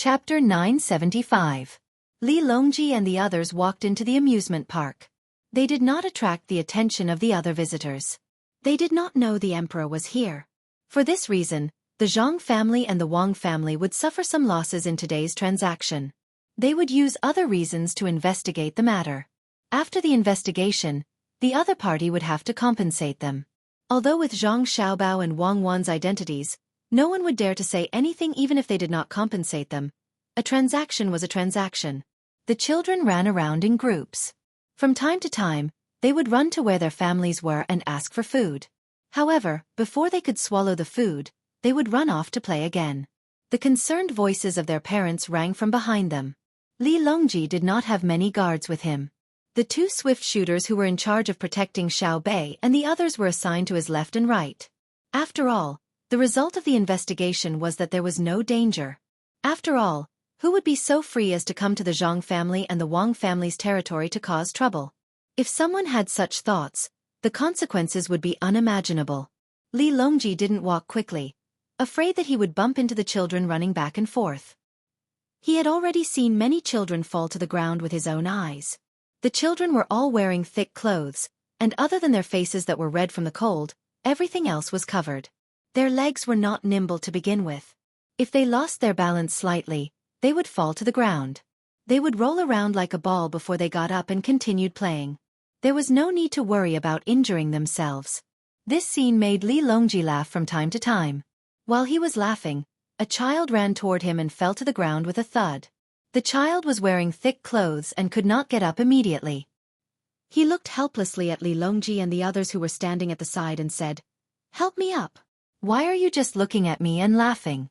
Chapter 975. Li Longji and the others walked into the amusement park. They did not attract the attention of the other visitors. They did not know the emperor was here. For this reason, the Zhang family and the Wang family would suffer some losses in today's transaction. They would use other reasons to investigate the matter. After the investigation, the other party would have to compensate them. Although with Zhang Xiaobao and Wang Wan's identities, no one would dare to say anything even if they did not compensate them. A transaction was a transaction. The children ran around in groups. From time to time, they would run to where their families were and ask for food. However, before they could swallow the food, they would run off to play again. The concerned voices of their parents rang from behind them. Li Longji did not have many guards with him. The two swift shooters who were in charge of protecting Xiao Bei and the others were assigned to his left and right. After all, the result of the investigation was that there was no danger. After all, who would be so free as to come to the Zhang family and the Wang family's territory to cause trouble? If someone had such thoughts, the consequences would be unimaginable. Li Longji didn't walk quickly, afraid that he would bump into the children running back and forth. He had already seen many children fall to the ground with his own eyes. The children were all wearing thick clothes, and other than their faces that were red from the cold, everything else was covered. Their legs were not nimble to begin with. If they lost their balance slightly, they would fall to the ground. They would roll around like a ball before they got up and continued playing. There was no need to worry about injuring themselves. This scene made Li Longji laugh from time to time. While he was laughing, a child ran toward him and fell to the ground with a thud. The child was wearing thick clothes and could not get up immediately. He looked helplessly at Li Longji and the others who were standing at the side and said, "Help me up. Why are you just looking at me and laughing?"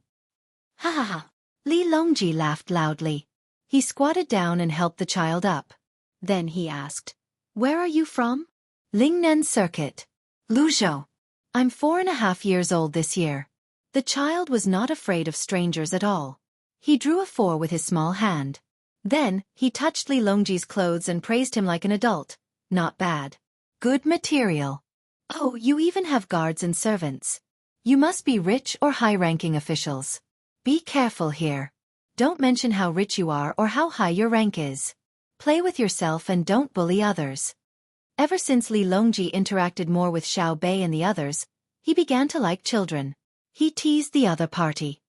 "Ha ha ha." Li Longji laughed loudly. He squatted down and helped the child up. Then he asked, "Where are you from?" "Lingnan Circuit. Luzhou. I'm 4.5 years old this year." The child was not afraid of strangers at all. He drew a 4 with his small hand. Then, he touched Li Longji's clothes and praised him like an adult. "Not bad. Good material. Oh, you even have guards and servants. You must be rich or high-ranking officials. Be careful here. Don't mention how rich you are or how high your rank is. Play with yourself and don't bully others." Ever since Li Longji interacted more with Xiao Bei and the others, he began to like children. He teased the other party.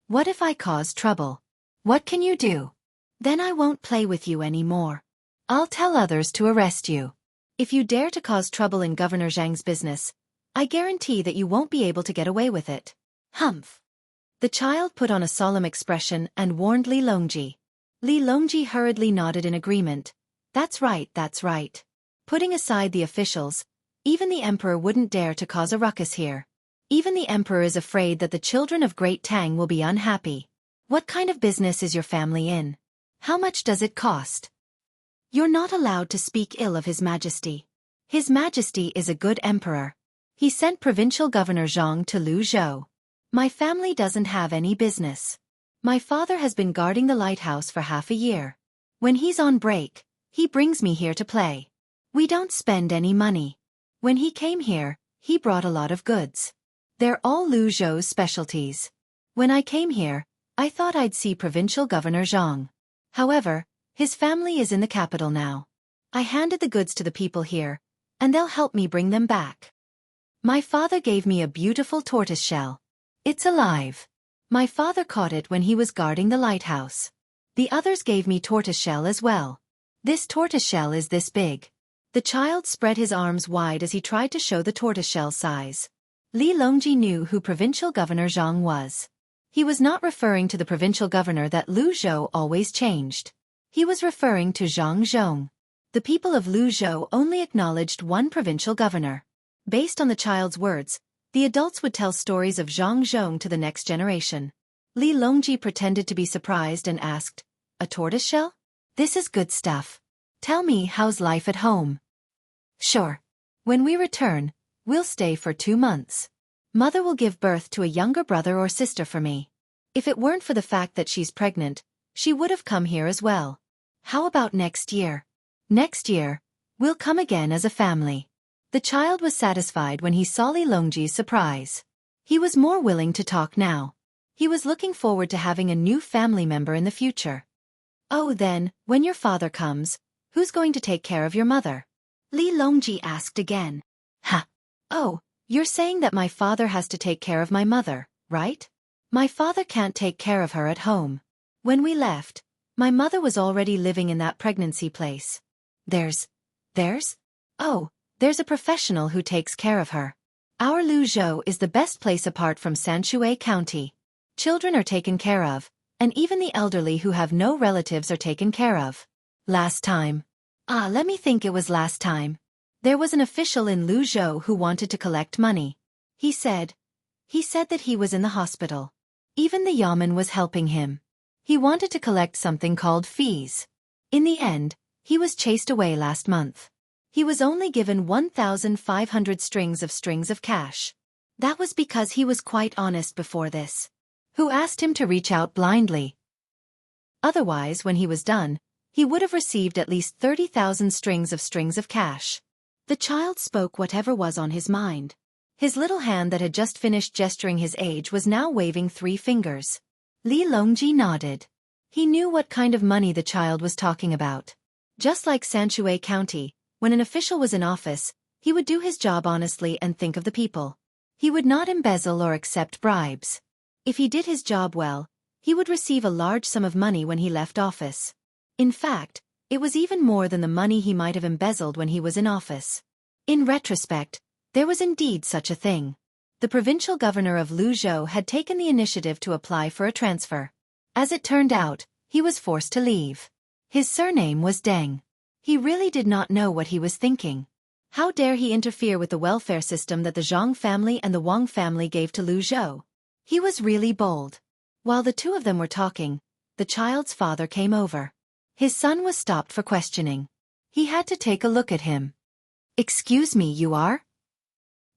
"What if I cause trouble? What can you do? Then I won't play with you anymore. I'll tell others to arrest you. If you dare to cause trouble in Governor Zhang's business, I guarantee that you won't be able to get away with it." "Humph." The child put on a solemn expression and warned Li Longji. Li Longji hurriedly nodded in agreement. That's right, that's right. Putting aside the officials, even the emperor wouldn't dare to cause a ruckus here. Even the emperor is afraid that the children of Great Tang will be unhappy. What kind of business is your family in? How much does it cost? You're not allowed to speak ill of His Majesty. His Majesty is a good emperor. He sent Provincial Governor Zhang to Luzhou. My family doesn't have any business. My father has been guarding the lighthouse for half a year. When he's on break, he brings me here to play. We don't spend any money. When he came here, he brought a lot of goods. They're all Luzhou's specialties. When I came here, I thought I'd see Provincial Governor Zhang. However, his family is in the capital now. I handed the goods to the people here, and they'll help me bring them back. My father gave me a beautiful tortoiseshell. It's alive. My father caught it when he was guarding the lighthouse. The others gave me tortoiseshell as well. This tortoiseshell is this big." The child spread his arms wide as he tried to show the tortoiseshell size. Li Longji knew who Provincial Governor Zhang was. He was not referring to the provincial governor that Luzhou always changed. He was referring to Zhang Zhong. The people of Luzhou only acknowledged one provincial governor. Based on the child's words, the adults would tell stories of Zhang Zhong to the next generation. Li Longji pretended to be surprised and asked, "A tortoiseshell? This is good stuff. Tell me, how's life at home?" "Sure. When we return, we'll stay for 2 months. Mother will give birth to a younger brother or sister for me. If it weren't for the fact that she's pregnant, she would have come here as well. How about next year? Next year, we'll come again as a family." The child was satisfied when he saw Li Longji's surprise. He was more willing to talk now. He was looking forward to having a new family member in the future. Oh then, when your father comes, who's going to take care of your mother? Li Longji asked again. Ha! Oh, you're saying that my father has to take care of my mother, right? My father can't take care of her at home. When we left, my mother was already living in that pregnancy place. There's? Oh, there's a professional who takes care of her. Our Luzhou is the best place apart from Xueqi County. Children are taken care of, and even the elderly who have no relatives are taken care of. Last time. Let me think, it was last time. There was an official in Luzhou who wanted to collect money. He said that he was in the hospital. Even the yamen was helping him. He wanted to collect something called fees. In the end, he was chased away last month. He was only given 1,500 strings of cash. That was because he was quite honest before this. Who asked him to reach out blindly. Otherwise, when he was done, he would have received at least 30,000 strings of cash. The child spoke whatever was on his mind. His little hand that had just finished gesturing his age was now waving 3 fingers. Li Longji nodded. He knew what kind of money the child was talking about. Just like Xueqi County, when an official was in office, he would do his job honestly and think of the people. He would not embezzle or accept bribes. If he did his job well, he would receive a large sum of money when he left office. In fact, it was even more than the money he might have embezzled when he was in office. In retrospect, there was indeed such a thing. The provincial governor of Luzhou had taken the initiative to apply for a transfer. As it turned out, he was forced to leave. His surname was Deng. He really did not know what he was thinking. How dare he interfere with the welfare system that the Zhang family and the Wang family gave to Luzhou? He was really bold. While the two of them were talking, the child's father came over. His son was stopped for questioning. He had to take a look at him. Excuse me, you are?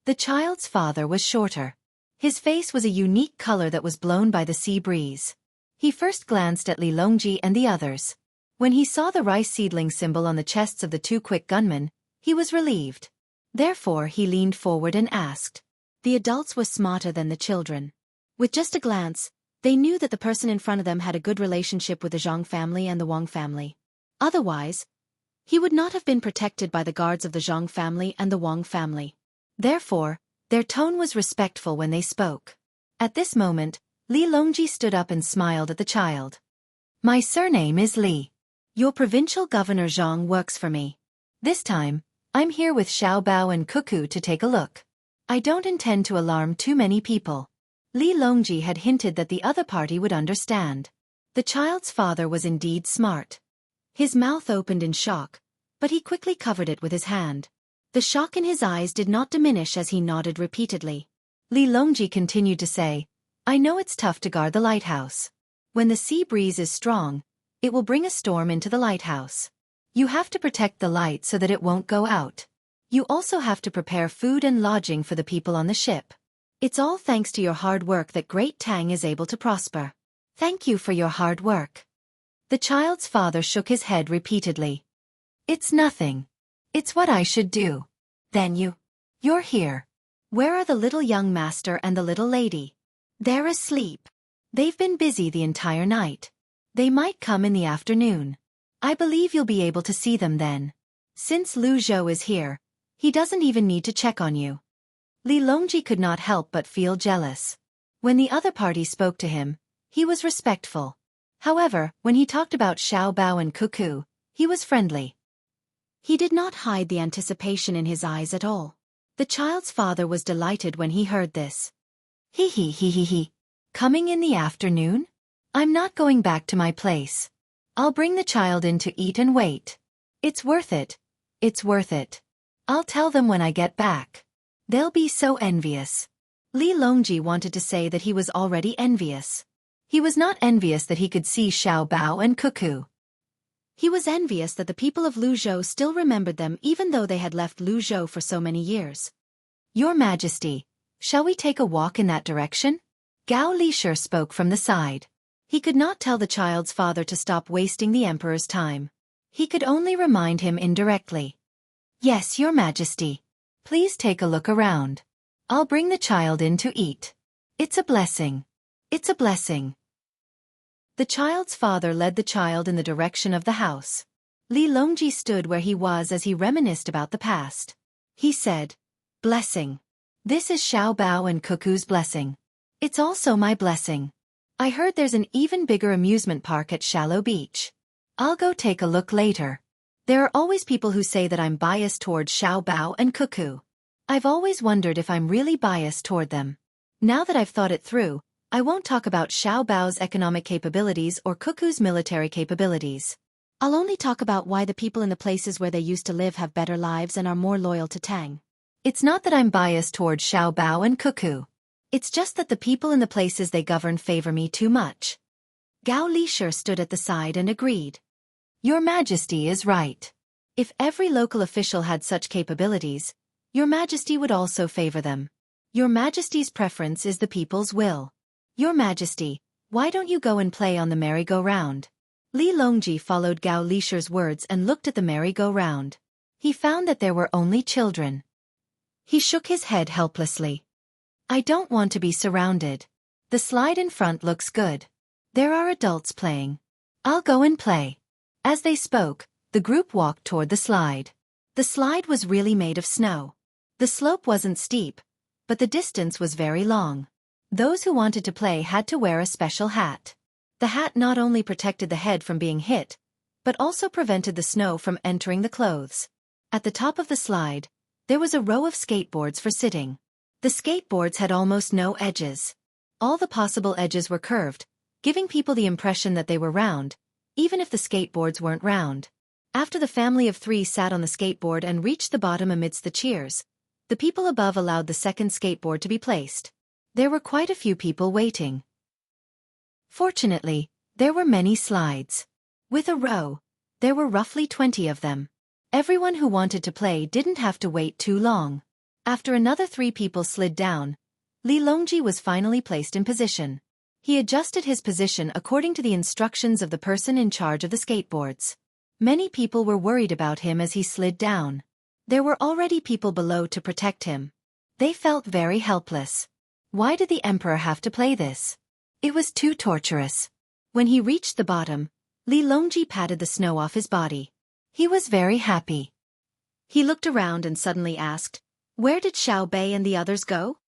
The child's father was shorter. His face was a unique color that was blown by the sea breeze. He first glanced at Li Longji and the others. When he saw the rice seedling symbol on the chests of the 2 quick gunmen, he was relieved. Therefore he leaned forward and asked. The adults were smarter than the children. With just a glance, they knew that the person in front of them had a good relationship with the Zhang family and the Wang family. Otherwise, he would not have been protected by the guards of the Zhang family and the Wang family. Therefore, their tone was respectful when they spoke. At this moment, Li Longji stood up and smiled at the child. My surname is Li. Your provincial governor Zhang works for me. This time, I'm here with Xiaobao and Cuckoo to take a look. I don't intend to alarm too many people. Li Longji had hinted that the other party would understand. The child's father was indeed smart. His mouth opened in shock, but he quickly covered it with his hand. The shock in his eyes did not diminish as he nodded repeatedly. Li Longji continued to say, I know it's tough to guard the lighthouse. When the sea breeze is strong, it will bring a storm into the lighthouse. You have to protect the light so that it won't go out. You also have to prepare food and lodging for the people on the ship. It's all thanks to your hard work that Great Tang is able to prosper. Thank you for your hard work. The child's father shook his head repeatedly. It's nothing. It's what I should do. Then you're here. Where are the little young master and the little lady? They're asleep. They've been busy the entire night. They might come in the afternoon. I believe you'll be able to see them then. Since Luzhou is here, he doesn't even need to check on you. Li Longji could not help but feel jealous. When the other party spoke to him, he was respectful. However, when he talked about Xiaobao and Cuckoo, he was friendly. He did not hide the anticipation in his eyes at all. The child's father was delighted when he heard this. He. Coming in the afternoon? I'm not going back to my place. I'll bring the child in to eat and wait. It's worth it. It's worth it. I'll tell them when I get back. They'll be so envious. Li Longji wanted to say that he was already envious. He was not envious that he could see Xiaobao and Cuckoo. He was envious that the people of Luzhou still remembered them even though they had left Luzhou for so many years. Your Majesty, shall we take a walk in that direction? Gao Lisher spoke from the side. He could not tell the child's father to stop wasting the emperor's time. He could only remind him indirectly. Yes, Your Majesty. Please take a look around. I'll bring the child in to eat. It's a blessing. It's a blessing. The child's father led the child in the direction of the house. Li Longji stood where he was as he reminisced about the past. He said, "Blessing. This is Xiao Bao and Cuckoo's blessing. It's also my blessing. I heard there's an even bigger amusement park at Shallow Beach. I'll go take a look later." There are always people who say that I'm biased toward Xiao Bao and Cuckoo. I've always wondered if I'm really biased toward them. Now that I've thought it through, I won't talk about Xiao Bao's economic capabilities or Cuckoo's military capabilities. I'll only talk about why the people in the places where they used to live have better lives and are more loyal to Tang. It's not that I'm biased toward Xiao Bao and Cuckoo. It's just that the people in the places they govern favor me too much. Gao Lisher stood at the side and agreed. Your Majesty is right. If every local official had such capabilities, Your Majesty would also favor them. Your Majesty's preference is the people's will. Your Majesty, why don't you go and play on the merry-go-round? Li Longji followed Gao Lisher's words and looked at the merry-go-round. He found that there were only children. He shook his head helplessly. I don't want to be surrounded. The slide in front looks good. There are adults playing. I'll go and play. As they spoke, the group walked toward the slide. The slide was really made of snow. The slope wasn't steep, but the distance was very long. Those who wanted to play had to wear a special hat. The hat not only protected the head from being hit, but also prevented the snow from entering the clothes. At the top of the slide, there was a row of skateboards for sitting. The skateboards had almost no edges. All the possible edges were curved, giving people the impression that they were round, even if the skateboards weren't round. After the family of 3 sat on the skateboard and reached the bottom amidst the cheers, the people above allowed the second skateboard to be placed. There were quite a few people waiting. Fortunately, there were many slides. With a row, there were roughly 20 of them. Everyone who wanted to play didn't have to wait too long. After another 3 people slid down, Li Longji was finally placed in position. He adjusted his position according to the instructions of the person in charge of the skateboards. Many people were worried about him as he slid down. There were already people below to protect him. They felt very helpless. Why did the emperor have to play this? It was too torturous. When he reached the bottom, Li Longji patted the snow off his body. He was very happy. He looked around and suddenly asked, "Where did Xiao Bei and the others go?"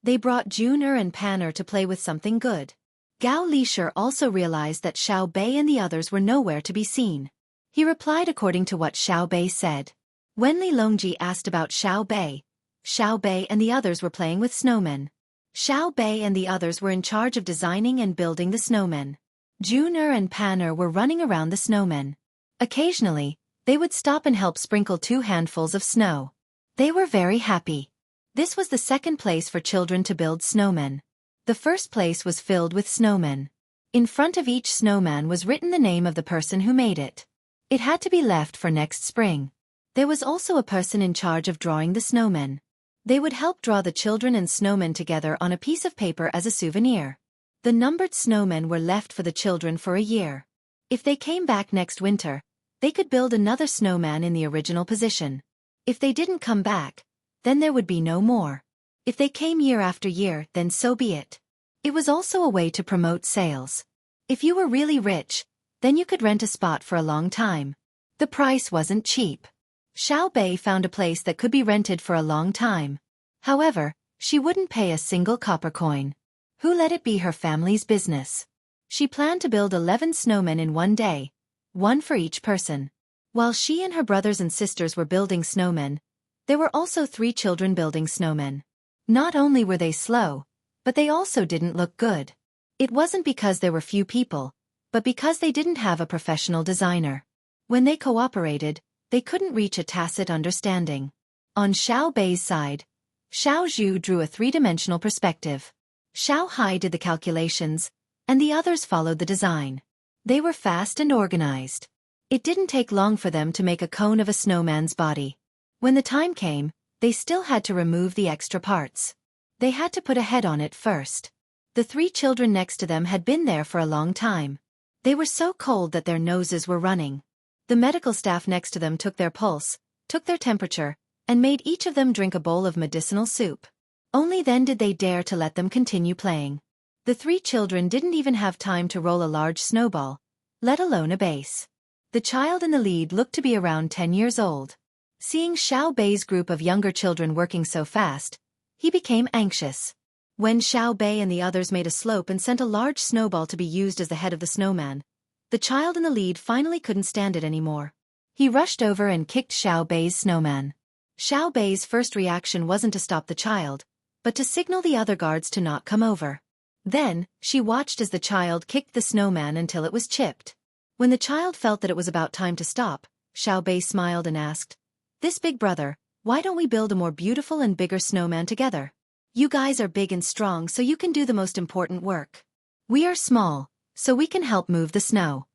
They brought Jun-er and Pan-er to play with something good. Gao Lisher also realized that Xiao Bei and the others were nowhere to be seen. He replied according to what Xiao Bei said. When Li Longji asked about Xiao Bei and the others were playing with snowmen. Xiao Bei and the others were in charge of designing and building the snowmen. Jun-er and Pan-er were running around the snowmen. Occasionally, they would stop and help sprinkle 2 handfuls of snow. They were very happy. This was the second place for children to build snowmen. The first place was filled with snowmen. In front of each snowman was written the name of the person who made it. It had to be left for next spring. There was also a person in charge of drawing the snowmen. They would help draw the children and snowmen together on a piece of paper as a souvenir. The numbered snowmen were left for the children for a year. If they came back next winter, they could build another snowman in the original position. If they didn't come back, then there would be no more. If they came year after year, then so be it. It was also a way to promote sales. If you were really rich, then you could rent a spot for a long time. The price wasn't cheap. Xiao Bei found a place that could be rented for a long time. However, she wouldn't pay a single copper coin. Who let it be her family's business? She planned to build 11 snowmen in one day, 1 for each person. While she and her brothers and sisters were building snowmen, there were also 3 children building snowmen. Not only were they slow, but they also didn't look good. It wasn't because there were few people, but because they didn't have a professional designer. When they cooperated, they couldn't reach a tacit understanding. On Xiao Bei's side, Xiao Zhu drew a 3-dimensional perspective. Xiao Hai did the calculations, and the others followed the design. They were fast and organized. It didn't take long for them to make a cone of a snowman's body. When the time came, they still had to remove the extra parts. They had to put a head on it first. The 3 children next to them had been there for a long time. They were so cold that their noses were running. The medical staff next to them took their pulse, took their temperature, and made each of them drink a bowl of medicinal soup. Only then did they dare to let them continue playing. The three children didn't even have time to roll a large snowball, let alone a base. The child in the lead looked to be around 10 years old. Seeing Xiao Bei's group of younger children working so fast, he became anxious. When Xiao Bei and the others made a slope and sent a large snowball to be used as the head of the snowman, the child in the lead finally couldn't stand it anymore. He rushed over and kicked Xiao Bei's snowman. Xiao Bei's first reaction wasn't to stop the child, but to signal the other guards to not come over. Then, she watched as the child kicked the snowman until it was chipped. When the child felt that it was about time to stop, Xiao Bei smiled and asked, "This big brother, why don't we build a more beautiful and bigger snowman together? You guys are big and strong, so you can do the most important work. We are small, so we can help move the snow."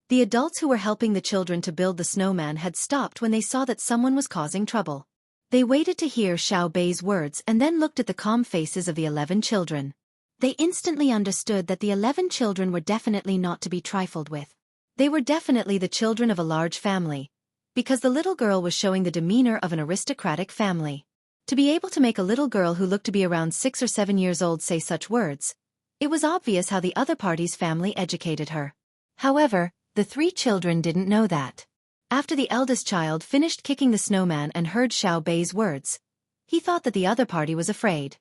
The adults who were helping the children to build the snowman had stopped when they saw that someone was causing trouble. They waited to hear Xiao Bei's words and then looked at the calm faces of the 11 children. They instantly understood that the 11 children were definitely not to be trifled with. They were definitely the children of a large family, because the little girl was showing the demeanor of an aristocratic family. To be able to make a little girl who looked to be around 6 or 7 years old say such words, it was obvious how the other party's family educated her. However, the three children didn't know that. After the eldest child finished kicking the snowman and heard Xiao Bei's words, he thought that the other party was afraid.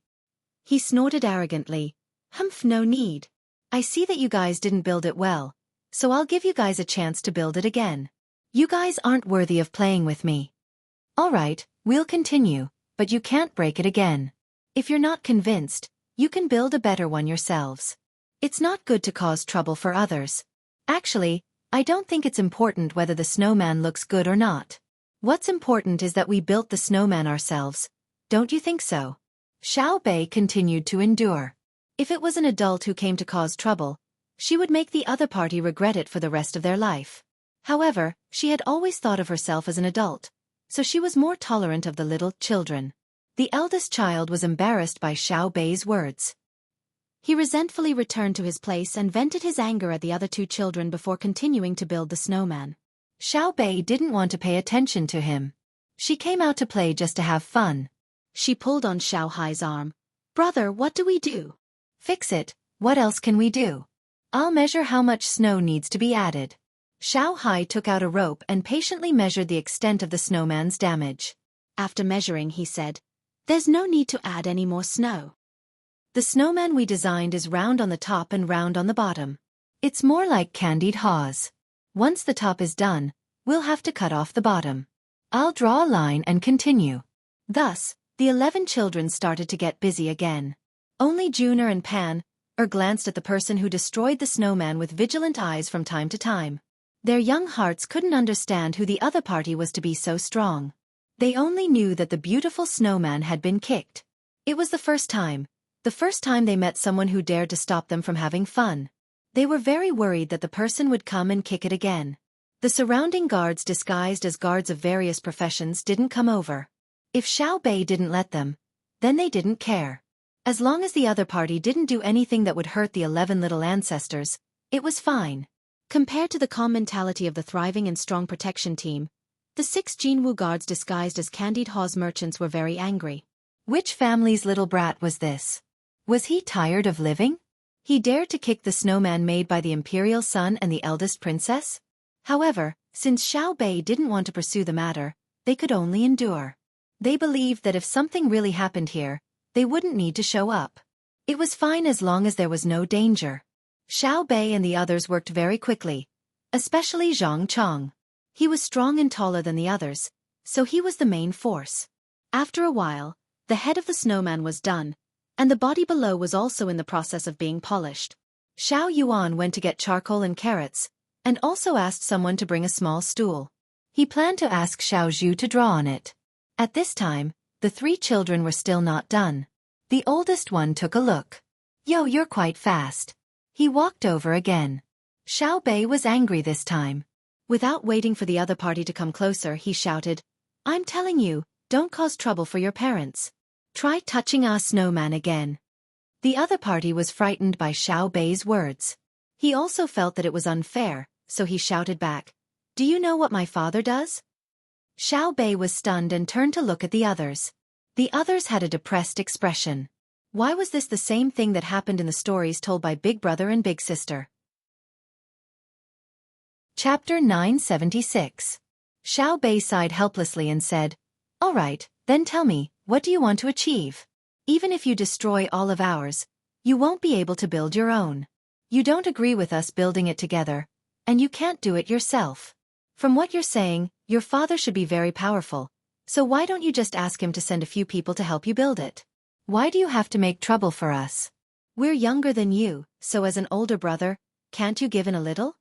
He snorted arrogantly, "Humph, no need. I see that you guys didn't build it well, so I'll give you guys a chance to build it again. You guys aren't worthy of playing with me. Alright, we'll continue, but you can't break it again. If you're not convinced, you can build a better one yourselves. It's not good to cause trouble for others. Actually, I don't think it's important whether the snowman looks good or not. What's important is that we built the snowman ourselves. Don't you think so?" Xiao Bei continued to endure. If it was an adult who came to cause trouble, she would make the other party regret it for the rest of their life. However, she had always thought of herself as an adult, so she was more tolerant of the little children. The eldest child was embarrassed by Xiao Bei's words. He resentfully returned to his place and vented his anger at the other two children before continuing to build the snowman. Xiao Bei didn't want to pay attention to him. She came out to play just to have fun. She pulled on Xiao Hai's arm. "Brother, what do we do?" "Fix it, what else can we do? I'll measure how much snow needs to be added." Xiao Hai took out a rope and patiently measured the extent of the snowman's damage. After measuring, he said, "There's no need to add any more snow. The snowman we designed is round on the top and round on the bottom. It's more like candied haws. Once the top is done, we'll have to cut off the bottom. I'll draw a line and continue." Thus, the 11 children started to get busy again. Only Junior and Pan glanced at the person who destroyed the snowman with vigilant eyes from time to time. Their young hearts couldn't understand who the other party was to be so strong. They only knew that the beautiful snowman had been kicked. It was the first time they met someone who dared to stop them from having fun. They were very worried that the person would come and kick it again. The surrounding guards disguised as guards of various professions didn't come over. If Xiao Bei didn't let them, then they didn't care. As long as the other party didn't do anything that would hurt the 11 little ancestors, it was fine. Compared to the calm mentality of the thriving and strong protection team, the 6 Jinwu guards disguised as candied haws merchants were very angry. Which family's little brat was this? Was he tired of living? He dared to kick the snowman made by the imperial son and the eldest princess? However, since Xiao Bei didn't want to pursue the matter, they could only endure. They believed that if something really happened here, they wouldn't need to show up. It was fine as long as there was no danger. Xiao Bei and the others worked very quickly, especially Zhang Chong. He was strong and taller than the others, so he was the main force. After a while, the head of the snowman was done, and the body below was also in the process of being polished. Xiao Yuan went to get charcoal and carrots, and also asked someone to bring a small stool. He planned to ask Xiao Zhu to draw on it. At this time, the 3 children were still not done. The oldest one took a look. "Yo, you're quite fast." He walked over again. Xiao Bei was angry this time. Without waiting for the other party to come closer, he shouted, "I'm telling you, don't cause trouble for your parents. Try touching our snowman again." The other party was frightened by Xiao Bei's words. He also felt that it was unfair, so he shouted back, "Do you know what my father does?" Xiao Bei was stunned and turned to look at the others. The others had a depressed expression. Why was this the same thing that happened in the stories told by Big Brother and Big Sister? Chapter 976. Xiao Bei sighed helplessly and said, "All right, then tell me, what do you want to achieve? Even if you destroy all of ours, you won't be able to build your own. You don't agree with us building it together, and you can't do it yourself. From what you're saying, your father should be very powerful, so why don't you just ask him to send a few people to help you build it? Why do you have to make trouble for us? We're younger than you, so as an older brother, can't you give in a little?"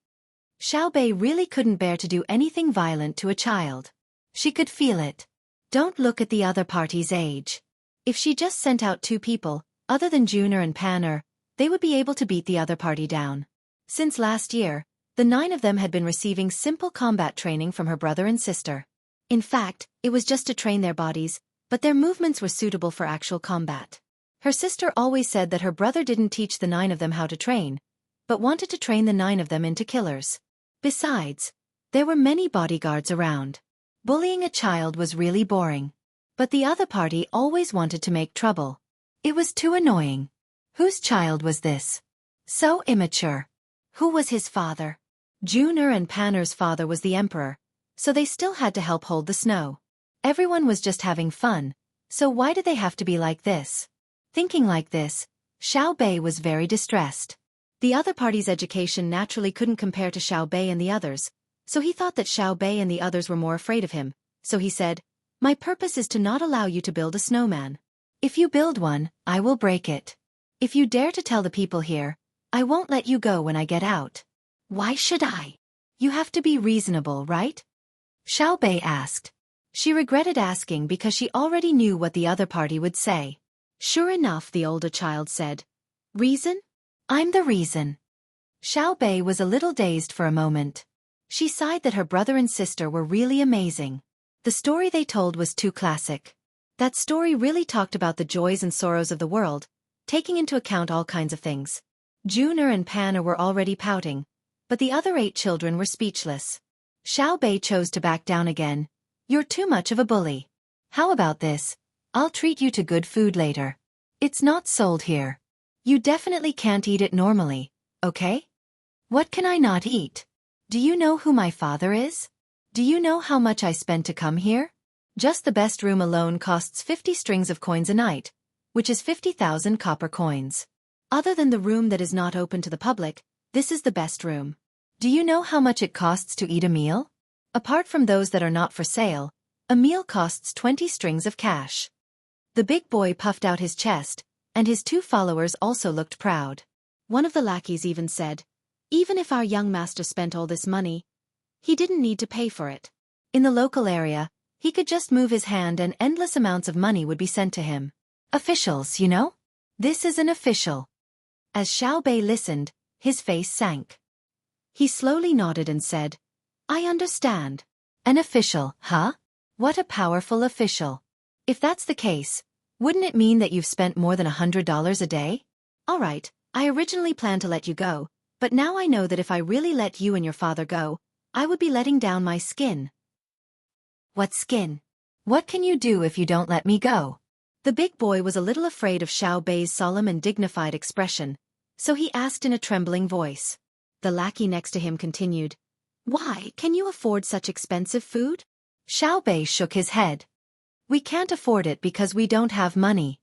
Xiao Bei really couldn't bear to do anything violent to a child. She could feel it. Don't look at the other party's age. If she just sent out 2 people, other than Junior and Panner, they would be able to beat the other party down. Since last year, the 9 of them had been receiving simple combat training from her brother and sister. In fact, it was just to train their bodies, but their movements were suitable for actual combat. Her sister always said that her brother didn't teach the 9 of them how to train, but wanted to train the 9 of them into killers. Besides, there were many bodyguards around. Bullying a child was really boring. But the other party always wanted to make trouble. It was too annoying. Whose child was this? So immature. Who was his father? Junior and Panner's father was the emperor, so they still had to help hold the snow. Everyone was just having fun, so why did they have to be like this? Thinking like this, Xiao Bei was very distressed. The other party's education naturally couldn't compare to Xiao Bei and the others, so he thought that Xiao Bei and the others were more afraid of him, so he said, "My purpose is to not allow you to build a snowman. If you build one, I will break it. If you dare to tell the people here, I won't let you go when I get out." "Why should I? You have to be reasonable, right?" Xiao Bei asked. She regretted asking because she already knew what the other party would say. "Sure enough," the older child said. "Reason? I'm the reason." Xiao Bei was a little dazed for a moment. She sighed that her brother and sister were really amazing. The story they told was too classic. That story really talked about the joys and sorrows of the world, taking into account all kinds of things. Junior and Panner were already pouting, but the other 8 children were speechless. Xiao Bei chose to back down again. "You're too much of a bully. How about this? I'll treat you to good food later. It's not sold here. You definitely can't eat it normally, okay? What can I not eat? Do you know who my father is? Do you know how much I spent to come here? Just the best room alone costs 50 strings of coins a night, which is 50,000 copper coins. Other than the room that is not open to the public, this is the best room. Do you know how much it costs to eat a meal? Apart from those that are not for sale, a meal costs 20 strings of cash." The big boy puffed out his chest, and his 2 followers also looked proud. One of the lackeys even said, "Even if our young master spent all this money, he didn't need to pay for it. In the local area, he could just move his hand and endless amounts of money would be sent to him. Officials, you know? This is an official." As Xiao Bei listened, his face sank. He slowly nodded and said, "I understand. An official, huh? What a powerful official. If that's the case, wouldn't it mean that you've spent more than $100 a day? All right, I originally planned to let you go, but now I know that if I really let you and your father go, I would be letting down my skin." "What skin? What can you do if you don't let me go?" The big boy was a little afraid of Xiao Bei's solemn and dignified expression, so he asked in a trembling voice. The lackey next to him continued, "Why, can you afford such expensive food?" Xiao Bei shook his head. "We can't afford it because we don't have money.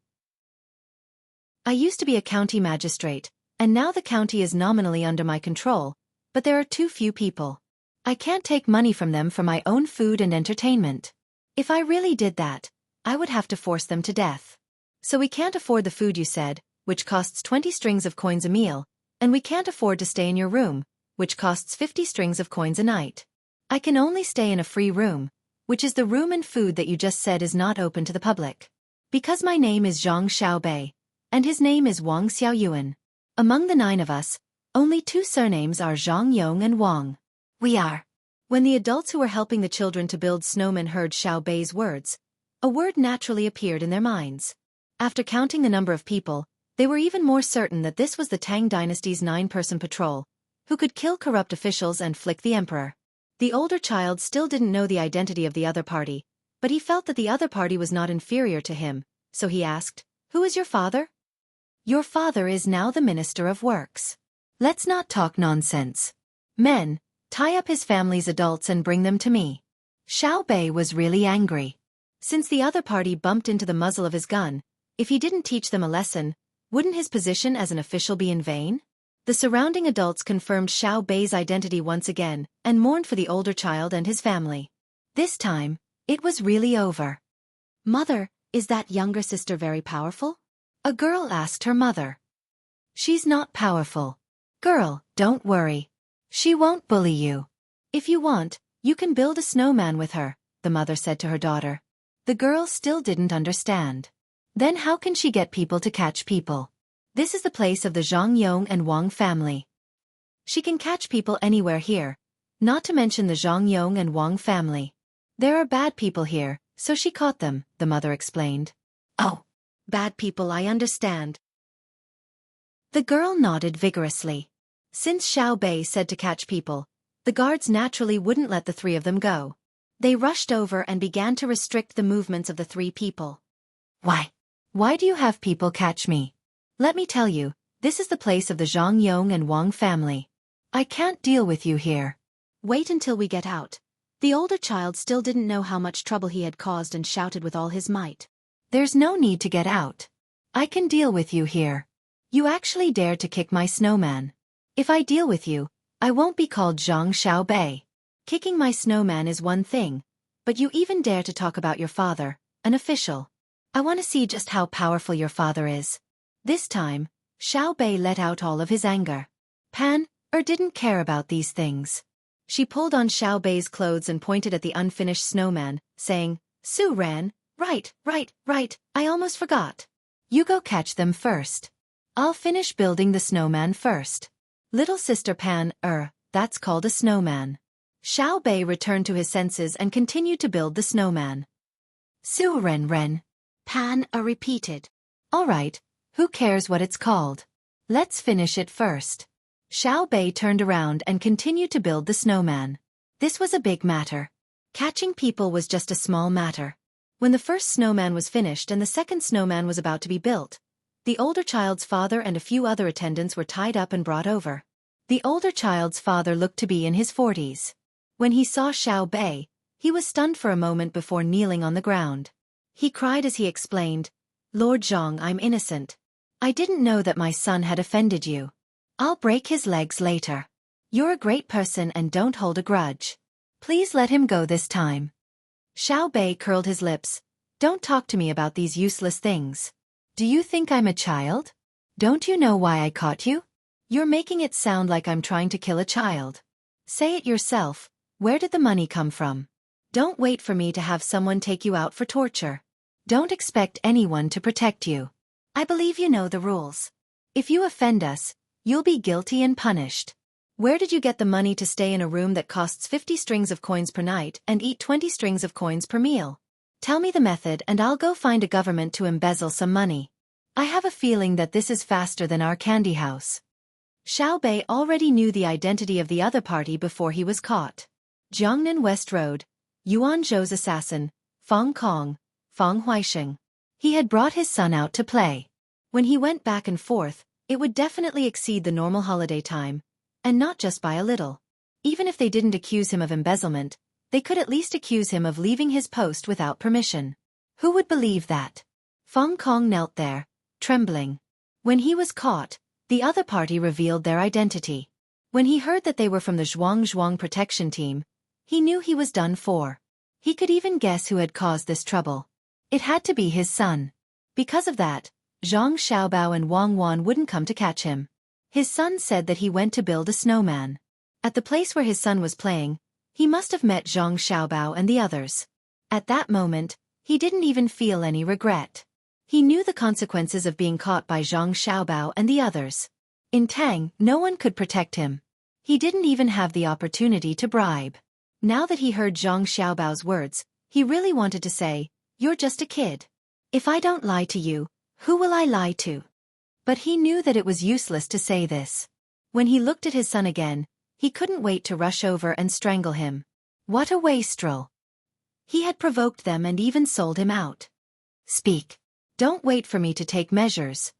I used to be a county magistrate, and now the county is nominally under my control, but there are too few people. I can't take money from them for my own food and entertainment. If I really did that, I would have to force them to death. So we can't afford the food you said, which costs 20 strings of coins a meal, and we can't afford to stay in your room, which costs 50 strings of coins a night. I can only stay in a free room, which is the room and food that you just said is not open to the public. Because my name is Zhang Xiaobei, and his name is Wang Xiaoyuan. Among the 9 of us, only 2 surnames are Zhang Yong and Wang. We are." When the adults who were helping the children to build snowmen heard Xiao Bei's words, a word naturally appeared in their minds. After counting the number of people, they were even more certain that this was the Tang dynasty's 9-person patrol, who could kill corrupt officials and flick the emperor. The older child still didn't know the identity of the other party, but he felt that the other party was not inferior to him, so he asked, "Who is your father?" Your father is now the Minister of Works. Let's not talk nonsense. Men, tie up his family's adults and bring them to me. Xiao Bei was really angry. Since the other party bumped into the muzzle of his gun, if he didn't teach them a lesson, wouldn't his position as an official be in vain? The surrounding adults confirmed Xiao Bei's identity once again and mourned for the older child and his family. This time, it was really over. Mother, is that younger sister very powerful? A girl asked her mother. She's not powerful. Girl, don't worry. She won't bully you. If you want, you can build a snowman with her, the mother said to her daughter. The girl still didn't understand. Then how can she get people to catch people? This is the place of the Zhang Yong and Wang family. She can catch people anywhere here, not to mention the Zhang Yong and Wang family. There are bad people here, so she caught them, the mother explained. Oh, bad people, I understand. The girl nodded vigorously. Since Xiao Bei said to catch people, the guards naturally wouldn't let the three of them go. They rushed over and began to restrict the movements of the three people. Why do you have people catch me? Let me tell you, this is the place of the Zhang Yong and Wang family. I can't deal with you here. Wait until we get out. The older child still didn't know how much trouble he had caused and shouted with all his might. There's no need to get out. I can deal with you here. You actually dared to kick my snowman. If I deal with you, I won't be called Zhang Xiao Bei. Kicking my snowman is one thing, but you even dare to talk about your father, an official. I want to see just how powerful your father is. This time, Xiao Bei let out all of his anger. Pan didn't care about these things. She pulled on Xiao Bei's clothes and pointed at the unfinished snowman, saying, Su Ran, right, I almost forgot. You go catch them first. I'll finish building the snowman first. Little sister Pan, that's called a snowman. Xiao Bei returned to his senses and continued to build the snowman. Su Ren, Pan repeated. All right, who cares what it's called? Let's finish it first. Xiao Bei turned around and continued to build the snowman. This was a big matter. Catching people was just a small matter. When the first snowman was finished and the second snowman was about to be built, the older child's father and a few other attendants were tied up and brought over. The older child's father looked to be in his 40s. When he saw Xiao Bei, he was stunned for a moment before kneeling on the ground. He cried as he explained, Lord Zhang, I'm innocent. I didn't know that my son had offended you. I'll break his legs later. You're a great person and don't hold a grudge. Please let him go this time. Xiao Bei curled his lips. Don't talk to me about these useless things. Do you think I'm a child? Don't you know why I caught you? You're making it sound like I'm trying to kill a child. Say it yourself. Where did the money come from? Don't wait for me to have someone take you out for torture. Don't expect anyone to protect you. I believe you know the rules. If you offend us, you'll be guilty and punished. Where did you get the money to stay in a room that costs 50 strings of coins per night and eat 20 strings of coins per meal? Tell me the method and I'll go find a government to embezzle some money. I have a feeling that this is faster than our candy house. Xiao Bei already knew the identity of the other party before he was caught. Jiangnan West Road, Yuan Zhou's assassin, Fang Kong, Fang Huaisheng. He had brought his son out to play. When he went back and forth, it would definitely exceed the normal holiday time, and not just by a little. Even if they didn't accuse him of embezzlement, they could at least accuse him of leaving his post without permission. Who would believe that? Fang Kong knelt there, trembling. When he was caught, the other party revealed their identity. When he heard that they were from the Zhuang protection team, he knew he was done for. He could even guess who had caused this trouble. It had to be his son. Because of that, Zhang Xiaobao and Wang Wan wouldn't come to catch him. His son said that he went to build a snowman. At the place where his son was playing, he must have met Zhang Xiaobao and the others. At that moment, he didn't even feel any regret. He knew the consequences of being caught by Zhang Xiaobao and the others. In Tang, no one could protect him. He didn't even have the opportunity to bribe. Now that he heard Zhang Xiaobao's words, he really wanted to say, You're just a kid. If I don't lie to you, who will I lie to? But he knew that it was useless to say this. When he looked at his son again, he couldn't wait to rush over and strangle him. What a wastrel! He had provoked them and even sold him out. Speak. Don't wait for me to take measures.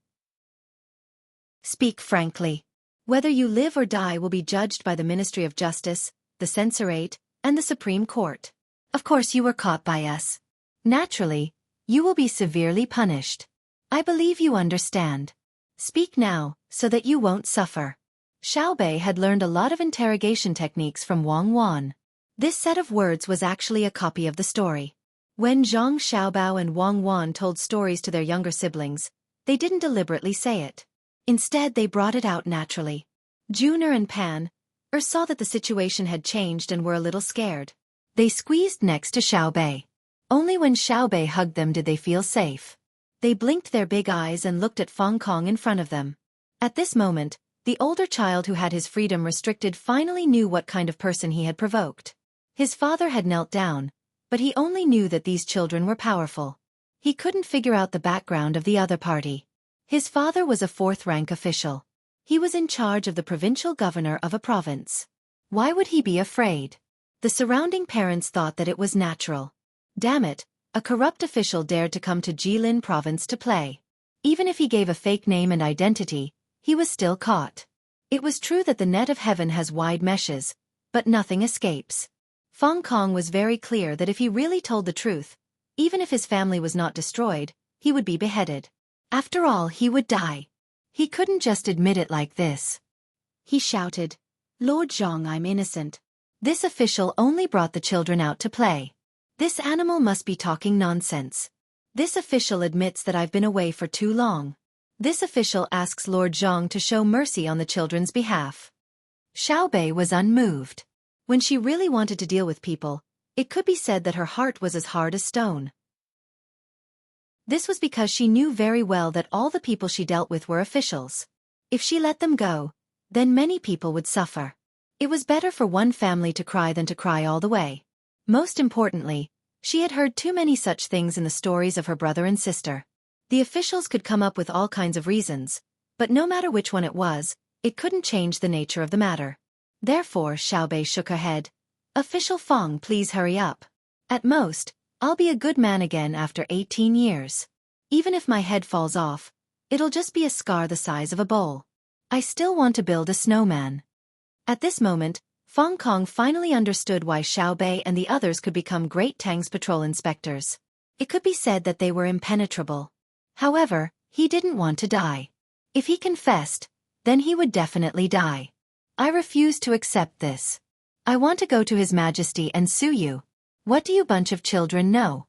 Speak frankly. Whether you live or die will be judged by the Ministry of Justice, the Censorate, and the Supreme Court. Of course you were caught by us. Naturally, you will be severely punished. I believe you understand. Speak now, so that you won't suffer. Xiaobei had learned a lot of interrogation techniques from Wang Wan. This set of words was actually a copy of the story. When Zhang Xiaobao and Wang Wan told stories to their younger siblings, they didn't deliberately say it. Instead they brought it out naturally. Juner and Pan saw that the situation had changed and were a little scared. They squeezed next to Xiaobei. Only when Xiaobei hugged them did they feel safe. They blinked their big eyes and looked at Feng Kong in front of them. At this moment, the older child who had his freedom restricted finally knew what kind of person he had provoked. His father had knelt down, but he only knew that these children were powerful. He couldn't figure out the background of the other party. His father was a fourth-rank official. He was in charge of the provincial governor of a province. Why would he be afraid? The surrounding parents thought that it was natural. Damn it, a corrupt official dared to come to Jilin province to play. Even if he gave a fake name and identity, he was still caught. It was true that the net of heaven has wide meshes, but nothing escapes. Feng Kong was very clear that if he really told the truth, even if his family was not destroyed, he would be beheaded. After all, he would die. He couldn't just admit it like this. He shouted, "Lord Zhang, I'm innocent. This official only brought the children out to play. This animal must be talking nonsense. This official admits that I've been away for too long. This official asks Lord Zhang to show mercy on the children's behalf." Xiaobei was unmoved. When she really wanted to deal with people, it could be said that her heart was as hard as stone. This was because she knew very well that all the people she dealt with were officials. If she let them go, then many people would suffer. It was better for one family to cry than to cry all the way. Most importantly, she had heard too many such things in the stories of her brother and sister. The officials could come up with all kinds of reasons, but no matter which one it was, it couldn't change the nature of the matter. Therefore Xiaobei shook her head. "Official Feng, please hurry up. At most, I'll be a good man again after 18 years. Even if my head falls off, it'll just be a scar the size of a bowl. I still want to build a snowman." At this moment, Feng Kong finally understood why Xiaobei and the others could become great Tang's patrol inspectors. It could be said that they were impenetrable. However, he didn't want to die. If he confessed, then he would definitely die. "I refuse to accept this. I want to go to His Majesty and sue you. What do you bunch of children know?"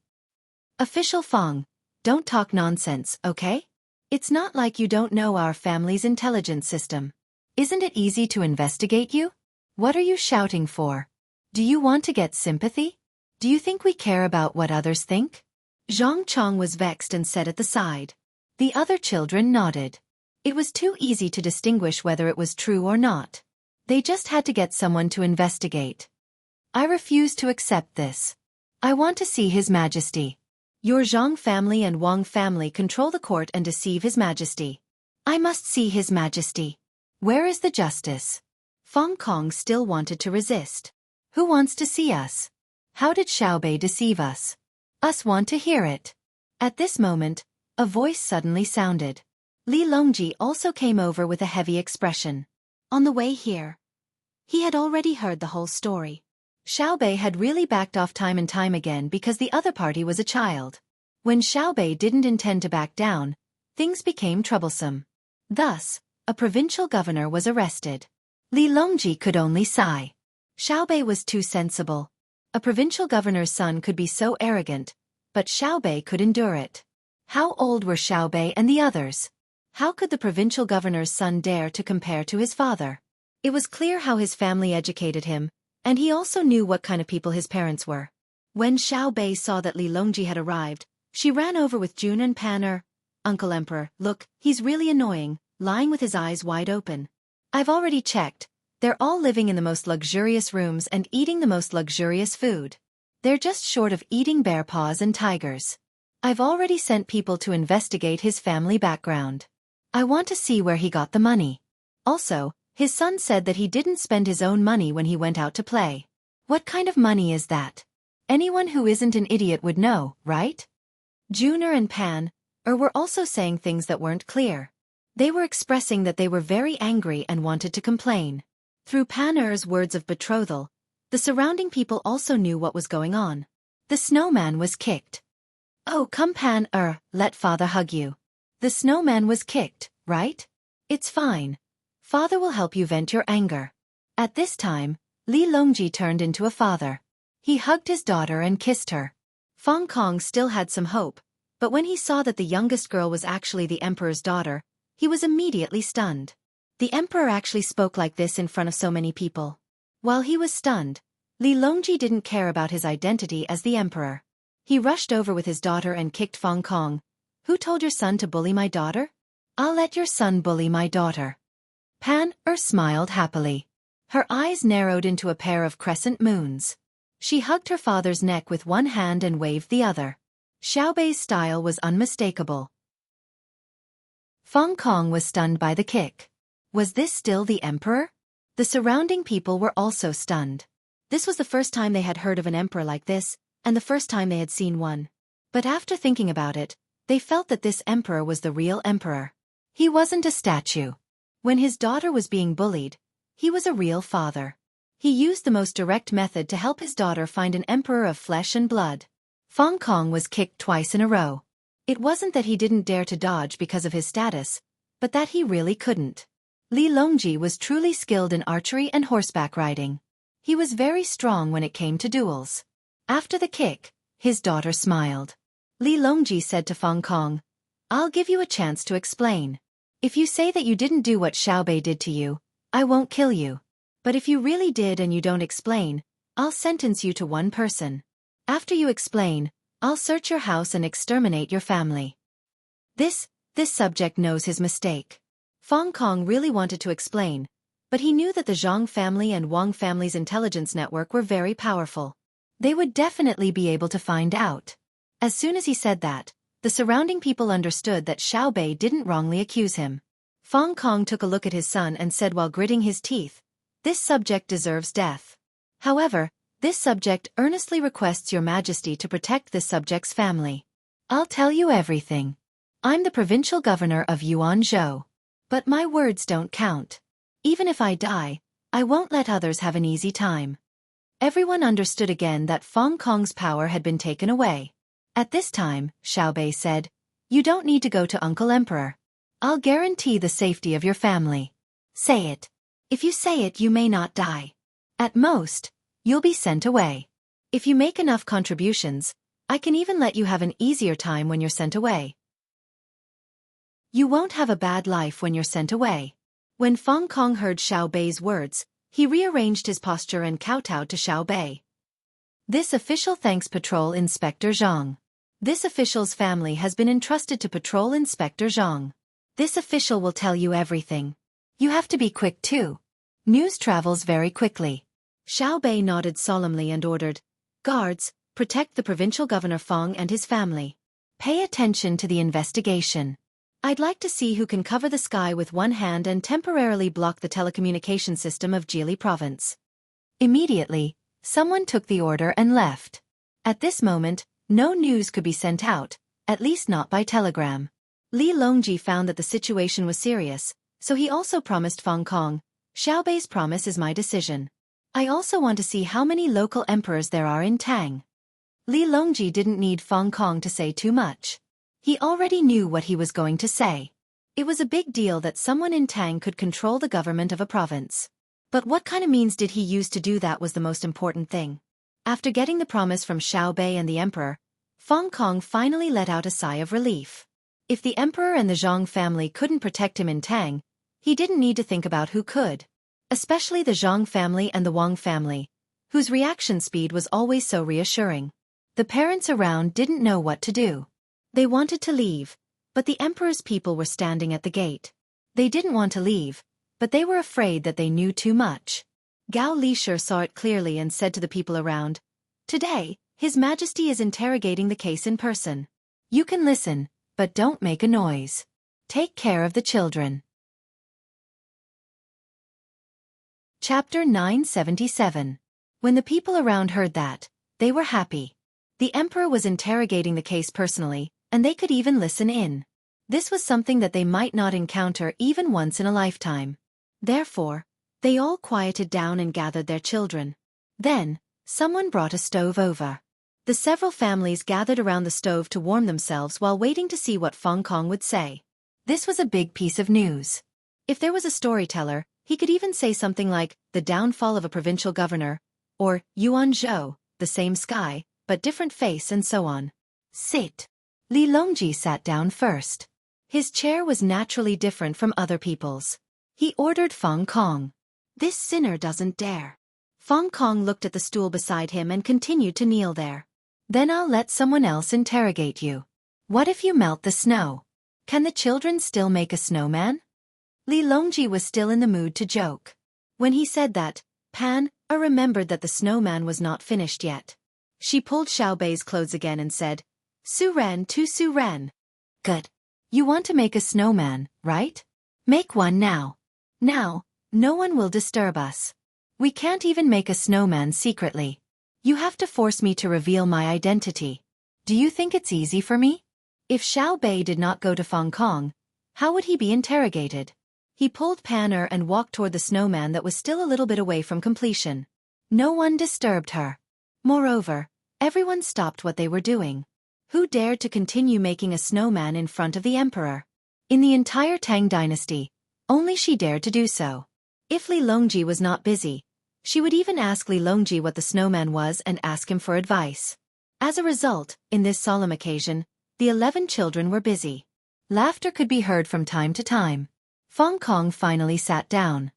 "Official Feng, don't talk nonsense, okay? It's not like you don't know our family's intelligence system. Isn't it easy to investigate you? What are you shouting for? Do you want to get sympathy? Do you think we care about what others think?" Zhang Chong was vexed and sat at the side. The other children nodded. It was too easy to distinguish whether it was true or not. They just had to get someone to investigate. "I refuse to accept this. I want to see His Majesty. Your Zhang family and Wang family control the court and deceive His Majesty. I must see His Majesty. Where is the justice?" Feng Kong still wanted to resist. "Who wants to see us? How did Xiaobei deceive us? Us want to hear it." At this moment, a voice suddenly sounded. Li Longji also came over with a heavy expression. On the way here, he had already heard the whole story. Xiaobei had really backed off time and time again because the other party was a child. When Xiaobei didn't intend to back down, things became troublesome. Thus, a provincial governor was arrested. Li Longji could only sigh. Xiaobei was too sensible. A provincial governor's son could be so arrogant, but Xiaobei could endure it. How old were Xiaobei and the others? How could the provincial governor's son dare to compare to his father? It was clear how his family educated him, and he also knew what kind of people his parents were. When Xiaobei saw that Li Longji had arrived, she ran over with Jun and Panner. "Uncle Emperor, look, he's really annoying, lying with his eyes wide open. I've already checked. They're all living in the most luxurious rooms and eating the most luxurious food. They're just short of eating bear paws and tigers. I've already sent people to investigate his family background. I want to see where he got the money. Also, his son said that he didn't spend his own money when he went out to play. What kind of money is that? Anyone who isn't an idiot would know, right?" Juner and Pan were also saying things that weren't clear. They were expressing that they were very angry and wanted to complain. Through Pan Er's words of betrothal, the surrounding people also knew what was going on. The snowman was kicked. "Oh, come Pan Er, let father hug you." The snowman was kicked, right? "It's fine. Father will help you vent your anger." At this time, Li Longji turned into a father. He hugged his daughter and kissed her. Fong Kong still had some hope, but when he saw that the youngest girl was actually the emperor's daughter, he was immediately stunned. The emperor actually spoke like this in front of so many people. While he was stunned, Li Longji didn't care about his identity as the emperor. He rushed over with his daughter and kicked Fong Kong. "Who told your son to bully my daughter?" "I'll let your son bully my daughter." Pan Er smiled happily. Her eyes narrowed into a pair of crescent moons. She hugged her father's neck with one hand and waved the other. Xiaobei's style was unmistakable. Fong Kong was stunned by the kick. Was this still the emperor? The surrounding people were also stunned. This was the first time they had heard of an emperor like this, and the first time they had seen one. But after thinking about it, they felt that this emperor was the real emperor. He wasn't a statue. When his daughter was being bullied, he was a real father. He used the most direct method to help his daughter find an emperor of flesh and blood. Fong Kong was kicked twice in a row. It wasn't that he didn't dare to dodge because of his status, but that he really couldn't. Li Longji was truly skilled in archery and horseback riding. He was very strong when it came to duels. After the kick, his daughter smiled. Li Longji said to Fong Kong, "I'll give you a chance to explain. If you say that you didn't do what Xiaobei did to you, I won't kill you. But if you really did and you don't explain, I'll sentence you to one person. After you explain, I'll search your house and exterminate your family." This subject knows his mistake. Fong Kong really wanted to explain, but he knew that the Zhang family and Wang family's intelligence network were very powerful. They would definitely be able to find out. As soon as he said that, the surrounding people understood that Xiaobei didn't wrongly accuse him. Fong Kong took a look at his son and said while gritting his teeth, "This subject deserves death. However, this subject earnestly requests your majesty to protect this subject's family. I'll tell you everything. I'm the provincial governor of Yuanzhou. But my words don't count. Even if I die, I won't let others have an easy time." Everyone understood again that Fong Kong's power had been taken away. At this time, Xiaobei said, "You don't need to go to Uncle Emperor. I'll guarantee the safety of your family. Say it. If you say it, you may not die. At most, you'll be sent away. If you make enough contributions, I can even let you have an easier time when you're sent away. You won't have a bad life when you're sent away." When Fong Kong heard Xiaobei's words, he rearranged his posture and kowtowed to Xiaobei. "This official thanks Patrol Inspector Zhang. This official's family has been entrusted to Patrol Inspector Zhang. This official will tell you everything. You have to be quick too. News travels very quickly." Xiaobei nodded solemnly and ordered, "Guards, protect the provincial governor Fong and his family. Pay attention to the investigation. I'd like to see who can cover the sky with one hand and temporarily block the telecommunication system of Jili province." Immediately, someone took the order and left. At this moment, no news could be sent out, at least not by telegram. Li Longji found that the situation was serious, so he also promised Fong Kong, "Xiaobei's promise is my decision. I also want to see how many local emperors there are in Tang." Li Longji didn't need Fong Kong to say too much. He already knew what he was going to say. It was a big deal that someone in Tang could control the government of a province. But what kind of means did he use to do that was the most important thing. After getting the promise from Xiaobei and the emperor, Fong Kong finally let out a sigh of relief. If the emperor and the Zhang family couldn't protect him in Tang, he didn't need to think about who could. Especially the Zhang family and the Wang family, whose reaction speed was always so reassuring. The parents around didn't know what to do. They wanted to leave, but the emperor's people were standing at the gate. They didn't want to leave, but they were afraid that they knew too much. Gao Lisher saw it clearly and said to the people around, "Today, His Majesty is interrogating the case in person. You can listen, but don't make a noise. Take care of the children." Chapter 977. When the people around heard that, they were happy. The emperor was interrogating the case personally, and they could even listen in. This was something that they might not encounter even once in a lifetime. Therefore, they all quieted down and gathered their children. Then, someone brought a stove over. The several families gathered around the stove to warm themselves while waiting to see what Feng Kong would say. This was a big piece of news. If there was a storyteller, he could even say something like, the downfall of a provincial governor, or Yuan Zhou, the same sky, but different face, and so on. Sit. Li Longji sat down first. His chair was naturally different from other people's. He ordered Feng Kong. This sinner doesn't dare. Feng Kong looked at the stool beside him and continued to kneel there. Then I'll let someone else interrogate you. What if you melt the snow? Can the children still make a snowman? Li Longji was still in the mood to joke. When he said that, Pan remembered that the snowman was not finished yet. She pulled Xiaobei's clothes again and said, Su Ren to Su Ren. Good. You want to make a snowman, right? Make one now. Now, no one will disturb us. We can't even make a snowman secretly. You have to force me to reveal my identity. Do you think it's easy for me? If Xiaobei did not go to Feng Kong, how would he be interrogated? He pulled Pan'er and walked toward the snowman that was still a little bit away from completion. No one disturbed her. Moreover, everyone stopped what they were doing. Who dared to continue making a snowman in front of the emperor? In the entire Tang dynasty, only she dared to do so. If Li Longji was not busy, she would even ask Li Longji what the snowman was and ask him for advice. As a result, in this solemn occasion, the 11 children were busy. Laughter could be heard from time to time. Feng Kong finally sat down.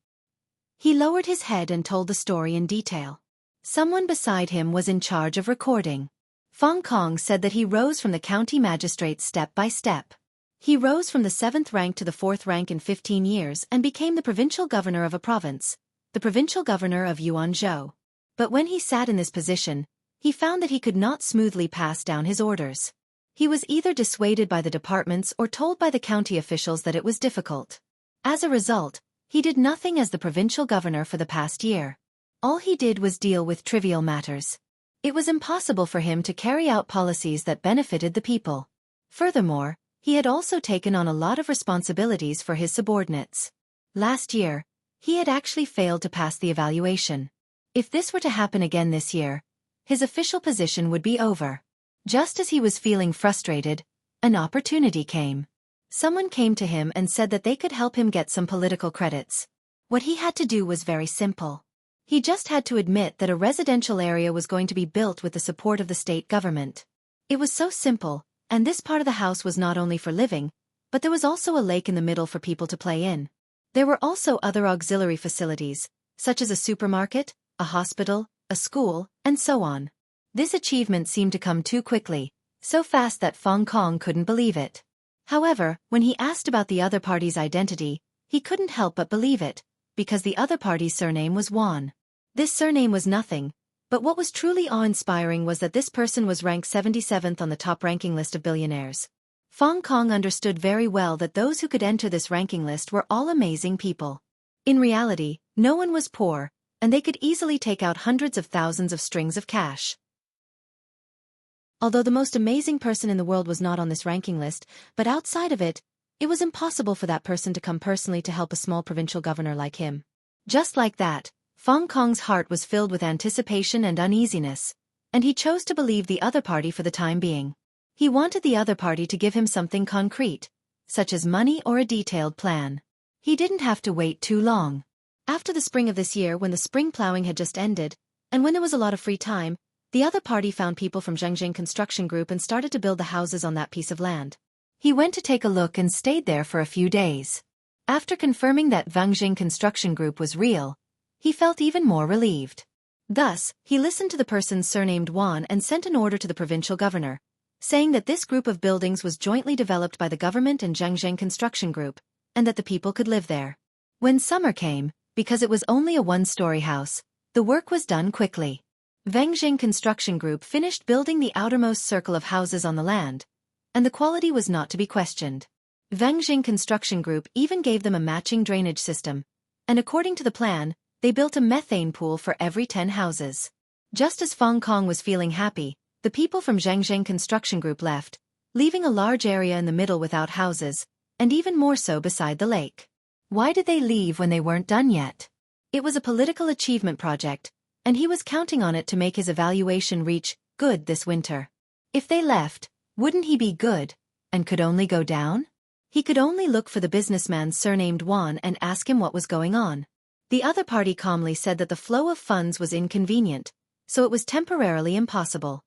He lowered his head and told the story in detail. Someone beside him was in charge of recording. Feng Kong said that he rose from the county magistrate step by step. He rose from the 7th rank to the 4th rank in 15 years and became the provincial governor of a province, the provincial governor of Yuanzhou. But when he sat in this position, he found that he could not smoothly pass down his orders. He was either dissuaded by the departments or told by the county officials that it was difficult. As a result, he did nothing as the provincial governor for the past year. All he did was deal with trivial matters. It was impossible for him to carry out policies that benefited the people. Furthermore, he had also taken on a lot of responsibilities for his subordinates. Last year, he had actually failed to pass the evaluation. If this were to happen again this year, his official position would be over. Just as he was feeling frustrated, an opportunity came. Someone came to him and said that they could help him get some political credits. What he had to do was very simple. He just had to admit that a residential area was going to be built with the support of the state government. It was so simple, and this part of the house was not only for living, but there was also a lake in the middle for people to play in. There were also other auxiliary facilities, such as a supermarket, a hospital, a school, and so on. This achievement seemed to come too quickly, so fast that Feng Kong couldn't believe it. However, when he asked about the other party's identity, he couldn't help but believe it, because the other party's surname was Wan. This surname was nothing, but what was truly awe-inspiring was that this person was ranked 77th on the top-ranking list of billionaires. Feng Kong understood very well that those who could enter this ranking list were all amazing people. In reality, no one was poor, and they could easily take out hundreds of thousands of strings of cash. Although the most amazing person in the world was not on this ranking list, but outside of it, it was impossible for that person to come personally to help a small provincial governor like him. Just like that, Feng Kong's heart was filled with anticipation and uneasiness, and he chose to believe the other party for the time being. He wanted the other party to give him something concrete, such as money or a detailed plan. He didn't have to wait too long. After the spring of this year, when the spring plowing had just ended, and when there was a lot of free time, the other party found people from Xueqi Construction Group and started to build the houses on that piece of land. He went to take a look and stayed there for a few days. After confirming that Xueqi Construction Group was real, he felt even more relieved. Thus, he listened to the person's surnamed Wan and sent an order to the provincial governor, saying that this group of buildings was jointly developed by the government and Xueqi Construction Group, and that the people could live there. When summer came, because it was only a one-story house, the work was done quickly. Xueqi Construction Group finished building the outermost circle of houses on the land, and the quality was not to be questioned. Xueqi Construction Group even gave them a matching drainage system, and according to the plan, they built a methane pool for every 10 houses. Just as Feng Kong was feeling happy, the people from Xueqi Construction Group left, leaving a large area in the middle without houses, and even more so beside the lake. Why did they leave when they weren't done yet? It was a political achievement project, and he was counting on it to make his evaluation reach good this winter. If they left, wouldn't he be good, and could only go down? He could only look for the businessman surnamed Juan and ask him what was going on. The other party calmly said that the flow of funds was inconvenient, so it was temporarily impossible.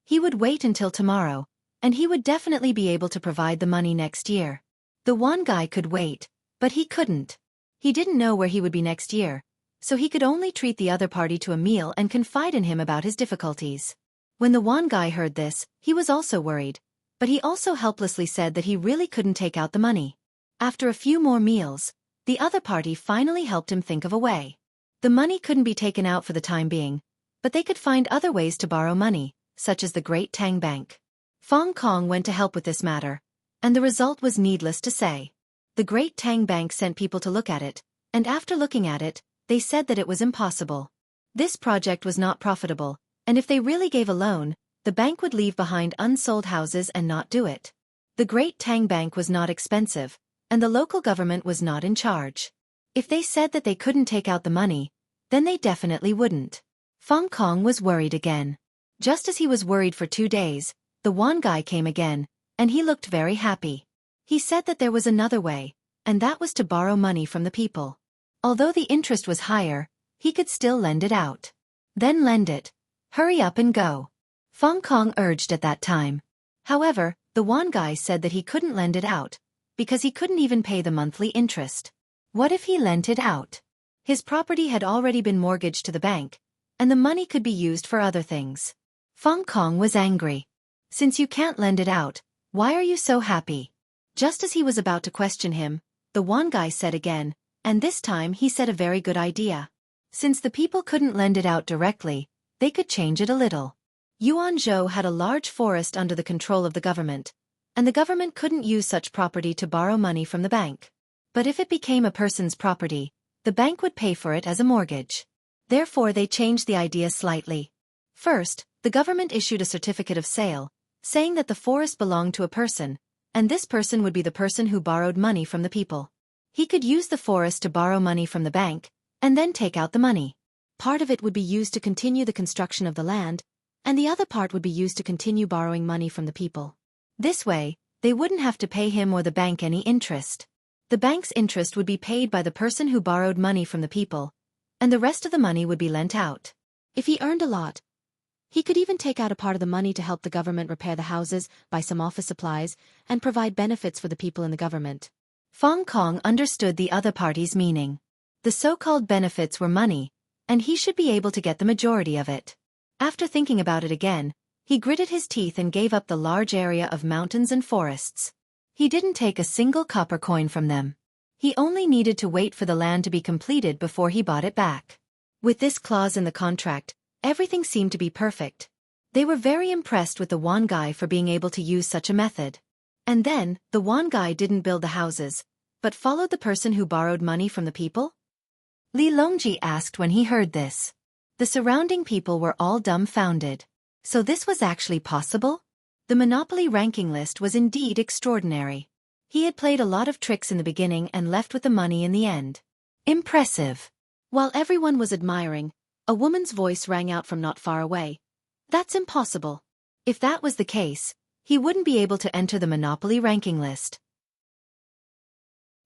He would wait until tomorrow, and he would definitely be able to provide the money next year. The Juan guy could wait, but he couldn't. He didn't know where he would be next year, so he could only treat the other party to a meal and confide in him about his difficulties. When the Juan guy heard this, he was also worried, but he also helplessly said that he really couldn't take out the money. After a few more meals, the other party finally helped him think of a way. The money couldn't be taken out for the time being, but they could find other ways to borrow money, such as the Great Tang Bank. Fong Kong went to help with this matter, and the result was needless to say. The Great Tang Bank sent people to look at it, and after looking at it, they said that it was impossible. This project was not profitable, and if they really gave a loan, the bank would leave behind unsold houses and not do it. The Great Tang Bank was not expensive, and the local government was not in charge. If they said that they couldn't take out the money, then they definitely wouldn't. Fong Kong was worried again. Just as he was worried for 2 days, the Juan guy came again, and he looked very happy. He said that there was another way, and that was to borrow money from the people. Although the interest was higher, he could still lend it out. Then lend it. Hurry up and go. Fong Kong urged at that time. However, the Juan guy said that he couldn't lend it out, because he couldn't even pay the monthly interest. What if he lent it out? His property had already been mortgaged to the bank, and the money could be used for other things. Fong Kong was angry. Since you can't lend it out, why are you so happy? Just as he was about to question him, the Juan guy said again, and this time he said a very good idea. Since the people couldn't lend it out directly, they could change it a little. Yuanzhou had a large forest under the control of the government, and the government couldn't use such property to borrow money from the bank. But if it became a person's property, the bank would pay for it as a mortgage. Therefore they changed the idea slightly. First, the government issued a certificate of sale, saying that the forest belonged to a person, and this person would be the person who borrowed money from the people. He could use the forest to borrow money from the bank, and then take out the money. Part of it would be used to continue the construction of the land, and the other part would be used to continue borrowing money from the people. This way, they wouldn't have to pay him or the bank any interest. The bank's interest would be paid by the person who borrowed money from the people, and the rest of the money would be lent out. If he earned a lot, he could even take out a part of the money to help the government repair the houses, buy some office supplies, and provide benefits for the people in the government. Fong Kong understood the other party's meaning. The so-called benefits were money, and he should be able to get the majority of it. After thinking about it again, he gritted his teeth and gave up the large area of mountains and forests. He didn't take a single copper coin from them. He only needed to wait for the land to be completed before he bought it back. With this clause in the contract, everything seemed to be perfect. They were very impressed with the Juan guy for being able to use such a method. And then, the Juan guy didn't build the houses, but followed the person who borrowed money from the people? Li Longji asked when he heard this. The surrounding people were all dumbfounded. So this was actually possible? The Monopoly ranking list was indeed extraordinary. He had played a lot of tricks in the beginning and left with the money in the end. Impressive. While everyone was admiring, a woman's voice rang out from not far away. That's impossible. If that was the case, he wouldn't be able to enter the Monopoly ranking list.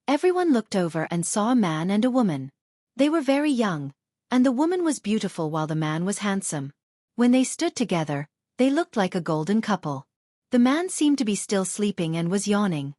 Everyone looked over and saw a man and a woman. They were very young, and the woman was beautiful while the man was handsome. When they stood together, they looked like a golden couple. The man seemed to be still sleeping and was yawning.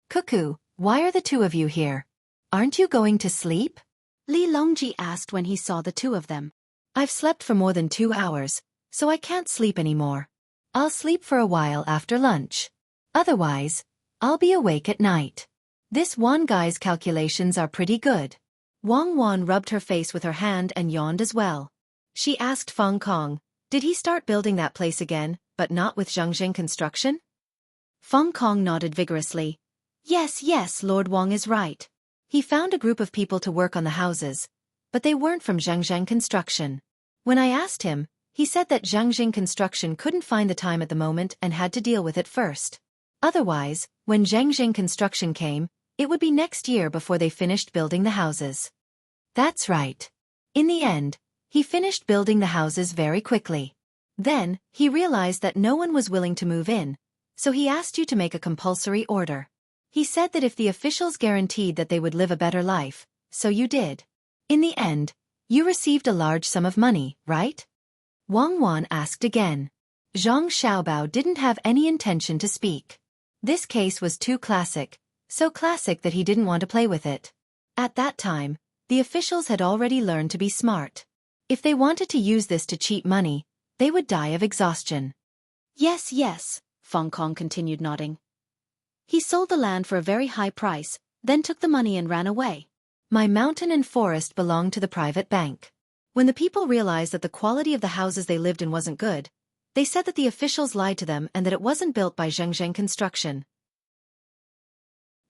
Cuckoo, why are the two of you here? Aren't you going to sleep? Li Longji asked when he saw the two of them. I've slept for more than 2 hours, so I can't sleep anymore. I'll sleep for a while after lunch. Otherwise, I'll be awake at night. This Juan guy's calculations are pretty good. Wang Wan rubbed her face with her hand and yawned as well. She asked Fong Kong, did he start building that place again, but not with Zhengzheng construction? Fong Kong nodded vigorously. Yes, Lord Wang is right. He found a group of people to work on the houses, but they weren't from Zhengzheng construction. When I asked him, He said that Zhangjing Construction couldn't find the time at the moment and had to deal with it first. Otherwise, when Zhangjing Construction came, it would be next year before they finished building the houses. That's right. In the end, he finished building the houses very quickly. Then, he realized that no one was willing to move in, so he asked you to make a compulsory order. He said that if the officials guaranteed that they would live a better life, so you did. In the end, you received a large sum of money, right? Wang Wan asked again. Zhang Xiaobao didn't have any intention to speak. This case was too classic, so classic that he didn't want to play with it. At that time, the officials had already learned to be smart. If they wanted to use this to cheat money, they would die of exhaustion. Yes, yes, Feng Kong continued nodding. He sold the land for a very high price, then took the money and ran away. My mountain and forest belonged to the private bank. When the people realized that the quality of the houses they lived in wasn't good, they said that the officials lied to them and that it wasn't built by Zhangjing Construction.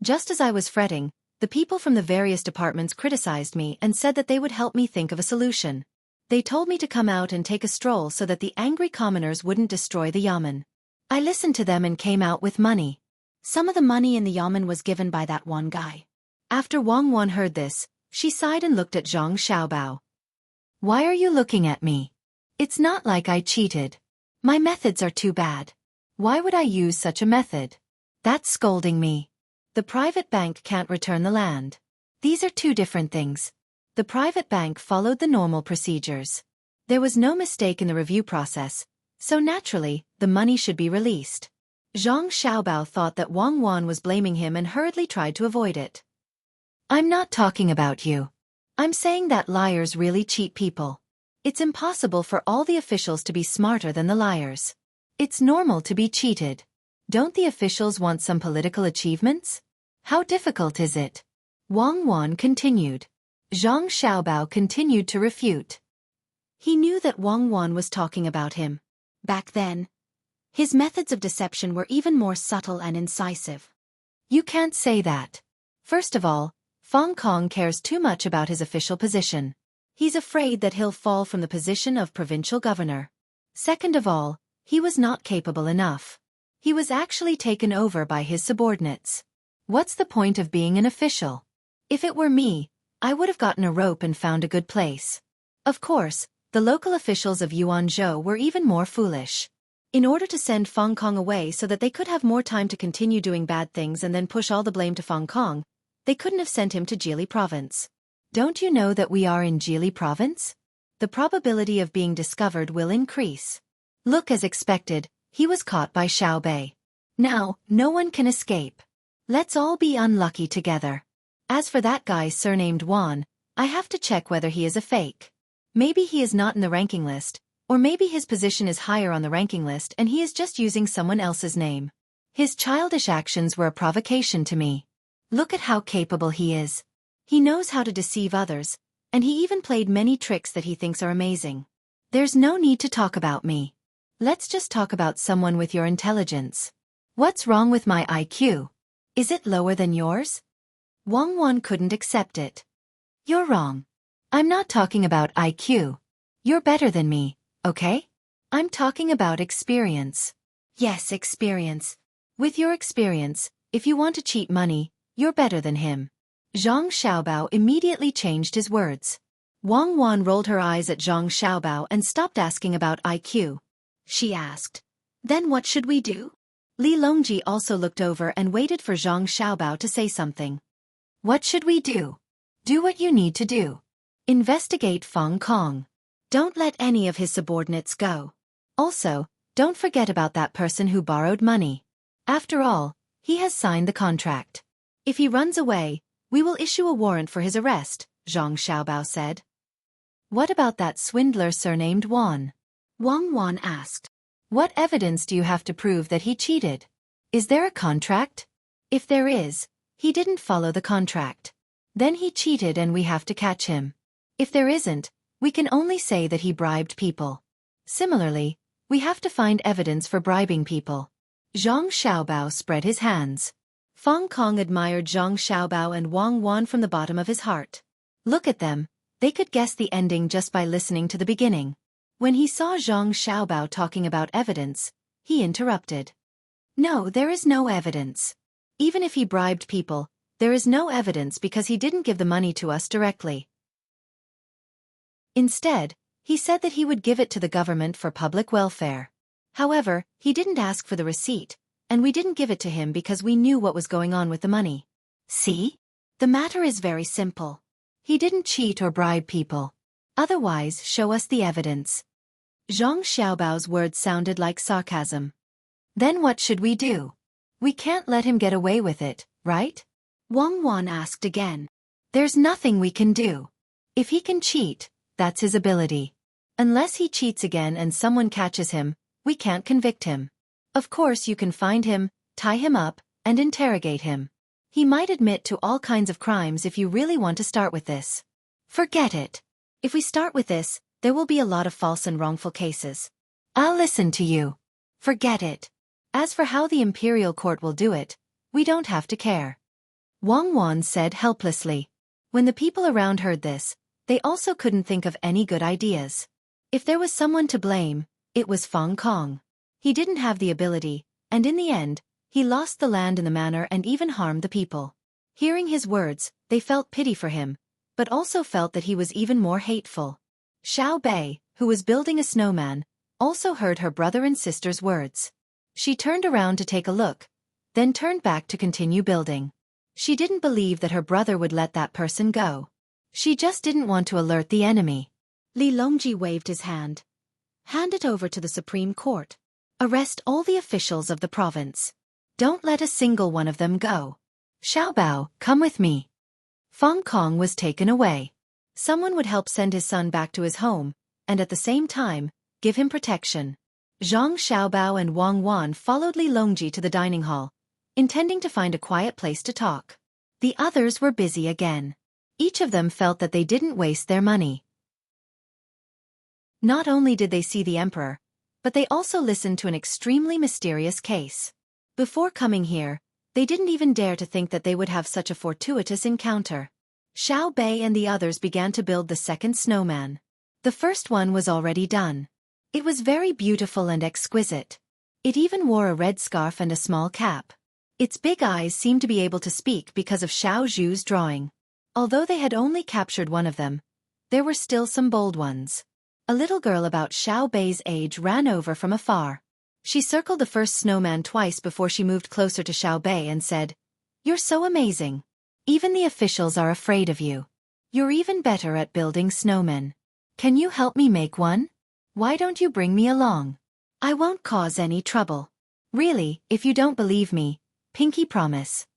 Just as I was fretting, the people from the various departments criticized me and said that they would help me think of a solution. They told me to come out and take a stroll so that the angry commoners wouldn't destroy the yamen. I listened to them and came out with money. Some of the money in the yamen was given by that one guy. After Wang Wan heard this, she sighed and looked at Zhang Xiaobao. Why are you looking at me? It's not like I cheated. My methods are too bad. Why would I use such a method? That's scolding me. The private bank can't return the land. These are two different things. The private bank followed the normal procedures. There was no mistake in the review process, so naturally, the money should be released. Zhang Xiaobao thought that Wang Wan was blaming him and hurriedly tried to avoid it. I'm not talking about you. I'm saying that liars really cheat people. It's impossible for all the officials to be smarter than the liars. It's normal to be cheated. Don't the officials want some political achievements? How difficult is it? Wang Wan continued. Zhang Xiaobao continued to refute. He knew that Wang Wan was talking about him. Back then, his methods of deception were even more subtle and incisive. You can't say that. First of all, Feng Kong cares too much about his official position. He's afraid that he'll fall from the position of provincial governor. Second of all, he was not capable enough. He was actually taken over by his subordinates. What's the point of being an official? If it were me, I would have gotten a rope and found a good place. Of course, the local officials of Yuanzhou were even more foolish. In order to send Feng Kong away so that they could have more time to continue doing bad things and then push all the blame to Feng Kong, they couldn't have sent him to Jili province. Don't you know that we are in Jili province? The probability of being discovered will increase. Look, as expected, he was caught by Xiao Bei. Now, no one can escape. Let's all be unlucky together. As for that guy surnamed Wan, I have to check whether he is a fake. Maybe he is not in the ranking list, or maybe his position is higher on the ranking list and he is just using someone else's name. His childish actions were a provocation to me. Look at how capable he is. He knows how to deceive others, and he even played many tricks that he thinks are amazing. There's no need to talk about me. Let's just talk about someone with your intelligence. What's wrong with my IQ? Is it lower than yours? Wang Wan couldn't accept it. You're wrong. I'm not talking about IQ. You're better than me, okay? I'm talking about experience. Yes, experience. With your experience, if you want to cheat money, you're better than him. Zhang Xiaobao immediately changed his words. Wang Wan rolled her eyes at Zhang Xiaobao and stopped asking about IQ. She asked, "Then what should we do?" Li Longji also looked over and waited for Zhang Xiaobao to say something. What should we do? Do what you need to do. Investigate Feng Kong. Don't let any of his subordinates go. Also, don't forget about that person who borrowed money. After all, he has signed the contract. If he runs away, we will issue a warrant for his arrest, Zhang Xiaobao said. What about that swindler surnamed Wan? Wang Wan asked. What evidence do you have to prove that he cheated? Is there a contract? If there is, he didn't follow the contract. Then he cheated and we have to catch him. If there isn't, we can only say that he bribed people. Similarly, we have to find evidence for bribing people. Zhang Xiaobao spread his hands. Feng Kong admired Zhang Xiaobao and Wang Wan from the bottom of his heart. Look at them, they could guess the ending just by listening to the beginning. When he saw Zhang Xiaobao talking about evidence, he interrupted. No, there is no evidence. Even if he bribed people, there is no evidence because he didn't give the money to us directly. Instead, he said that he would give it to the government for public welfare. However, he didn't ask for the receipt, and we didn't give it to him because we knew what was going on with the money. See? The matter is very simple. He didn't cheat or bribe people. Otherwise, show us the evidence. Zhang Xiaobao's words sounded like sarcasm. Then what should we do? We can't let him get away with it, right? Wang Wan asked again. There's nothing we can do. If he can cheat, that's his ability. Unless he cheats again and someone catches him, we can't convict him. Of course you can find him, tie him up, and interrogate him. He might admit to all kinds of crimes if you really want to start with this. Forget it. If we start with this, there will be a lot of false and wrongful cases. I'll listen to you. Forget it. As for how the imperial court will do it, we don't have to care. Wang Wan said helplessly. When the people around heard this, they also couldn't think of any good ideas. If there was someone to blame, it was Feng Kong. He didn't have the ability, and in the end, he lost the land in the manor and even harmed the people. Hearing his words, they felt pity for him, but also felt that he was even more hateful. Xiao Bei, who was building a snowman, also heard her brother and sister's words. She turned around to take a look, then turned back to continue building. She didn't believe that her brother would let that person go. She just didn't want to alert the enemy. Li Longji waved his hand. Hand it over to the Supreme Court. Arrest all the officials of the province. Don't let a single one of them go. Xiaobao, come with me. Feng Kong was taken away. Someone would help send his son back to his home, and at the same time, give him protection. Zhang Xiaobao and Wang Wan followed Li Longji to the dining hall, intending to find a quiet place to talk. The others were busy again. Each of them felt that they didn't waste their money. Not only did they see the emperor, but they also listened to an extremely mysterious case. Before coming here, they didn't even dare to think that they would have such a fortuitous encounter. Xiao Bei and the others began to build the second snowman. The first one was already done. It was very beautiful and exquisite. It even wore a red scarf and a small cap. Its big eyes seemed to be able to speak because of Xiao Zhu's drawing. Although they had only captured one of them, there were still some bold ones. A little girl about Xiao Bei's age ran over from afar. She circled the first snowman twice before she moved closer to Xiao Bei and said, "You're so amazing. Even the officials are afraid of you. You're even better at building snowmen. Can you help me make one? Why don't you bring me along? I won't cause any trouble. Really, if you don't believe me, pinky promise."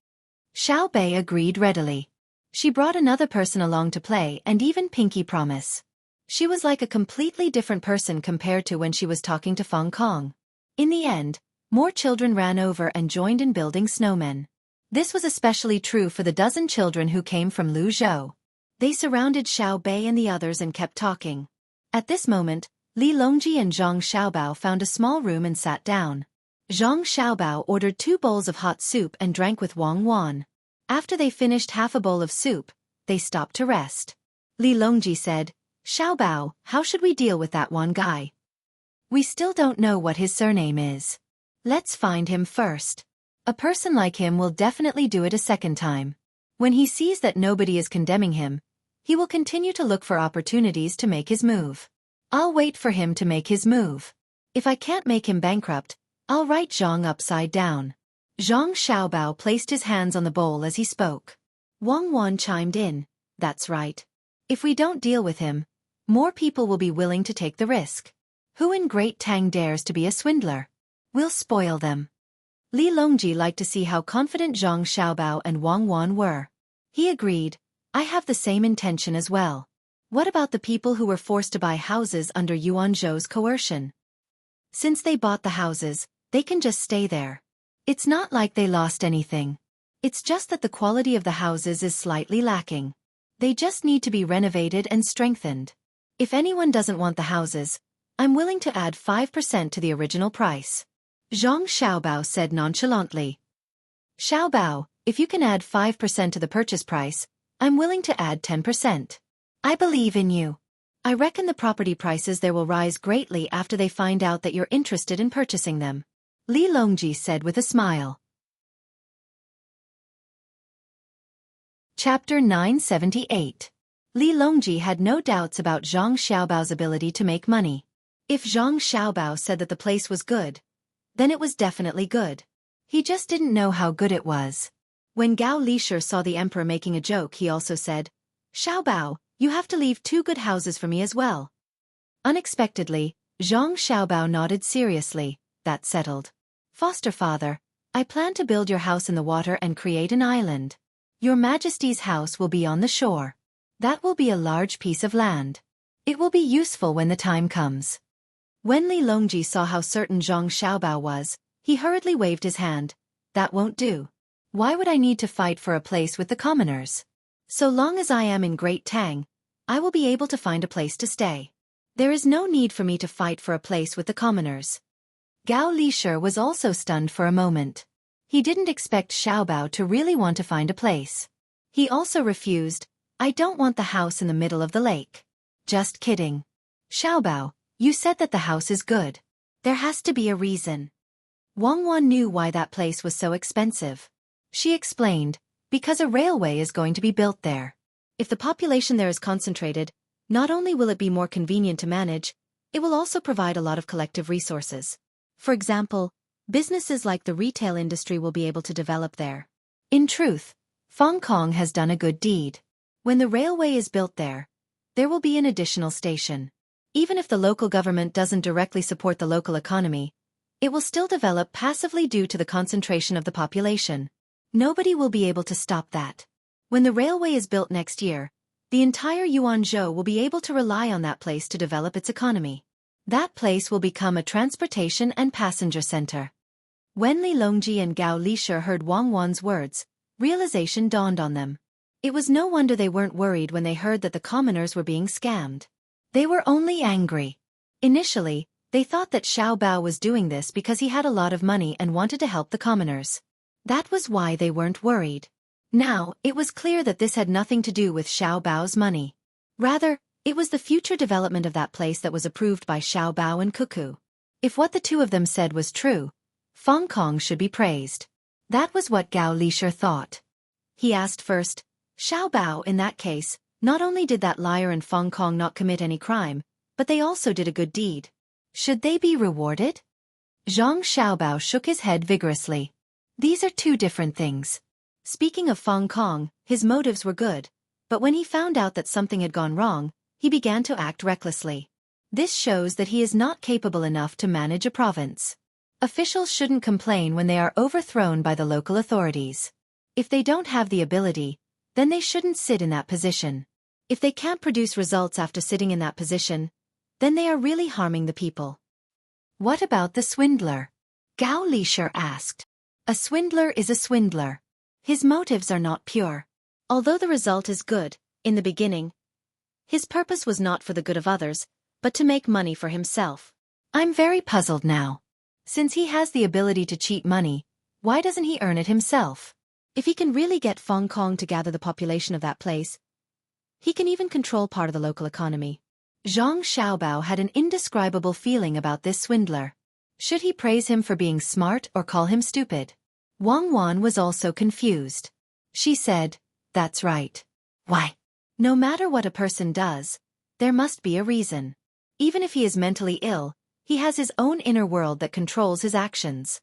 Xiao Bei agreed readily. She brought another person along to play and even pinky promise. She was like a completely different person compared to when she was talking to Feng Kong. In the end, more children ran over and joined in building snowmen. This was especially true for the dozen children who came from Luzhou. They surrounded Xiao Bei and the others and kept talking. At this moment, Li Longji and Zhang Xiaobao found a small room and sat down. Zhang Xiaobao ordered 2 bowls of hot soup and drank with Wang Wan. After they finished half a bowl of soup, they stopped to rest. Li Longji said, "Xiaobao, how should we deal with that one guy? We still don't know what his surname is. Let's find him first. A person like him will definitely do it a second time. When he sees that nobody is condemning him, he will continue to look for opportunities to make his move. I'll wait for him to make his move. If I can't make him bankrupt, I'll write Zhang upside down." Zhang Xiaobao placed his hands on the bowl as he spoke. Wang Wan chimed in, "That's right. If we don't deal with him, more people will be willing to take the risk. Who in Great Tang dares to be a swindler? We'll spoil them." Li Longji liked to see how confident Zhang Xiaobao and Wang Wan were. He agreed, "I have the same intention as well. What about the people who were forced to buy houses under Yuan Zhou's coercion? Since they bought the houses, they can just stay there. It's not like they lost anything. It's just that the quality of the houses is slightly lacking. They just need to be renovated and strengthened. If anyone doesn't want the houses, I'm willing to add 5% to the original price." Zhang Xiaobao said nonchalantly. "Xiaobao, if you can add 5% to the purchase price, I'm willing to add 10%. I believe in you." I reckon the property prices there will rise greatly after they find out that you're interested in purchasing them, Li Longji said with a smile. Chapter 978. Li Longji had no doubts about Zhang Xiaobao's ability to make money. If Zhang Xiaobao said that the place was good, then it was definitely good. He just didn't know how good it was. When Gao Lisher saw the emperor making a joke, he also said, "Xiaobao, you have to leave 2 good houses for me as well." Unexpectedly, Zhang Xiaobao nodded seriously. That's settled. Foster father, I plan to build your house in the water and create an island. Your Majesty's house will be on the shore. That will be a large piece of land. It will be useful when the time comes. When Li Longji saw how certain Zhang Xiaobao was, he hurriedly waved his hand. That won't do. Why would I need to fight for a place with the commoners? So long as I am in Great Tang, I will be able to find a place to stay. There is no need for me to fight for a place with the commoners. Gao Lisher was also stunned for a moment. He didn't expect Xiaobao to really want to find a place. He also refused. I don't want the house in the middle of the lake. Just kidding. Xiaobao, you said that the house is good. There has to be a reason. Wang Wan knew why that place was so expensive. She explained, because a railway is going to be built there. If the population there is concentrated, not only will it be more convenient to manage, it will also provide a lot of collective resources. For example, businesses like the retail industry will be able to develop there. In truth, Fong Kong has done a good deed. When the railway is built there will be an additional station. Even if the local government doesn't directly support the local economy, it will still develop passively due to the concentration of the population. Nobody will be able to stop that. When the railway is built next year, the entire Yuanzhou will be able to rely on that place to develop its economy. That place will become a transportation and passenger center. When Li Longji and Gao Lisher heard Wang Wan's words, realization dawned on them. It was no wonder they weren't worried when they heard that the commoners were being scammed. They were only angry. Initially, they thought that Xiaobao was doing this because he had a lot of money and wanted to help the commoners. That was why they weren't worried. Now, it was clear that this had nothing to do with Xiaobao's money. Rather, it was the future development of that place that was approved by Xiaobao and Cuckoo. If what the two of them said was true, Fong Kong should be praised. That was what Gao Lisher thought. He asked first, Xiaobao, in that case, not only did that liar and Fong Kong not commit any crime, but they also did a good deed. Should they be rewarded? Zhang Xiaobao shook his head vigorously. These are 2 different things. Speaking of Fong Kong, his motives were good, but when he found out that something had gone wrong, he began to act recklessly. This shows that he is not capable enough to manage a province. Officials shouldn't complain when they are overthrown by the local authorities. If they don't have the ability, then they shouldn't sit in that position. If they can't produce results after sitting in that position, then they are really harming the people. What about the swindler? Gao Lisher asked. A swindler is a swindler. His motives are not pure. Although the result is good, in the beginning, his purpose was not for the good of others, but to make money for himself. I'm very puzzled now. Since he has the ability to cheat money, why doesn't he earn it himself? If he can really get Fong Kong to gather the population of that place, he can even control part of the local economy. Zhang Xiaobao had an indescribable feeling about this swindler. Should he praise him for being smart or call him stupid? Wang Wan was also confused. She said, "That's right. Why? No matter what a person does, there must be a reason. Even if he is mentally ill, he has his own inner world that controls his actions.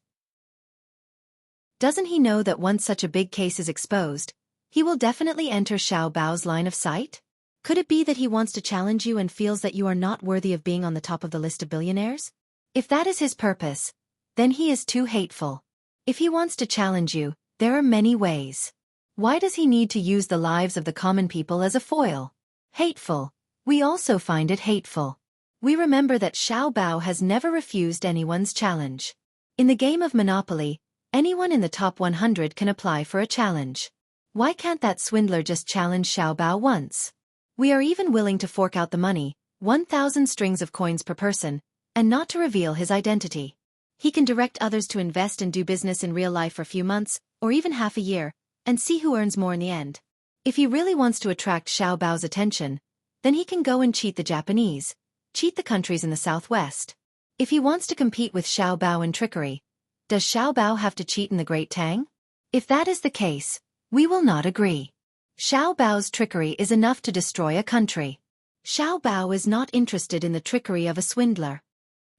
Doesn't he know that once such a big case is exposed, he will definitely enter Xiaobao's line of sight? Could it be that he wants to challenge you and feels that you are not worthy of being on the top of the list of billionaires? If that is his purpose, then he is too hateful. If he wants to challenge you, there are many ways. Why does he need to use the lives of the common people as a foil? Hateful. We also find it hateful. We remember that Xiaobao has never refused anyone's challenge. In the game of Monopoly, anyone in the top 100 can apply for a challenge. Why can't that swindler just challenge Xiaobao once? We are even willing to fork out the money, 1,000 strings of coins per person, and not to reveal his identity. He can direct others to invest and do business in real life for a few months, or even half a year, and see who earns more in the end. If he really wants to attract Xiaobao's attention, Then he can go and cheat the Japanese, cheat the countries in the southwest. If he wants to compete with Xiao Bao in trickery, does Xiao Bao have to cheat in the Great Tang? If that is the case, we will not agree. Xiao Bao's trickery is enough to destroy a country. Xiao Bao is not interested in the trickery of a swindler.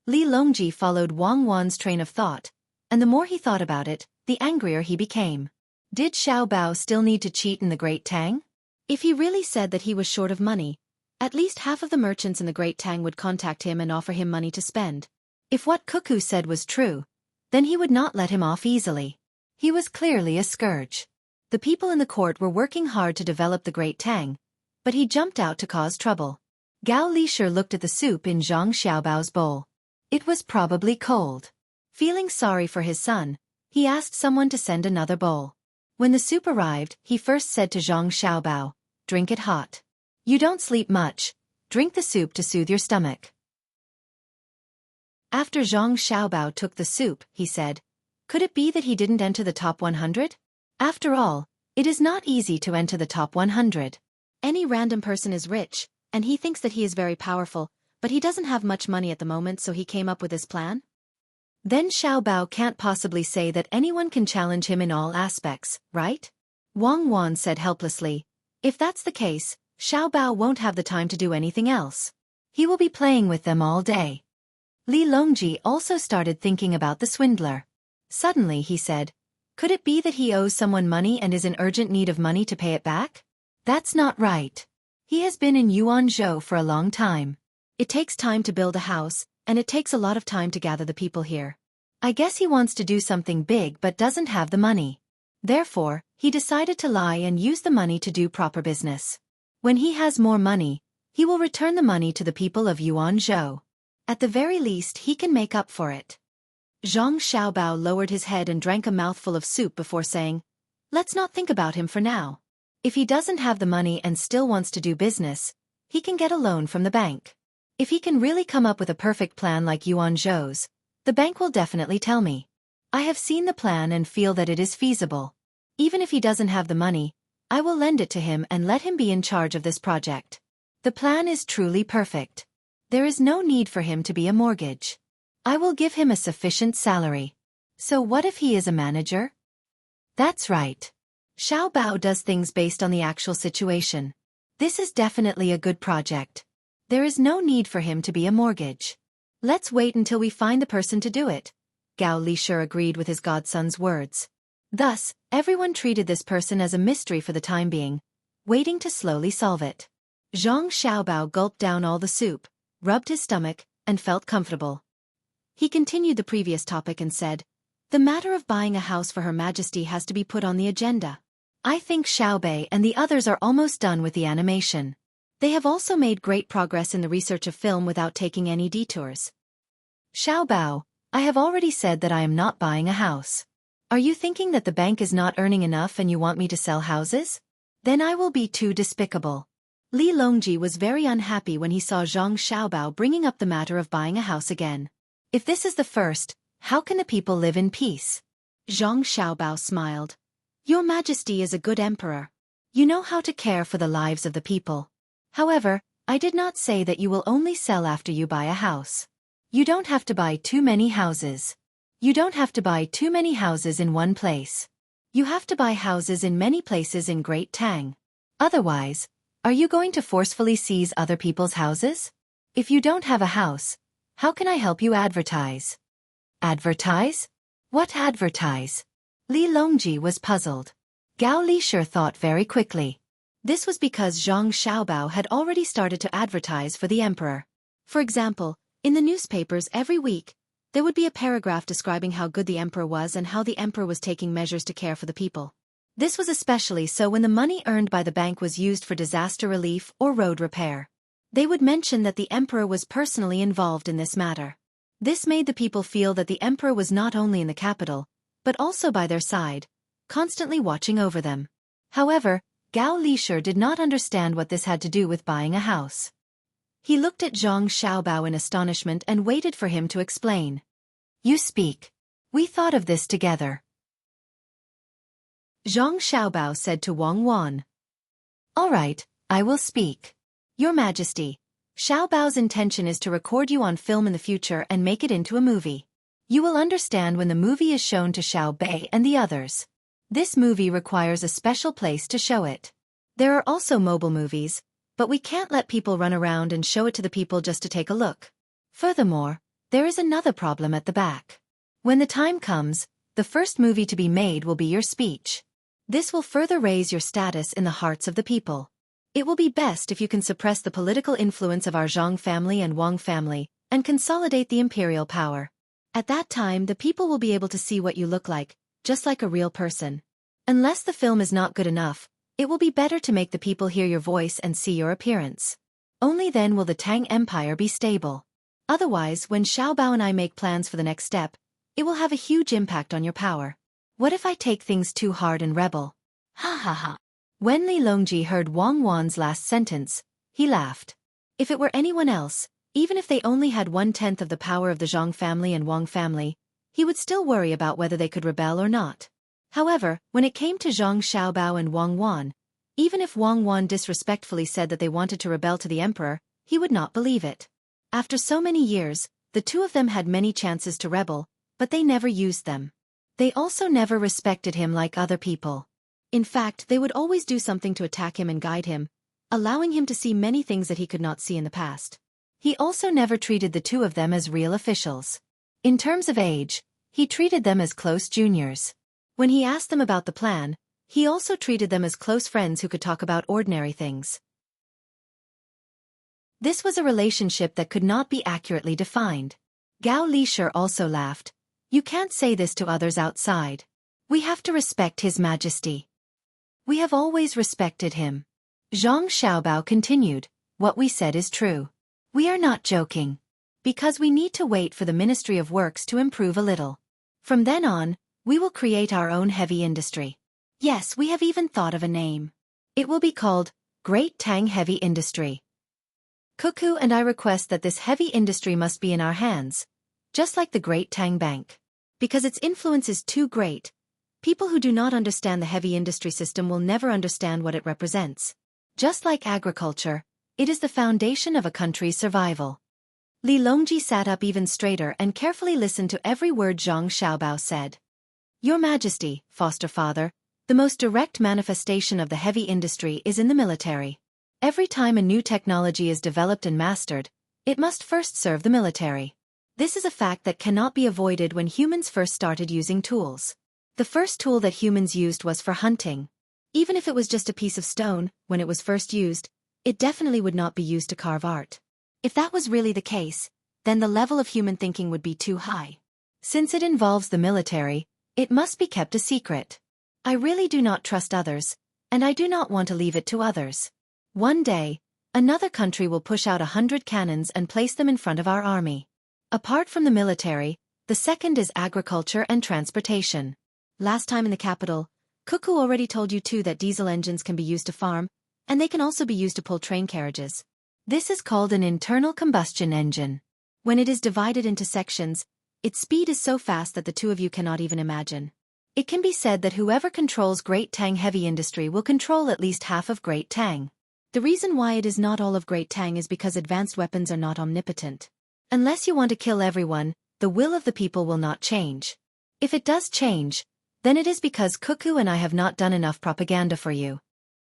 Li Longji followed Wang Wan's train of thought, and the more he thought about it, the angrier he became. Did Xiao Bao still need to cheat in the Great Tang? If he really said that he was short of money, at least half of the merchants in the Great Tang would contact him and offer him money to spend. If what Xueqi said was true, then he would not let him off easily. He was clearly a scourge. The people in the court were working hard to develop the Great Tang, but he jumped out to cause trouble. Gao Lishir looked at the soup in Zhang Xiaobao's bowl. It was probably cold. Feeling sorry for his son, he asked someone to send another bowl. When the soup arrived, he first said to Zhang Xiaobao, "Drink it hot. You don't sleep much. Drink the soup to soothe your stomach." After Zhang Xiaobao took the soup, he said, "Could it be that he didn't enter the top 100? After all, it is not easy to enter the top 100. Any random person is rich, and he thinks that he is very powerful, but he doesn't have much money at the moment, so he came up with this plan?" Then Xiao Bao can't possibly say that anyone can challenge him in all aspects, right? Wang Wan said helplessly, "If that's the case, Xiao Bao won't have the time to do anything else. He will be playing with them all day." Li Longji also started thinking about the swindler. Suddenly he said, "Could it be that he owes someone money and is in urgent need of money to pay it back? That's not right. He has been in Yuanzhou for a long time. It takes time to build a house, and it takes a lot of time to gather the people here. I guess he wants to do something big but doesn't have the money. Therefore, he decided to lie and use the money to do proper business. When he has more money, he will return the money to the people of Yuanzhou. At the very least, he can make up for it." Zhang Xiaobao lowered his head and drank a mouthful of soup before saying, "Let's not think about him for now. If he doesn't have the money and still wants to do business, he can get a loan from the bank. If he can really come up with a perfect plan like Yuanzhou's, the bank will definitely tell me. I have seen the plan and feel that it is feasible. Even if he doesn't have the money, I will lend it to him and let him be in charge of this project. The plan is truly perfect. There is no need for him to be a mortgage. I will give him a sufficient salary. So what if he is a manager?" That's right. Xiao Bao does things based on the actual situation. This is definitely a good project. There is no need for him to be a mortgage. Let's wait until we find the person to do it. Gao Lishir agreed with his godson's words. Thus, everyone treated this person as a mystery for the time being, waiting to slowly solve it. Zhang Xiaobao gulped down all the soup, rubbed his stomach, and felt comfortable. He continued the previous topic and said, "The matter of buying a house for Her Majesty has to be put on the agenda. I think Xiaobei and the others are almost done with the animation. They have also made great progress in the research of film without taking any detours. Xiao Bao, I have already said that I am not buying a house. Are you thinking that the bank is not earning enough and you want me to sell houses? Then I will be too despicable." Li Longji was very unhappy when he saw Zhang Xiaobao bringing up the matter of buying a house again. If this is the first, how can the people live in peace? Zhang Xiaobao smiled. "Your Majesty is a good emperor. You know how to care for the lives of the people. However, I did not say that you will only sell after you buy a house. You don't have to buy too many houses. You don't have to buy too many houses in one place. You have to buy houses in many places in Great Tang. Otherwise, are you going to forcefully seize other people's houses? If you don't have a house, how can I help you advertise?" "Advertise? What advertise?" Li Longji was puzzled. Gao Lishir thought very quickly. This was because Zhang Xiaobao had already started to advertise for the emperor. For example, in the newspapers every week, there would be a paragraph describing how good the emperor was and how the emperor was taking measures to care for the people. This was especially so when the money earned by the bank was used for disaster relief or road repair. They would mention that the emperor was personally involved in this matter. This made the people feel that the emperor was not only in the capital, but also by their side, constantly watching over them. However, Gao Lishir did not understand what this had to do with buying a house. He looked at Zhang Xiaobao in astonishment and waited for him to explain. "You speak. We thought of this together." Zhang Xiaobao said to Wang Wan. "All right, I will speak. Your Majesty, Xiao Bao's intention is to record you on film in the future and make it into a movie. You will understand when the movie is shown to Xiao Bei and the others. This movie requires a special place to show it. There are also mobile movies, but we can't let people run around and show it to the people just to take a look. Furthermore, there is another problem at the back. When the time comes, the first movie to be made will be your speech. This will further raise your status in the hearts of the people. It will be best if you can suppress the political influence of our Zhang family and Wang family, and consolidate the imperial power. At that time the people will be able to see what you look like, just like a real person. Unless the film is not good enough, it will be better to make the people hear your voice and see your appearance. Only then will the Tang Empire be stable. Otherwise, when Xiao Bao and I make plans for the next step, it will have a huge impact on your power. What if I take things too hard and rebel? Ha ha ha. When Li Longji heard Wang Wan's last sentence, he laughed. If it were anyone else, even if they only had 1/10 of the power of the Zhang family and Wang family, he would still worry about whether they could rebel or not. However, when it came to Zhang Xiaobao and Wang Wan, even if Wang Wan disrespectfully said that they wanted to rebel to the emperor, he would not believe it. After so many years, the two of them had many chances to rebel, but they never used them. They also never respected him like other people. In fact, they would always do something to attack him and guide him, allowing him to see many things that he could not see in the past. He also never treated the two of them as real officials. In terms of age, he treated them as close juniors. When he asked them about the plan, he also treated them as close friends who could talk about ordinary things. This was a relationship that could not be accurately defined. Gao Lisher also laughed. You can't say this to others outside. We have to respect His Majesty. We have always respected him. Zhang Xiaobao continued, what we said is true. We are not joking. Because we need to wait for the Ministry of Works to improve a little. From then on, we will create our own heavy industry. Yes, we have even thought of a name. It will be called Great Tang Heavy Industry. Xueqi and I request that this heavy industry must be in our hands, just like the Great Tang Bank. Because its influence is too great, people who do not understand the heavy industry system will never understand what it represents. Just like agriculture, it is the foundation of a country's survival. Li Longji sat up even straighter and carefully listened to every word Zhang Xiaobao said. Your Majesty, foster father, the most direct manifestation of the heavy industry is in the military. Every time a new technology is developed and mastered, it must first serve the military. This is a fact that cannot be avoided when humans first started using tools. The first tool that humans used was for hunting. Even if it was just a piece of stone, when it was first used, it definitely would not be used to carve art. If that was really the case, then the level of human thinking would be too high. Since it involves the military, it must be kept a secret. I really do not trust others, and I do not want to leave it to others. One day, another country will push out 100 cannons and place them in front of our army. Apart from the military, the second is agriculture and transportation. Last time in the capital, Xueqi already told you too that diesel engines can be used to farm, and they can also be used to pull train carriages. This is called an internal combustion engine. When it is divided into sections, its speed is so fast that the two of you cannot even imagine. It can be said that whoever controls Great Tang Heavy Industry will control at least half of Great Tang. The reason why it is not all of Great Tang is because advanced weapons are not omnipotent. Unless you want to kill everyone, the will of the people will not change. If it does change, then it is because Xueqi and I have not done enough propaganda for you.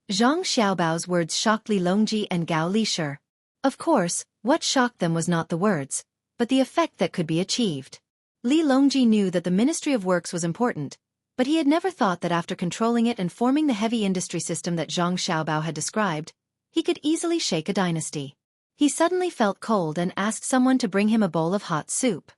Zhang Xiaobao's words shocked Li Longji and Gao Lisher. Of course, what shocked them was not the words, but the effect that could be achieved. Li Longji knew that the Ministry of Works was important, but he had never thought that after controlling it and forming the heavy industry system that Zhang Xiaobao had described, he could easily shake a dynasty. He suddenly felt cold and asked someone to bring him a bowl of hot soup.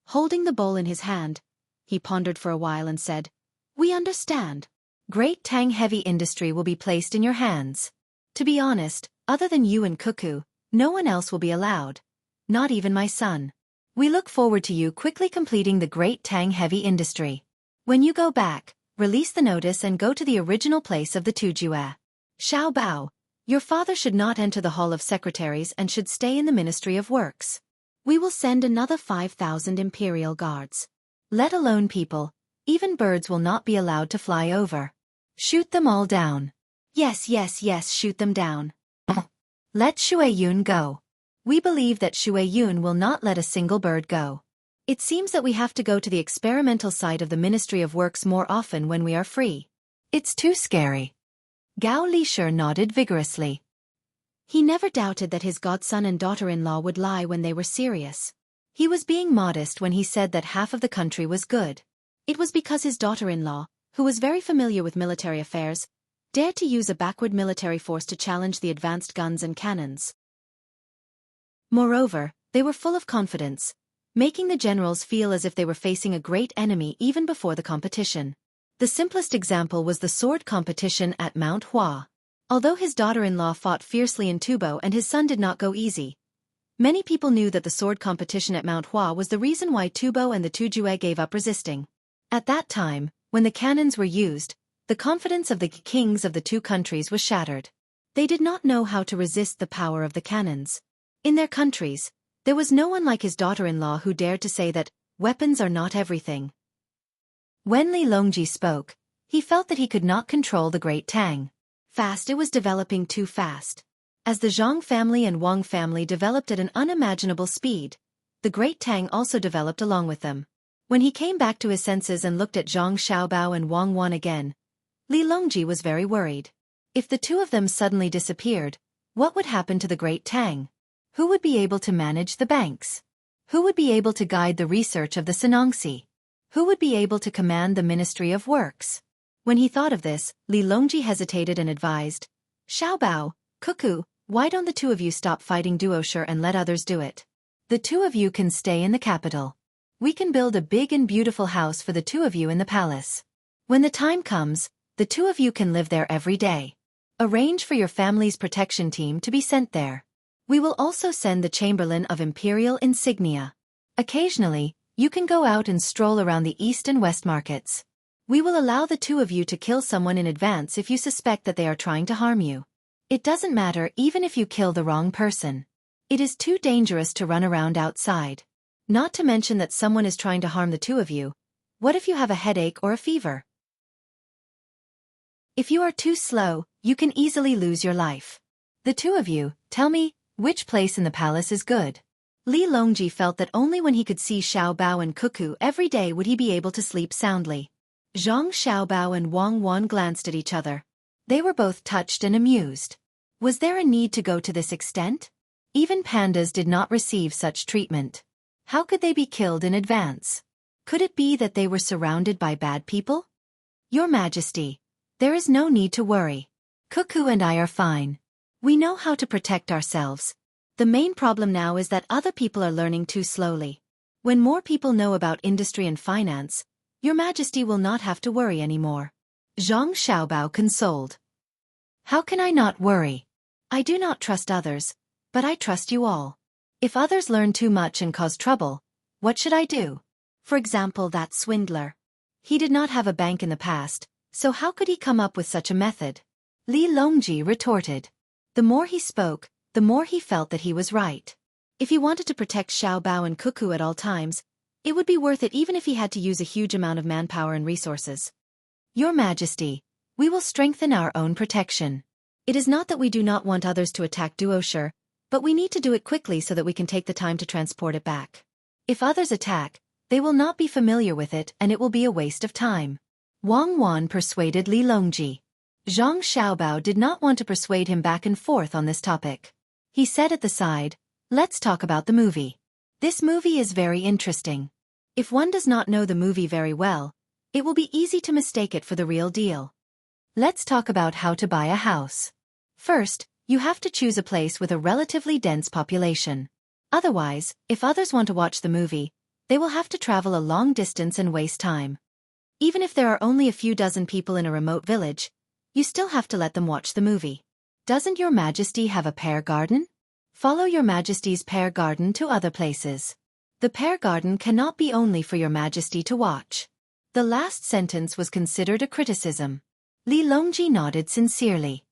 Holding the bowl in his hand, he pondered for a while and said, We understand. Great Tang Heavy Industry will be placed in your hands. To be honest, other than you and Xueqi, no one else will be allowed. Not even my son. We look forward to you quickly completing the Great Tang Heavy Industry. When you go back, release the notice and go to the original place of the Tujue. Xiao Bao, your father should not enter the Hall of Secretaries and should stay in the Ministry of Works. We will send another 5,000 Imperial Guards. Let alone people, even birds will not be allowed to fly over. Shoot them all down. Yes, shoot them down. Let Xueyun go. We believe that Xueyun will not let a single bird go. It seems that we have to go to the experimental site of the Ministry of Works more often when we are free. It's too scary. Gao Lisher nodded vigorously. He never doubted that his godson and daughter-in-law would lie when they were serious. He was being modest when he said that half of the country was good. It was because his daughter-in-law, who was very familiar with military affairs, dared to use a backward military force to challenge the advanced guns and cannons. Moreover, they were full of confidence, making the generals feel as if they were facing a great enemy even before the competition. The simplest example was the sword competition at Mount Hua. Although his daughter-in-law fought fiercely in Tubo and his son did not go easy, many people knew that the sword competition at Mount Hua was the reason why Tubo and the Tujue gave up resisting. At that time, when the cannons were used, the confidence of the kings of the two countries was shattered. They did not know how to resist the power of the cannons. In their countries, there was no one like his daughter-in-law who dared to say that weapons are not everything. When Li Longji spoke, he felt that he could not control the great Tang. Fast, it was developing too fast. As the Zhang family and Wang family developed at an unimaginable speed, the great Tang also developed along with them. When he came back to his senses and looked at Zhang Xiaobao and Wang Wan again, Li Longji was very worried. If the two of them suddenly disappeared, what would happen to the great Tang? Who would be able to manage the banks? Who would be able to guide the research of the Sinangxi? Who would be able to command the Ministry of Works? When he thought of this, Li Longji hesitated and advised, Xiaobao, Cuckoo, why don't the two of you stop fighting Duosher and let others do it? The two of you can stay in the capital. We can build a big and beautiful house for the two of you in the palace. When the time comes, the two of you can live there every day. Arrange for your family's protection team to be sent there. We will also send the Chamberlain of Imperial Insignia. Occasionally, you can go out and stroll around the East and West markets. We will allow the two of you to kill someone in advance if you suspect that they are trying to harm you. It doesn't matter even if you kill the wrong person. It is too dangerous to run around outside. Not to mention that someone is trying to harm the two of you. What if you have a headache or a fever? If you are too slow, you can easily lose your life. The two of you, tell me, which place in the palace is good? Li Longji felt that only when he could see Xiaobao and Cuckoo every day would he be able to sleep soundly. Zhang Xiaobao and Wang Wan glanced at each other. They were both touched and amused. Was there a need to go to this extent? Even pandas did not receive such treatment. How could they be killed in advance? Could it be that they were surrounded by bad people? Your Majesty, there is no need to worry. Cuckoo and I are fine. We know how to protect ourselves. The main problem now is that other people are learning too slowly. When more people know about industry and finance, Your Majesty will not have to worry anymore. Zhang Xiaobao consoled. How can I not worry? I do not trust others, but I trust you all. If others learn too much and cause trouble, what should I do? For example, that swindler. He did not have a bank in the past, so how could he come up with such a method? Li Longji retorted. The more he spoke, the more he felt that he was right. If he wanted to protect Xiaobao and Cuckoo at all times, it would be worth it even if he had to use a huge amount of manpower and resources. Your Majesty, we will strengthen our own protection. It is not that we do not want others to attack Duosher, but we need to do it quickly so that we can take the time to transport it back. If others attack, they will not be familiar with it and it will be a waste of time. Wang Wan persuaded Li Longji. Zhang Xiaobao did not want to persuade him back and forth on this topic. He said at the side, let's talk about the movie. This movie is very interesting. If one does not know the movie very well, it will be easy to mistake it for the real deal. Let's talk about how to buy a house. First, you have to choose a place with a relatively dense population. Otherwise, if others want to watch the movie, they will have to travel a long distance and waste time. Even if there are only a few dozen people in a remote village, you still have to let them watch the movie. Doesn't Your Majesty have a pear garden? Follow Your Majesty's pear garden to other places. The pear garden cannot be only for Your Majesty to watch. The last sentence was considered a criticism. Li Longji nodded sincerely.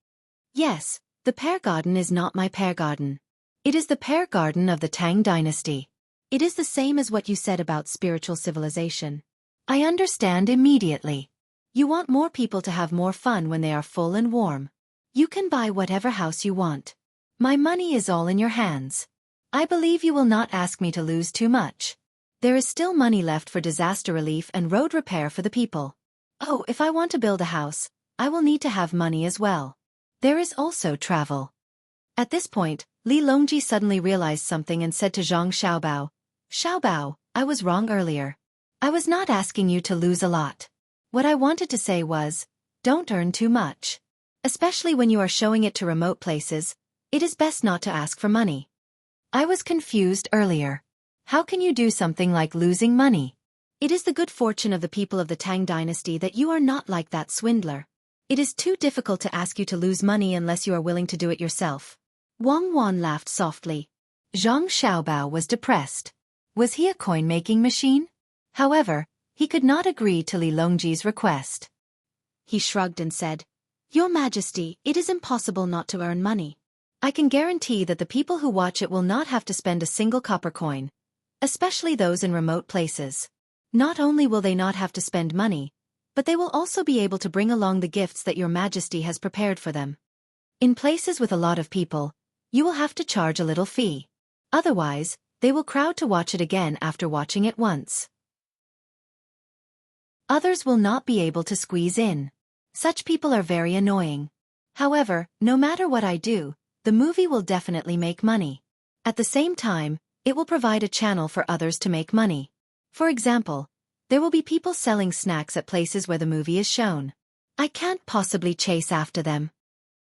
Yes, the pear garden is not my pear garden. It is the pear garden of the Tang dynasty. It is the same as what you said about spiritual civilization. I understand immediately. You want more people to have more fun when they are full and warm. You can buy whatever house you want. My money is all in your hands. I believe you will not ask me to lose too much. There is still money left for disaster relief and road repair for the people. Oh, if I want to build a house, I will need to have money as well. There is also travel. At this point, Li Longji suddenly realized something and said to Zhang Xiaobao, Xiaobao, I was wrong earlier. I was not asking you to lose a lot. What I wanted to say was, don't earn too much. Especially when you are showing it to remote places, it is best not to ask for money. I was confused earlier. How can you do something like losing money? It is the good fortune of the people of the Tang dynasty that you are not like that swindler. It is too difficult to ask you to lose money unless you are willing to do it yourself. Wang Wan laughed softly. Zhang Xiaobao was depressed. Was he a coin-making machine? However, he could not agree to Li Longji's request. He shrugged and said, Your Majesty, it is impossible not to earn money. I can guarantee that the people who watch it will not have to spend a single copper coin, especially those in remote places. Not only will they not have to spend money, but they will also be able to bring along the gifts that Your Majesty has prepared for them. In places with a lot of people, you will have to charge a little fee. Otherwise, they will crowd to watch it again after watching it once. Others will not be able to squeeze in. Such people are very annoying. However, no matter what I do, the movie will definitely make money. At the same time, it will provide a channel for others to make money. For example, there will be people selling snacks at places where the movie is shown. I can't possibly chase after them.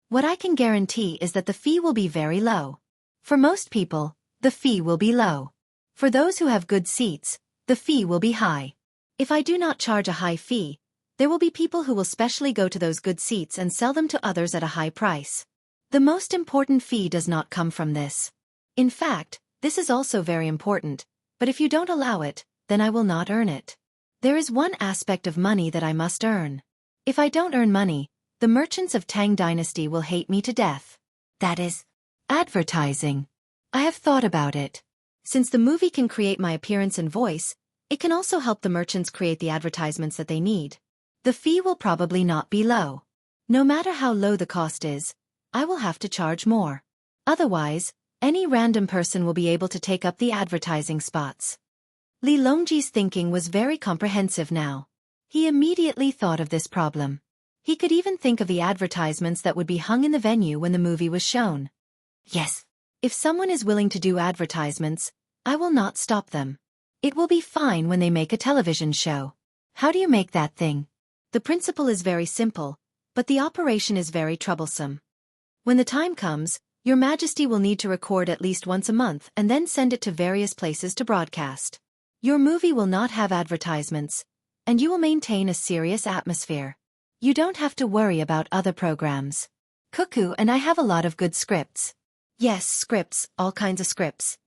What I can guarantee is that the fee will be very low. For most people, the fee will be low. For those who have good seats, the fee will be high. If I do not charge a high fee, there will be people who will specially go to those good seats and sell them to others at a high price. The most important fee does not come from this. In fact, this is also very important, but if you don't allow it, then I will not earn it. There is one aspect of money that I must earn. If I don't earn money, the merchants of Tang Dynasty will hate me to death. That is advertising. I have thought about it. Since the movie can create my appearance and voice, it can also help the merchants create the advertisements that they need. The fee will probably not be low. No matter how low the cost is, I will have to charge more. Otherwise, any random person will be able to take up the advertising spots. Li Longji's thinking was very comprehensive now. He immediately thought of this problem. He could even think of the advertisements that would be hung in the venue when the movie was shown. Yes. If someone is willing to do advertisements, I will not stop them. It will be fine when they make a television show. How do you make that thing? The principle is very simple, but the operation is very troublesome. When the time comes, Your Majesty will need to record at least once a month and then send it to various places to broadcast. Your movie will not have advertisements, and you will maintain a serious atmosphere. You don't have to worry about other programs. Xueqi and I have a lot of good scripts. Yes, scripts, all kinds of scripts.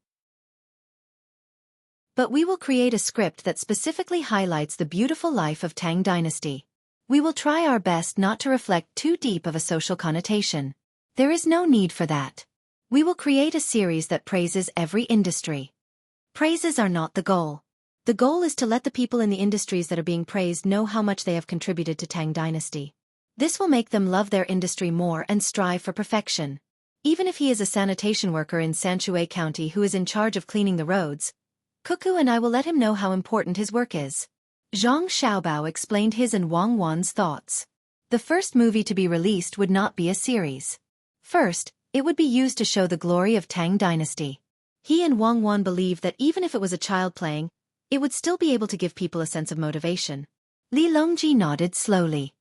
But we will create a script that specifically highlights the beautiful life of Tang Dynasty. We will try our best not to reflect too deep of a social connotation. There is no need for that. We will create a series that praises every industry. Praises are not the goal. The goal is to let the people in the industries that are being praised know how much they have contributed to Tang Dynasty. This will make them love their industry more and strive for perfection. Even if he is a sanitation worker in Xueqi County who is in charge of cleaning the roads, Xueqi and I will let him know how important his work is. Zhang Xiaobao explained his and Wang Wan's thoughts. The first movie to be released would not be a series. First, it would be used to show the glory of Tang Dynasty. He and Wang Wan believed that even if it was a child playing, it would still be able to give people a sense of motivation. Li Longji nodded slowly.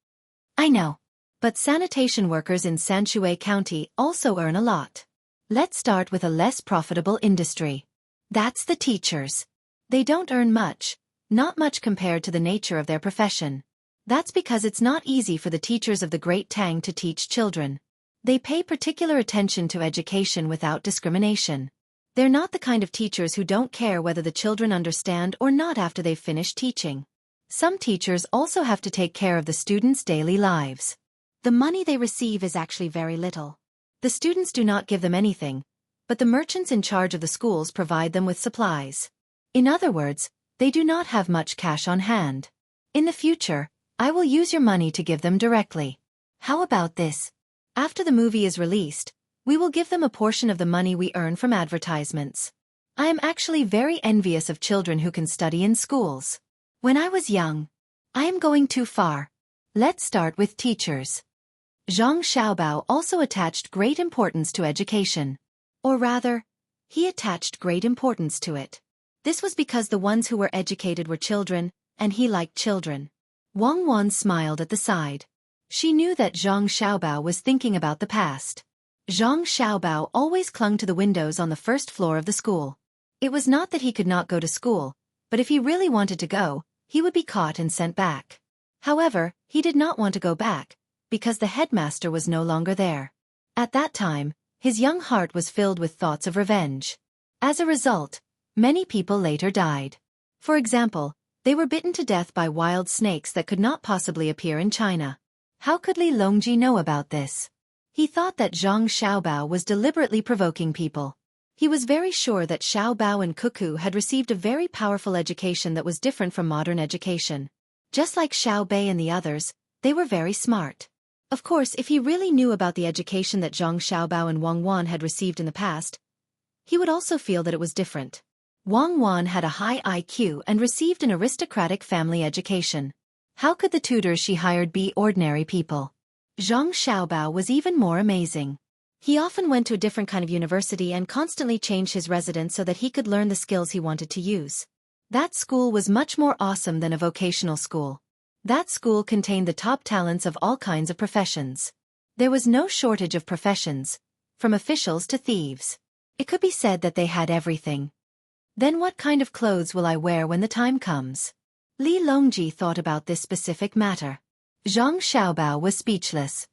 I know. But sanitation workers in Xueqi County also earn a lot. Let's start with a less profitable industry. That's the teachers. They don't earn much, not much compared to the nature of their profession. That's because it's not easy for the teachers of the Great Tang to teach children. They pay particular attention to education without discrimination. They're not the kind of teachers who don't care whether the children understand or not after they've finished teaching. Some teachers also have to take care of the students' daily lives. The money they receive is actually very little. The students do not give them anything, but the merchants in charge of the schools provide them with supplies. In other words, they do not have much cash on hand. In the future, I will use your money to give them directly. How about this? After the movie is released, We will give them a portion of the money we earn from advertisements. I am actually very envious of children who can study in schools. When I was young, I am going too far. Let's start with teachers. Zhang Xiaobao also attached great importance to education. Or rather, he attached great importance to it. This was because the ones who were educated were children, and he liked children. Wang Wan smiled at the side. She knew that Zhang Xiaobao was thinking about the past. Zhang Xiaobao always clung to the windows on the first floor of the school. It was not that he could not go to school, but if he really wanted to go, he would be caught and sent back. However, he did not want to go back, because the headmaster was no longer there. At that time, his young heart was filled with thoughts of revenge. As a result, many people later died. For example, they were bitten to death by wild snakes that could not possibly appear in China. How could Li Longji know about this? He thought that Zhang Xiaobao was deliberately provoking people. He was very sure that Xiaobao and Xueqi had received a very powerful education that was different from modern education. Just like Xiaobei and the others, they were very smart. Of course, if he really knew about the education that Zhang Xiaobao and Wang Wan had received in the past, he would also feel that it was different. Wang Wan had a high IQ and received an aristocratic family education. How could the tutors she hired be ordinary people? Zhang Xiaobao was even more amazing. He often went to a different kind of university and constantly changed his residence so that he could learn the skills he wanted to use. That school was much more awesome than a vocational school. That school contained the top talents of all kinds of professions. There was no shortage of professions, from officials to thieves. It could be said that they had everything. Then what kind of clothes will I wear when the time comes? Li Longji thought about this specific matter. Zhang Xiaobao was speechless.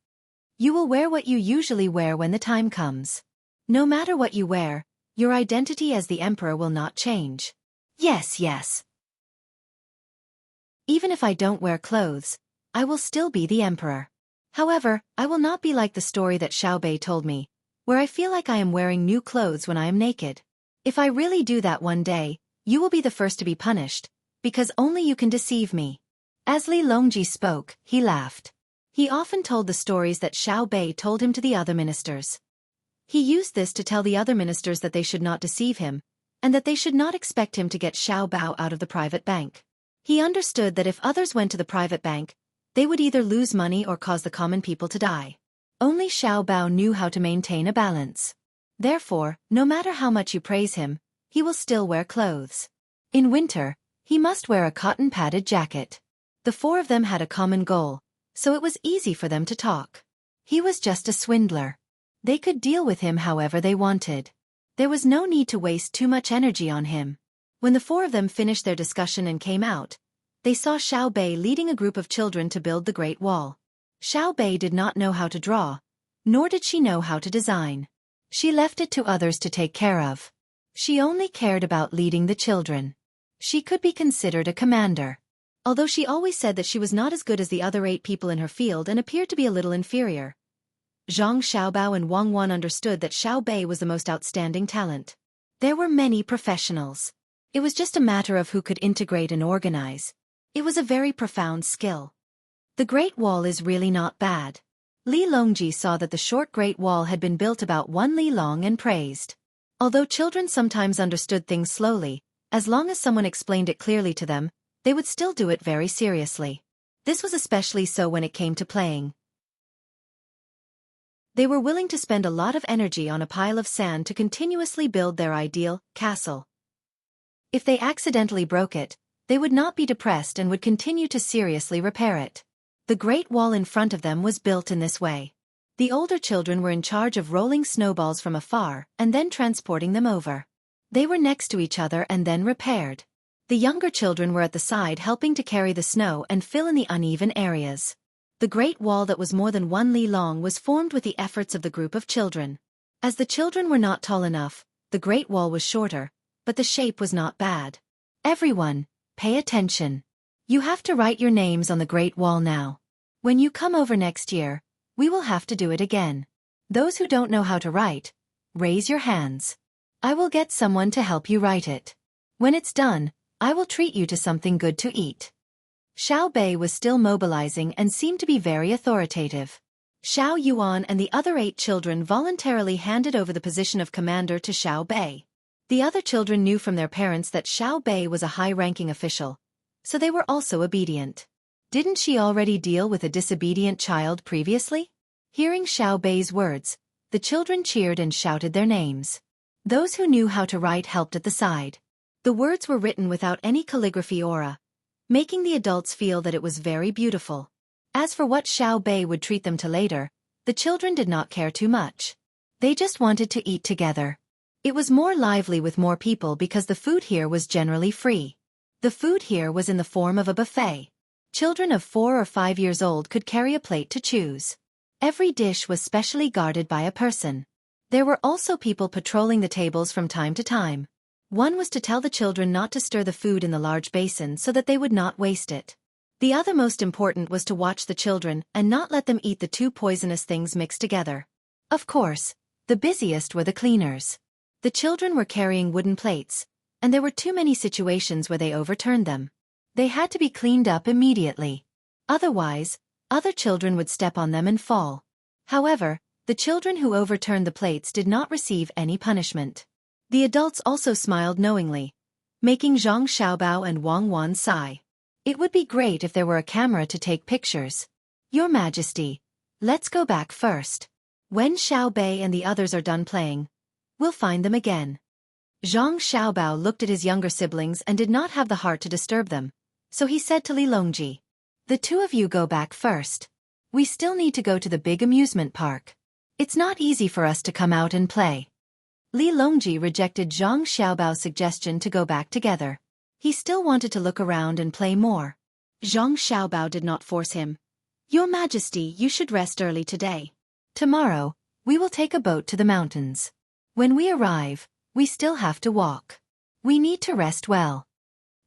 You will wear what you usually wear when the time comes. No matter what you wear, your identity as the emperor will not change. Yes, yes. Even if I don't wear clothes, I will still be the emperor. However, I will not be like the story that Xiaobei told me, where I feel like I am wearing new clothes when I am naked. If I really do that one day, you will be the first to be punished, because only you can deceive me. As Li Longji spoke, he laughed. He often told the stories that Xiaobei told him to the other ministers. He used this to tell the other ministers that they should not deceive him, and that they should not expect him to get Xiaobao out of the private bank. He understood that if others went to the private bank, they would either lose money or cause the common people to die. Only Xiaobao knew how to maintain a balance. Therefore, no matter how much you praise him, he will still wear clothes. In winter, he must wear a cotton-padded jacket. The four of them had a common goal, so it was easy for them to talk. He was just a swindler. They could deal with him however they wanted. There was no need to waste too much energy on him. When the four of them finished their discussion and came out, they saw Xiaobei leading a group of children to build the Great Wall. Xiaobei did not know how to draw, nor did she know how to design. She left it to others to take care of. She only cared about leading the children. She could be considered a commander. Although she always said that she was not as good as the other 8 people in her field and appeared to be a little inferior, Zhang Xiaobao and Wang Wan understood that Xiaobei was the most outstanding talent. There were many professionals. It was just a matter of who could integrate and organize. It was a very profound skill. The Great Wall is really not bad. Li Longji saw that the short Great Wall had been built about 1 li long and praised. Although children sometimes understood things slowly, as long as someone explained it clearly to them, they would still do it very seriously. This was especially so when it came to playing. They were willing to spend a lot of energy on a pile of sand to continuously build their ideal castle. If they accidentally broke it, they would not be depressed and would continue to seriously repair it. The Great Wall in front of them was built in this way. The older children were in charge of rolling snowballs from afar and then transporting them over. They were next to each other and then repaired. The younger children were at the side helping to carry the snow and fill in the uneven areas. The Great Wall that was more than 1 li long was formed with the efforts of the group of children. As the children were not tall enough, the Great Wall was shorter, but the shape was not bad. Everyone, pay attention. You have to write your names on the Great Wall now. When you come over next year, we will have to do it again. Those who don't know how to write, raise your hands. I will get someone to help you write it. When it's done, I will treat you to something good to eat. Xiaobei was still mobilizing and seemed to be very authoritative. Xiao Yuan and the other 8 children voluntarily handed over the position of commander to Xiao Bei. The other children knew from their parents that Xiao Bei was a high-ranking official, so they were also obedient. Didn't she already deal with a disobedient child previously? Hearing Xiao Bei's words, the children cheered and shouted their names. Those who knew how to write helped at the side. The words were written without any calligraphy aura, making the adults feel that it was very beautiful. As for what Xiao Bei would treat them to later, the children did not care too much. They just wanted to eat together. It was more lively with more people because the food here was generally free. The food here was in the form of a buffet. Children of 4 or 5 years old could carry a plate to choose. Every dish was specially guarded by a person. There were also people patrolling the tables from time to time. One was to tell the children not to stir the food in the large basin so that they would not waste it. The other most important was to watch the children and not let them eat the 2 poisonous things mixed together. Of course, the busiest were the cleaners. The children were carrying wooden plates, and there were too many situations where they overturned them. They had to be cleaned up immediately. Otherwise, other children would step on them and fall. However, the children who overturned the plates did not receive any punishment. The adults also smiled knowingly, making Zhang Xiaobao and Wang Wan sigh. It would be great if there were a camera to take pictures. Your Majesty, let's go back first. When Xiao Bei and the others are done playing, we'll find them again. Zhang Xiaobao looked at his younger siblings and did not have the heart to disturb them, so he said to Li Longji, "The 2 of you go back first. We still need to go to the big amusement park. It's not easy for us to come out and play." Li Longji rejected Zhang Xiaobao's suggestion to go back together. He still wanted to look around and play more. Zhang Xiaobao did not force him. "Your Majesty, you should rest early today. Tomorrow, we will take a boat to the mountains. When we arrive, we still have to walk. We need to rest well."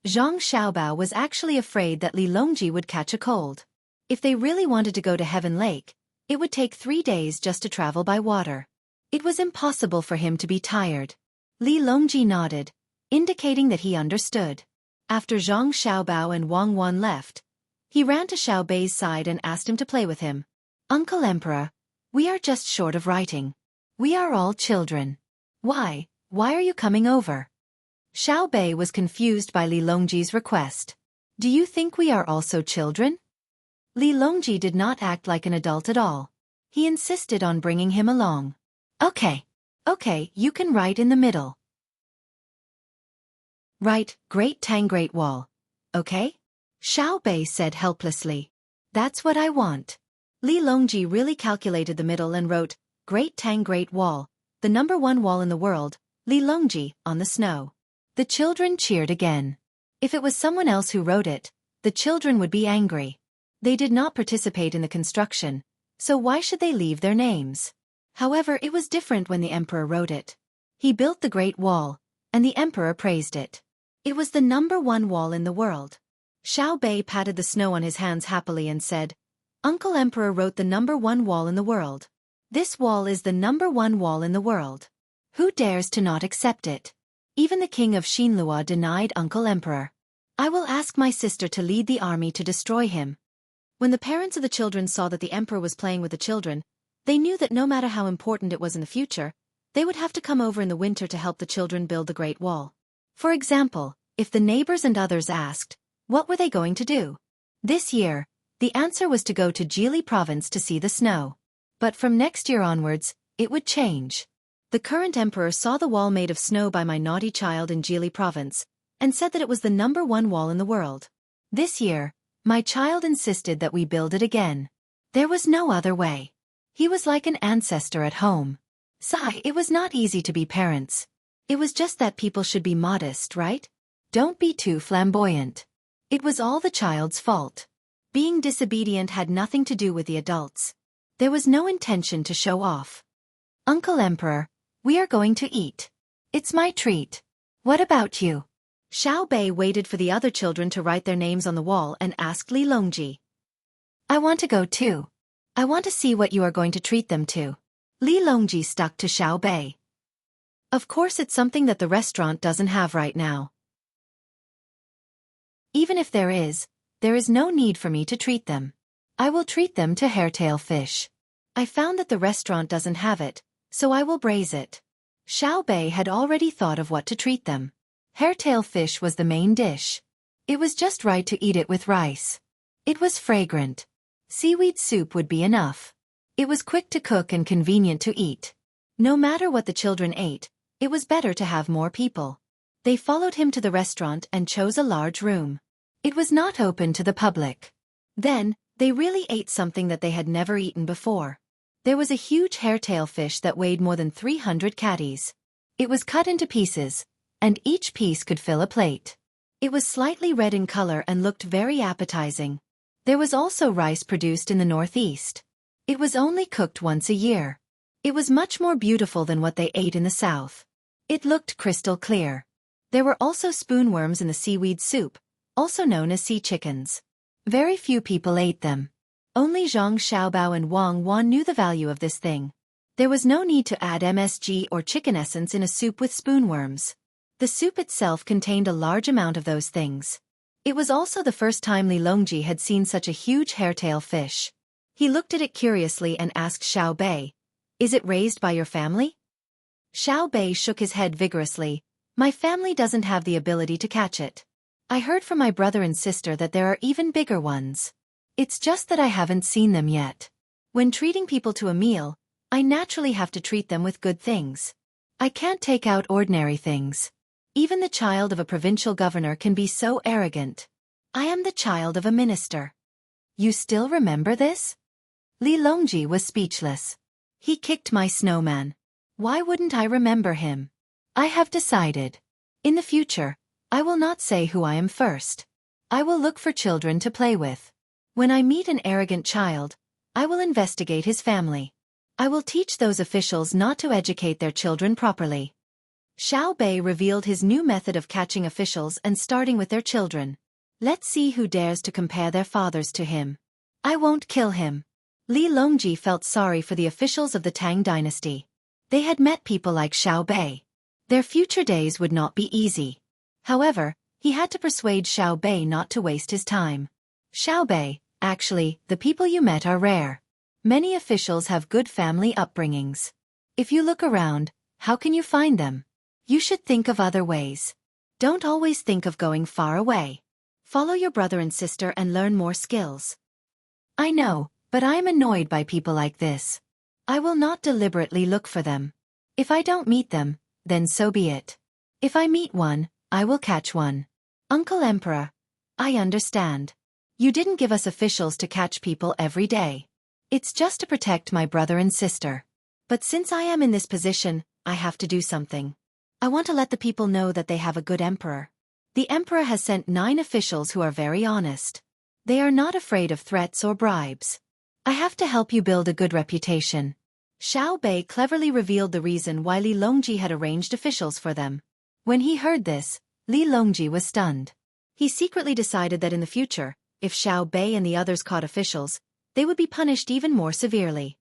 Zhang Xiaobao was actually afraid that Li Longji would catch a cold. If they really wanted to go to Heaven Lake, it would take 3 days just to travel by water. It was impossible for him to be tired. Li Longji nodded, indicating that he understood. After Zhang Xiaobao and Wang Wan left, he ran to Xiao Bei's side and asked him to play with him. "Uncle Emperor, we are just short of writing. We are all children. Why are you coming over?" Xiao Bei was confused by Li Longji's request. "Do you think we are also children?" Li Longji did not act like an adult at all. He insisted on bringing him along. Okay, you can write in the middle. Write, Great Tang Great Wall. Okay? Xiao Bei said helplessly. "That's what I want." Li Longji really calculated the middle and wrote, Great Tang Great Wall, the number 1 wall in the world, Li Longji, on the snow. The children cheered again. If it was someone else who wrote it, the children would be angry. They did not participate in the construction, so why should they leave their names? However, it was different when the emperor wrote it. He built the Great Wall, and the emperor praised it. It was the number 1 wall in the world. Xiao Bei patted the snow on his hands happily and said, "Uncle Emperor wrote the number 1 wall in the world. This wall is the number 1 wall in the world. Who dares to not accept it?" Even the king of Xinlua denied Uncle Emperor. "I will ask my sister to lead the army to destroy him." When the parents of the children saw that the emperor was playing with the children, they knew that no matter how important it was in the future, they would have to come over in the winter to help the children build the Great Wall. For example, if the neighbors and others asked, what were they going to do? This year, the answer was to go to Jili province to see the snow. But from next year onwards, it would change. The current emperor saw the wall made of snow by my naughty child in Jili province, and said that it was the number 1 wall in the world. This year, my child insisted that we build it again. There was no other way. He was like an ancestor at home. Sigh, it was not easy to be parents. It was just that people should be modest, right? Don't be too flamboyant. It was all the child's fault. Being disobedient had nothing to do with the adults. There was no intention to show off. "Uncle Emperor, we are going to eat. It's my treat. What about you?" Xiao Bei waited for the other children to write their names on the wall and asked Li Longji. "I want to go too. I want to see what you are going to treat them to." Li Longji stuck to Xiao Bei. "Of course it's something that the restaurant doesn't have right now. Even if there is no need for me to treat them. I will treat them to hairtail fish. I found that the restaurant doesn't have it, so I will braise it. Xiao Bei had already thought of what to treat them. Hairtail fish was the main dish. It was just right to eat it with rice. It was fragrant. Seaweed soup would be enough. It was quick to cook and convenient to eat. No matter what the children ate, it was better to have more people. They followed him to the restaurant and chose a large room. It was not open to the public. Then, they really ate something that they had never eaten before. There was a huge hairtail fish that weighed more than 300 catties. It was cut into pieces, and each piece could fill a plate. It was slightly red in color and looked very appetizing. There was also rice produced in the northeast. It was only cooked once a year. It was much more beautiful than what they ate in the south. It looked crystal clear. There were also spoonworms in the seaweed soup, also known as sea chickens. Very few people ate them. Only Zhang Xiaobao and Wang Wan knew the value of this thing. There was no need to add MSG or chicken essence in a soup with spoonworms. The soup itself contained a large amount of those things. It was also the first time Li Longji had seen such a huge hairtail fish. He looked at it curiously and asked Xiao Bei, "Is it raised by your family?" Xiao Bei shook his head vigorously. "My family doesn't have the ability to catch it. I heard from my brother and sister that there are even bigger ones. It's just that I haven't seen them yet. When treating people to a meal, I naturally have to treat them with good things. I can't take out ordinary things. Even the child of a provincial governor can be so arrogant. I am the child of a minister." "You still remember this?" Li Longji was speechless. "He kicked my snowman. Why wouldn't I remember him? I have decided. In the future, I will not say who I am first. I will look for children to play with. When I meet an arrogant child, I will investigate his family. I will teach those officials not to educate their children properly." Xiao Bei revealed his new method of catching officials and starting with their children. "Let's see who dares to compare their fathers to him. I won't kill him." Li Longji felt sorry for the officials of the Tang dynasty. They had met people like Xiao Bei. Their future days would not be easy. However, he had to persuade Xiao Bei not to waste his time. "Xiao Bei, actually, the people you met are rare. Many officials have good family upbringings. If you look around, how can you find them? You should think of other ways. Don't always think of going far away. Follow your brother and sister and learn more skills." "I know, but I am annoyed by people like this. I will not deliberately look for them. If I don't meet them, then so be it. If I meet one, I will catch one." "Uncle Emperor, I understand. You didn't give us officials to catch people every day. It's just to protect my brother and sister. But since I am in this position, I have to do something. I want to let the people know that they have a good emperor. The emperor has sent 9 officials who are very honest. They are not afraid of threats or bribes. I have to help you build a good reputation." Xiao Bei cleverly revealed the reason why Li Longji had arranged officials for them. When he heard this, Li Longji was stunned. He secretly decided that in the future, if Xiao Bei and the others caught officials, they would be punished even more severely.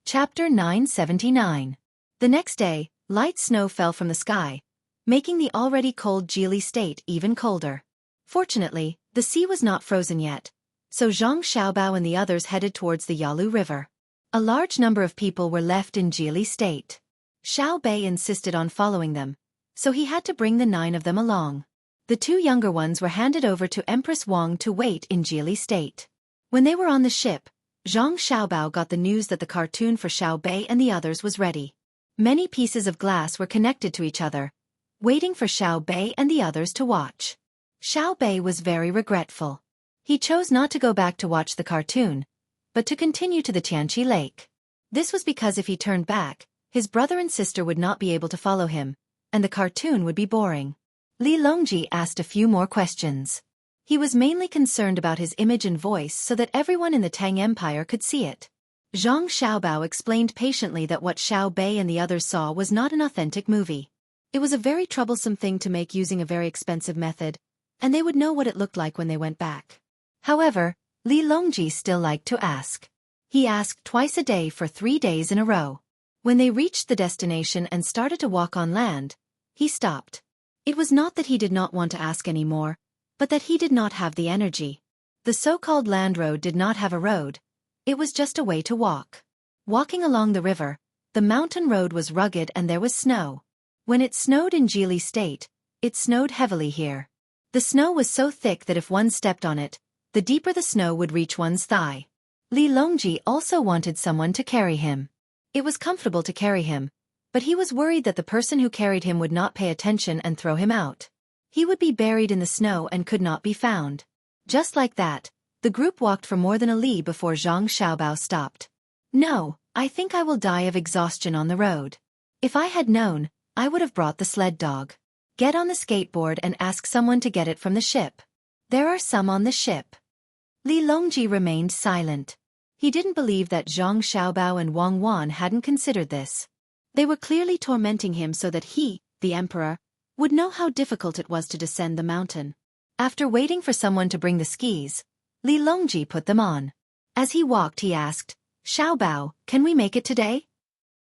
Chapter 979. The next day, light snow fell from the sky, making the already cold Jili state even colder. Fortunately, the sea was not frozen yet, so Zhang Xiaobao and the others headed towards the Yalu River. A large number of people were left in Jili state. Xiao Bei insisted on following them, so he had to bring the 9 of them along. The 2 younger ones were handed over to Empress Wang to wait in Jili state. When they were on the ship, Zhang Xiaobao got the news that the cartoon for Xiao Bei and the others was ready. Many pieces of glass were connected to each other, waiting for Xiao Bei and the others to watch. Xiao Bei was very regretful. He chose not to go back to watch the cartoon, but to continue to the Tianqi Lake. This was because if he turned back, his brother and sister would not be able to follow him, and the cartoon would be boring. Li Longji asked a few more questions. He was mainly concerned about his image and voice so that everyone in the Tang Empire could see it. Zhang Xiaobao explained patiently that what Xiao Bei and the others saw was not an authentic movie. It was a very troublesome thing to make using a very expensive method, and they would know what it looked like when they went back. However, Li Longji still liked to ask. He asked twice a day for 3 days in a row. When they reached the destination and started to walk on land, he stopped. It was not that he did not want to ask any more, but that he did not have the energy. The so-called land road did not have a road. It was just a way to walk. Walking along the river, the mountain road was rugged and there was snow. When it snowed in Jili State, it snowed heavily here. The snow was so thick that if one stepped on it, the deeper the snow would reach one's thigh. Li Longji also wanted someone to carry him. It was comfortable to carry him, but he was worried that the person who carried him would not pay attention and throw him out. He would be buried in the snow and could not be found. Just like that, the group walked for more than a li before Zhang Xiaobao stopped. No, I think I will die of exhaustion on the road. If I had known, I would have brought the sled dog. Get on the skateboard and ask someone to get it from the ship. There are some on the ship. Li Longji remained silent. He didn't believe that Zhang Xiaobao and Wang Wan hadn't considered this. They were clearly tormenting him so that he, the emperor, would know how difficult it was to descend the mountain. After waiting for someone to bring the skis, Li Longji put them on. As he walked he asked, "Xiaobao, can we make it today?"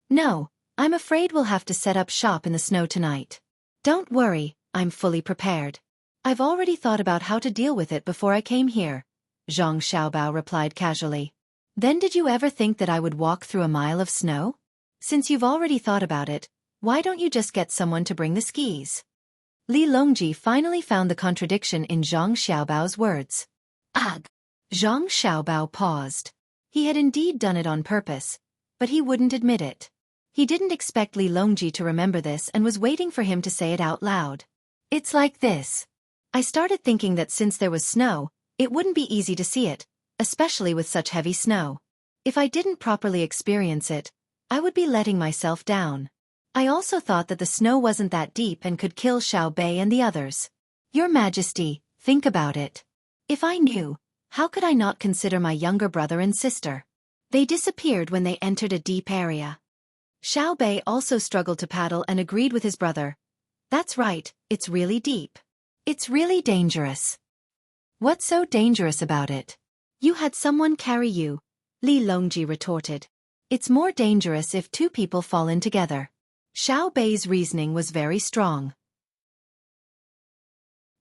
"No, I'm afraid we'll have to set up shop in the snow tonight." "Don't worry, I'm fully prepared. I've already thought about how to deal with it before I came here," Zhang Xiaobao replied casually. "Then did you ever think that I would walk through a mile of snow? Since you've already thought about it, why don't you just get someone to bring the skis?" Li Longji finally found the contradiction in Zhang Xiaobao's words. Ugh! Zhang Xiaobao paused. He had indeed done it on purpose, but he wouldn't admit it. He didn't expect Li Longji to remember this and was waiting for him to say it out loud. "It's like this. I started thinking that since there was snow, it wouldn't be easy to see it, especially with such heavy snow. If I didn't properly experience it, I would be letting myself down. I also thought that the snow wasn't that deep and could kill Xiao Bei and the others. Your Majesty, think about it. If I knew, how could I not consider my younger brother and sister? They disappeared when they entered a deep area." Xiao Bei also struggled to paddle and agreed with his brother. "That's right, it's really deep. It's really dangerous." "What's so dangerous about it? You had someone carry you," Li Longji retorted. "It's more dangerous if two people fall in together." Xiao Bei's reasoning was very strong.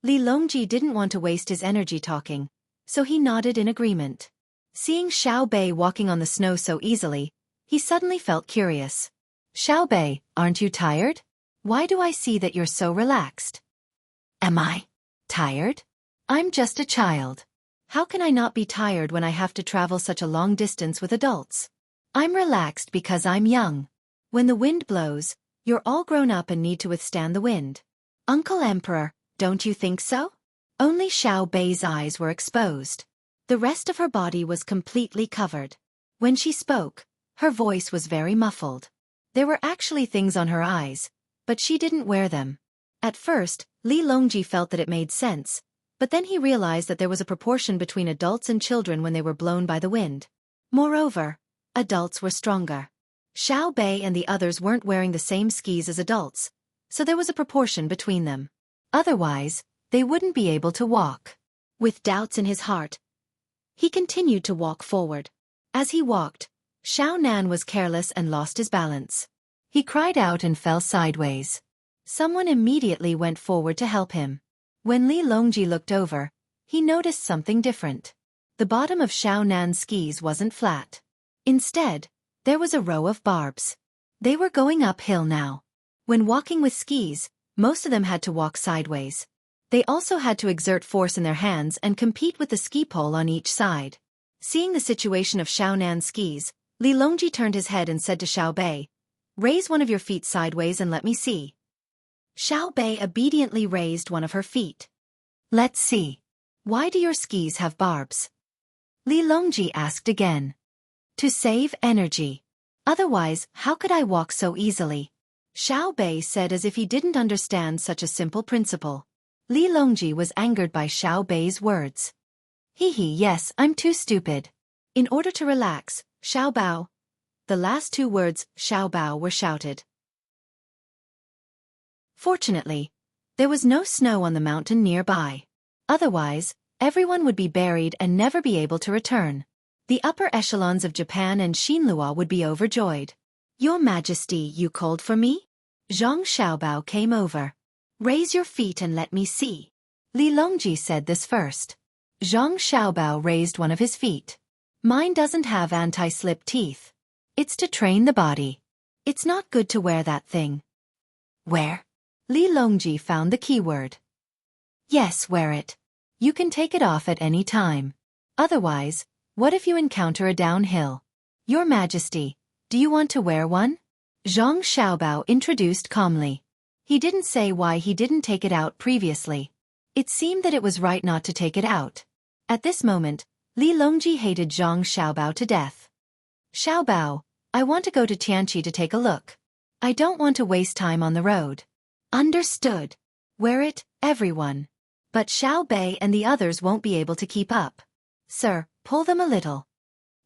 Li Longji didn't want to waste his energy talking, so he nodded in agreement. Seeing Xiao Bei walking on the snow so easily, he suddenly felt curious. "Xiao Bei, aren't you tired? Why do I see that you're so relaxed?" "Am I tired? I'm just a child. How can I not be tired when I have to travel such a long distance with adults? I'm relaxed because I'm young. When the wind blows, you're all grown up and need to withstand the wind. Uncle Emperor, don't you think so?" Only Xiao Bei's eyes were exposed. The rest of her body was completely covered. When she spoke, her voice was very muffled. There were actually things on her eyes, but she didn't wear them. At first, Li Longji felt that it made sense, but then he realized that there was a proportion between adults and children when they were blown by the wind. Moreover, adults were stronger. Xiao Bei and the others weren't wearing the same skis as adults, so there was a proportion between them. Otherwise, they wouldn't be able to walk. With doubts in his heart, he continued to walk forward. As he walked, Xiao Nan was careless and lost his balance. He cried out and fell sideways. Someone immediately went forward to help him. When Li Longji looked over, he noticed something different. The bottom of Xiao Nan's skis wasn't flat. Instead, there was a row of barbs. They were going uphill now. When walking with skis, most of them had to walk sideways. They also had to exert force in their hands and compete with the ski pole on each side. Seeing the situation of Xiao Nan's skis, Li Longji turned his head and said to Xiao Bei, "Raise one of your feet sideways and let me see." Xiao Bei obediently raised one of her feet. "Let's see. Why do your skis have barbs?" Li Longji asked again. "To save energy. Otherwise, how could I walk so easily?" Xiao Bei said as if he didn't understand such a simple principle. Li Longji was angered by Xiao Bei's words. Yes, I'm too stupid." In order to relax, Xiao Bao. The last two words, Xiao Bao, were shouted. Fortunately, there was no snow on the mountain nearby. Otherwise, everyone would be buried and never be able to return. The upper echelons of Japan and Xinlua would be overjoyed. "Your Majesty, you called for me?" Zhang Xiaobao came over. "Raise your feet and let me see." Li Longji said this first. Zhang Xiaobao raised one of his feet. Mine doesn't have anti-slip teeth. It's to train the body. It's not good to wear that thing. Wear? Li Longji found the keyword. Yes, wear it. You can take it off at any time. Otherwise, what if you encounter a downhill? Your Majesty, do you want to wear one? Zhang Xiaobao introduced calmly. He didn't say why he didn't take it out previously. It seemed that it was right not to take it out. At this moment, Li Longji hated Zhang Xiaobao to death. Xiaobao, I want to go to Tianqi to take a look. I don't want to waste time on the road. Understood. Wear it, everyone. But Xiao Bei and the others won't be able to keep up. Sir, pull them a little.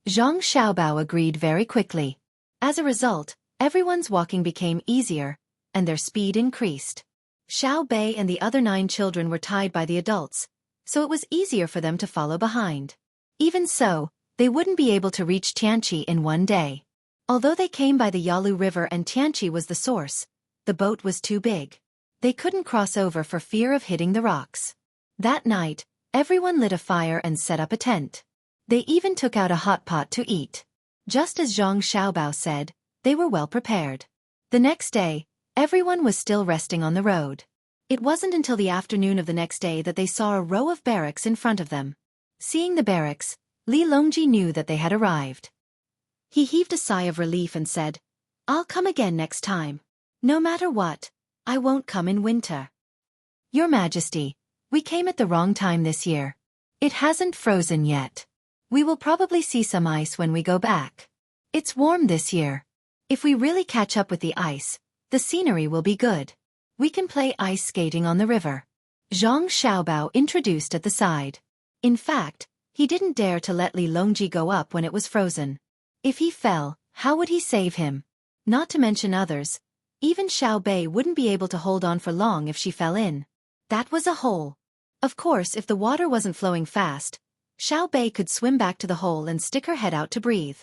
Zhang Xiaobao agreed very quickly. As a result, everyone's walking became easier, and their speed increased. Xiao Bei and the other 9 children were tied by the adults, so it was easier for them to follow behind. Even so, they wouldn't be able to reach Tianqi in one day. Although they came by the Yalu River and Tianqi was the source, the boat was too big. They couldn't cross over for fear of hitting the rocks. That night, everyone lit a fire and set up a tent. They even took out a hot pot to eat. Just as Zhang Xiaobao said, they were well prepared. The next day, everyone was still resting on the road. It wasn't until the afternoon of the next day that they saw a row of barracks in front of them. Seeing the barracks, Li Longji knew that they had arrived. He heaved a sigh of relief and said, I'll come again next time. No matter what, I won't come in winter. Your Majesty, we came at the wrong time this year. It hasn't frozen yet. We will probably see some ice when we go back. It's warm this year. If we really catch up with the ice, the scenery will be good. We can play ice skating on the river. Zhang Xiaobao introduced at the side. In fact, he didn't dare to let Li Longji go up when it was frozen. If he fell, how would he save him? Not to mention others. Even Xiao Bei wouldn't be able to hold on for long if she fell in. That was a hole. Of course, if the water wasn't flowing fast, Xiao Bei could swim back to the hole and stick her head out to breathe.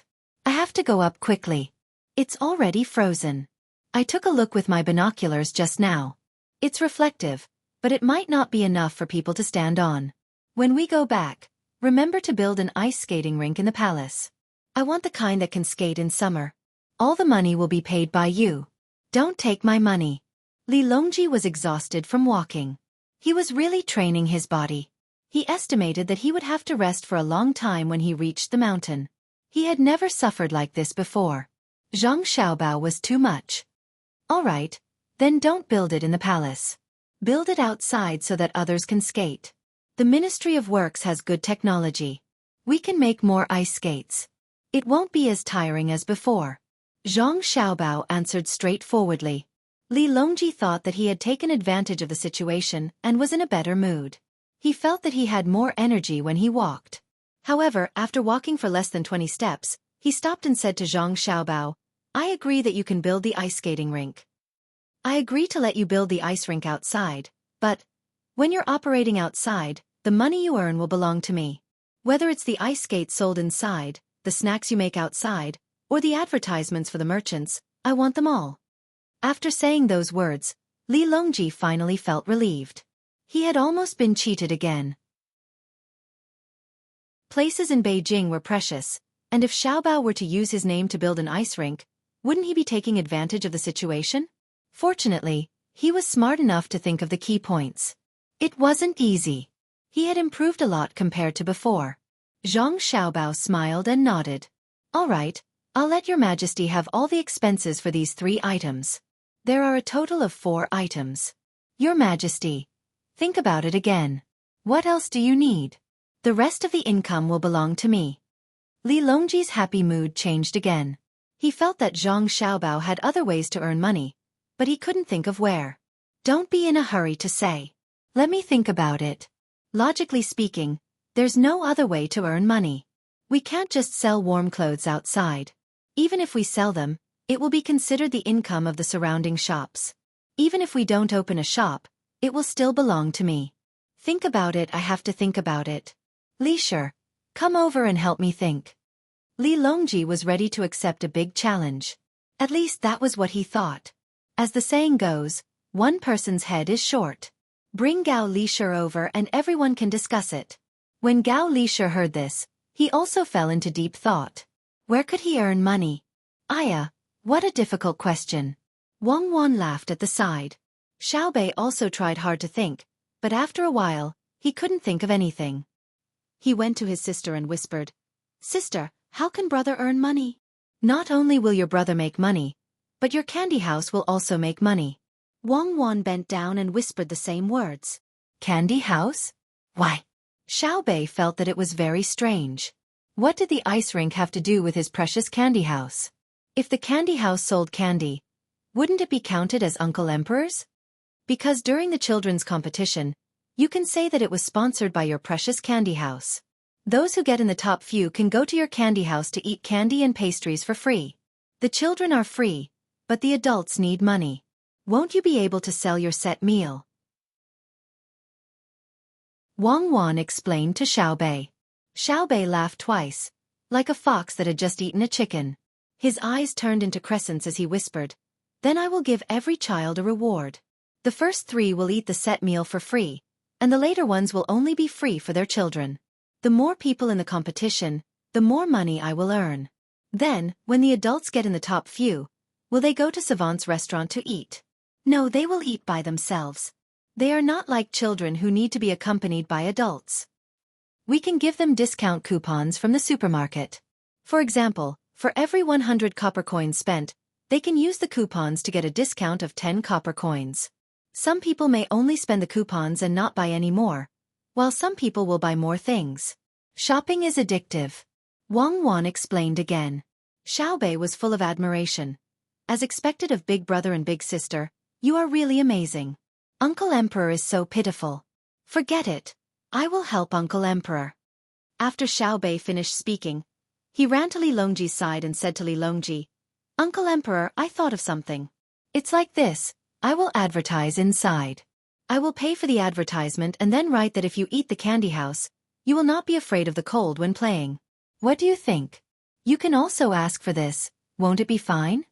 I have to go up quickly. It's already frozen. I took a look with my binoculars just now. It's reflective, but it might not be enough for people to stand on. When we go back, remember to build an ice skating rink in the palace. I want the kind that can skate in summer. All the money will be paid by you. Don't take my money. Li Longji was exhausted from walking. He was really training his body. He estimated that he would have to rest for a long time when he reached the mountain. He had never suffered like this before. Zhang Xiaobao was too much. All right, then don't build it in the palace. Build it outside so that others can skate. The Ministry of Works has good technology. We can make more ice skates. It won't be as tiring as before. Zhang Xiaobao answered straightforwardly. Li Longji thought that he had taken advantage of the situation and was in a better mood. He felt that he had more energy when he walked. However, after walking for less than 20 steps, he stopped and said to Zhang Xiaobao, I agree that you can build the ice skating rink. I agree to let you build the ice rink outside, but when you're operating outside, the money you earn will belong to me. Whether it's the ice skates sold inside, the snacks you make outside, or the advertisements for the merchants, I want them all. After saying those words, Li Longji finally felt relieved. He had almost been cheated again. Places in Beijing were precious, and if Xiaobao were to use his name to build an ice rink, wouldn't he be taking advantage of the situation? Fortunately, he was smart enough to think of the key points. It wasn't easy. He had improved a lot compared to before. Zhang Xiaobao smiled and nodded. All right, I'll let your Majesty have all the expenses for these 3 items. There are a total of 4 items. Your Majesty, think about it again. What else do you need? The rest of the income will belong to me. Li Longji's happy mood changed again. He felt that Zhang Xiaobao had other ways to earn money, but he couldn't think of where. Don't be in a hurry to say. Let me think about it. Logically speaking, there's no other way to earn money. We can't just sell warm clothes outside. Even if we sell them, it will be considered the income of the surrounding shops. Even if we don't open a shop, it will still belong to me. Think about it. I have to think about it. Li Shi, come over and help me think. Li Longji was ready to accept a big challenge. At least that was what he thought. As the saying goes, one person's head is short. Bring Gao Li Shi over and everyone can discuss it. When Gao Lisha heard this, he also fell into deep thought. Where could he earn money? Aya, what a difficult question. Wang Wan laughed at the side. Xiaobei also tried hard to think, but after a while, he couldn't think of anything. He went to his sister and whispered, "Sister, how can brother earn money?" "Not only will your brother make money, but your candy house will also make money." Wang Wan bent down and whispered the same words. Candy house? Why? Xiaobei felt that it was very strange. What did the ice rink have to do with his precious candy house? If the candy house sold candy, wouldn't it be counted as Uncle Emperor's? Because during the children's competition, you can say that it was sponsored by your precious candy house. Those who get in the top few can go to your candy house to eat candy and pastries for free. The children are free, but the adults need money. Won't you be able to sell your set meal? Wang Wan explained to Xiaobei. Xiaobei laughed twice, like a fox that had just eaten a chicken. His eyes turned into crescents as he whispered, "Then I will give every child a reward. The first 3 will eat the set meal for free, and the later ones will only be free for their children. The more people in the competition, the more money I will earn. Then, when the adults get in the top few, will they go to Savant's restaurant to eat? No, they will eat by themselves. They are not like children who need to be accompanied by adults. We can give them discount coupons from the supermarket. For example, for every 100 copper coins spent, they can use the coupons to get a discount of 10 copper coins. Some people may only spend the coupons and not buy any more, while some people will buy more things. Shopping is addictive." Wang Wan explained again. Xiaobei was full of admiration. As expected of big brother and big sister, "You are really amazing. Uncle Emperor is so pitiful." "Forget it. I will help Uncle Emperor." After Xiaobei finished speaking, he ran to Li Longji's side and said to Li Longji, "Uncle Emperor, I thought of something. It's like this, I will advertise inside. I will pay for the advertisement and then write that if you eat the candy house, you will not be afraid of the cold when playing. What do you think? You can also ask for this, won't it be fine?"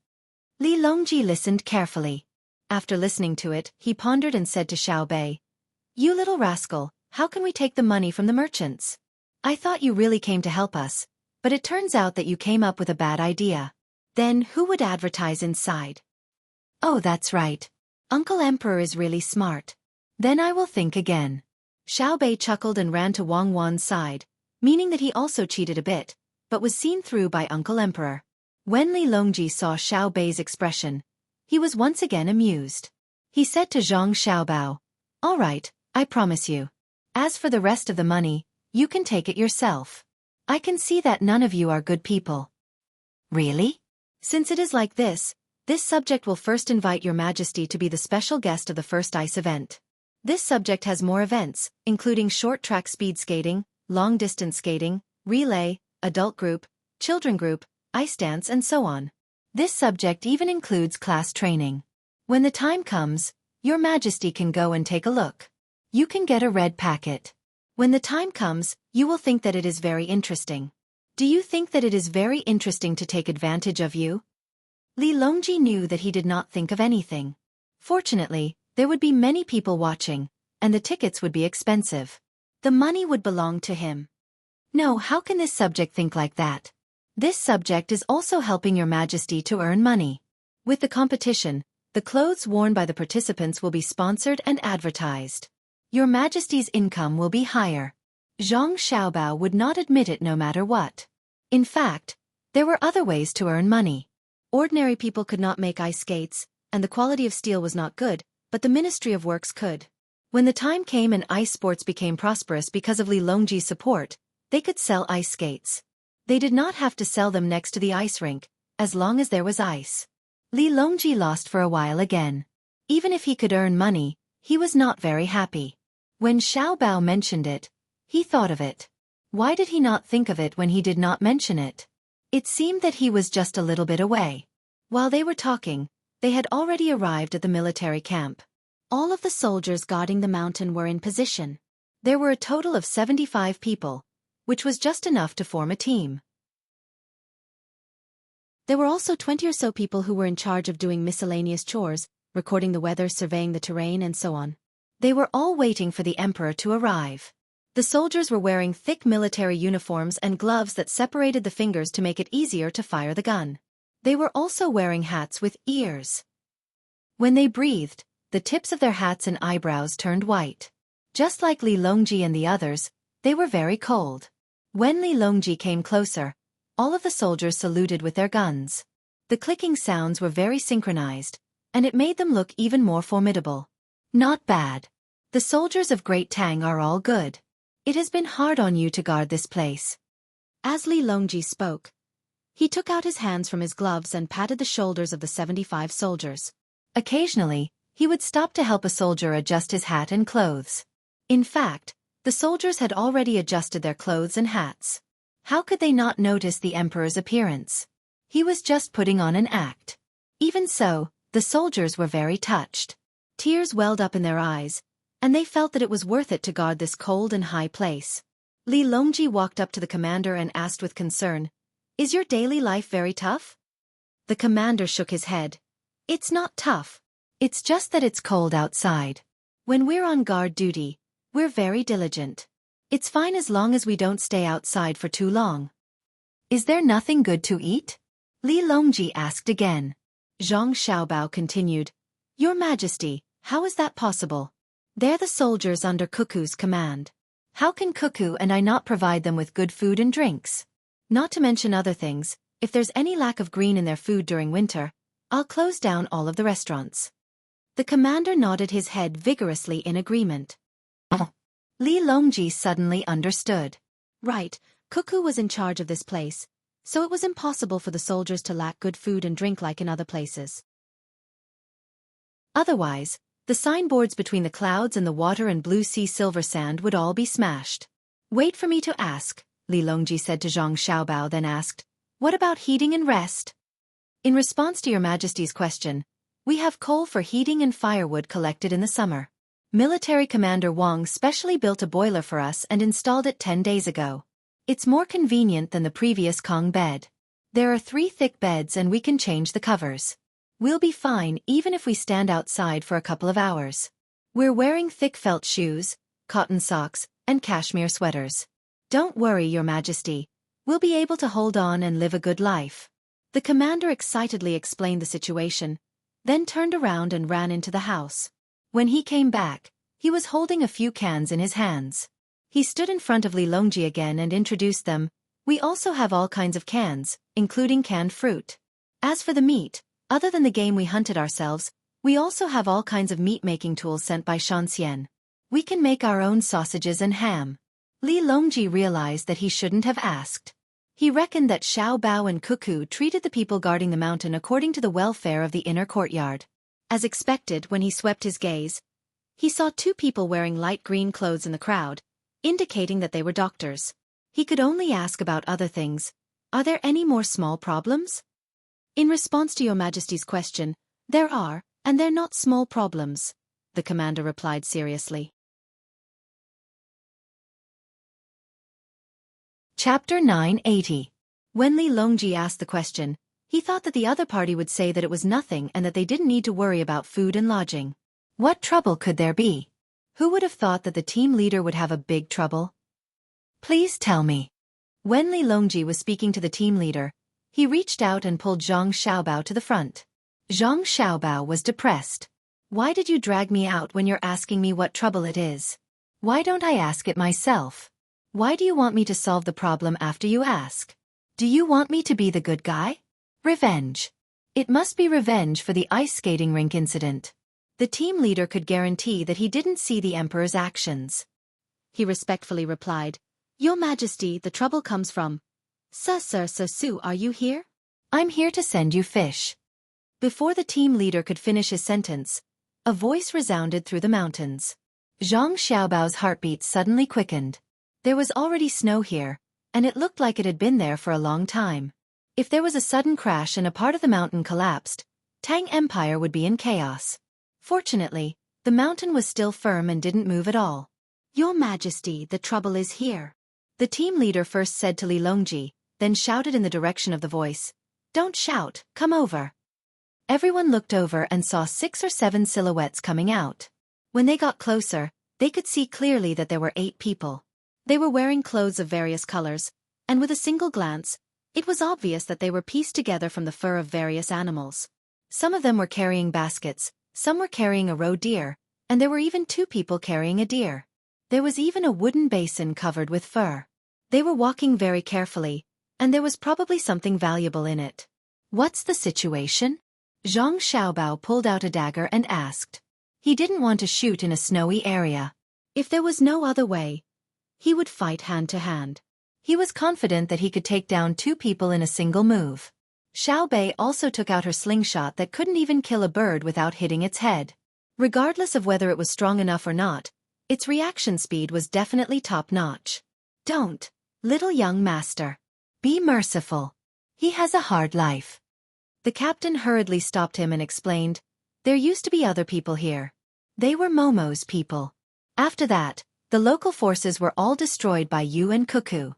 Li Longji listened carefully. After listening to it, he pondered and said to Xiaobei, "You little rascal, how can we take the money from the merchants? I thought you really came to help us, but it turns out that you came up with a bad idea. Then who would advertise inside?" "Oh, that's right. Uncle Emperor is really smart. Then I will think again." Xiaobei chuckled and ran to Wang Wan's side, meaning that he also cheated a bit, but was seen through by Uncle Emperor. When Li Longji saw Xiaobei's expression, he was once again amused. He said to Zhang Xiaobao, "All right, I promise you. As for the rest of the money, you can take it yourself. I can see that none of you are good people." "Really? Since it is like this subject will first invite your majesty to be the special guest of the first ice event. This subject has more events, including short track speed skating, long distance skating, relay, adult group, children group, ice dance and so on. This subject even includes class training. When the time comes, your majesty can go and take a look. You can get a red packet. When the time comes, you will think that it is very interesting. Do you think that it is very interesting to take advantage of you?" Li Longji knew that he did not think of anything. Fortunately, there would be many people watching, and the tickets would be expensive. The money would belong to him. "No, how can this subject think like that? This subject is also helping your majesty to earn money. With the competition, the clothes worn by the participants will be sponsored and advertised. Your majesty's income will be higher." Zhang Xiaobao would not admit it no matter what. In fact, there were other ways to earn money. Ordinary people could not make ice skates, and the quality of steel was not good, but the Ministry of Works could. When the time came and ice sports became prosperous because of Li Longji's support, they could sell ice skates. They did not have to sell them next to the ice rink, as long as there was ice. Li Longji lost for a while again. Even if he could earn money, he was not very happy. When Xiaobao mentioned it, he thought of it. Why did he not think of it when he did not mention it? It seemed that he was just a little bit away. While they were talking, they had already arrived at the military camp. All of the soldiers guarding the mountain were in position. There were a total of 75 people, which was just enough to form a team. There were also 20 or so people who were in charge of doing miscellaneous chores, recording the weather, surveying the terrain, and so on. They were all waiting for the emperor to arrive. The soldiers were wearing thick military uniforms and gloves that separated the fingers to make it easier to fire the gun. They were also wearing hats with ears. When they breathed, the tips of their hats and eyebrows turned white. Just like Li Longji and the others, they were very cold. When Li Longji came closer, all of the soldiers saluted with their guns. The clicking sounds were very synchronized, and it made them look even more formidable. Not bad. The soldiers of Great Tang are all good. It has been hard on you to guard this place. As Li Longji spoke, he took out his hands from his gloves and patted the shoulders of the 75 soldiers. Occasionally, he would stop to help a soldier adjust his hat and clothes. In fact, the soldiers had already adjusted their clothes and hats. How could they not notice the emperor's appearance? He was just putting on an act. Even so, the soldiers were very touched. Tears welled up in their eyes, and they felt that it was worth it to guard this cold and high place. Li Longji walked up to the commander and asked with concern, "Is your daily life very tough?" The commander shook his head. "It's not tough. It's just that it's cold outside. When we're on guard duty, we're very diligent. It's fine as long as we don't stay outside for too long." "Is there nothing good to eat?" Li Longji asked again. Zhang Xiaobao continued, "Your Majesty, how is that possible? They're the soldiers under Cuckoo's command. How can Cuckoo and I not provide them with good food and drinks? Not to mention other things, if there's any lack of green in their food during winter, I'll close down all of the restaurants." The commander nodded his head vigorously in agreement. Li Longji suddenly understood. Right, Cuckoo was in charge of this place, so it was impossible for the soldiers to lack good food and drink like in other places. Otherwise, the signboards between the clouds and the water and blue sea silver sand would all be smashed. "Wait for me to ask," Li Longji said to Zhang Xiaobao, then asked, "What about heating and rest?" "In response to your Majesty's question, we have coal for heating and firewood collected in the summer. Military Commander Wang specially built a boiler for us and installed it 10 days ago. It's more convenient than the previous Kong bed. There are 3 thick beds and we can change the covers. We'll be fine even if we stand outside for a couple of hours. We're wearing thick felt shoes, cotton socks, and cashmere sweaters. Don't worry, Your Majesty. We'll be able to hold on and live a good life." The commander excitedly explained the situation, then turned around and ran into the house. When he came back, he was holding a few cans in his hands. He stood in front of Li Longji again and introduced them. "We also have all kinds of cans, including canned fruit. As for the meat, other than the game we hunted ourselves, we also have all kinds of meat-making tools sent by Shanxian. We can make our own sausages and ham." Li Longji realized that he shouldn't have asked. He reckoned that Xiao Bao and Cuckoo treated the people guarding the mountain according to the welfare of the inner courtyard. As expected, when he swept his gaze, he saw 2 people wearing light green clothes in the crowd, indicating that they were doctors. He could only ask about other things. "Are there any more small problems?" "In response to Your Majesty's question, there are, and they're not small problems," the commander replied seriously. Chapter 980. When Li Longji asked the question, he thought that the other party would say that it was nothing and that they didn't need to worry about food and lodging. What trouble could there be? Who would have thought that the team leader would have a big trouble? "Please tell me." When Li Longji was speaking to the team leader, he reached out and pulled Zhang Xiaobao to the front. Zhang Xiaobao was depressed. "Why did you drag me out when you're asking me what trouble it is? Why don't I ask it myself? Why do you want me to solve the problem after you ask? Do you want me to be the good guy? Revenge. It must be revenge for the ice skating rink incident." The team leader could guarantee that he didn't see the emperor's actions. He respectfully replied, "Your Majesty, the trouble comes from... Su, are you here? I'm here to send you fish." Before the team leader could finish his sentence, a voice resounded through the mountains. Zhang Xiaobao's heartbeat suddenly quickened. There was already snow here, and it looked like it had been there for a long time. If there was a sudden crash and a part of the mountain collapsed, Tang Empire would be in chaos. Fortunately, the mountain was still firm and didn't move at all. "Your Majesty, the trouble is here," the team leader first said to Li Longji, then shouted in the direction of the voice. "Don't shout, come over." Everyone looked over and saw 6 or 7 silhouettes coming out. When they got closer, they could see clearly that there were 8 people. They were wearing clothes of various colors, and with a single glance, it was obvious that they were pieced together from the fur of various animals. Some of them were carrying baskets, some were carrying a roe deer, and there were even 2 people carrying a deer. There was even a wooden basin covered with fur. They were walking very carefully, and there was probably something valuable in it. What's the situation? Zhang Xiaobao pulled out a dagger and asked. He didn't want to shoot in a snowy area. If there was no other way, he would fight hand to hand. He was confident that he could take down 2 people in a single move. Xiao Bei also took out her slingshot that couldn't even kill a bird without hitting its head. Regardless of whether it was strong enough or not, its reaction speed was definitely top-notch. Don't, little young master. Be merciful. He has a hard life. The captain hurriedly stopped him and explained, there used to be other people here. They were Momo's people. After that, the local forces were all destroyed by you and Cuckoo.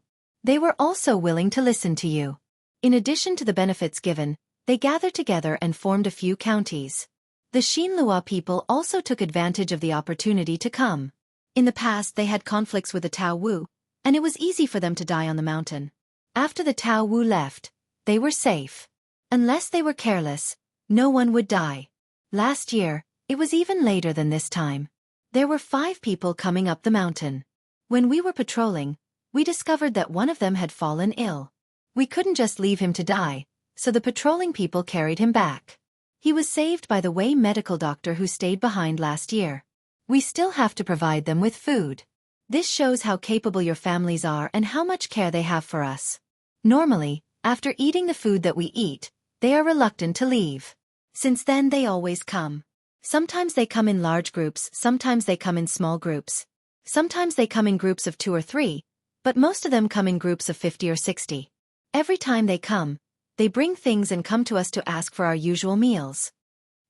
They were also willing to listen to you. In addition to the benefits given, they gathered together and formed a few counties. The Xinlua people also took advantage of the opportunity to come. In the past they had conflicts with the Tao Wu, and it was easy for them to die on the mountain. After the Tao Wu left, they were safe. Unless they were careless, no one would die. Last year, it was even later than this time. There were 5 people coming up the mountain. When we were patrolling, we discovered that one of them had fallen ill. We couldn't just leave him to die, so the patrolling people carried him back. He was saved by the Wei medical doctor who stayed behind last year. We still have to provide them with food. This shows how capable your families are and how much care they have for us. Normally, after eating the food that we eat, they are reluctant to leave. Since then they always come. Sometimes they come in large groups, sometimes they come in small groups. Sometimes they come in groups of 2 or 3, but most of them come in groups of 50 or 60. Every time they come, they bring things and come to us to ask for our usual meals.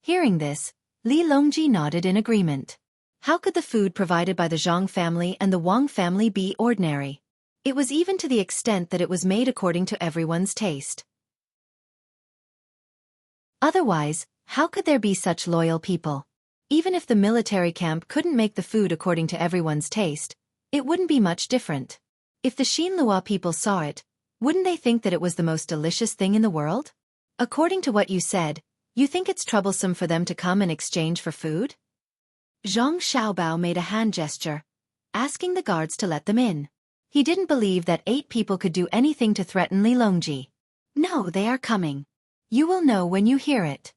Hearing this, Li Longji nodded in agreement. How could the food provided by the Zhang family and the Wang family be ordinary? It was even to the extent that it was made according to everyone's taste. Otherwise, how could there be such loyal people? Even if the military camp couldn't make the food according to everyone's taste, it wouldn't be much different. If the Xinlua people saw it, wouldn't they think that it was the most delicious thing in the world? According to what you said, you think it's troublesome for them to come and exchange for food? Zhang Xiaobao made a hand gesture, asking the guards to let them in. He didn't believe that 8 people could do anything to threaten Li Longji. No, they are coming. You will know when you hear it.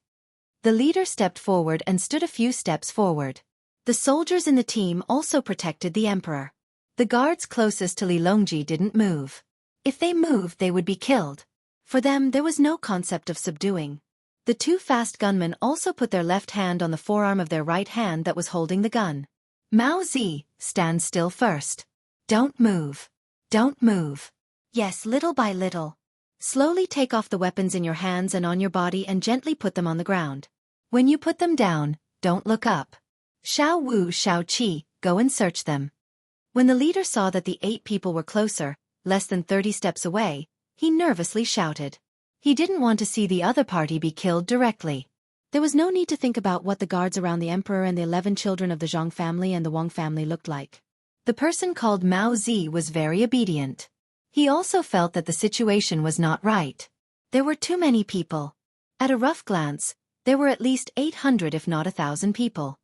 The leader stepped forward and stood a few steps forward. The soldiers in the team also protected the emperor. The guards closest to Li Longji didn't move. If they moved, they would be killed. For them, there was no concept of subduing. The 2 fast gunmen also put their left hand on the forearm of their right hand that was holding the gun. Mao Zi, stand still first. Don't move. Don't move. Yes, little by little. Slowly take off the weapons in your hands and on your body and gently put them on the ground. When you put them down, don't look up. Xiao Wu, Xiao Qi, go and search them. When the leader saw that the 8 people were closer, less than 30 steps away, he nervously shouted. He didn't want to see the other party be killed directly. There was no need to think about what the guards around the emperor and the 11 children of the Zhang family and the Wang family looked like. The person called Mao Zi was very obedient. He also felt that the situation was not right. There were too many people. At a rough glance, there were at least 800 if not 1,000 people.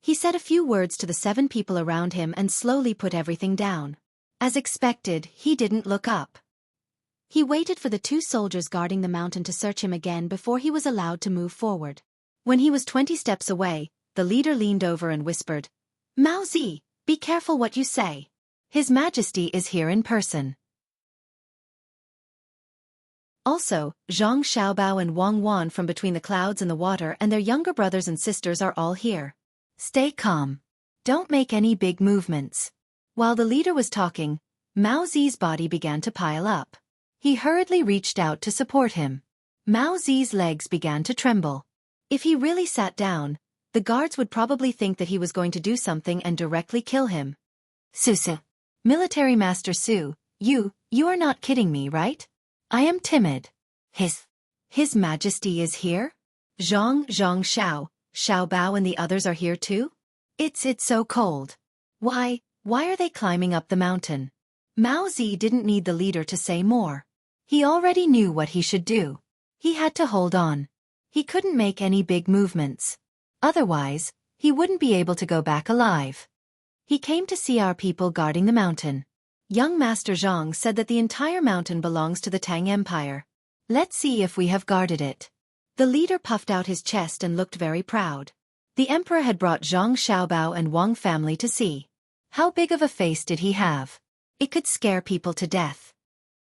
He said a few words to the 7 people around him and slowly put everything down. As expected, he didn't look up. He waited for the 2 soldiers guarding the mountain to search him again before he was allowed to move forward. When he was 20 steps away, the leader leaned over and whispered, Mao Zi, be careful what you say. His Majesty is here in person. Also, Zhang Xiaobao and Wang Wan from between the clouds and the water and their younger brothers and sisters are all here. Stay calm. Don't make any big movements. While the leader was talking, Mao Zi's body began to pile up. He hurriedly reached out to support him. Mao Zi's legs began to tremble. If he really sat down, the guards would probably think that he was going to do something and directly kill him. Su. Military Master Su, you are not kidding me, right? I am timid. His Majesty is here? Zhang Xiao, Xiao Bao and the others are here too? It's so cold. Why, Why are they climbing up the mountain? Mao Zi didn't need the leader to say more. He already knew what he should do. He had to hold on. He couldn't make any big movements. Otherwise, he wouldn't be able to go back alive. He came to see our people guarding the mountain. Young Master Zhang said that the entire mountain belongs to the Tang Empire. Let's see if we have guarded it. The leader puffed out his chest and looked very proud. The emperor had brought Zhang Xiaobao and Wang family to see. How big of a face did he have? It could scare people to death.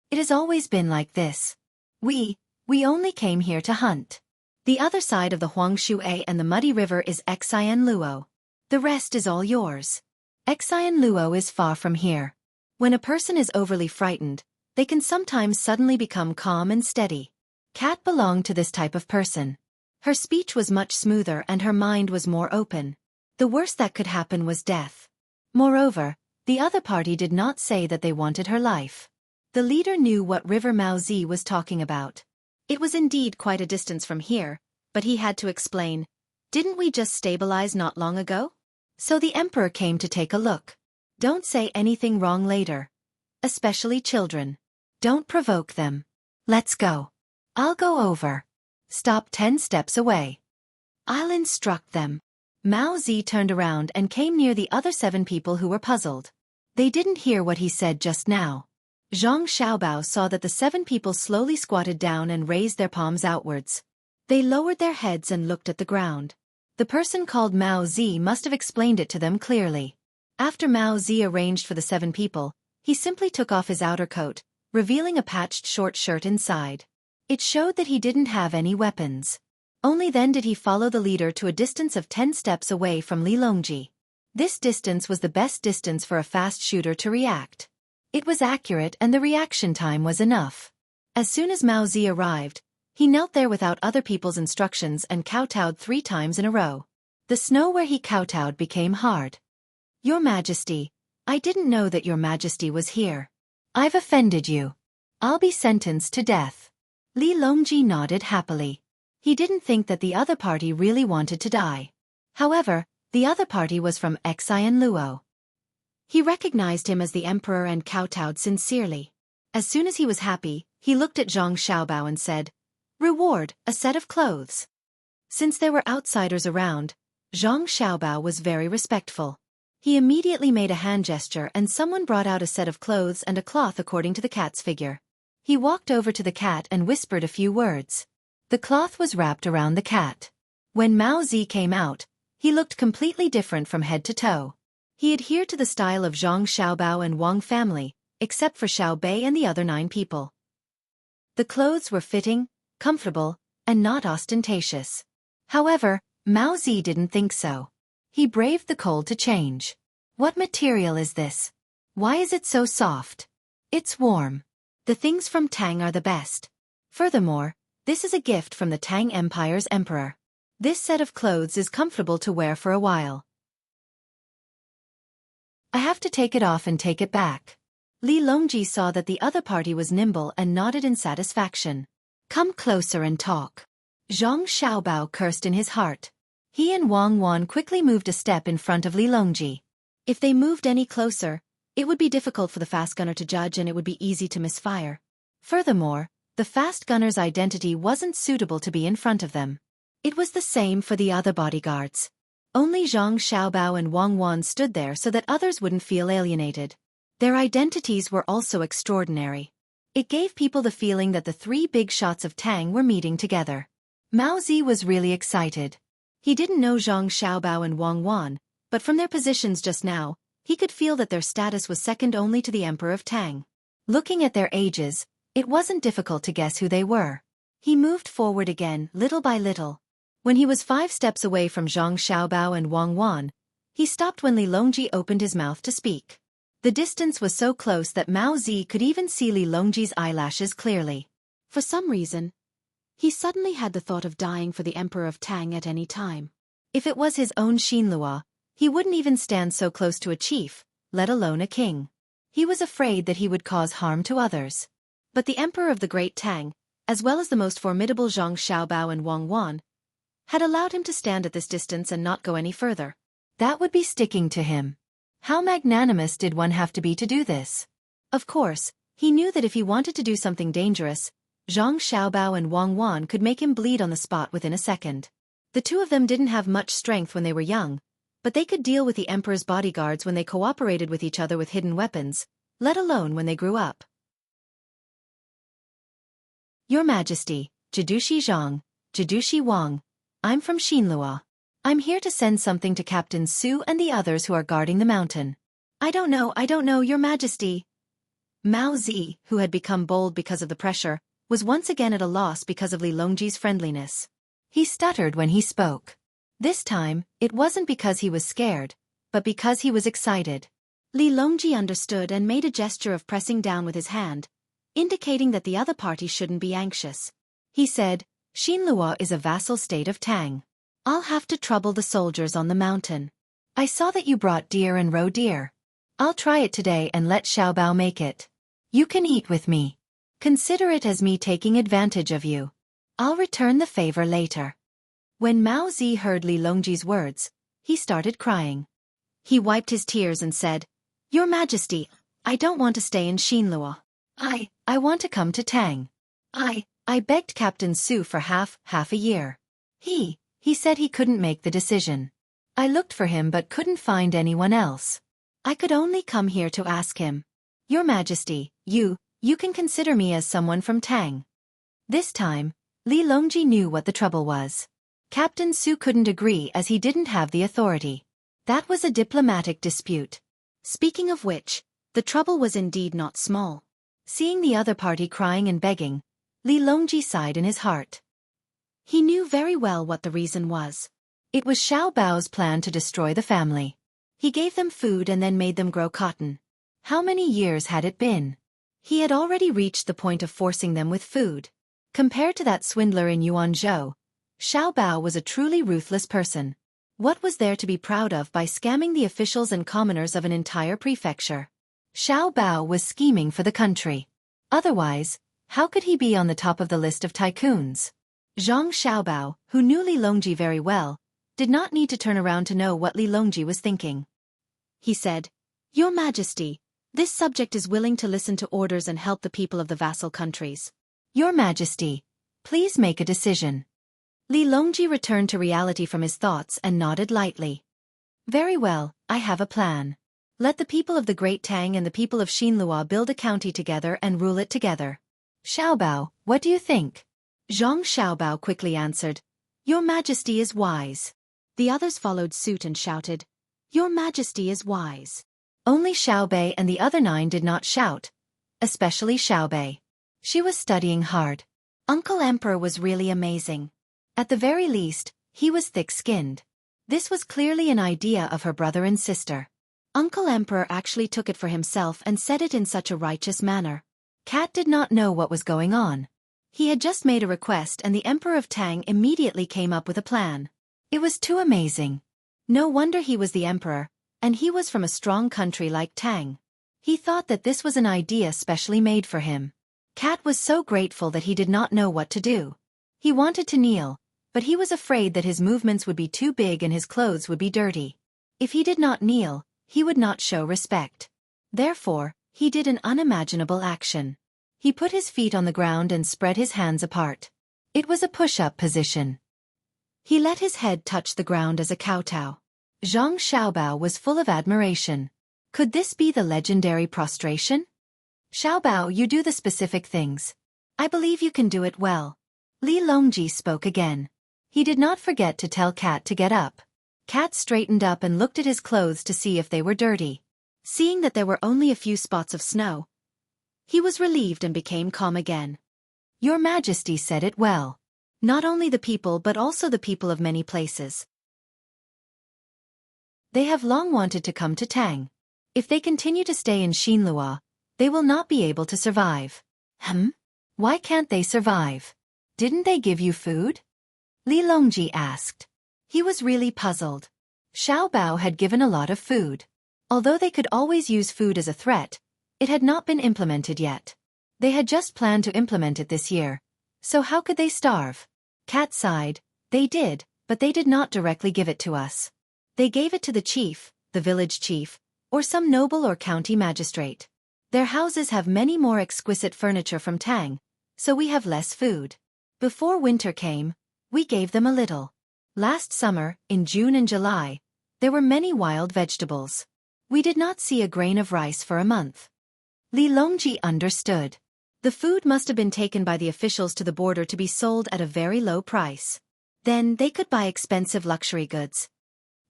It has always been like this. We only came here to hunt. The other side of the Xueqi and the muddy river is Xian Luo. The rest is all yours. Xian Luo is far from here. When a person is overly frightened, they can sometimes suddenly become calm and steady. Cat belonged to this type of person. Her speech was much smoother and her mind was more open. The worst that could happen was death. Moreover, the other party did not say that they wanted her life. The leader knew what river Mao Zi was talking about. It was indeed quite a distance from here, but he had to explain, "Didn't we just stabilize not long ago?" So the emperor came to take a look. Don't say anything wrong later. Especially children. Don't provoke them. Let's go. I'll go over. Stop 10 steps away. I'll instruct them. Mao Zi turned around and came near the other 7 people who were puzzled. They didn't hear what he said just now. Zhang Xiaobao saw that the 7 people slowly squatted down and raised their palms outwards. They lowered their heads and looked at the ground. The person called Mao Zi must have explained it to them clearly. After Mao Zi arranged for the 7 people, he simply took off his outer coat, revealing a patched short shirt inside. It showed that he didn't have any weapons. Only then did he follow the leader to a distance of 10 steps away from Li Longji. This distance was the best distance for a fast shooter to react. It was accurate and the reaction time was enough. As soon as Mao Zi arrived, he knelt there without other people's instructions and kowtowed 3 times in a row. The snow where he kowtowed became hard. Your Majesty, I didn't know that Your Majesty was here. I've offended you. I'll be sentenced to death. Li Longji nodded happily. He didn't think that the other party really wanted to die. However, the other party was from Xian Luo. He recognized him as the emperor and kowtowed sincerely. As soon as he was happy, he looked at Zhang Xiaobao and said, "Reward, a set of clothes." Since there were outsiders around, Zhang Xiaobao was very respectful. He immediately made a hand gesture and someone brought out a set of clothes and a cloth according to the cat's figure. He walked over to the cat and whispered a few words. The cloth was wrapped around the cat. When Mao Zi came out, he looked completely different from head to toe. He adhered to the style of Zhang Xiaobao and Wang family, except for Xiao Bei and the other 9 people. The clothes were fitting, comfortable, and not ostentatious. However, Mao Zi didn't think so. He braved the cold to change. What material is this? Why is it so soft? It's warm. The things from Tang are the best. Furthermore, this is a gift from the Tang Empire's emperor. This set of clothes is comfortable to wear for a while. I have to take it off and take it back. Li Longji saw that the other party was nimble and nodded in satisfaction. Come closer and talk. Zhang Xiaobao cursed in his heart. He and Wang Wan quickly moved a step in front of Li Longji. If they moved any closer, it would be difficult for the fast gunner to judge and it would be easy to misfire. Furthermore, the fast gunner's identity wasn't suitable to be in front of them. It was the same for the other bodyguards. Only Zhang Xiaobao and Wang Wan stood there so that others wouldn't feel alienated. Their identities were also extraordinary. It gave people the feeling that the 3 big shots of Tang were meeting together. Mao Zi was really excited. He didn't know Zhang Xiaobao and Wang Wan, but from their positions just now, he could feel that their status was second only to the Emperor of Tang. Looking at their ages, it wasn't difficult to guess who they were. He moved forward again, little by little. When he was 5 steps away from Zhang Xiaobao and Wang Wan, he stopped when Li Longji opened his mouth to speak. The distance was so close that Mao Zi could even see Li Longji's eyelashes clearly. For some reason, he suddenly had the thought of dying for the Emperor of Tang at any time. If it was his own Xinlua, he wouldn't even stand so close to a chief, let alone a king. He was afraid that he would cause harm to others. But the Emperor of the Great Tang, as well as the most formidable Zhang Xiaobao and Wang Wan, had allowed him to stand at this distance and not go any further. That would be sticking to him. How magnanimous did one have to be to do this? Of course, he knew that if he wanted to do something dangerous, Zhang Xiaobao and Wang Wan could make him bleed on the spot within a second. The two of them didn't have much strength when they were young, but they could deal with the emperor's bodyguards when they cooperated with each other with hidden weapons, let alone when they grew up. Your Majesty, Jidushi Zhang, Jidushi Wang, I'm from Xinlua. I'm here to send something to Captain Su and the others who are guarding the mountain. I don't know, Your Majesty. Mao Zi, who had become bold because of the pressure, was once again at a loss because of Li Longji's friendliness. He stuttered when he spoke. This time, it wasn't because he was scared, but because he was excited. Li Longji understood and made a gesture of pressing down with his hand, indicating that the other party shouldn't be anxious. He said, Xinlua is a vassal state of Tang. I'll have to trouble the soldiers on the mountain. I saw that you brought deer and roe deer. I'll try it today and let Xiaobao make it. You can eat with me. Consider it as me taking advantage of you. I'll return the favor later. When Mao Zi heard Li Longji's words, he started crying. He wiped his tears and said, Your Majesty, I don't want to stay in Xinlua. I want to come to Tang. I begged Captain Su for half a year. He said he couldn't make the decision. I looked for him but couldn't find anyone else. I could only come here to ask him. Your Majesty, you can consider me as someone from Tang. This time, Li Longji knew what the trouble was. Captain Su couldn't agree as he didn't have the authority. That was a diplomatic dispute. Speaking of which, the trouble was indeed not small. Seeing the other party crying and begging, Li Longji sighed in his heart. He knew very well what the reason was. It was Xiaobao's plan to destroy the family. He gave them food and then made them grow cotton. How many years had it been? He had already reached the point of forcing them with food. Compared to that swindler in Yuanzhou, Xiaobao was a truly ruthless person. What was there to be proud of by scamming the officials and commoners of an entire prefecture? Xiaobao was scheming for the country. Otherwise, how could he be on the top of the list of tycoons? Zhang Xiaobao, who knew Li Longji very well, did not need to turn around to know what Li Longji was thinking. He said, Your Majesty, this subject is willing to listen to orders and help the people of the vassal countries. Your Majesty, please make a decision. Li Longji returned to reality from his thoughts and nodded lightly. Very well, I have a plan. Let the people of the Great Tang and the people of Xinlua build a county together and rule it together. Xiaobao, what do you think? Zhang Xiaobao quickly answered, Your Majesty is wise. The others followed suit and shouted, Your Majesty is wise. Only Xiaobei and the other 9 did not shout, especially Xiaobei. She was studying hard. Uncle Emperor was really amazing. At the very least, he was thick-skinned. This was clearly an idea of her brother and sister. Uncle Emperor actually took it for himself and said it in such a righteous manner. Cat did not know what was going on. He had just made a request and the Emperor of Tang immediately came up with a plan. It was too amazing. No wonder he was the emperor, and he was from a strong country like Tang. He thought that this was an idea specially made for him. Cat was so grateful that he did not know what to do. He wanted to kneel, but he was afraid that his movements would be too big and his clothes would be dirty. If he did not kneel, he would not show respect. Therefore, he did an unimaginable action. He put his feet on the ground and spread his hands apart. It was a push-up position. He let his head touch the ground as a kowtow. Zhang Xiaobao was full of admiration. Could this be the legendary prostration? Xiaobao, you do the specific things. I believe you can do it well. Li Longji spoke again. He did not forget to tell Cat to get up. Cat straightened up and looked at his clothes to see if they were dirty. Seeing that there were only a few spots of snow, he was relieved and became calm again. Your Majesty said it well. Not only the people but also the people of many places. They have long wanted to come to Tang. If they continue to stay in Xinlua, they will not be able to survive. Why can't they survive? Didn't they give you food? Li Longji asked. He was really puzzled. Xiaobao had given a lot of food. Although they could always use food as a threat, it had not been implemented yet. They had just planned to implement it this year. So how could they starve? Cat sighed. They did, but they did not directly give it to us. They gave it to the chief, the village chief, or some noble or county magistrate. Their houses have many more exquisite furniture from Tang, so we have less food. Before winter came, we gave them a little. Last summer, in June and July, there were many wild vegetables. We did not see a grain of rice for a month. Li Longji understood. The food must have been taken by the officials to the border to be sold at a very low price. Then they could buy expensive luxury goods.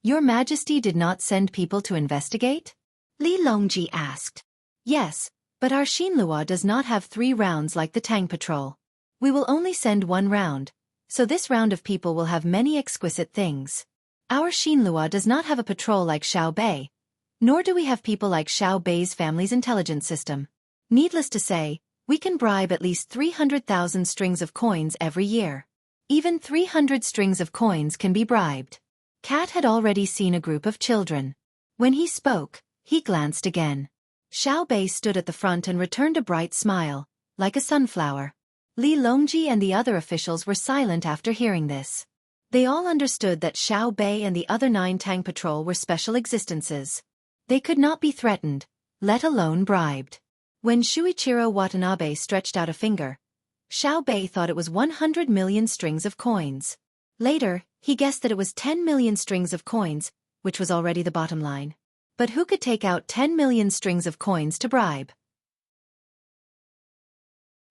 Your Majesty did not send people to investigate? Li Longji asked. Yes, but our Xinlua does not have 3 rounds like the Tang patrol. We will only send 1 round, so this round of people will have many exquisite things. Our Xinlua does not have a patrol like Xiao Bei, nor do we have people like Xiao Bei's family's intelligence system. Needless to say, we can bribe at least 300,000 strings of coins every year. Even 300 strings of coins can be bribed. Cat had already seen a group of children. When he spoke, he glanced again. Xiao Bei stood at the front and returned a bright smile, like a sunflower. Li Longji and the other officials were silent after hearing this. They all understood that Xiao Bei and the other 9 Tang patrol were special existences. They could not be threatened, let alone bribed. When Shuichiro Watanabe stretched out a finger, Xiao Bei thought it was 100 million strings of coins. Later, he guessed that it was 10 million strings of coins, which was already the bottom line. But who could take out 10 million strings of coins to bribe?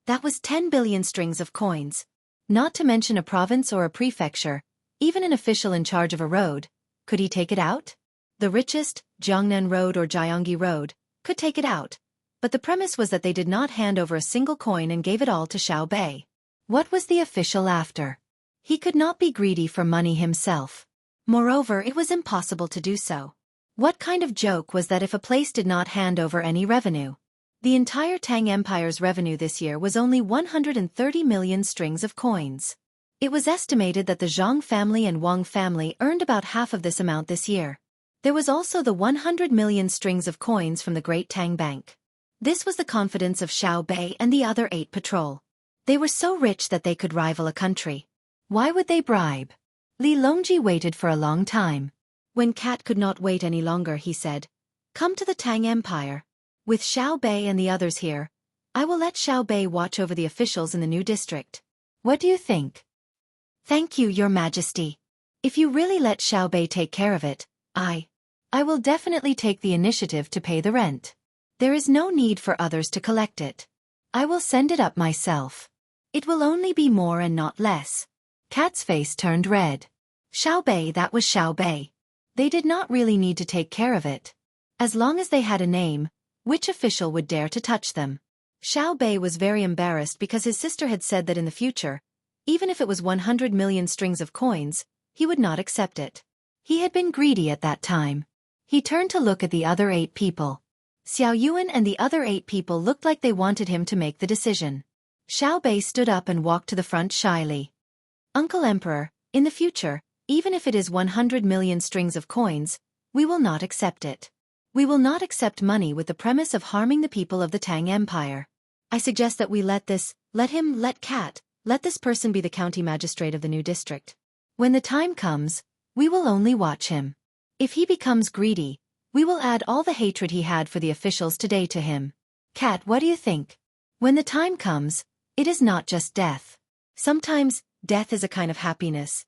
That was 10 billion strings of coins. Not to mention a province or a prefecture, even an official in charge of a road. Could he take it out? The richest, Jiangnan Road or Jiangyi Road, could take it out. But the premise was that they did not hand over a single coin and gave it all to Xiao Bei. What was the official after? He could not be greedy for money himself. Moreover, it was impossible to do so. What kind of joke was that if a place did not hand over any revenue? The entire Tang Empire's revenue this year was only 130 million strings of coins. It was estimated that the Zhang family and Wang family earned about half of this amount this year. There was also the 100 million strings of coins from the Great Tang Bank. This was the confidence of Xiao Bei and the other 8 patrol. They were so rich that they could rival a country. Why would they bribe? Li Longji waited for a long time. When Cat could not wait any longer, he said, "Come to the Tang Empire. With Xiao Bei and the others here, I will let Xiao Bei watch over the officials in the new district. What do you think?" "Thank you, Your Majesty. If you really let Xiao Bei take care of it, I will definitely take the initiative to pay the rent. There is no need for others to collect it. I will send it up myself. It will only be more and not less." Cat's face turned red. Xiao Bei, that was Xiao Bei. They did not really need to take care of it. As long as they had a name, which official would dare to touch them? Xiao Bei was very embarrassed because his sister had said that in the future, even if it was 100 million strings of coins, he would not accept it. He had been greedy at that time. He turned to look at the other 8 people. Xiao Yuan and the other 8 people looked like they wanted him to make the decision. Xiao Bei stood up and walked to the front shyly. "Uncle Emperor, in the future, even if it is 100 million strings of coins, we will not accept it. We will not accept money with the premise of harming the people of the Tang Empire. I suggest that we let this person be the county magistrate of the new district. When the time comes, we will only watch him. If he becomes greedy, we will add all the hatred he had for the officials today to him. Cat, what do you think? When the time comes, it is not just death. Sometimes, death is a kind of happiness."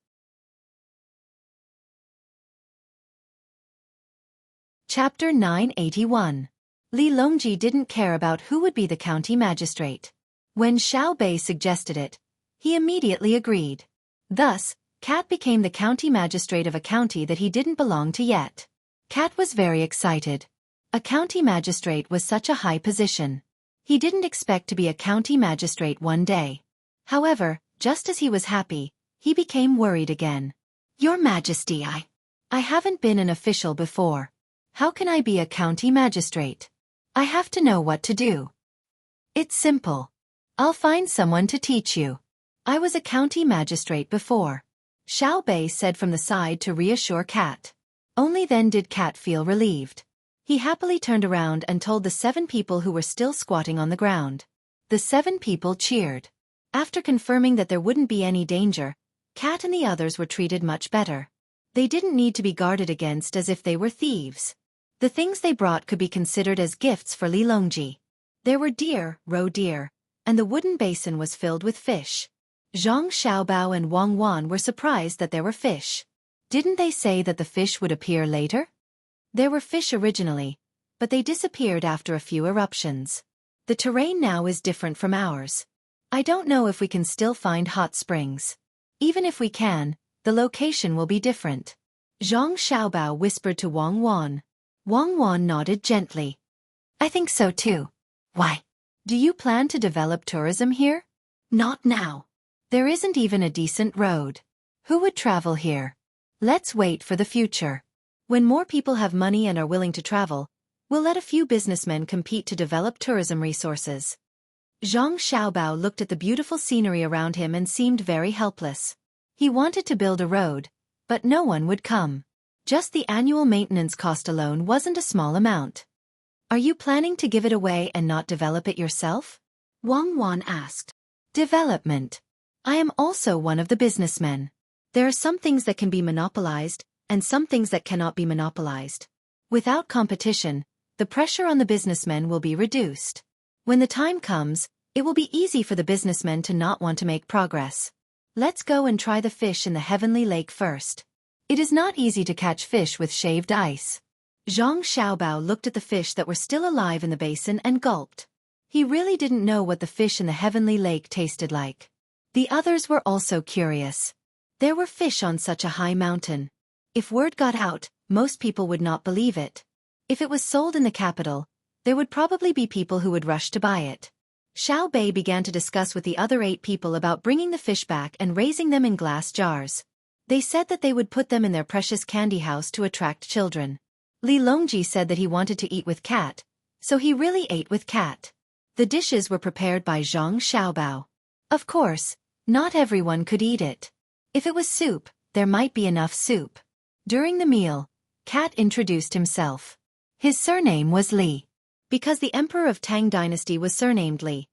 Chapter 981. Li Longji didn't care about who would be the county magistrate. When Xiao Bei suggested it, he immediately agreed. Thus, Cat became the county magistrate of a county that he didn't belong to yet. Cat was very excited. A county magistrate was such a high position. He didn't expect to be a county magistrate one day. However, just as he was happy, he became worried again. "Your Majesty, I haven't been an official before. How can I be a county magistrate? I have to know what to do." "It's simple. I'll find someone to teach you. I was a county magistrate before," Xiao Bei said from the side to reassure Cat. Only then did Cat feel relieved. He happily turned around and told the 7 people who were still squatting on the ground. The 7 people cheered. After confirming that there wouldn't be any danger, Cat and the others were treated much better. They didn't need to be guarded against as if they were thieves. The things they brought could be considered as gifts for Li Longji. There were deer, roe deer, and the wooden basin was filled with fish. Zhang Xiaobao and Wang Wan were surprised that there were fish. Didn't they say that the fish would appear later? There were fish originally, but they disappeared after a few eruptions. The terrain now is different from ours. I don't know if we can still find hot springs. Even if we can, the location will be different. Zhang Xiaobao whispered to Wang Wan. Wang Wan nodded gently. I think so too. Why? Do you plan to develop tourism here? Not now. There isn't even a decent road. Who would travel here? Let's wait for the future. When more people have money and are willing to travel, we'll let a few businessmen compete to develop tourism resources. Zhang Xiaobao looked at the beautiful scenery around him and seemed very helpless. He wanted to build a road, but no one would come. Just the annual maintenance cost alone wasn't a small amount. Are you planning to give it away and not develop it yourself? Wang Wan asked. Development. I am also one of the businessmen. There are some things that can be monopolized, and some things that cannot be monopolized. Without competition, the pressure on the businessmen will be reduced. When the time comes, it will be easy for the businessmen to not want to make progress. Let's go and try the fish in the heavenly lake first. It is not easy to catch fish with shaved ice. Zhang Xiaobao looked at the fish that were still alive in the basin and gulped. He really didn't know what the fish in the heavenly lake tasted like. The others were also curious. There were fish on such a high mountain. If word got out, most people would not believe it. If it was sold in the capital, there would probably be people who would rush to buy it. Xiao Bei began to discuss with the other 8 people about bringing the fish back and raising them in glass jars. They said that they would put them in their precious candy house to attract children. Li Longji said that he wanted to eat with cat, so he really ate with cat. The dishes were prepared by Zhang Xiaobao. Of course, not everyone could eat it. If it was soup, there might be enough soup. During the meal, Cat introduced himself. His surname was Li. Because the emperor of Tang dynasty was surnamed Li,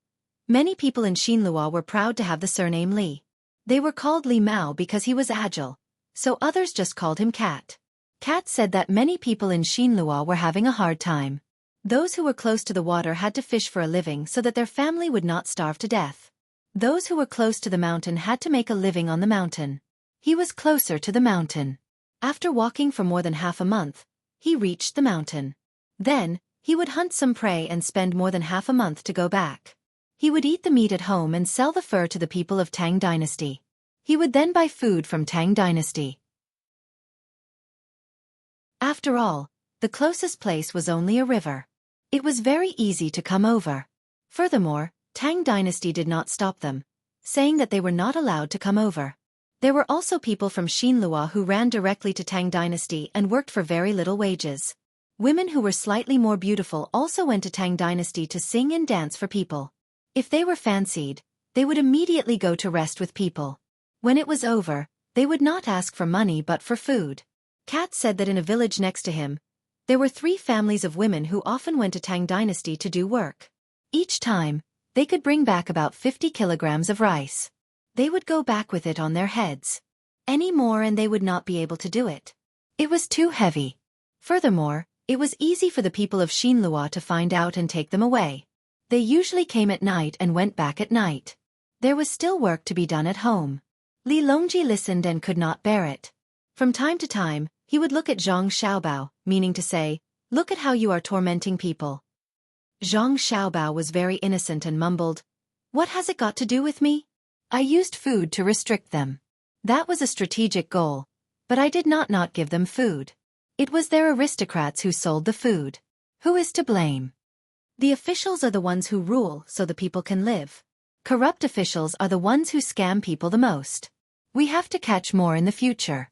many people in Xinlua were proud to have the surname Li. They were called Li Mao because he was agile, so others just called him Cat. Cat said that many people in Xinlua were having a hard time. Those who were close to the water had to fish for a living so that their family would not starve to death. Those who were close to the mountain had to make a living on the mountain. He was closer to the mountain. After walking for more than half a month, he reached the mountain. Then, he would hunt some prey and spend more than half a month to go back. He would eat the meat at home and sell the fur to the people of Tang dynasty. He would then buy food from Tang dynasty. After all, the closest place was only a river. It was very easy to come over. Furthermore, Tang dynasty did not stop them, saying that they were not allowed to come over. There were also people from Xinlua who ran directly to Tang dynasty and worked for very little wages. Women who were slightly more beautiful also went to Tang dynasty to sing and dance for people. If they were fancied, they would immediately go to rest with people. When it was over, they would not ask for money but for food. Cat said that in a village next to him, there were 3 families of women who often went to Tang dynasty to do work. Each time, they could bring back about 50 kilograms of rice. They would go back with it on their heads. Any more and they would not be able to do it. It was too heavy. Furthermore, it was easy for the people of Xinlua to find out and take them away. They usually came at night and went back at night. There was still work to be done at home. Li Longji listened and could not bear it. From time to time, he would look at Zhang Xiaobao, meaning to say, "Look at how you are tormenting people." Zhang Xiaobao was very innocent and mumbled, "What has it got to do with me? I used food to restrict them. That was a strategic goal, but I did not give them food. It was their aristocrats who sold the food. Who is to blame? The officials are the ones who rule so the people can live. Corrupt officials are the ones who scam people the most. We have to catch more in the future."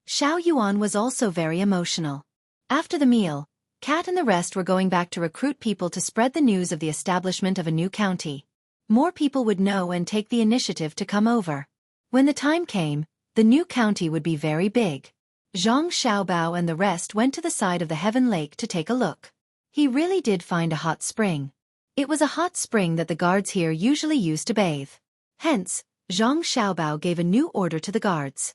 Xiao Yuan was also very emotional. After the meal, Cat and the rest were going back to recruit people to spread the news of the establishment of a new county. More people would know and take the initiative to come over. When the time came, the new county would be very big. Zhang Xiaobao and the rest went to the side of the Heaven Lake to take a look. He really did find a hot spring. It was a hot spring that the guards here usually used to bathe. Hence, Zhang Xiaobao gave a new order to the guards.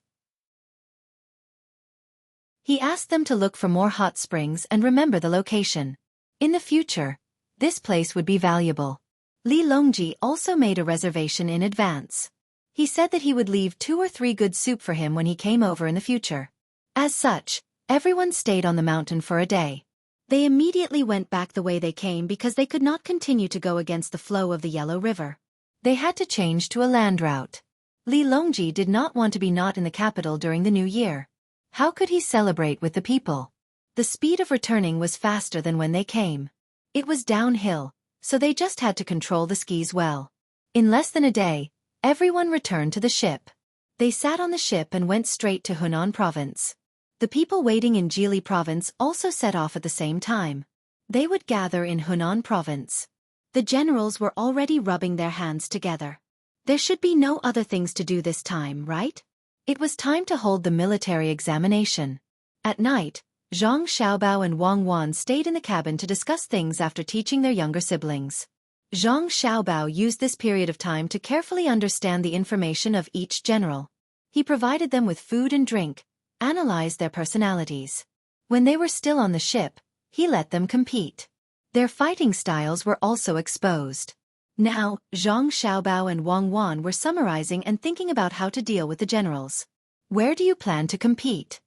He asked them to look for more hot springs and remember the location. In the future, this place would be valuable. Li Longji also made a reservation in advance. He said that he would leave 2 or 3 good soup for him when he came over in the future. As such, everyone stayed on the mountain for a day. They immediately went back the way they came because they could not continue to go against the flow of the Yellow River. They had to change to a land route. Li Longji did not want to be not in the capital during the new year. How could he celebrate with the people? The speed of returning was faster than when they came. It was downhill, so they just had to control the skis well. In less than a day, everyone returned to the ship. They sat on the ship and went straight to Hunan province. The people waiting in Jili province also set off at the same time. They would gather in Hunan province. The generals were already rubbing their hands together. There should be no other things to do this time, right? It was time to hold the military examination. At night, Zhang Xiaobao and Wang Wan stayed in the cabin to discuss things after teaching their younger siblings. Zhang Xiaobao used this period of time to carefully understand the information of each general. He provided them with food and drink, analyzed their personalities. When they were still on the ship, he let them compete. Their fighting styles were also exposed. Now, Zhang Xiaobao and Wang Wan were summarizing and thinking about how to deal with the generals. Where do you plan to compete?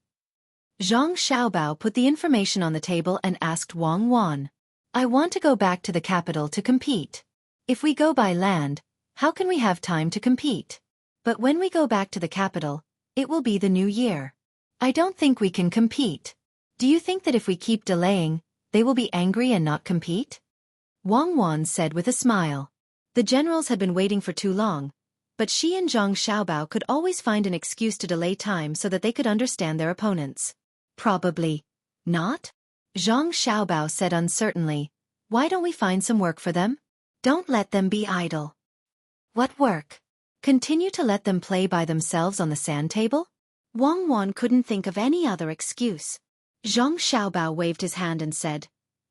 Zhang Xiaobao put the information on the table and asked Wang Wan. I want to go back to the capital to compete. If we go by land, how can we have time to compete? But when we go back to the capital, it will be the new year. I don't think we can compete. Do you think that if we keep delaying, they will be angry and not compete? Wang Wan said with a smile. The generals had been waiting for too long, but she and Zhang Xiaobao could always find an excuse to delay time so that they could understand their opponents. Probably not? Zhang Xiaobao said uncertainly. Why don't we find some work for them? Don't let them be idle. What work? Continue to let them play by themselves on the sand table? Wang Wan couldn't think of any other excuse. Zhang Xiaobao waved his hand and said,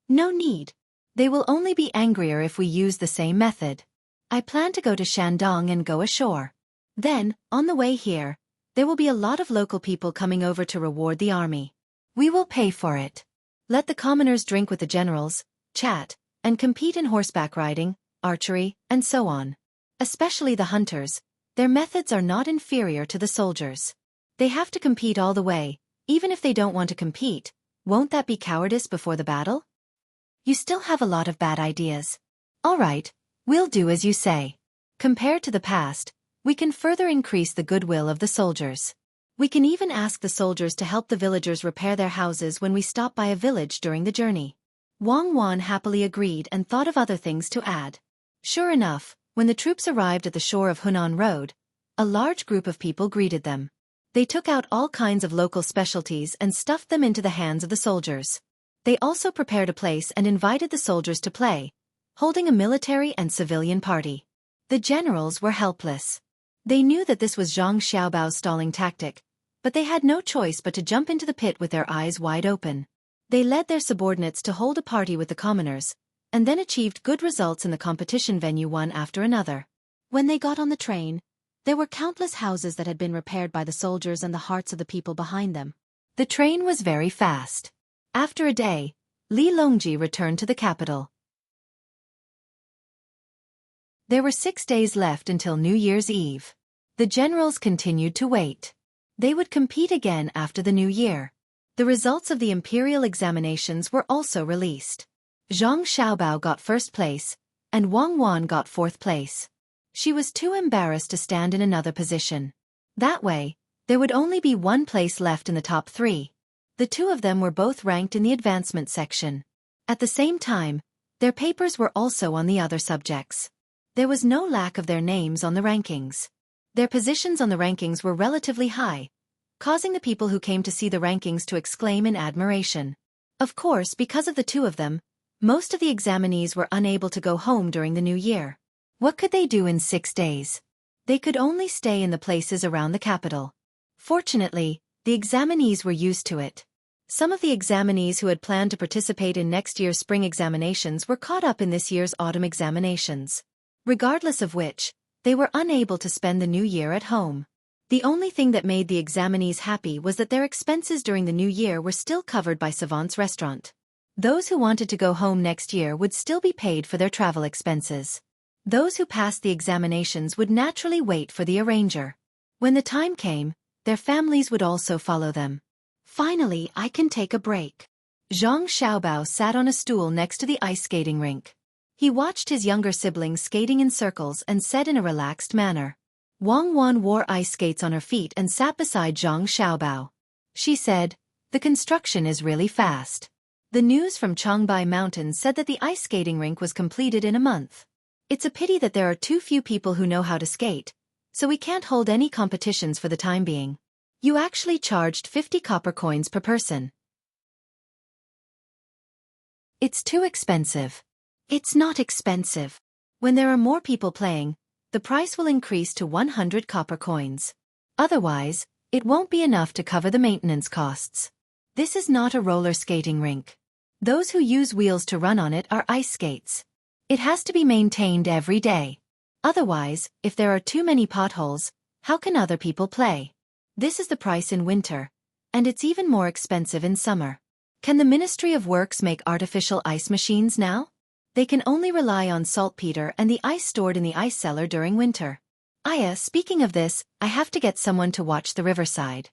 No need. They will only be angrier if we use the same method. I plan to go to Shandong and go ashore. Then, on the way here, there will be a lot of local people coming over to reward the army. We will pay for it. Let the commoners drink with the generals, chat, and compete in horseback riding, archery, and so on. Especially the hunters, their methods are not inferior to the soldiers. They have to compete all the way, even if they don't want to compete. Won't that be cowardice before the battle? You still have a lot of bad ideas. All right, we'll do as you say. Compared to the past, we can further increase the goodwill of the soldiers. We can even ask the soldiers to help the villagers repair their houses when we stop by a village during the journey. Wang Wan happily agreed and thought of other things to add. Sure enough, when the troops arrived at the shore of Hunan Road, a large group of people greeted them. They took out all kinds of local specialties and stuffed them into the hands of the soldiers. They also prepared a place and invited the soldiers to play, holding a military and civilian party. The generals were helpless. They knew that this was Zhang Xiaobao's stalling tactic, but they had no choice but to jump into the pit with their eyes wide open. They led their subordinates to hold a party with the commoners, and then achieved good results in the competition venue one after another. When they got on the train, there were countless houses that had been repaired by the soldiers and the hearts of the people behind them. The train was very fast. After a day, Li Longji returned to the capital. There were 6 days left until New Year's Eve. The generals continued to wait. They would compete again after the new year. The results of the imperial examinations were also released. Zhang Xiaobao got first place, and Wang Wan got 4th place. She was too embarrassed to stand in another position. That way, there would only be 1 place left in the top 3. The 2 of them were both ranked in the advancement section. At the same time, their papers were also on the other subjects. There was no lack of their names on the rankings. Their positions on the rankings were relatively high, causing the people who came to see the rankings to exclaim in admiration. Of course, because of the 2 of them, most of the examinees were unable to go home during the new year. What could they do in 6 days? They could only stay in the places around the capital. Fortunately, the examinees were used to it. Some of the examinees who had planned to participate in next year's spring examinations were caught up in this year's autumn examinations. Regardless of which, they were unable to spend the new year at home. The only thing that made the examinees happy was that their expenses during the new year were still covered by Savant's restaurant. Those who wanted to go home next year would still be paid for their travel expenses. Those who passed the examinations would naturally wait for the arranger. When the time came, their families would also follow them. Finally, I can take a break. Zhang Xiaobao sat on a stool next to the ice skating rink. He watched his younger siblings skating in circles and said in a relaxed manner. Wang Wan wore ice skates on her feet and sat beside Zhang Xiaobao. She said, "The construction is really fast." The news from Changbai Mountain said that the ice skating rink was completed in a month. It's a pity that there are too few people who know how to skate, so we can't hold any competitions for the time being. You actually charged 50 copper coins per person. It's too expensive. It's not expensive. When there are more people playing, the price will increase to 100 copper coins. Otherwise, it won't be enough to cover the maintenance costs. This is not a roller skating rink. Those who use wheels to run on it are ice skates. It has to be maintained every day. Otherwise, if there are too many potholes, how can other people play? This is the price in winter, and it's even more expensive in summer. Can the Ministry of Works make artificial ice machines now? They can only rely on saltpeter and the ice stored in the ice cellar during winter. Speaking of this, I have to get someone to watch the riverside.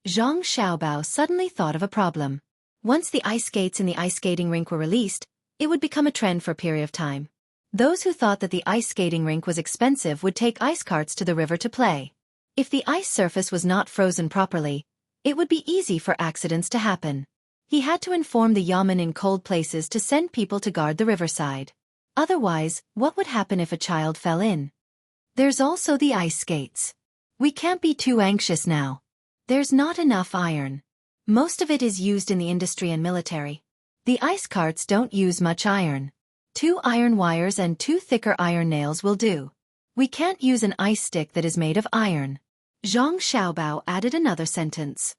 Zhang Xiaobao suddenly thought of a problem. Once the ice skates in the ice skating rink were released, it would become a trend for a period of time. Those who thought that the ice skating rink was expensive would take ice carts to the river to play. If the ice surface was not frozen properly, it would be easy for accidents to happen. He had to inform the yamen in cold places to send people to guard the riverside. Otherwise, what would happen if a child fell in? There's also the ice skates. We can't be too anxious now. There's not enough iron. Most of it is used in the industry and military. The ice carts don't use much iron. 2 iron wires and 2 thicker iron nails will do. We can't use an ice stick that is made of iron. Zhang Xiaobao added another sentence.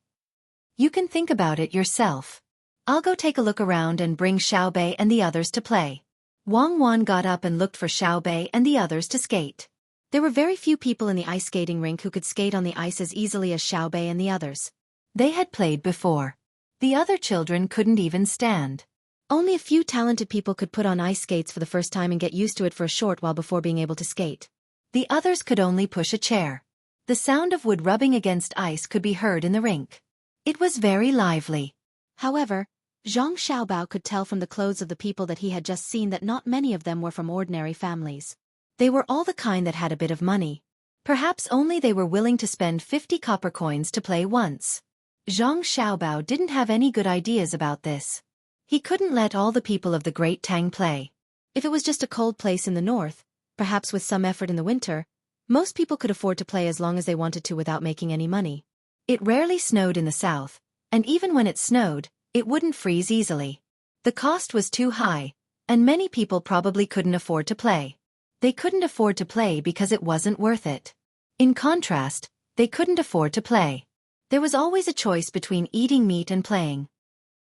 You can think about it yourself. I'll go take a look around and bring Xiaobei and the others to play. Wang Wan got up and looked for Xiaobei and the others to skate. There were very few people in the ice skating rink who could skate on the ice as easily as Xiaobei and the others. They had played before. The other children couldn't even stand. Only a few talented people could put on ice skates for the first time and get used to it for a short while before being able to skate. The others could only push a chair. The sound of wood rubbing against ice could be heard in the rink. It was very lively. However, Zhang Xiaobao could tell from the clothes of the people that he had just seen that not many of them were from ordinary families. They were all the kind that had a bit of money. Perhaps only they were willing to spend 50 copper coins to play once. Zhang Xiaobao didn't have any good ideas about this. He couldn't let all the people of the Great Tang play. If it was just a cold place in the north, perhaps with some effort in the winter, most people could afford to play as long as they wanted to without making any money. It rarely snowed in the south, and even when it snowed, it wouldn't freeze easily. The cost was too high, and many people probably couldn't afford to play. They couldn't afford to play because it wasn't worth it. In contrast, they couldn't afford to play. There was always a choice between eating meat and playing.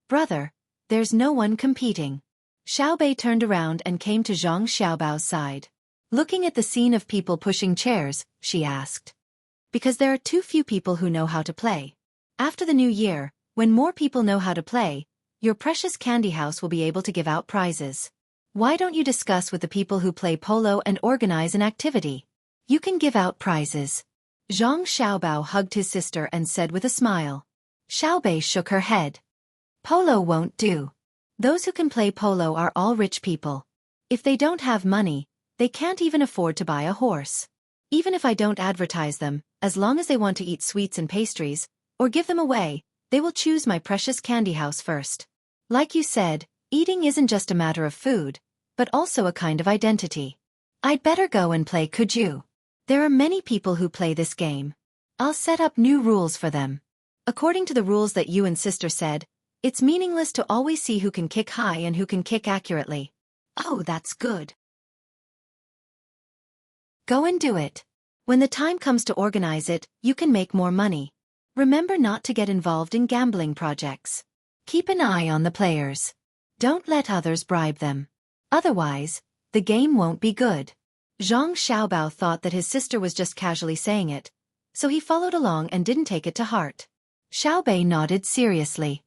Brother, there's no one competing. Xiaobei turned around and came to Zhang Xiaobao's side. Looking at the scene of people pushing chairs, she asked. Because there are too few people who know how to play. After the new year, when more people know how to play, your precious candy house will be able to give out prizes. Why don't you discuss with the people who play polo and organize an activity? You can give out prizes. Zhang Xiaobao hugged his sister and said with a smile. Xiaobei shook her head. Polo won't do. Those who can play polo are all rich people. If they don't have money, they can't even afford to buy a horse. Even if I don't advertise them, as long as they want to eat sweets and pastries, or give them away, they will choose my precious candy house first. Like you said, eating isn't just a matter of food, but also a kind of identity. I'd better go and play, could you? There are many people who play this game. I'll set up new rules for them. According to the rules that you and sister said, it's meaningless to always see who can kick high and who can kick accurately. Oh, that's good. Go and do it. When the time comes to organize it, you can make more money. Remember not to get involved in gambling projects. Keep an eye on the players. Don't let others bribe them. Otherwise, the game won't be good. Zhang Xiaobao thought that his sister was just casually saying it, so he followed along and didn't take it to heart. Xiaobei nodded seriously.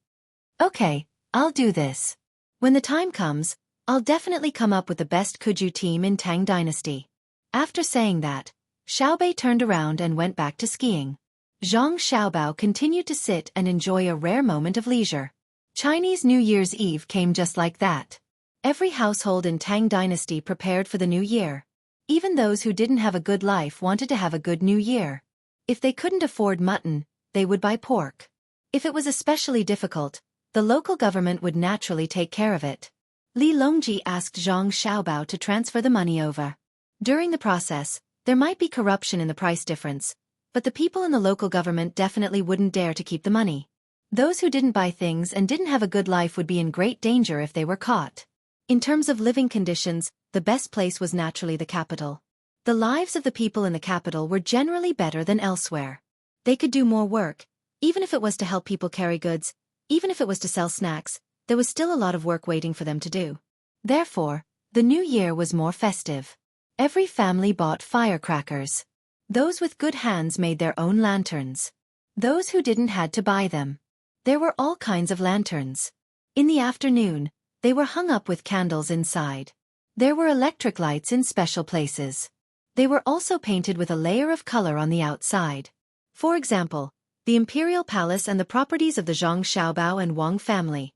Okay, I'll do this. When the time comes, I'll definitely come up with the best Kuju team in Tang Dynasty. After saying that, Xiaobei turned around and went back to skiing. Zhang Xiaobao continued to sit and enjoy a rare moment of leisure. Chinese New Year's Eve came just like that. Every household in Tang Dynasty prepared for the new year. Even those who didn't have a good life wanted to have a good new year. If they couldn't afford mutton, they would buy pork. If it was especially difficult, the local government would naturally take care of it. Li Longji asked Zhang Xiaobao to transfer the money over. During the process, there might be corruption in the price difference, but the people in the local government definitely wouldn't dare to keep the money. Those who didn't buy things and didn't have a good life would be in great danger if they were caught. In terms of living conditions, the best place was naturally the capital. The lives of the people in the capital were generally better than elsewhere. They could do more work, even if it was to help people carry goods, even if it was to sell snacks, there was still a lot of work waiting for them to do. Therefore, the new year was more festive. Every family bought firecrackers. Those with good hands made their own lanterns. Those who didn't had to buy them. There were all kinds of lanterns. In the afternoon, they were hung up with candles inside. There were electric lights in special places. They were also painted with a layer of color on the outside. For example, the Imperial Palace and the properties of the Zhang Xiaobao and Wang family.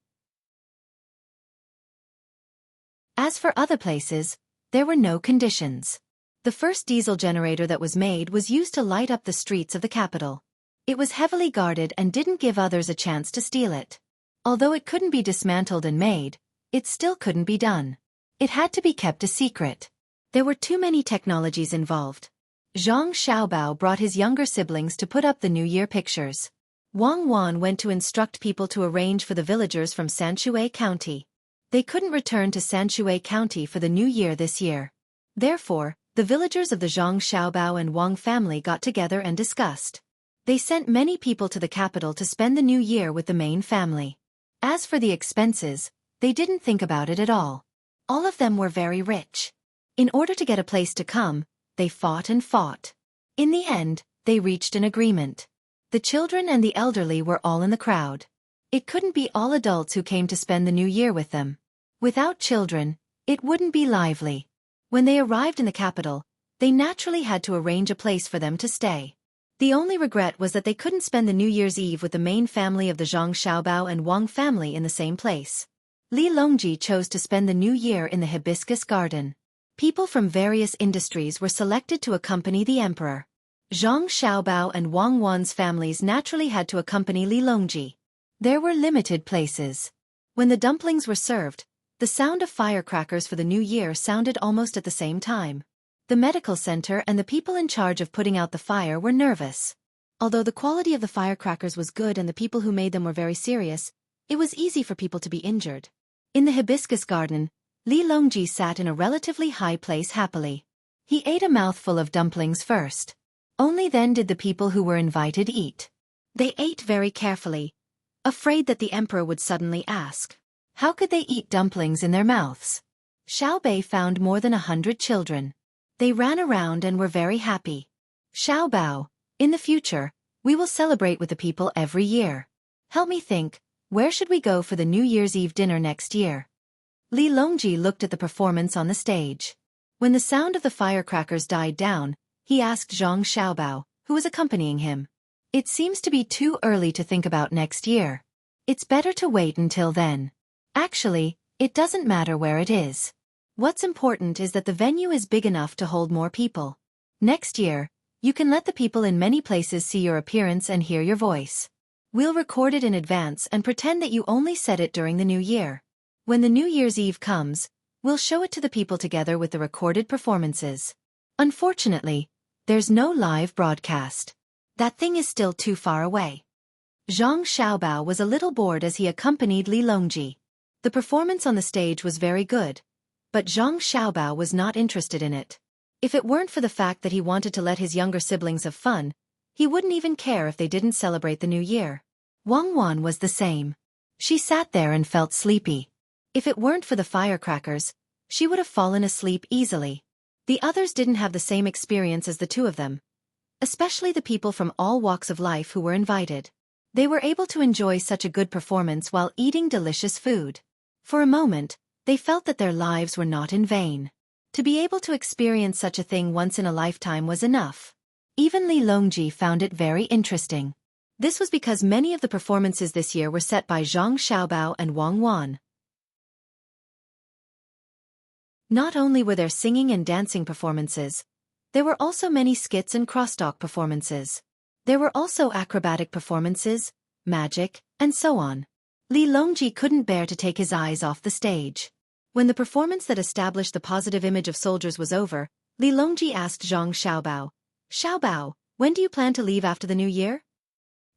As for other places, there were no conditions. The first diesel generator that was made was used to light up the streets of the capital. It was heavily guarded and didn't give others a chance to steal it. Although it couldn't be dismantled and made, it still couldn't be done. It had to be kept a secret. There were too many technologies involved. Zhang Xiaobao brought his younger siblings to put up the New Year pictures. Wang Wan went to instruct people to arrange for the villagers from Xueqi County. They couldn't return to Xueqi County for the New Year this year. Therefore, the villagers of the Zhang Xiaobao and Wang family got together and discussed. They sent many people to the capital to spend the New Year with the main family. As for the expenses, they didn't think about it at all. All of them were very rich. In order to get a place to come, they fought and fought. In the end, they reached an agreement. The children and the elderly were all in the crowd. It couldn't be all adults who came to spend the New Year with them. Without children, it wouldn't be lively. When they arrived in the capital, they naturally had to arrange a place for them to stay. The only regret was that they couldn't spend the New Year's Eve with the main family of the Zhang Xiaobao and Wang family in the same place. Li Longji chose to spend the New Year in the hibiscus garden. People from various industries were selected to accompany the emperor. Zhang Xiaobao and Wang Wan's families naturally had to accompany Li Longji. There were limited places. When the dumplings were served, the sound of firecrackers for the New Year sounded almost at the same time. The medical center and the people in charge of putting out the fire were nervous. Although the quality of the firecrackers was good and the people who made them were very serious, it was easy for people to be injured. In the hibiscus garden, Li Longji sat in a relatively high place happily. He ate a mouthful of dumplings first. Only then did the people who were invited eat. They ate very carefully, afraid that the emperor would suddenly ask, how could they eat dumplings in their mouths? Xiaobei found more than 100 children. They ran around and were very happy. Xiaobao, in the future, we will celebrate with the people every year. Help me think, where should we go for the New Year's Eve dinner next year? Li Longji looked at the performance on the stage. When the sound of the firecrackers died down, he asked Zhang Xiaobao, who was accompanying him. It seems to be too early to think about next year. It's better to wait until then. Actually, it doesn't matter where it is. What's important is that the venue is big enough to hold more people. Next year, you can let the people in many places see your appearance and hear your voice. We'll record it in advance and pretend that you only said it during the New Year. When the New Year's Eve comes, we'll show it to the people together with the recorded performances. Unfortunately, there's no live broadcast. That thing is still too far away. Zhang Xiaobao was a little bored as he accompanied Li Longji. The performance on the stage was very good, but Zhang Xiaobao was not interested in it. If it weren't for the fact that he wanted to let his younger siblings have fun, he wouldn't even care if they didn't celebrate the New Year. Wang Wan was the same. She sat there and felt sleepy. If it weren't for the firecrackers, she would have fallen asleep easily. The others didn't have the same experience as the two of them. especially the people from all walks of life who were invited. They were able to enjoy such a good performance while eating delicious food. For a moment, they felt that their lives were not in vain. To be able to experience such a thing once in a lifetime was enough. Even Li Longji found it very interesting. This was because many of the performances this year were set by Zhang Xiaobao and Wang Wan. Not only were there singing and dancing performances, there were also many skits and crosstalk performances. There were also acrobatic performances, magic, and so on. Li Longji couldn't bear to take his eyes off the stage. When the performance that established the positive image of soldiers was over, Li Longji asked Zhang Xiaobao, "Xiaobao, when do you plan to leave after the new year?"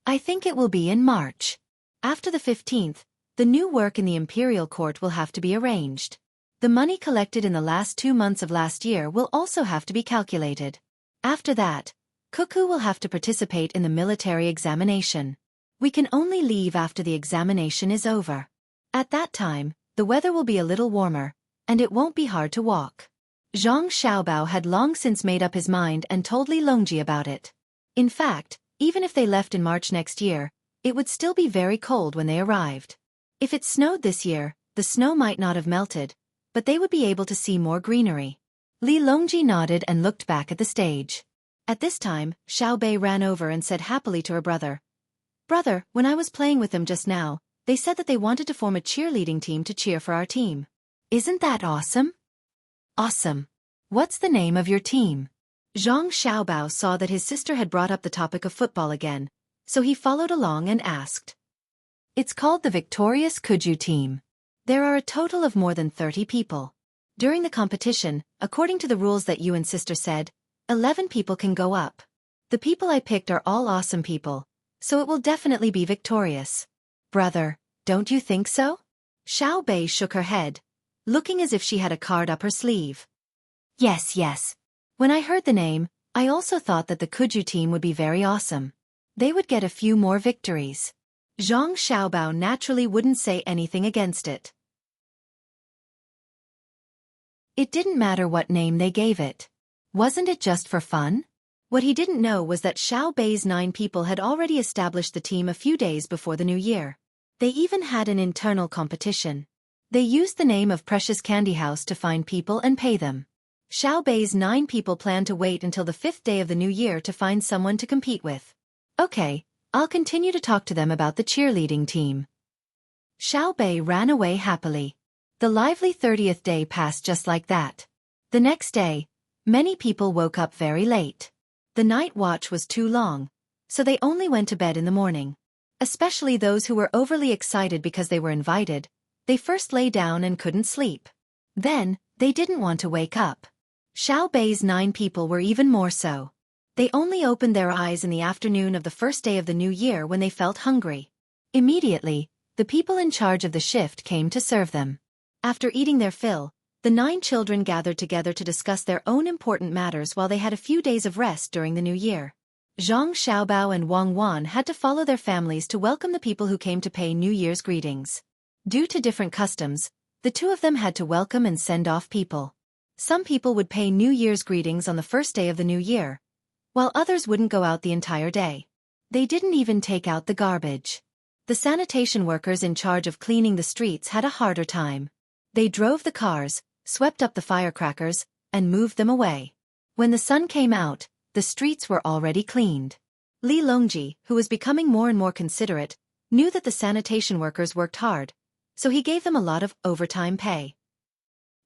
"I think it will be in March. After the 15th, the new work in the imperial court will have to be arranged. The money collected in the last 2 months of last year will also have to be calculated. After that, Xueqi will have to participate in the military examination. We can only leave after the examination is over. At that time, the weather will be a little warmer, and it won't be hard to walk." Zhang Xiaobao had long since made up his mind and told Li Longji about it. In fact, even if they left in March next year, it would still be very cold when they arrived. If it snowed this year, the snow might not have melted, but they would be able to see more greenery. Li Longji nodded and looked back at the stage. At this time, Xiao Bei ran over and said happily to her brother, "Brother, when I was playing with them just now, they said that they wanted to form a cheerleading team to cheer for our team. Isn't that awesome?" "Awesome. What's the name of your team?" Zhang Xiaobao saw that his sister had brought up the topic of football again, so he followed along and asked. "It's called the Victorious Kuju Team. There are a total of more than 30 people. During the competition, according to the rules that you and sister said, 11 people can go up. The people I picked are all awesome people, so it will definitely be victorious." "Brother, don't you think so?" Xiao Bei shook her head, looking as if she had a card up her sleeve. Yes. When I heard the name, I also thought that the Kuju team would be very awesome. They would get a few more victories." Zhang Xiaobao naturally wouldn't say anything against it. It didn't matter what name they gave it. Wasn't it just for fun? What he didn't know was that Xiao Bei's 9 people had already established the team a few days before the new year. They even had an internal competition. They used the name of Precious Candy House to find people and pay them. Xiao Bei's 9 people planned to wait until the 5th day of the new year to find someone to compete with. "Okay, I'll continue to talk to them about the cheerleading team." Xiao Bei ran away happily. The lively 30th day passed just like that. The next day, many people woke up very late. The night watch was too long, so they only went to bed in the morning. Especially those who were overly excited because they were invited, they first lay down and couldn't sleep. Then, they didn't want to wake up. Xiao Bei's 9 people were even more so. They only opened their eyes in the afternoon of the first day of the new year when they felt hungry. Immediately, the people in charge of the shift came to serve them. After eating their fill, the 9 children gathered together to discuss their own important matters while they had a few days of rest during the new year. Zhang Xiaobao and Wang Wan had to follow their families to welcome the people who came to pay New Year's greetings. Due to different customs, the 2 of them had to welcome and send off people. Some people would pay New Year's greetings on the first day of the new year, while others wouldn't go out the entire day. They didn't even take out the garbage. The sanitation workers in charge of cleaning the streets had a harder time. They drove the cars, swept up the firecrackers, and moved them away. When the sun came out, the streets were already cleaned. Li Longji, who was becoming more and more considerate, knew that the sanitation workers worked hard, so he gave them a lot of overtime pay.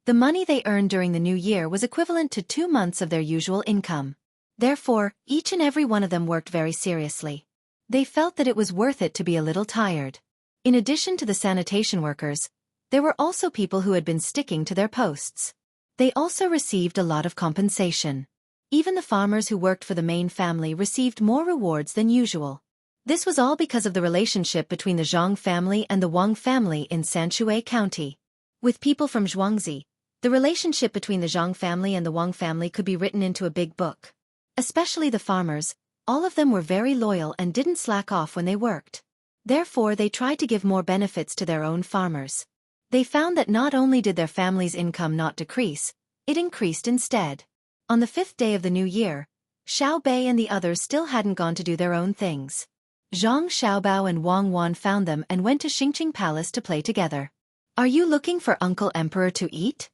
The money they earned during the new year was equivalent to 2 months of their usual income. Therefore, each and every one of them worked very seriously. They felt that it was worth it to be a little tired. In addition to the sanitation workers, there were also people who had been sticking to their posts. They also received a lot of compensation. Even the farmers who worked for the main family received more rewards than usual. This was all because of the relationship between the Zhang family and the Wang family in Sanshui County. With people from Zhuangzi, the relationship between the Zhang family and the Wang family could be written into a big book. Especially the farmers, all of them were very loyal and didn't slack off when they worked. Therefore, they tried to give more benefits to their own farmers. They found that not only did their family's income not decrease, it increased instead. On the 5th day of the new year, Xiao Bei and the others still hadn't gone to do their own things. Zhang Xiaobao and Wang Wan found them and went to Xingqing Palace to play together. Are you looking for Uncle Emperor to eat?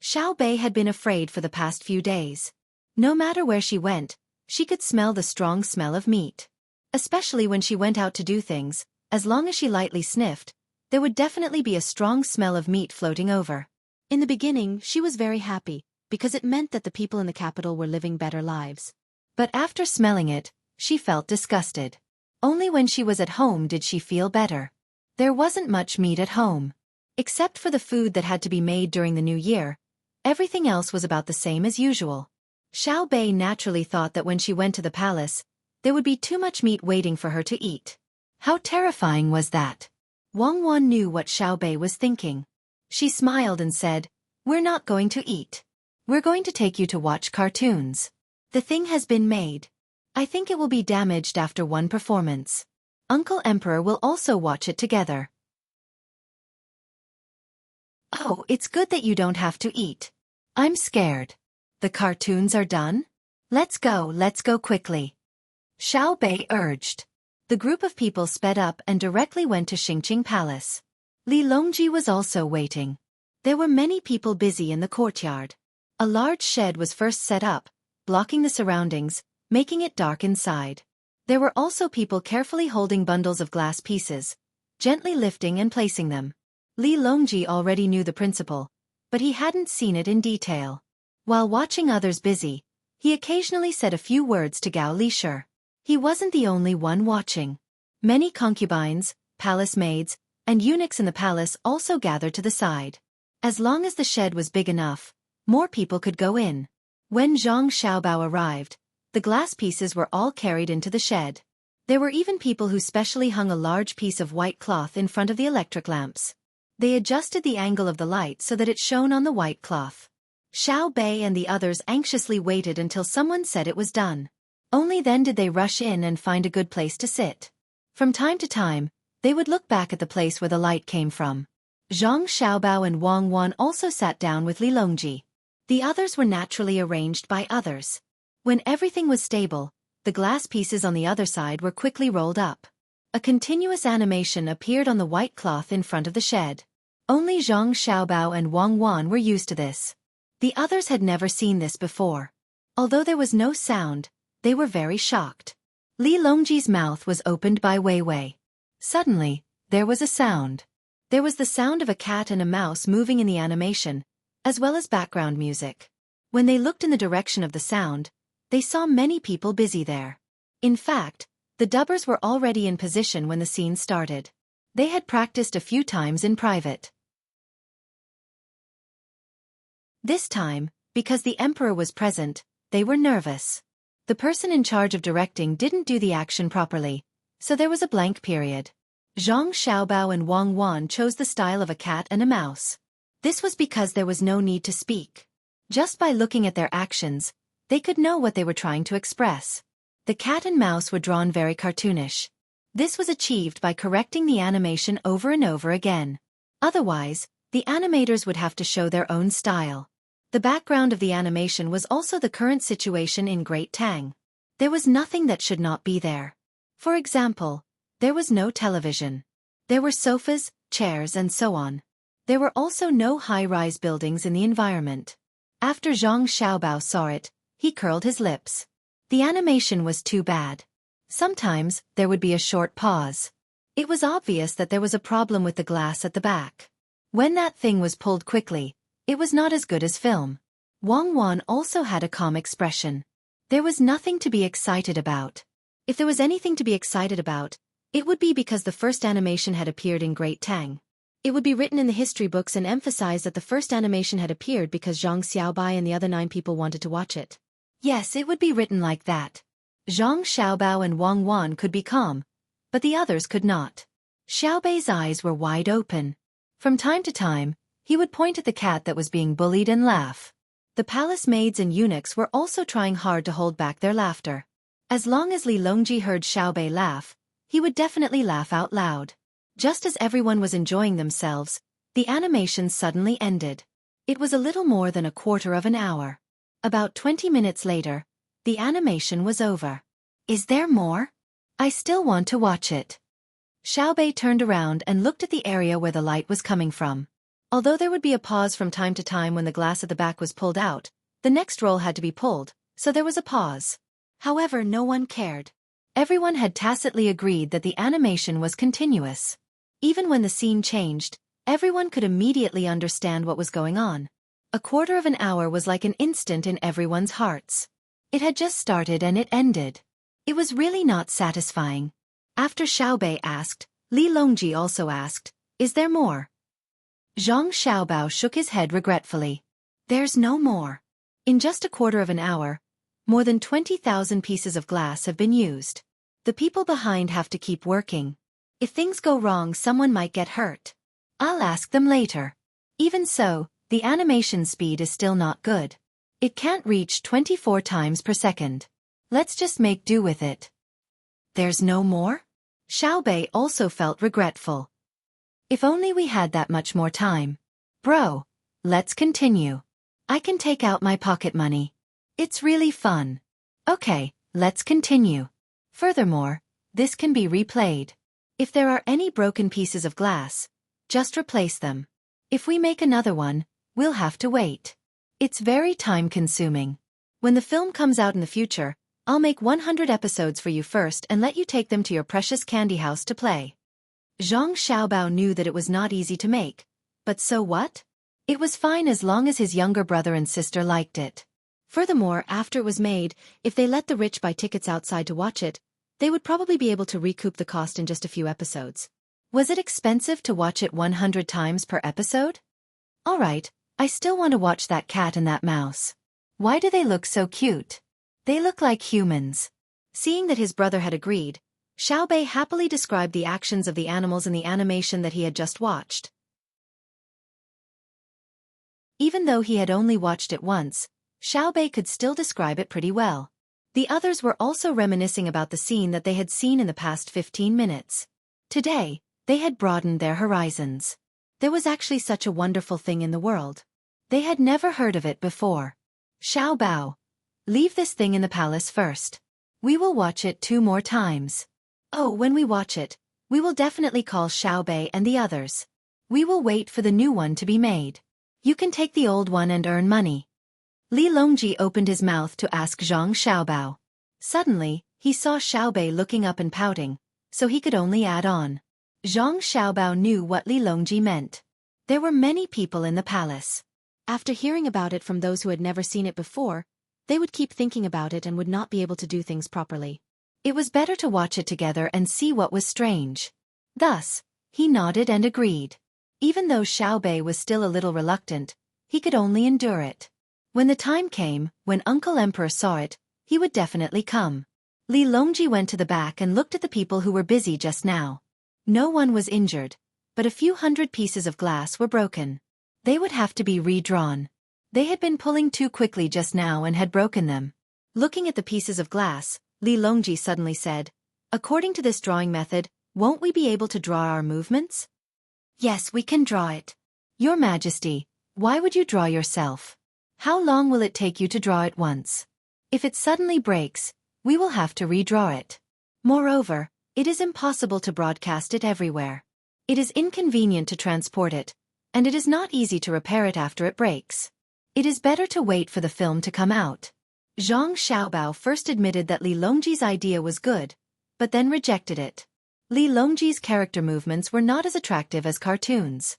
Xiao Bei had been afraid for the past few days. No matter where she went, she could smell the strong smell of meat. Especially when she went out to do things, as long as she lightly sniffed, there would definitely be a strong smell of meat floating over. In the beginning, she was very happy, because it meant that the people in the capital were living better lives. But after smelling it, she felt disgusted. Only when she was at home did she feel better. There wasn't much meat at home. Except for the food that had to be made during the new year, everything else was about the same as usual. Xiao Bei naturally thought that when she went to the palace, there would be too much meat waiting for her to eat. How terrifying was that? Wang Wan knew what Xiao Bei was thinking. She smiled and said, "We're not going to eat. We're going to take you to watch cartoons. The thing has been made. I think it will be damaged after one performance. Uncle Emperor will also watch it together." "Oh, it's good that you don't have to eat. I'm scared. The cartoons are done? Let's go quickly," Xiao Bei urged. The group of people sped up and directly went to Xingqing Palace. Li Longji was also waiting. There were many people busy in the courtyard. A large shed was first set up, blocking the surroundings, making it dark inside. There were also people carefully holding bundles of glass pieces, gently lifting and placing them. Li Longji already knew the principle, but he hadn't seen it in detail. While watching others busy, he occasionally said a few words to Gao Lishur. He wasn't the only one watching. Many concubines, palace maids, and eunuchs in the palace also gathered to the side. As long as the shed was big enough, more people could go in. When Zhang Xiaobao arrived, the glass pieces were all carried into the shed. There were even people who specially hung a large piece of white cloth in front of the electric lamps. They adjusted the angle of the light so that it shone on the white cloth. Xiao Bei and the others anxiously waited until someone said it was done. Only then did they rush in and find a good place to sit. From time to time, they would look back at the place where the light came from. Zhang Xiaobao and Wang Wan also sat down with Li Longji. The others were naturally arranged by others. When everything was stable, the glass pieces on the other side were quickly rolled up. A continuous animation appeared on the white cloth in front of the shed. Only Zhang Xiaobao and Wang Wan were used to this. The others had never seen this before. Although there was no sound, they were very shocked. Li Longji's mouth was opened by Wei Wei. Suddenly, there was a sound. There was the sound of a cat and a mouse moving in the animation, as well as background music. When they looked in the direction of the sound, they saw many people busy there. In fact, the dubbers were already in position when the scene started. They had practiced a few times in private. This time, because the emperor was present, they were nervous. The person in charge of directing didn't do the action properly, so there was a blank period. Zhang Xiaobao and Wang Wan chose the style of a cat and a mouse. This was because there was no need to speak. Just by looking at their actions, they could know what they were trying to express. The cat and mouse were drawn very cartoonish. This was achieved by correcting the animation over and over again. Otherwise, the animators would have to show their own style. The background of the animation was also the current situation in Great Tang. There was nothing that should not be there. For example, there was no television. There were sofas, chairs and so on. There were also no high-rise buildings in the environment. After Zhang Xiaobao saw it, he curled his lips. The animation was too bad. Sometimes, there would be a short pause. It was obvious that there was a problem with the glass at the back. When that thing was pulled quickly, it was not as good as film. Wang Wan also had a calm expression. There was nothing to be excited about. If there was anything to be excited about, it would be because the first animation had appeared in Great Tang. It would be written in the history books and emphasized that the first animation had appeared because Zhang Xiaobai and the other 9 people wanted to watch it. Yes, it would be written like that. Zhang Xiaobao and Wang Wan could be calm, but the others could not. Xiaobei's eyes were wide open. From time to time, he would point at the cat that was being bullied and laugh. The palace maids and eunuchs were also trying hard to hold back their laughter. As long as Li Longji heard Xiaobei laugh, he would definitely laugh out loud. Just as everyone was enjoying themselves, the animation suddenly ended. It was a little more than a quarter of an hour. About 20 minutes later, The animation was over. Is there more? I still want to watch it. Xiaobei turned around and looked at the area where the light was coming from. Although there would be a pause from time to time when the glass at the back was pulled out, the next roll had to be pulled, so there was a pause. However, no one cared. Everyone had tacitly agreed that the animation was continuous. Even when the scene changed, everyone could immediately understand what was going on. A quarter of an hour was like an instant in everyone's hearts. It had just started and it ended. It was really not satisfying. After Xiaobei asked, Li Longji also asked, "Is there more?" Zhang Xiaobao shook his head regretfully. There's no more. In just a quarter of an hour, more than 20,000 pieces of glass have been used. The people behind have to keep working. If things go wrong, someone might get hurt. I'll ask them later. Even so, the animation speed is still not good. It can't reach 24 times per second. Let's just make do with it. There's no more? Xiaobei also felt regretful. If only we had that much more time. Bro, let's continue. I can take out my pocket money. It's really fun. Okay, let's continue. Furthermore, this can be replayed. If there are any broken pieces of glass, just replace them. If we make another one, we'll have to wait. It's very time-consuming. When the film comes out in the future, I'll make 100 episodes for you first and let you take them to your precious candy house to play. Zhang Xiaobao knew that it was not easy to make. But so what? It was fine as long as his younger brother and sister liked it. Furthermore, after it was made, if they let the rich buy tickets outside to watch it, they would probably be able to recoup the cost in just a few episodes. Was it expensive to watch it 100 times per episode? Alright, I still want to watch that cat and that mouse. Why do they look so cute? They look like humans. Seeing that his brother had agreed, Xiaobei happily described the actions of the animals in the animation that he had just watched. Even though he had only watched it once, Xiaobei could still describe it pretty well. The others were also reminiscing about the scene that they had seen in the past 15 minutes. Today, they had broadened their horizons. There was actually such a wonderful thing in the world. They had never heard of it before. Xiaobao, leave this thing in the palace first. We will watch it 2 more times. Oh, when we watch it, we will definitely call Xiaobei and the others. We will wait for the new one to be made. You can take the old one and earn money. Li Longji opened his mouth to ask Zhang Xiaobao. Suddenly, he saw Xiaobei looking up and pouting, so he could only add on. Zhang Xiaobao knew what Li Longji meant. There were many people in the palace. After hearing about it from those who had never seen it before, they would keep thinking about it and would not be able to do things properly. It was better to watch it together and see what was strange. Thus, he nodded and agreed. Even though Xiaobei was still a little reluctant, he could only endure it. When the time came, when Uncle Emperor saw it, he would definitely come. Li Longji went to the back and looked at the people who were busy just now. No one was injured, but a few hundred pieces of glass were broken. They would have to be redrawn. They had been pulling too quickly just now and had broken them. Looking at the pieces of glass, Li Longji suddenly said, "According to this drawing method, won't we be able to draw our movements?" "Yes, we can draw it." "Your Majesty, why would you draw yourself? How long will it take you to draw it once? If it suddenly breaks, we will have to redraw it. Moreover, it is impossible to broadcast it everywhere. It is inconvenient to transport it, and it is not easy to repair it after it breaks. It is better to wait for the film to come out." Zhang Xiaobao first admitted that Li Longji's idea was good, but then rejected it. Li Longji's character movements were not as attractive as cartoons.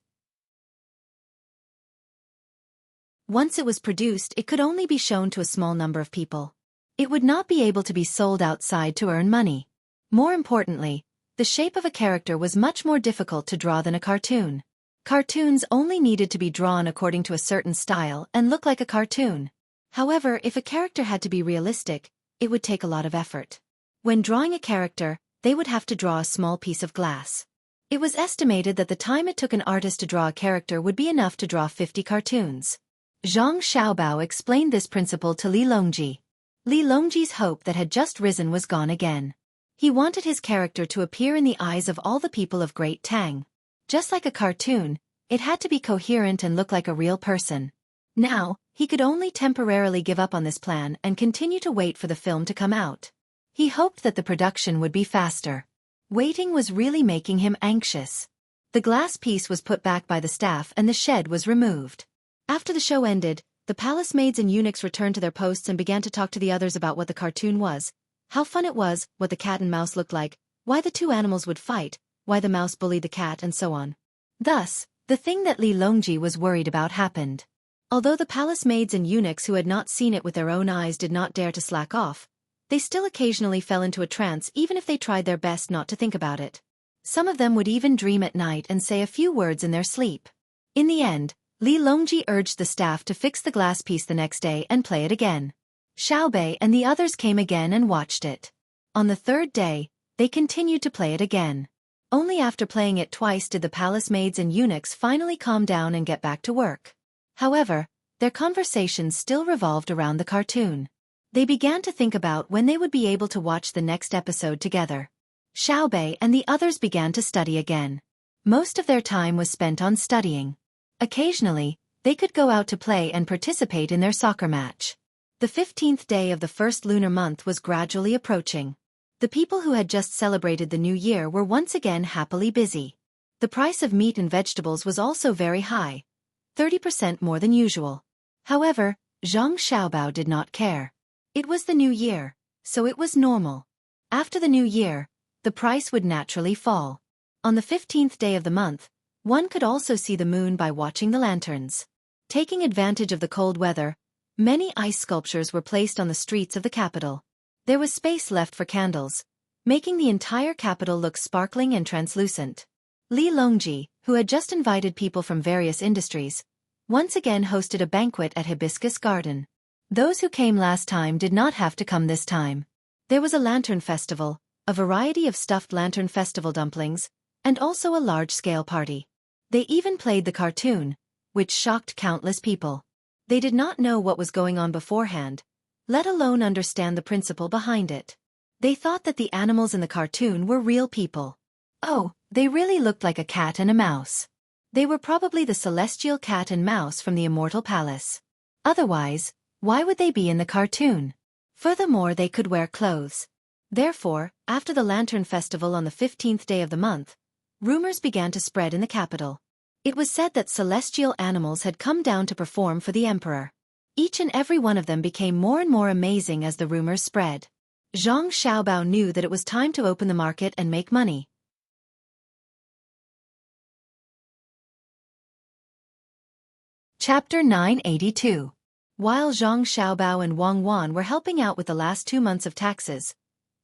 Once it was produced, it could only be shown to a small number of people. It would not be able to be sold outside to earn money. More importantly, the shape of a character was much more difficult to draw than a cartoon. Cartoons only needed to be drawn according to a certain style and look like a cartoon. However, if a character had to be realistic, it would take a lot of effort. When drawing a character, they would have to draw a small piece of glass. It was estimated that the time it took an artist to draw a character would be enough to draw 50 cartoons. Zhang Xiaobao explained this principle to Li Longji. Li Longji's hope that had just risen was gone again. He wanted his character to appear in the eyes of all the people of Great Tang. Just like a cartoon, it had to be coherent and look like a real person. Now, He could only temporarily give up on this plan and continue to wait for the film to come out. He hoped that the production would be faster. Waiting was really making him anxious. The glass piece was put back by the staff and the shed was removed. After the show ended, the palace maids and eunuchs returned to their posts and began to talk to the others about what the cartoon was, how fun it was, what the cat and mouse looked like, why the two animals would fight, why the mouse bullied the cat, and so on. Thus, the thing that Li Longji was worried about happened. Although the palace maids and eunuchs who had not seen it with their own eyes did not dare to slack off, they still occasionally fell into a trance even if they tried their best not to think about it. Some of them would even dream at night and say a few words in their sleep. In the end, Li Longji urged the staff to fix the glass piece the next day and play it again. Xiaobei and the others came again and watched it. On the third day, they continued to play it again. Only after playing it twice did the palace maids and eunuchs finally calm down and get back to work. However, their conversations still revolved around the cartoon. They began to think about when they would be able to watch the next episode together. Xiaobei and the others began to study again. Most of their time was spent on studying. Occasionally, they could go out to play and participate in their soccer match. The 15th day of the first lunar month was gradually approaching. The people who had just celebrated the new year were once again happily busy. The price of meat and vegetables was also very high, 30% more than usual. However, Zhang Xiaobao did not care. It was the new year, so it was normal. After the new year, the price would naturally fall. On the 15th day of the month, one could also see the moon by watching the lanterns. Taking advantage of the cold weather, many ice sculptures were placed on the streets of the capital. There was space left for candles, making the entire capital look sparkling and translucent. Li Longji, who had just invited people from various industries, once again hosted a banquet at Hibiscus Garden. Those who came last time did not have to come this time. There was a lantern festival, a variety of stuffed lantern festival dumplings, and also a large-scale party. They even played the cartoon, which shocked countless people. They did not know what was going on beforehand, let alone understand the principle behind it. They thought that the animals in the cartoon were real people. Oh, they really looked like a cat and a mouse. They were probably the celestial cat and mouse from the Immortal Palace. Otherwise, why would they be in the cartoon? Furthermore, they could wear clothes. Therefore, after the Lantern Festival on the 15th day of the month, rumors began to spread in the capital. It was said that celestial animals had come down to perform for the emperor. Each and every one of them became more and more amazing as the rumors spread. Zhang Xiaobao knew that it was time to open the market and make money. Chapter 982. While Zhang Xiaobao and Wang Wan were helping out with the last 2 months of taxes,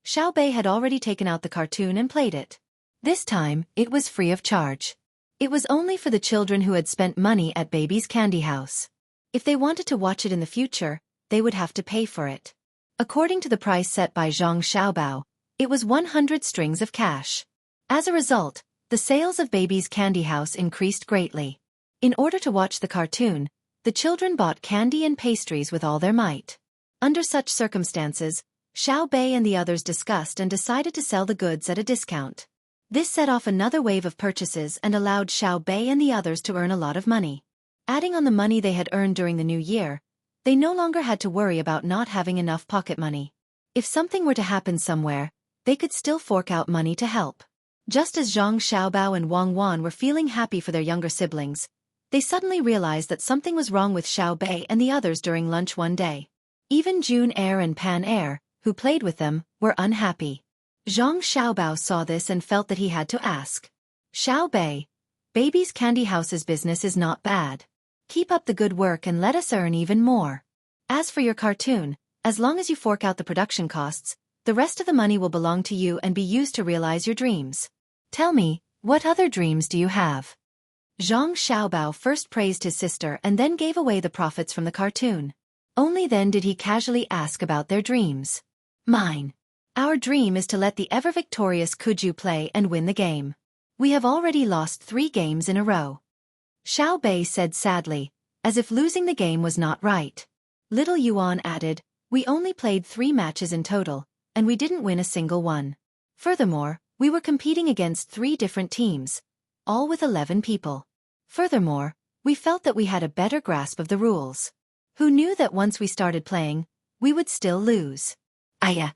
Xiaobei had already taken out the cartoon and played it. This time, it was free of charge. It was only for the children who had spent money at Baby's Candy House. If they wanted to watch it in the future, they would have to pay for it. According to the price set by Zhang Xiaobao, it was 100 strings of cash. As a result, the sales of Baby's Candy House increased greatly. In order to watch the cartoon, the children bought candy and pastries with all their might. Under such circumstances, Xiaobei and the others discussed and decided to sell the goods at a discount. This set off another wave of purchases and allowed Xiaobei and the others to earn a lot of money. Adding on the money they had earned during the new year, they no longer had to worry about not having enough pocket money. If something were to happen somewhere, they could still fork out money to help. Just as Zhang Xiaobao and Wang Wan were feeling happy for their younger siblings, they suddenly realized that something was wrong with Xiaobei and the others during lunch one day. Even June Air and Pan Air, who played with them, were unhappy. Zhang Xiaobao saw this and felt that he had to ask. Xiaobei, Baby's Candy House's business is not bad. Keep up the good work and let us earn even more. As for your cartoon, as long as you fork out the production costs, the rest of the money will belong to you and be used to realize your dreams. Tell me, what other dreams do you have? Zhang Xiaobao first praised his sister and then gave away the profits from the cartoon. Only then did he casually ask about their dreams. Mine. Our dream is to let the ever-victorious Kuju play and win the game. We have already lost 3 games in a row. Xiaobei said sadly, as if losing the game was not right. Little Yuan added, we only played 3 matches in total, and we didn't win a single one. Furthermore, we were competing against 3 different teams, all with 11 people. Furthermore, we felt that we had a better grasp of the rules. Who knew that once we started playing, we would still lose? Aya.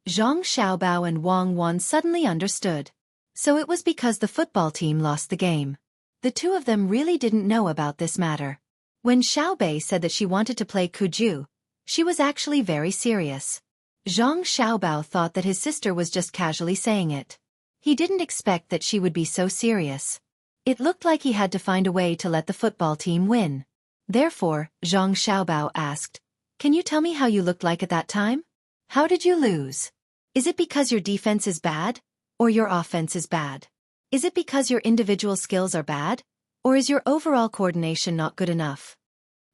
Zhang Xiaobao and Wang Wan suddenly understood. So it was because the football team lost the game. The two of them really didn't know about this matter. When Xiaobei said that she wanted to play Kuju, she was actually very serious. Zhang Xiaobao thought that his sister was just casually saying it. He didn't expect that she would be so serious. It looked like he had to find a way to let the football team win. Therefore, Zhang Xiaobao asked, "Can you tell me how you looked like at that time? How did you lose? Is it because your defense is bad? Or your offense is bad? Is it because your individual skills are bad? Or is your overall coordination not good enough?"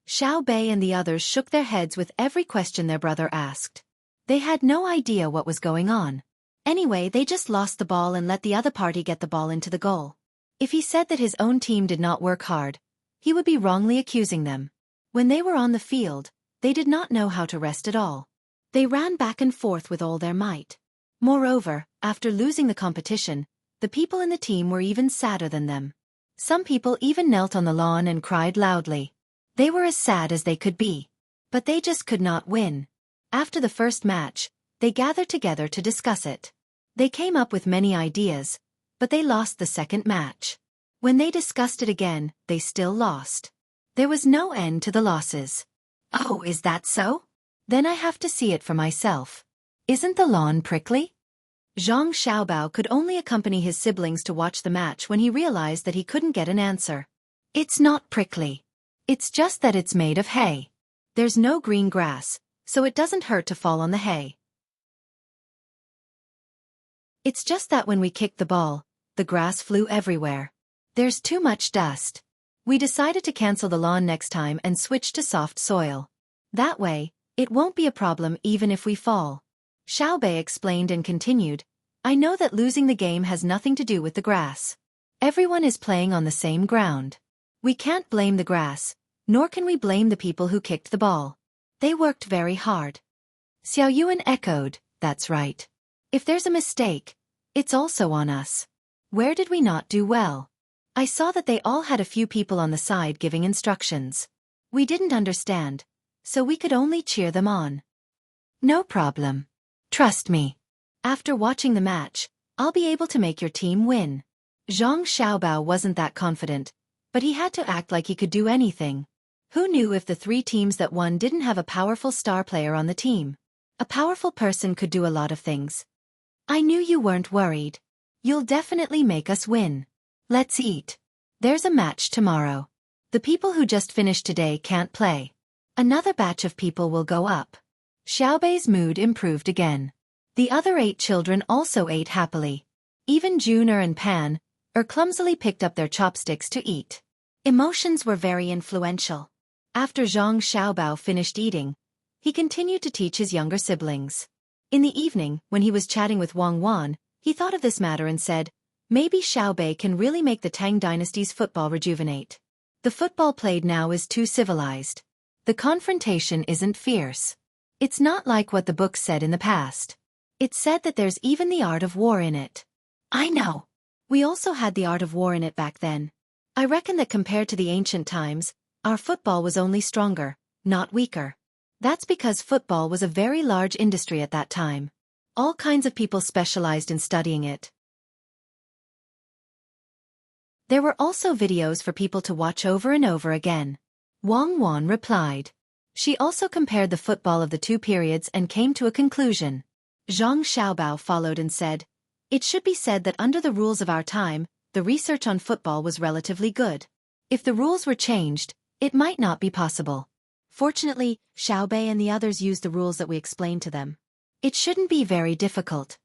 Xiaobei and the others shook their heads with every question their brother asked. They had no idea what was going on. Anyway, they just lost the ball and let the other party get the ball into the goal. If he said that his own team did not work hard, he would be wrongly accusing them. When they were on the field, they did not know how to rest at all. They ran back and forth with all their might. Moreover, after losing the competition, the people in the team were even sadder than them. Some people even knelt on the lawn and cried loudly. They were as sad as they could be. But they just could not win. After the first match, they gathered together to discuss it. They came up with many ideas, but they lost the second match. When they discussed it again, they still lost. There was no end to the losses. Oh, is that so? Then I have to see it for myself. Isn't the lawn prickly? Zhang Xiaobao could only accompany his siblings to watch the match when he realized that he couldn't get an answer. It's not prickly. It's just that it's made of hay. There's no green grass, so it doesn't hurt to fall on the hay. It's just that when we kicked the ball, the grass flew everywhere. There's too much dust. We decided to cancel the lawn next time and switch to soft soil. That way, it won't be a problem even if we fall. Xiaobei explained and continued, I know that losing the game has nothing to do with the grass. Everyone is playing on the same ground. We can't blame the grass, nor can we blame the people who kicked the ball. They worked very hard. Xiao Yuan echoed, that's right. If there's a mistake, it's also on us. Where did we not do well? I saw that they all had a few people on the side giving instructions. We didn't understand, so we could only cheer them on. No problem. Trust me. After watching the match, I'll be able to make your team win. Zhang Xiaobao wasn't that confident, but he had to act like he could do anything. Who knew if the three teams that won didn't have a powerful star player on the team? A powerful person could do a lot of things. I knew you weren't worried. You'll definitely make us win. Let's eat. There's a match tomorrow. The people who just finished today can't play. Another batch of people will go up. Xiaobei's mood improved again. The other 8 children also ate happily. Even Junior and Pan clumsily picked up their chopsticks to eat. Emotions were very influential. After Zhang Xiaobao finished eating, he continued to teach his younger siblings. In the evening, when he was chatting with Wang Wan, he thought of this matter and said, maybe Xiaobei can really make the Tang dynasty's football rejuvenate. The football played now is too civilized. The confrontation isn't fierce. It's not like what the book said in the past. It said that there's even the art of war in it. I know. We also had the art of war in it back then. I reckon that compared to the ancient times, our football was only stronger, not weaker. That's because football was a very large industry at that time. All kinds of people specialized in studying it. There were also videos for people to watch over and over again. Wang Wan replied. She also compared the football of the two periods and came to a conclusion. Zhang Xiaobao followed and said, it should be said that under the rules of our time, the research on football was relatively good. If the rules were changed, it might not be possible. Fortunately, Xiaobei and the others used the rules that we explained to them. It shouldn't be very difficult.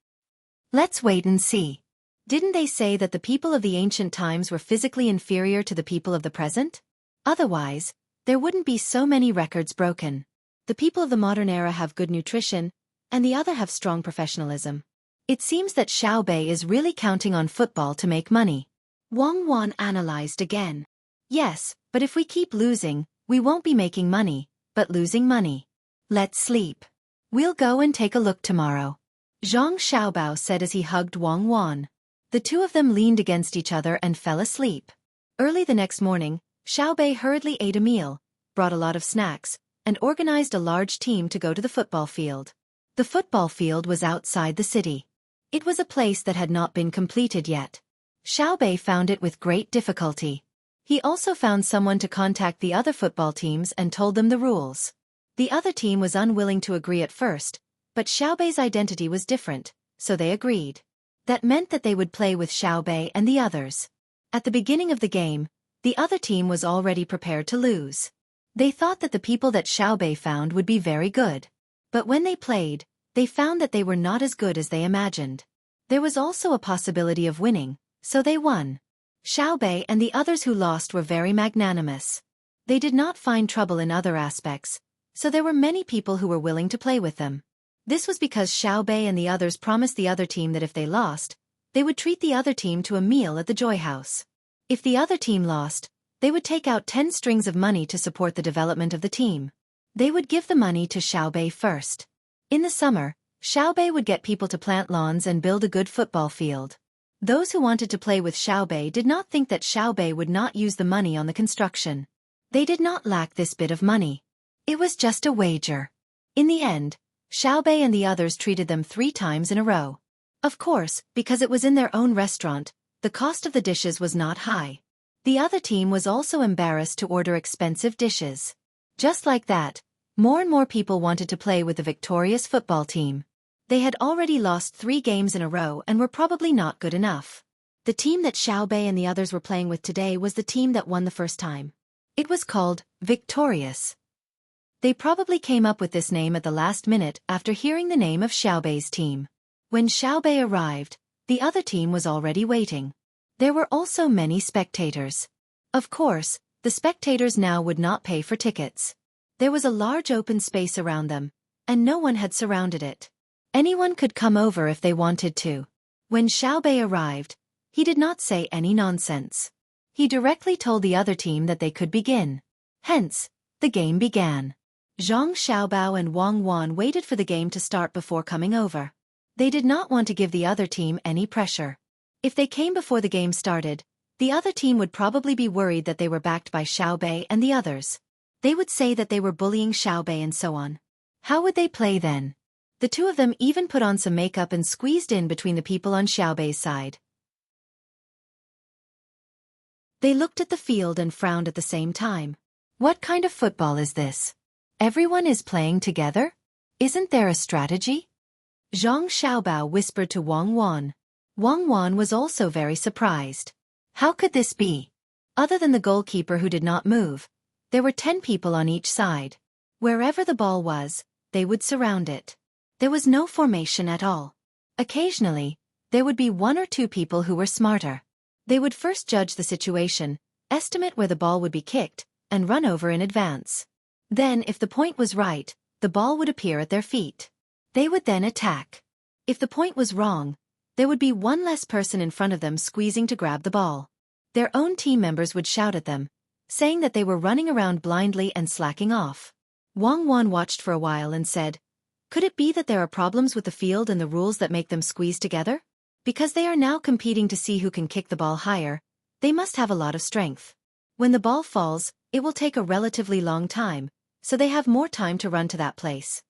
Let's wait and see. Didn't they say that the people of the ancient times were physically inferior to the people of the present? Otherwise, there wouldn't be so many records broken. The people of the modern era have good nutrition, and the other have strong professionalism. It seems that Xiaobei is really counting on football to make money. Wang Wan analyzed again. Yes, but if we keep losing, we won't be making money, but losing money. Let's sleep. We'll go and take a look tomorrow. Zhang Xiaobao said as he hugged Wang Wan. The two of them leaned against each other and fell asleep. Early the next morning, Xiaobei hurriedly ate a meal, brought a lot of snacks, and organized a large team to go to the football field. The football field was outside the city. It was a place that had not been completed yet. Xueqi found it with great difficulty. He also found someone to contact the other football teams and told them the rules. The other team was unwilling to agree at first, but Xueqi's identity was different, so they agreed. That meant that they would play with Xueqi and the others. At the beginning of the game, the other team was already prepared to lose. They thought that the people that Xueqi found would be very good. But when they played, they found that they were not as good as they imagined. There was also a possibility of winning, so they won. Xueqi and the others who lost were very magnanimous. They did not find trouble in other aspects, so there were many people who were willing to play with them. This was because Xueqi and the others promised the other team that if they lost, they would treat the other team to a meal at the Joy House. If the other team lost, they would take out 10 strings of money to support the development of the team. They would give the money to Xueqi first. In the summer, Xueqi would get people to plant lawns and build a good football field. Those who wanted to play with Xueqi did not think that Xueqi would not use the money on the construction. They did not lack this bit of money. It was just a wager. In the end, Xueqi and the others treated them 3 times in a row. Of course, because it was in their own restaurant, the cost of the dishes was not high. The other team was also embarrassed to order expensive dishes. Just like that, more and more people wanted to play with the victorious football team. They had already lost 3 games in a row and were probably not good enough. The team that Xueqi and the others were playing with today was the team that won the first time. It was called Victorious. They probably came up with this name at the last minute after hearing the name of Xueqi's team. When Xueqi arrived, the other team was already waiting. There were also many spectators. Of course, the spectators now would not pay for tickets. There was a large open space around them, and no one had surrounded it. Anyone could come over if they wanted to. When Xueqi arrived, he did not say any nonsense. He directly told the other team that they could begin. Hence, the game began. Zhang Xiaobao and Wang Wan waited for the game to start before coming over. They did not want to give the other team any pressure. If they came before the game started, the other team would probably be worried that they were backed by Xueqi and the others. They would say that they were bullying Xueqi and so on. How would they play then? The two of them even put on some makeup and squeezed in between the people on Xiaobi's side. They looked at the field and frowned at the same time. What kind of football is this? Everyone is playing together? Isn't there a strategy? Zhang Xiaobao whispered to Wang Wan. Wang Wan was also very surprised. How could this be? Other than the goalkeeper who did not move, there were 10 people on each side. Wherever the ball was, they would surround it. There was no formation at all. Occasionally, there would be 1 or 2 people who were smarter. They would first judge the situation, estimate where the ball would be kicked, and run over in advance. Then, if the point was right, the ball would appear at their feet. They would then attack. If the point was wrong, there would be 1 less person in front of them squeezing to grab the ball. Their own team members would shout at them, saying that they were running around blindly and slacking off. Wang Wan watched for a while and said, "Could it be that there are problems with the field and the rules that make them squeeze together? Because they are now competing to see who can kick the ball higher, they must have a lot of strength. When the ball falls, it will take a relatively long time, so they have more time to run to that place."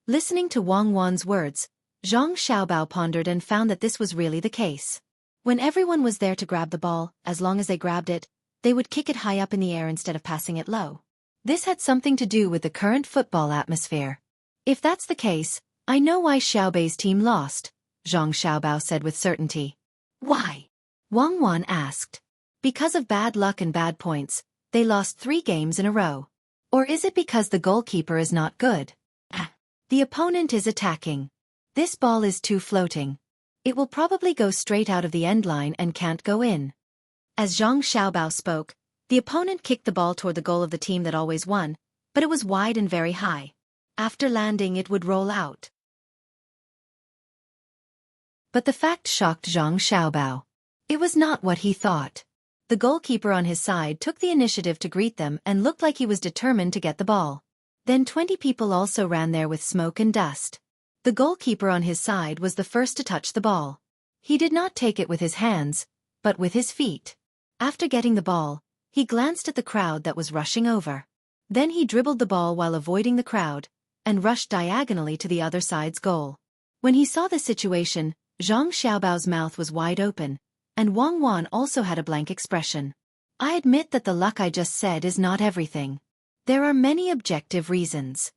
Listening to Wang Wan's words, Zhang Xiaobao pondered and found that this was really the case. When everyone was there to grab the ball, as long as they grabbed it, they would kick it high up in the air instead of passing it low. This had something to do with the current football atmosphere. If that's the case, I know why Xiaobi's team lost, Zhang Xiaobao said with certainty. Why? Wang Wan asked. Because of bad luck and bad points, they lost 3 games in a row. Or is it because the goalkeeper is not good? The opponent is attacking. This ball is too floating. It will probably go straight out of the end line and can't go in. As Zhang Xiaobao spoke, the opponent kicked the ball toward the goal of the team that always won, but it was wide and very high. After landing, it would roll out. But the fact shocked Zhang Xiaobao. It was not what he thought. The goalkeeper on his side took the initiative to greet them and looked like he was determined to get the ball. Then 20 people also ran there with smoke and dust. The goalkeeper on his side was the first to touch the ball. He did not take it with his hands, but with his feet. After getting the ball, he glanced at the crowd that was rushing over. Then he dribbled the ball while avoiding the crowd, and rushed diagonally to the other side's goal. When he saw the situation, Zhang Xiaobao's mouth was wide open, and Wang Wan also had a blank expression. I admit that the luck I just said is not everything. There are many objective reasons.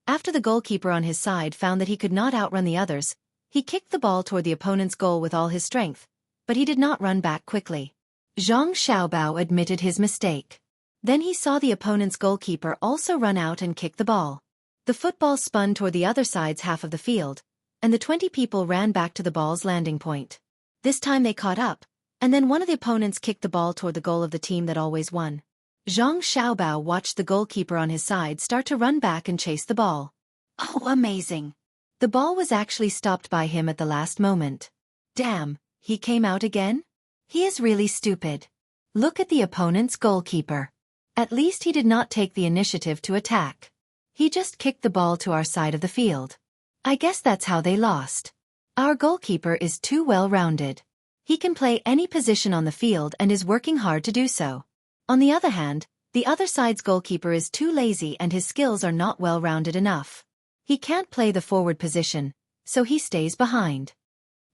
After the goalkeeper on his side found that he could not outrun the others, he kicked the ball toward the opponent's goal with all his strength, but he did not run back quickly. Zhang Xiaobao admitted his mistake. Then he saw the opponent's goalkeeper also run out and kick the ball. The football spun toward the other side's half of the field, and the 20 people ran back to the ball's landing point. This time they caught up, and then one of the opponents kicked the ball toward the goal of the team that always won. Zhang Xiaobao watched the goalkeeper on his side start to run back and chase the ball. Oh, amazing! The ball was actually stopped by him at the last moment. Damn, he came out again? He is really stupid. Look at the opponent's goalkeeper. At least he did not take the initiative to attack. He just kicked the ball to our side of the field. I guess that's how they lost. Our goalkeeper is too well-rounded. He can play any position on the field and is working hard to do so. On the other hand, the other side's goalkeeper is too lazy and his skills are not well-rounded enough. He can't play the forward position, so he stays behind.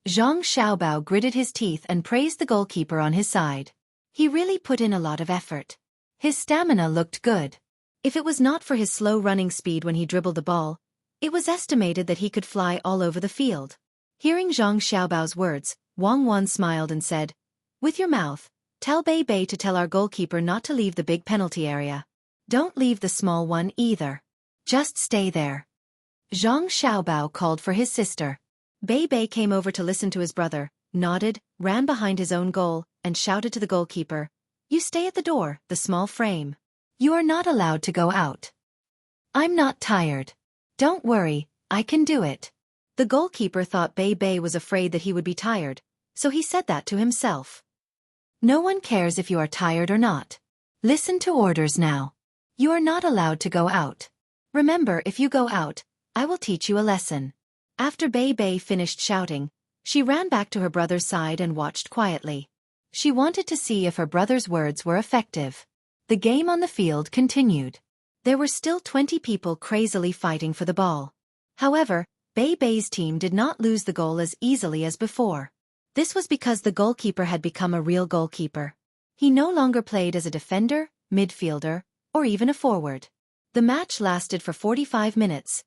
Zhang Xiaobao gritted his teeth and praised the goalkeeper on his side. He really put in a lot of effort. His stamina looked good. If it was not for his slow running speed when he dribbled the ball, it was estimated that he could fly all over the field. Hearing Zhang Xiaobao's words, Wang Wan smiled and said, "With your mouth, tell Bei Bei to tell our goalkeeper not to leave the big penalty area. Don't leave the small one either. Just stay there." Zhang Xiaobao called for his sister. Bei Bei came over to listen to his brother, nodded, ran behind his own goal, and shouted to the goalkeeper, "You stay at the door, the small frame. You are not allowed to go out." "I'm not tired. Don't worry, I can do it." The goalkeeper thought Bei Bei was afraid that he would be tired, so he said that to himself. No one cares if you are tired or not. Listen to orders now. You are not allowed to go out. Remember, if you go out, I will teach you a lesson. After Bei Bei finished shouting, she ran back to her brother's side and watched quietly. She wanted to see if her brother's words were effective. The game on the field continued. There were still 20 people crazily fighting for the ball. However, Bei Bei's team did not lose the goal as easily as before. This was because the goalkeeper had become a real goalkeeper. He no longer played as a defender, midfielder, or even a forward. The match lasted for 45 minutes,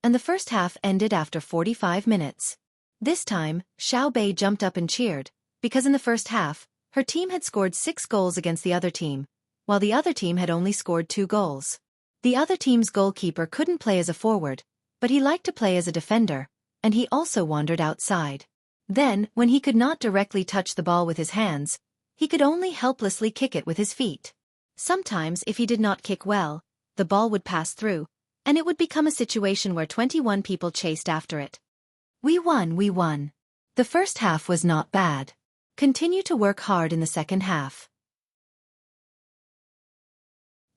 and the first half ended after 45 minutes. This time, Xiao Bei jumped up and cheered, because in the first half, her team had scored 6 goals against the other team, while the other team had only scored 2 goals. The other team's goalkeeper couldn't play as a forward, but he liked to play as a defender, and he also wandered outside. Then, when he could not directly touch the ball with his hands, he could only helplessly kick it with his feet. Sometimes, if he did not kick well, the ball would pass through, and it would become a situation where 21 people chased after it. We won. The first half was not bad. Continue to work hard in the second half.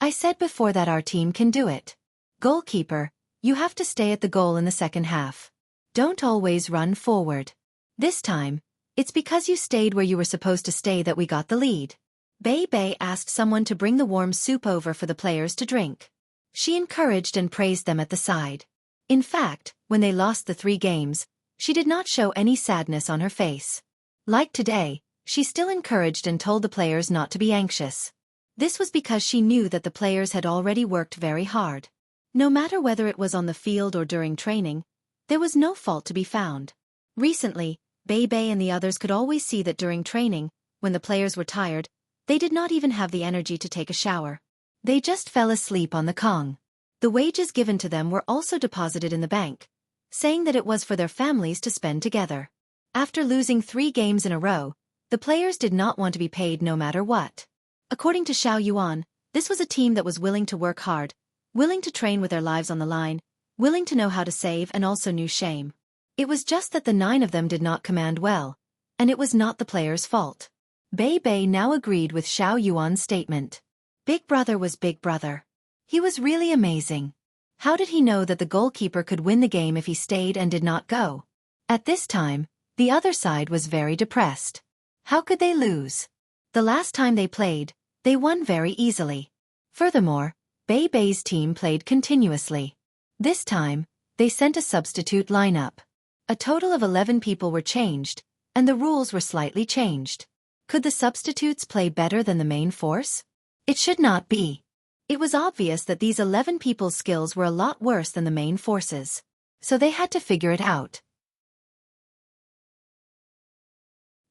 I said before that our team can do it. Goalkeeper, you have to stay at the goal in the second half. Don't always run forward. This time, it's because you stayed where you were supposed to stay that we got the lead. Bei Bei asked someone to bring the warm soup over for the players to drink. She encouraged and praised them at the side. In fact, when they lost the 3 games, she did not show any sadness on her face. Like today, she still encouraged and told the players not to be anxious. This was because she knew that the players had already worked very hard. No matter whether it was on the field or during training, there was no fault to be found. Recently, Bei Bei and the others could always see that during training, when the players were tired, they did not even have the energy to take a shower. They just fell asleep on the Kong. The wages given to them were also deposited in the bank, saying that it was for their families to spend together. After losing 3 games in a row, the players did not want to be paid no matter what. According to Xiao Yuan, this was a team that was willing to work hard, willing to train with their lives on the line, willing to know how to save and also knew shame. It was just that the 9 of them did not command well, and it was not the players' fault. Bei Bei now agreed with Xiao Yuan's statement. Big Brother was Big Brother. He was really amazing. How did he know that the goalkeeper could win the game if he stayed and did not go? At this time, the other side was very depressed. How could they lose? The last time they played, they won very easily. Furthermore, Bei's team played continuously. This time, they sent a substitute lineup. A total of 11 people were changed, and the rules were slightly changed. Could the substitutes play better than the main force? It should not be. It was obvious that these 11 people's skills were a lot worse than the main forces. So they had to figure it out.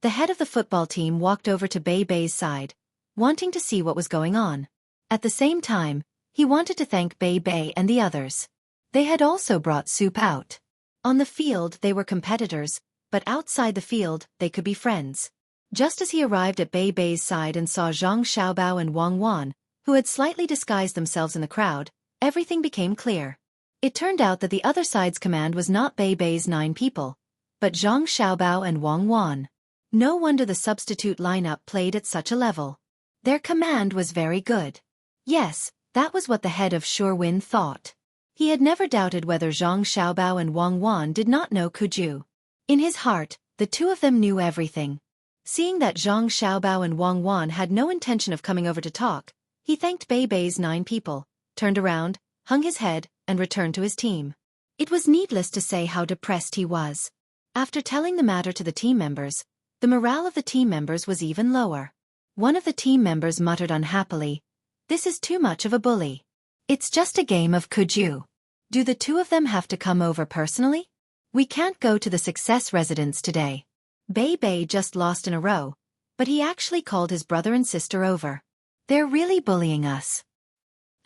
The head of the football team walked over to Bei's side, wanting to see what was going on. At the same time, he wanted to thank Bei and the others. They had also brought soup out. On the field they were competitors, but outside the field they could be friends. Just as he arrived at Bei's side and saw Zhang Xiaobao and Wang Wan, who had slightly disguised themselves in the crowd, everything became clear. It turned out that the other side's command was not Bei's 9 people, but Zhang Xiaobao and Wang Wan. No wonder the substitute lineup played at such a level. Their command was very good. Yes, that was what the head of Xueqi thought. He had never doubted whether Zhang Xiaobao and Wang Wan did not know Kuju. In his heart, the two of them knew everything. Seeing that Zhang Xiaobao and Wang Wan had no intention of coming over to talk, he thanked Bei's 9 people, turned around, hung his head, and returned to his team. It was needless to say how depressed he was. After telling the matter to the team members, the morale of the team members was even lower. One of the team members muttered unhappily, "This is too much of a bully. It's just a game of Kuju. Do the two of them have to come over personally? We can't go to the Success residence today. Bei just lost in a row, but he actually called his brother and sister over. They're really bullying us.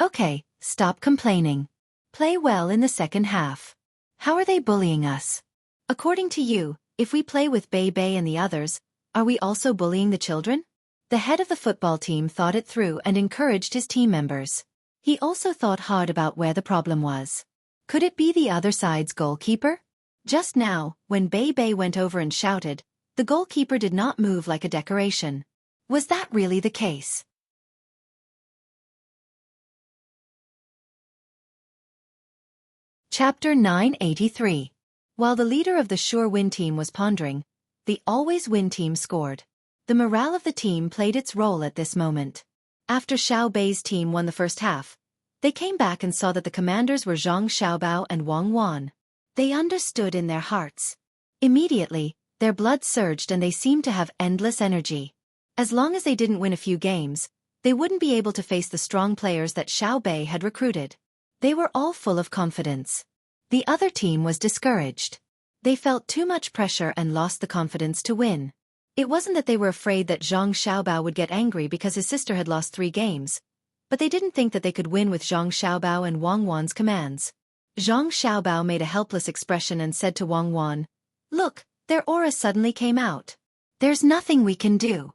Okay, stop complaining. Play well in the second half. How are they bullying us? According to you, if we play with Bei and the others, are we also bullying the children?" The head of the football team thought it through and encouraged his team members. He also thought hard about where the problem was. Could it be the other side's goalkeeper? Just now, when Bei went over and shouted, the goalkeeper did not move like a decoration. Was that really the case? Chapter 983. While the leader of the Xueqi team was pondering, the Always Win team scored. The morale of the team played its role at this moment. After Xiao Bei's team won the first half, they came back and saw that the commanders were Zhang Xiaobao and Wang Wan. They understood in their hearts. Immediately, their blood surged and they seemed to have endless energy. As long as they didn't win a few games, they wouldn't be able to face the strong players that Xiao Bei had recruited. They were all full of confidence. The other team was discouraged. They felt too much pressure and lost the confidence to win. It wasn't that they were afraid that Zhang Xiaobao would get angry because his sister had lost 3 games, but they didn't think that they could win with Zhang Xiaobao and Wang Wan's commands. Zhang Xiaobao made a helpless expression and said to Wang Wan, "Look, their aura suddenly came out. There's nothing we can do.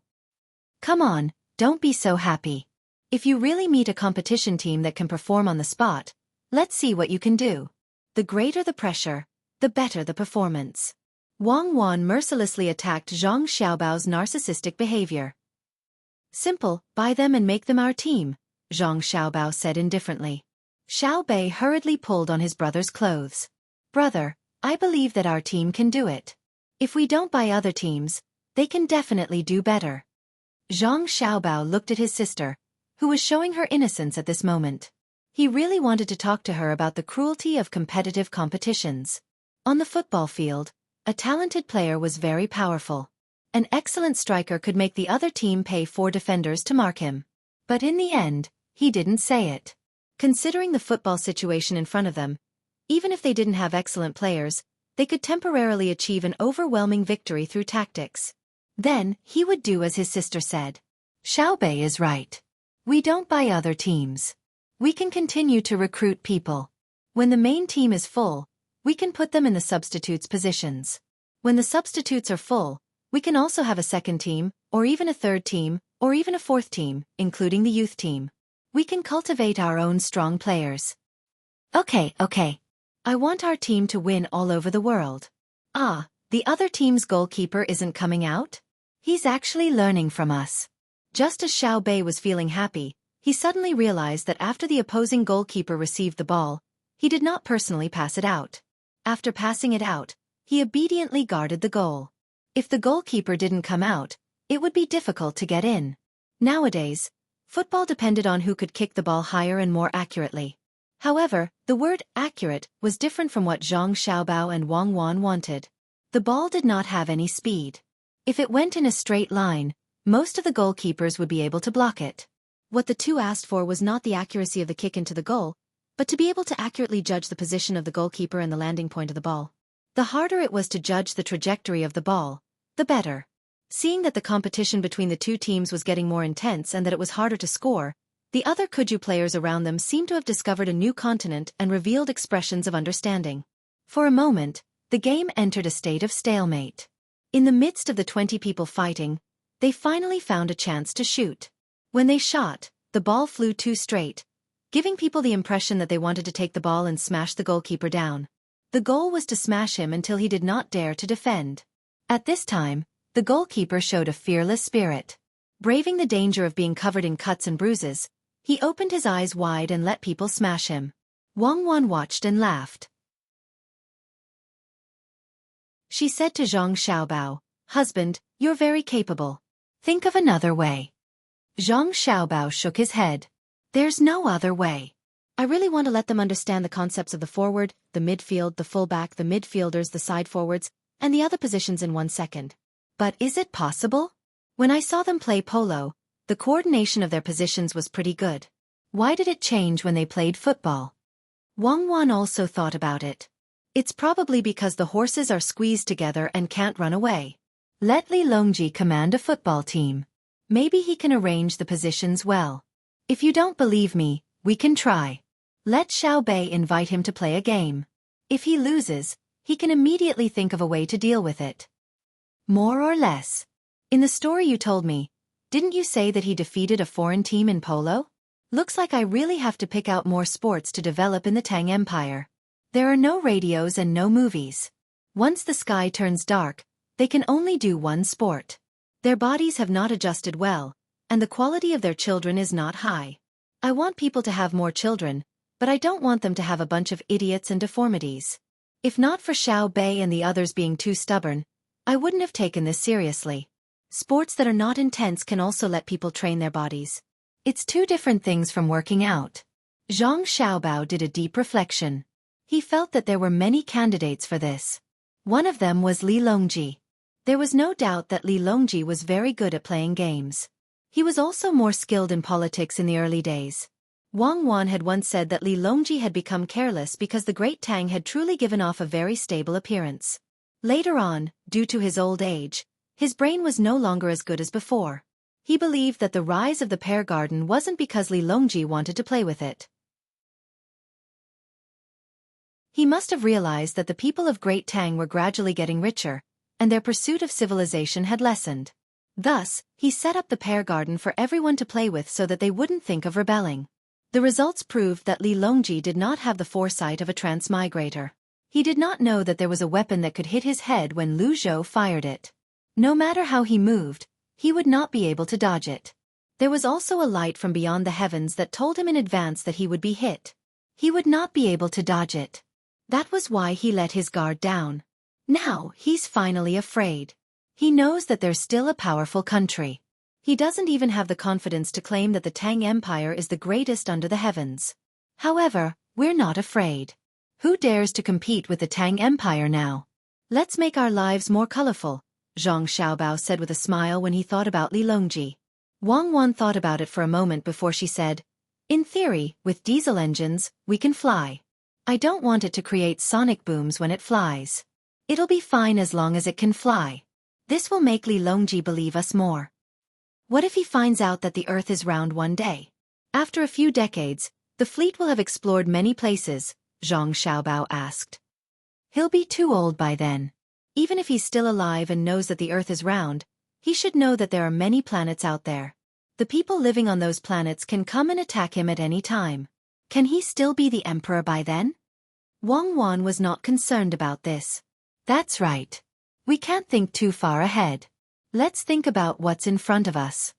Come on, don't be so happy. If you really meet a competition team that can perform on the spot, let's see what you can do. The greater the pressure, the better the performance." Wang Wan mercilessly attacked Zhang Xiaobao's narcissistic behavior. "Simple, buy them and make them our team," Zhang Xiaobao said indifferently. Xiao Bei hurriedly pulled on his brother's clothes. "Brother, I believe that our team can do it. If we don't buy other teams, they can definitely do better." Zhang Xiaobao looked at his sister, who was showing her innocence at this moment. He really wanted to talk to her about the cruelty of competitive competitions. On the football field, a talented player was very powerful. An excellent striker could make the other team pay 4 defenders to mark him. But in the end, he didn't say it. Considering the football situation in front of them, even if they didn't have excellent players, they could temporarily achieve an overwhelming victory through tactics. Then, he would do as his sister said. Xiao Bei is right. We don't buy other teams. We can continue to recruit people. When the main team is full, we can put them in the substitutes' positions. When the substitutes are full, we can also have a second team, or even a third team, or even a fourth team, including the youth team. We can cultivate our own strong players. Okay. I want our team to win all over the world. Ah, the other team's goalkeeper isn't coming out? He's actually learning from us. Just as Xiao Bei was feeling happy, he suddenly realized that after the opposing goalkeeper received the ball, he did not personally pass it out. After passing it out, he obediently guarded the goal. If the goalkeeper didn't come out, it would be difficult to get in. Nowadays, Football depended on who could kick the ball higher and more accurately. However, the word accurate was different from what Zhang Xiaobao and Wang Wan wanted. The ball did not have any speed. If it went in a straight line, most of the goalkeepers would be able to block it. What the two asked for was not the accuracy of the kick into the goal, but to be able to accurately judge the position of the goalkeeper and the landing point of the ball. The harder it was to judge the trajectory of the ball, the better. Seeing that the competition between the two teams was getting more intense and that it was harder to score, the other Kuju players around them seemed to have discovered a new continent and revealed expressions of understanding. For a moment, the game entered a state of stalemate. In the midst of the 20 people fighting, they finally found a chance to shoot. When they shot, the ball flew too straight, giving people the impression that they wanted to take the ball and smash the goalkeeper down. The goal was to smash him until he did not dare to defend. At this time, the goalkeeper showed a fearless spirit. Braving the danger of being covered in cuts and bruises, he opened his eyes wide and let people smash him. Wang Wan watched and laughed. She said to Zhang Xiaobao, "Husband, you're very capable. Think of another way." Zhang Xiaobao shook his head. "There's no other way. I really want to let them understand the concepts of the forward, the midfield, the fullback, the midfielders, the side forwards, and the other positions in 1 second. But is it possible? When I saw them play polo, the coordination of their positions was pretty good. Why did it change when they played football?" Wang Wan also thought about it. It's probably because the horses are squeezed together and can't run away. Let Li Longji command a football team. Maybe he can arrange the positions well. If you don't believe me, we can try. Let Xiao Bei invite him to play a game. If he loses, he can immediately think of a way to deal with it. More or less. In the story you told me, didn't you say that he defeated a foreign team in polo? Looks like I really have to pick out more sports to develop in the Tang Empire. There are no radios and no movies. Once the sky turns dark, they can only do one sport. Their bodies have not adjusted well, and the quality of their children is not high. I want people to have more children, but I don't want them to have a bunch of idiots and deformities. If not for Xiao Bei and the others being too stubborn, I wouldn't have taken this seriously. Sports that are not intense can also let people train their bodies. It's two different things from working out. Zhang Xiaobao did a deep reflection. He felt that there were many candidates for this. One of them was Li Longji. There was no doubt that Li Longji was very good at playing games. He was also more skilled in politics in the early days. Wang Wan had once said that Li Longji had become careless because the great Tang had truly given off a very stable appearance. Later on, due to his old age, his brain was no longer as good as before. He believed that the rise of the pear garden wasn't because Li Longji wanted to play with it. He must have realized that the people of Great Tang were gradually getting richer, and their pursuit of civilization had lessened. Thus, he set up the pear garden for everyone to play with so that they wouldn't think of rebelling. The results proved that Li Longji did not have the foresight of a transmigrator. He did not know that there was a weapon that could hit his head when Lu Zhou fired it. No matter how he moved, he would not be able to dodge it. There was also a light from beyond the heavens that told him in advance that he would be hit. He would not be able to dodge it. That was why he let his guard down. Now, he's finally afraid. He knows that there's still a powerful country. He doesn't even have the confidence to claim that the Tang Empire is the greatest under the heavens. However, we're not afraid. Who dares to compete with the Tang Empire now? Let's make our lives more colorful, Zhang Xiaobao said with a smile when he thought about Li Longji. Wang Wan thought about it for a moment before she said, "In theory, with diesel engines, we can fly. I don't want it to create sonic booms when it flies. It'll be fine as long as it can fly. This will make Li Longji believe us more. What if he finds out that the Earth is round one day? After a few decades, the fleet will have explored many places," Zhang Xiaobao asked. "He'll be too old by then. Even if he's still alive and knows that the Earth is round, he should know that there are many planets out there. The people living on those planets can come and attack him at any time. Can he still be the emperor by then?" Wang Wan was not concerned about this. "That's right. We can't think too far ahead. Let's think about what's in front of us."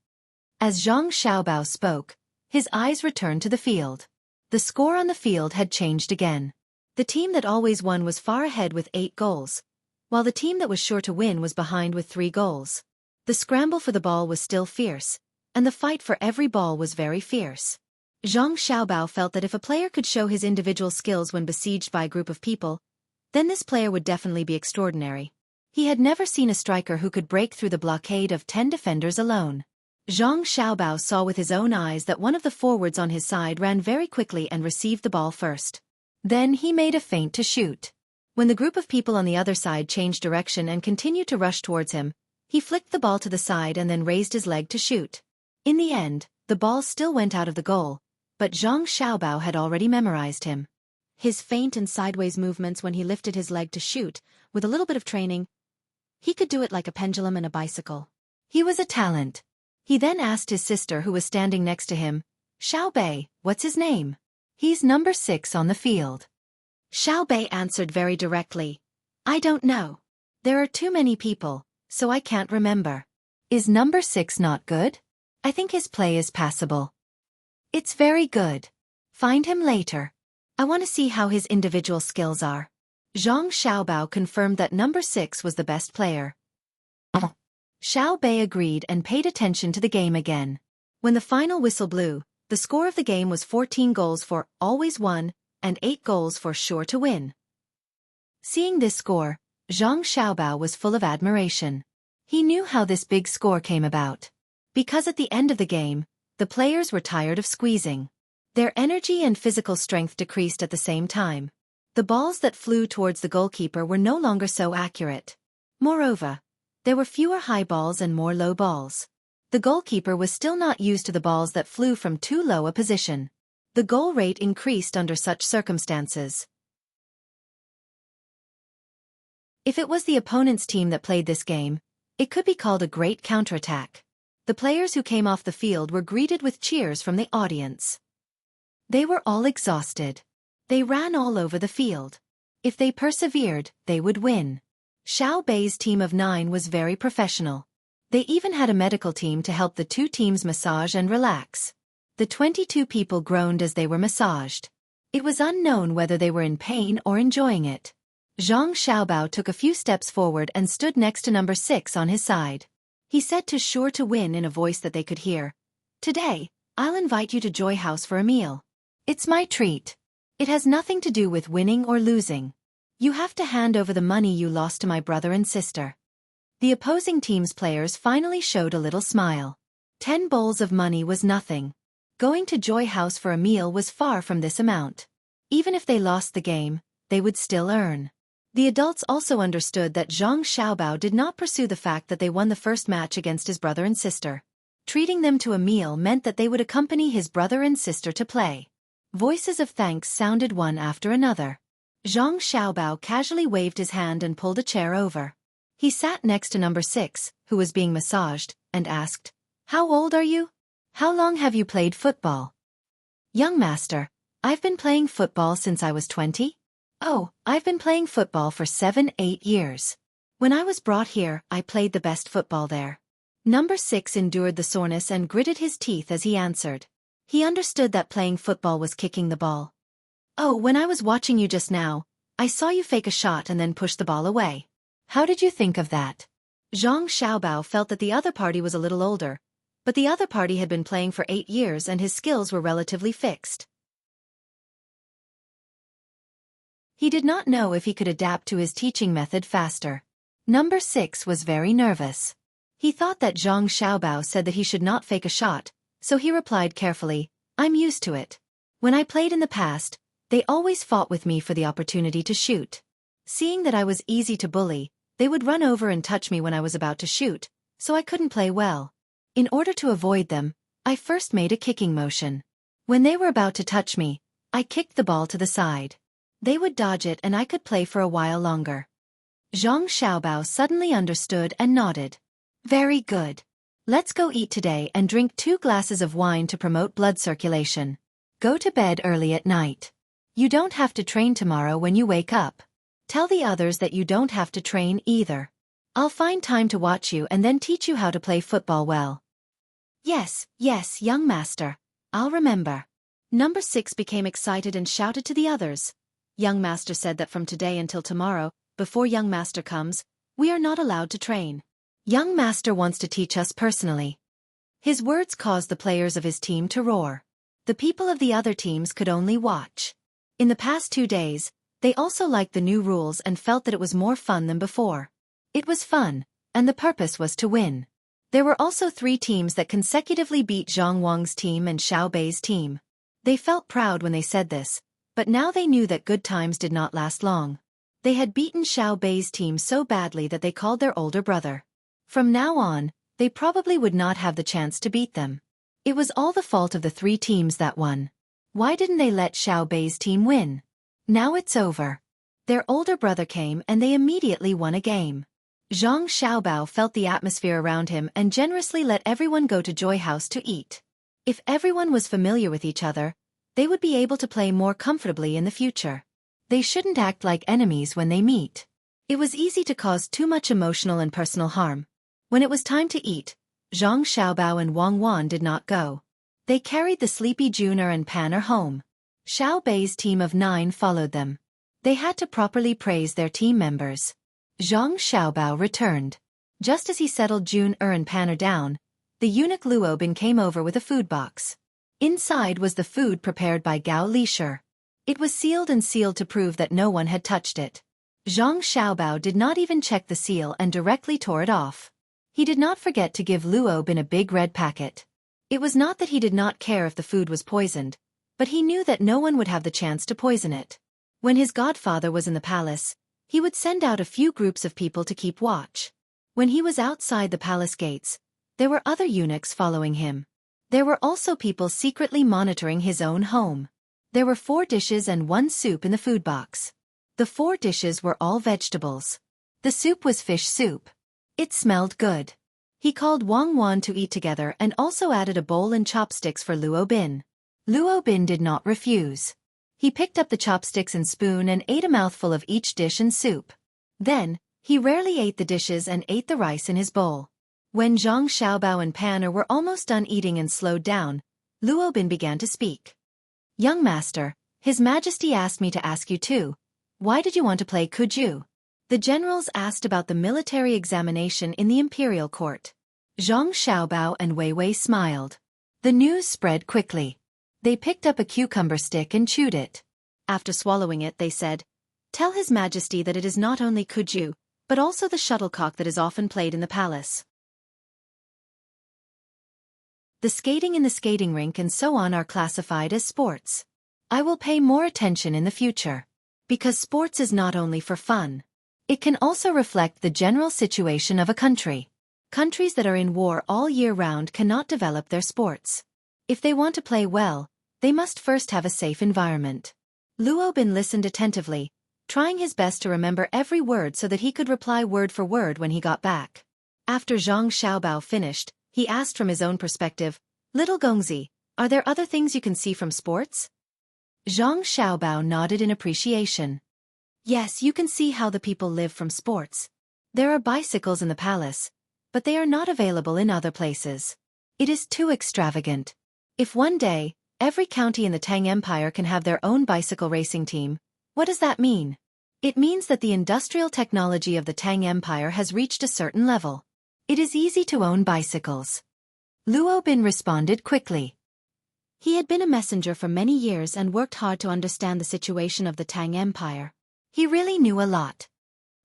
As Zhang Xiaobao spoke, his eyes returned to the field. The score on the field had changed again. The team that always won was far ahead with 8 goals, while the team that was sure to win was behind with 3 goals. The scramble for the ball was still fierce, and the fight for every ball was very fierce. Zhang Xiaobao felt that if a player could show his individual skills when besieged by a group of people, then this player would definitely be extraordinary. He had never seen a striker who could break through the blockade of 10 defenders alone. Zhang Xiaobao saw with his own eyes that one of the forwards on his side ran very quickly and received the ball first. Then he made a feint to shoot. When the group of people on the other side changed direction and continued to rush towards him, he flicked the ball to the side and then raised his leg to shoot. In the end, the ball still went out of the goal, but Zhang Xiaobao had already memorized him. His feint and sideways movements when he lifted his leg to shoot, with a little bit of training, he could do it like a pendulum and a bicycle. He was a talent. He then asked his sister who was standing next to him, "Xiao Bei, what's his name?" "He's number 6 on the field." Xiao Bei answered very directly, "I don't know. There are too many people, so I can't remember." "Is number 6 not good?" "I think his play is passable." "It's very good. Find him later. I want to see how his individual skills are." Zhang Xiaobao confirmed that number 6 was the best player. Xiao Bei agreed and paid attention to the game again. When the final whistle blew, the score of the game was 14 goals for always won and 8 goals for sure to win. Seeing this score, Zhang Xiaobao was full of admiration. He knew how this big score came about. Because at the end of the game, the players were tired of squeezing. Their energy and physical strength decreased at the same time. The balls that flew towards the goalkeeper were no longer so accurate. Moreover, there were fewer high balls and more low balls. The goalkeeper was still not used to the balls that flew from too low a position. The goal rate increased under such circumstances. If it was the opponent's team that played this game, it could be called a great counterattack. The players who came off the field were greeted with cheers from the audience. They were all exhausted. They ran all over the field. If they persevered, they would win. Xiao Bei's team of 9 was very professional. They even had a medical team to help the two teams massage and relax. The 22 people groaned as they were massaged. It was unknown whether they were in pain or enjoying it. Zhang Xiaobao took a few steps forward and stood next to number 6 on his side. He said to sure to win in a voice that they could hear, "Today, I'll invite you to Joy House for a meal. It's my treat. It has nothing to do with winning or losing. You have to hand over the money you lost to my brother and sister." The opposing team's players finally showed a little smile. 10 bowls of money was nothing. Going to Joy House for a meal was far from this amount. Even if they lost the game, they would still earn. The adults also understood that Zhang Xiaobao did not pursue the fact that they won the first match against his brother and sister. Treating them to a meal meant that they would accompany his brother and sister to play. Voices of thanks sounded one after another. Zhang Xiaobao casually waved his hand and pulled a chair over. He sat next to number 6, who was being massaged, and asked, "How old are you? How long have you played football?" "Young master, I've been playing football since I was 20. "Oh, I've been playing football for 7-8 years. When I was brought here, I played the best football there." Number 6 endured the soreness and gritted his teeth as he answered. He understood that playing football was kicking the ball. "Oh, when I was watching you just now, I saw you fake a shot and then push the ball away. How did you think of that?" Zhang Xiaobao felt that the other party was a little older, but the other party had been playing for 8 years and his skills were relatively fixed. He did not know if he could adapt to his teaching method faster. Number 6 was very nervous. He thought that Zhang Xiaobao said that he should not fake a shot, so he replied carefully, "I'm used to it. When I played in the past, they always fought with me for the opportunity to shoot. Seeing that I was easy to bully, they would run over and touch me when I was about to shoot, so I couldn't play well. In order to avoid them, I first made a kicking motion. When they were about to touch me, I kicked the ball to the side. They would dodge it and I could play for a while longer." Zhang Xiaobao suddenly understood and nodded. "Very good. Let's go eat today and drink 2 glasses of wine to promote blood circulation. Go to bed early at night. You don't have to train tomorrow when you wake up. Tell the others that you don't have to train either. I'll find time to watch you and then teach you how to play football well." Yes, young master. I'll remember." Number 6 became excited and shouted to the others. "Young master said that from today until tomorrow, before young master comes, we are not allowed to train. Young master wants to teach us personally." His words caused the players of his team to roar. The people of the other teams could only watch. In the past 2 days, they also liked the new rules and felt that it was more fun than before. It was fun, and the purpose was to win. There were also 3 teams that consecutively beat Zhang Wang's team and Xiao Bei's team. They felt proud when they said this, but now they knew that good times did not last long. They had beaten Xiao Bei's team so badly that they called their older brother. From now on, they probably would not have the chance to beat them. It was all the fault of the 3 teams that won. Why didn't they let Xiao Bei's team win? Now it's over. Their older brother came and they immediately won a game. Zhang Xiaobao felt the atmosphere around him and generously let everyone go to Joy House to eat. If everyone was familiar with each other, they would be able to play more comfortably in the future. They shouldn't act like enemies when they meet. It was easy to cause too much emotional and personal harm. When it was time to eat, Zhang Xiaobao and Wang Wan did not go. They carried the sleepy Juner and Panner home. Xiao Bei's team of 9 followed them. They had to properly praise their team members. Zhang Xiaobao returned. Just as he settled Juner and Panner down, the eunuch Luo Bin came over with a food box. Inside was the food prepared by Gao Lishur. It was sealed to prove that no one had touched it. Zhang Xiaobao did not even check the seal and directly tore it off. He did not forget to give Luo Bin a big red packet. It was not that he did not care if the food was poisoned, but he knew that no one would have the chance to poison it. When his godfather was in the palace, he would send out a few groups of people to keep watch. When he was outside the palace gates, there were other eunuchs following him. There were also people secretly monitoring his own home. There were 4 dishes and 1 soup in the food box. The 4 dishes were all vegetables. The soup was fish soup. It smelled good. He called Wang Wan to eat together and also added a bowl and chopsticks for Luo Bin. Luo Bin did not refuse. He picked up the chopsticks and spoon and ate a mouthful of each dish and soup. Then, he rarely ate the dishes and ate the rice in his bowl. When Zhang Xiaobao and Panner were almost done eating and slowed down, Luo Bin began to speak. "Young master, His Majesty asked me to ask you too. Why did you want to play Kuju?" The generals asked about the military examination in the imperial court. Zhang Xiaobao and Wei Wei smiled. The news spread quickly. They picked up a cucumber stick and chewed it. After swallowing it, they said, "Tell His Majesty that it is not only Kuju, but also the shuttlecock that is often played in the palace. The skating in the skating rink and so on are classified as sports. I will pay more attention in the future. Because sports is not only for fun. It can also reflect the general situation of a country. Countries that are in war all year round cannot develop their sports. If they want to play well, they must first have a safe environment." Luo Bin listened attentively, trying his best to remember every word so that he could reply word for word when he got back. After Zhang Xiaobao finished, he asked from his own perspective, "Little Gongzi, are there other things you can see from sports?" Zhang Xiaobao nodded in appreciation. "Yes, you can see how the people live from sports. There are bicycles in the palace, but they are not available in other places. It is too extravagant. If one day, every county in the Tang Empire can have their own bicycle racing team, what does that mean? It means that the industrial technology of the Tang Empire has reached a certain level. It is easy to own bicycles." Luo Bin responded quickly. He had been a messenger for many years and worked hard to understand the situation of the Tang Empire. He really knew a lot.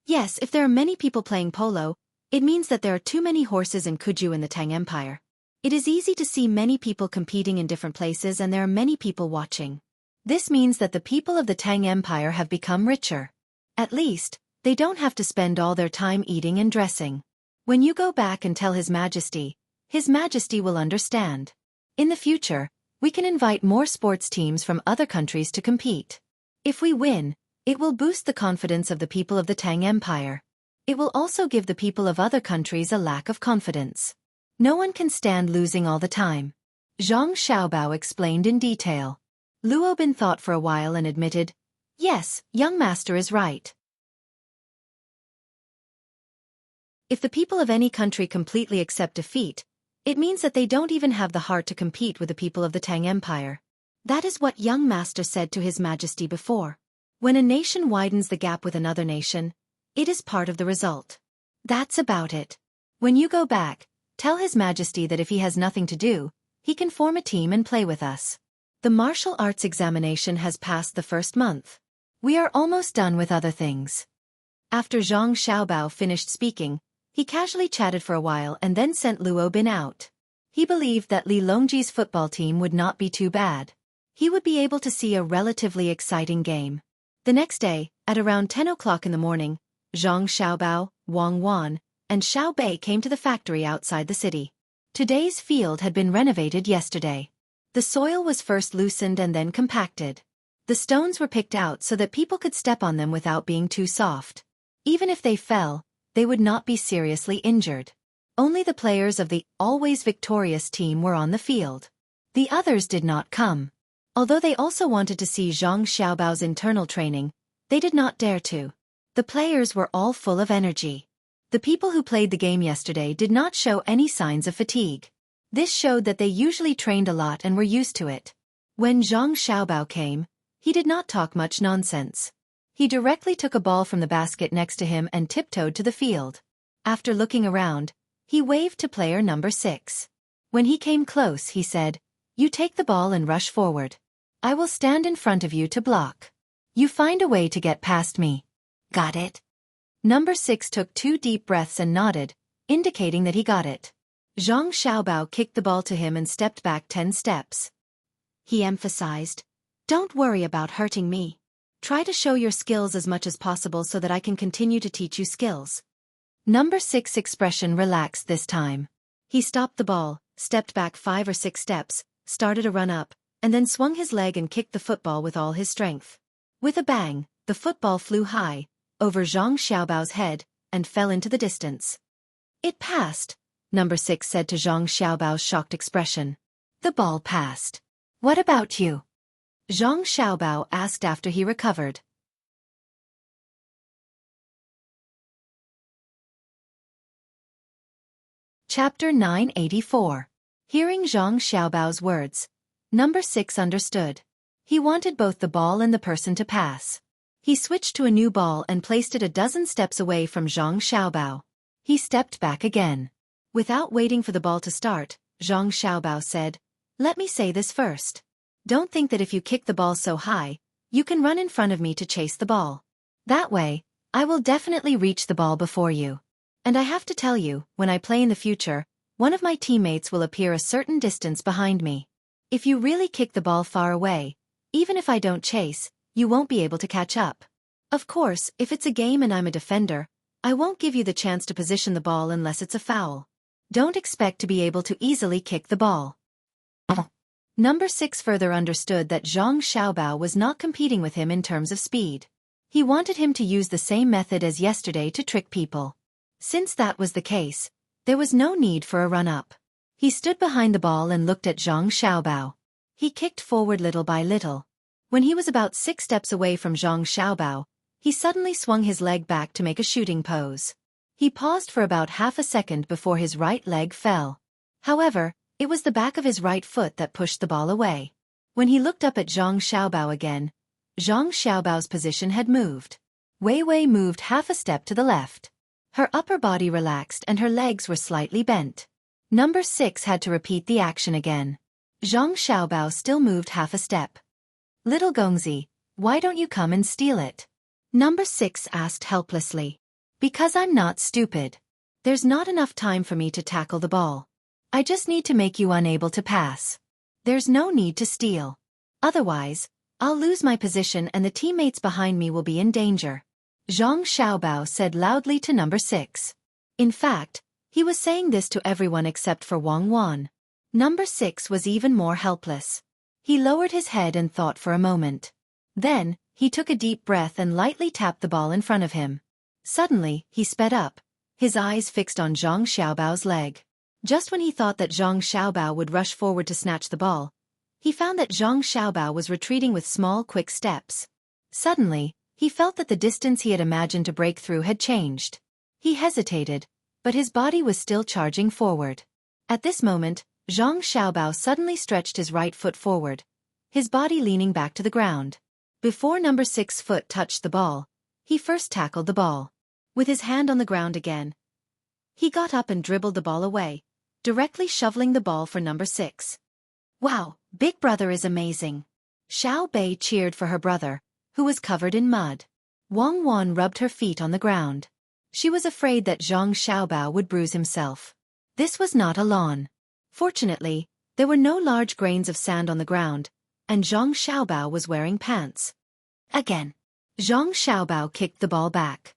Yes, if there are many people playing polo, it means that there are too many horses in Kuju in the Tang Empire. It is easy to see many people competing in different places and there are many people watching. This means that the people of the Tang Empire have become richer. At least, they don't have to spend all their time eating and dressing. When you go back and tell His Majesty will understand. In the future, we can invite more sports teams from other countries to compete. If we win, it will boost the confidence of the people of the Tang Empire. It will also give the people of other countries a lack of confidence. No one can stand losing all the time. Zhang Xiaobao explained in detail. Luo Bin thought for a while and admitted, "Yes, young master is right. If the people of any country completely accept defeat, it means that they don't even have the heart to compete with the people of the Tang Empire. That is what young master said to His Majesty before. When a nation widens the gap with another nation, it is part of the result. That's about it. When you go back, Tell His Majesty that if he has nothing to do, he can form a team and play with us. The martial arts examination has passed the first month. We are almost done with other things. After Zhang Xiaobao finished speaking, he casually chatted for a while and then sent Luo Bin out. He believed that Li Longji's football team would not be too bad. He would be able to see a relatively exciting game. The next day, at around 10 o'clock in the morning, Zhang Xiaobao, Wang Wan, and Xiao Bei came to the factory outside the city. Today's field had been renovated yesterday. The soil was first loosened and then compacted. The stones were picked out so that people could step on them without being too soft. Even if they fell, they would not be seriously injured. Only the players of the always victorious team were on the field. The others did not come. Although they also wanted to see Zhang Xiaobao's internal training, they did not dare to. The players were all full of energy. The people who played the game yesterday did not show any signs of fatigue. This showed that they usually trained a lot and were used to it. When Zhang Xiaobao came, he did not talk much nonsense. He directly took a ball from the basket next to him and tiptoed to the field. After looking around, he waved to player number 6. When he came close, he said, "You take the ball and rush forward. I will stand in front of you to block. You find a way to get past me. Got it?" Number 6 took 2 deep breaths and nodded, indicating that he got it. Zhang Xiaobao kicked the ball to him and stepped back 10 steps. He emphasized, "Don't worry about hurting me. Try to show your skills as much as possible so that I can continue to teach you skills." Number 6's expression relaxed this time. He stopped the ball, stepped back 5 or 6 steps, started a run up, and then swung his leg and kicked the football with all his strength. With a bang, the football flew high, over Zhang Xiaobao's head, and fell into the distance. "It passed," Number 6 said to Zhang Xiaobao's shocked expression. "The ball passed. What about you?" Zhang Xiaobao asked after he recovered. Chapter 984. Hearing Zhang Xiaobao's words, Number 6 understood. He wanted both the ball and the person to pass. He switched to a new ball and placed it a dozen steps away from Zhang Xiaobao. He stepped back again. Without waiting for the ball to start, Zhang Xiaobao said, "Let me say this first. Don't think that if you kick the ball so high, you can run in front of me to chase the ball. That way, I will definitely reach the ball before you. And I have to tell you, when I play in the future, one of my teammates will appear a certain distance behind me. If you really kick the ball far away, even if I don't chase, you won't be able to catch up. Of course, if it's a game and I'm a defender, I won't give you the chance to position the ball unless it's a foul. Don't expect to be able to easily kick the ball." Number 6 further understood that Zhang Xiaobao was not competing with him in terms of speed. He wanted him to use the same method as yesterday to trick people. Since that was the case, there was no need for a run-up. He stood behind the ball and looked at Zhang Xiaobao. He kicked forward little by little. When he was about 6 steps away from Zhang Xiaobao, he suddenly swung his leg back to make a shooting pose. He paused for about half a second before his right leg fell. However, it was the back of his right foot that pushed the ball away. When he looked up at Zhang Xiaobao again, Zhang Xiaobao's position had moved. Wei Wei moved half a step to the left. Her upper body relaxed and her legs were slightly bent. Number 6 had to repeat the action again. Zhang Xiaobao still moved half a step. "Little Gongzi, why don't you come and steal it?" Number 6 asked helplessly. "Because I'm not stupid. There's not enough time for me to tackle the ball. I just need to make you unable to pass. There's no need to steal. Otherwise, I'll lose my position and the teammates behind me will be in danger," Zhang Xiaobao said loudly to Number 6. In fact, he was saying this to everyone except for Wang Wan. Number 6 was even more helpless. He lowered his head and thought for a moment. Then, he took a deep breath and lightly tapped the ball in front of him. Suddenly, he sped up, his eyes fixed on Zhang Xiaobao's leg. Just when he thought that Zhang Xiaobao would rush forward to snatch the ball, he found that Zhang Xiaobao was retreating with small, quick steps. Suddenly, he felt that the distance he had imagined to break through had changed. He hesitated, but his body was still charging forward. At this moment, Zhang Xiaobao suddenly stretched his right foot forward, his body leaning back to the ground. Before Number 6's foot touched the ball, he first tackled the ball. With his hand on the ground again, he got up and dribbled the ball away, directly shoveling the ball for number 6. Wow, Big Brother is amazing. Xiao Bei cheered for her brother, who was covered in mud. Wang Wan rubbed her feet on the ground. She was afraid that Zhang Xiaobao would bruise himself. This was not a lawn. Fortunately, there were no large grains of sand on the ground, and Zhang Xiaobao was wearing pants. Again. Zhang Xiaobao kicked the ball back.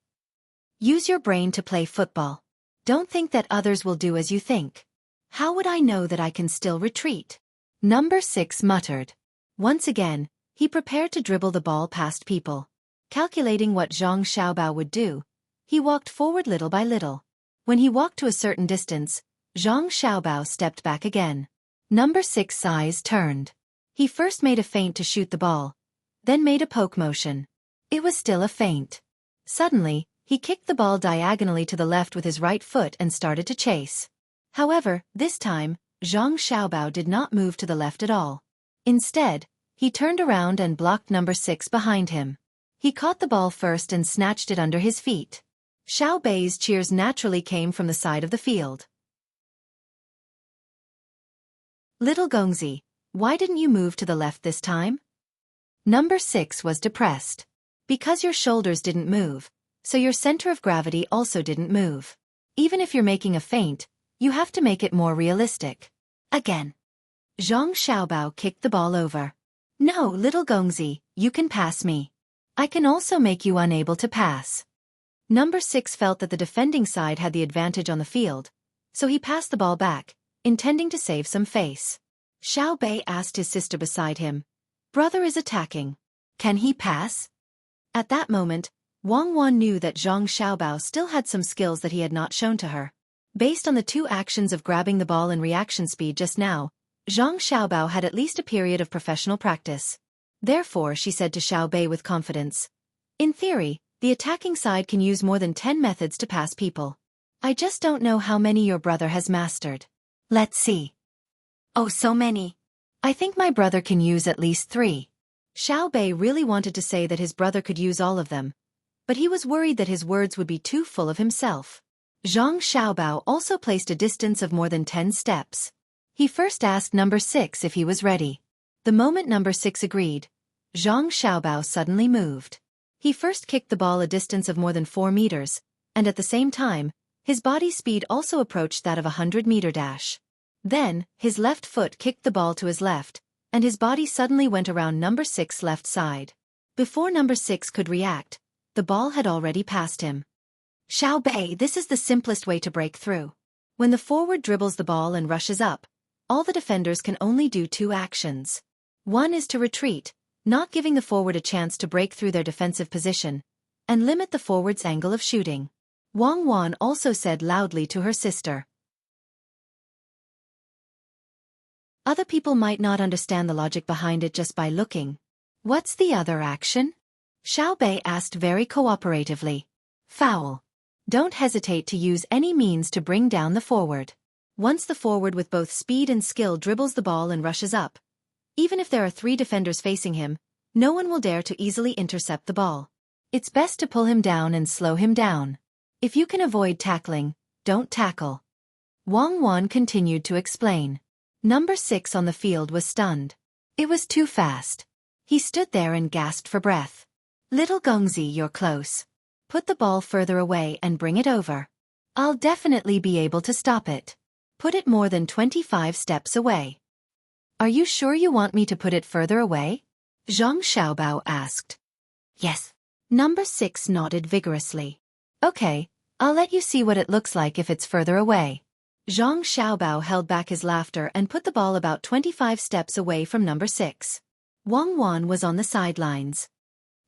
Use your brain to play football. Don't think that others will do as you think. How would I know that I can still retreat? Number 6 muttered. Once again, he prepared to dribble the ball past people. Calculating what Zhang Xiaobao would do, he walked forward little by little. When he walked to a certain distance, Zhang Xiaobao stepped back again. Number 6's eyes turned. He first made a feint to shoot the ball, then made a poke motion. It was still a feint. Suddenly, he kicked the ball diagonally to the left with his right foot and started to chase. However, this time, Zhang Xiaobao did not move to the left at all. Instead, he turned around and blocked number 6 behind him. He caught the ball first and snatched it under his feet. Xiao Bei's cheers naturally came from the side of the field. Little Gongzi, why didn't you move to the left this time? Number 6 was depressed. Because your shoulders didn't move, so your center of gravity also didn't move. Even if you're making a feint, you have to make it more realistic. Again. Zhang Xiaobao kicked the ball over. No, little Gongzi, you can pass me. I can also make you unable to pass. Number 6 felt that the defending side had the advantage on the field, so he passed the ball back, intending to save some face. Xiao Bei asked his sister beside him, "Brother is attacking. Can he pass?" At that moment, Wang Wan knew that Zhang Xiaobao still had some skills that he had not shown to her. Based on the 2 actions of grabbing the ball and reaction speed just now, Zhang Xiaobao had at least a period of professional practice. Therefore, she said to Xiao Bei with confidence, "In theory, the attacking side can use more than 10 methods to pass people. I just don't know how many your brother has mastered. Let's see." "Oh, so many. I think my brother can use at least 3. Xiao Bei really wanted to say that his brother could use all of them, but he was worried that his words would be too full of himself. Zhang Xiaobao also placed a distance of more than 10 steps. He first asked number 6 if he was ready. The moment number 6 agreed, Zhang Xiaobao suddenly moved. He first kicked the ball a distance of more than 4 meters, and at the same time, his body speed also approached that of a 100-meter dash. Then, his left foot kicked the ball to his left, and his body suddenly went around number 6's left side. Before number 6 could react, the ball had already passed him. Xiao Bei, this is the simplest way to break through. When the forward dribbles the ball and rushes up, all the defenders can only do 2 actions. One is to retreat, not giving the forward a chance to break through their defensive position, and limit the forward's angle of shooting. Wang Wan also said loudly to her sister. Other people might not understand the logic behind it just by looking. What's the other action? Xiao Bei asked very cooperatively. Foul. Don't hesitate to use any means to bring down the forward. Once the forward with both speed and skill dribbles the ball and rushes up, even if there are 3 defenders facing him, no one will dare to easily intercept the ball. It's best to pull him down and slow him down. If you can avoid tackling, don't tackle. Wang Wan continued to explain. Number 6 on the field was stunned. It was too fast. He stood there and gasped for breath. Little Gongzi, you're close. Put the ball further away and bring it over. I'll definitely be able to stop it. Put it more than 25 steps away. Are you sure you want me to put it further away? Zhang Xiaobao asked. Yes. Number 6 nodded vigorously. Okay, I'll let you see what it looks like if it's further away. Zhang Xiaobao held back his laughter and put the ball about 25 steps away from number 6. Wang Wan was on the sidelines.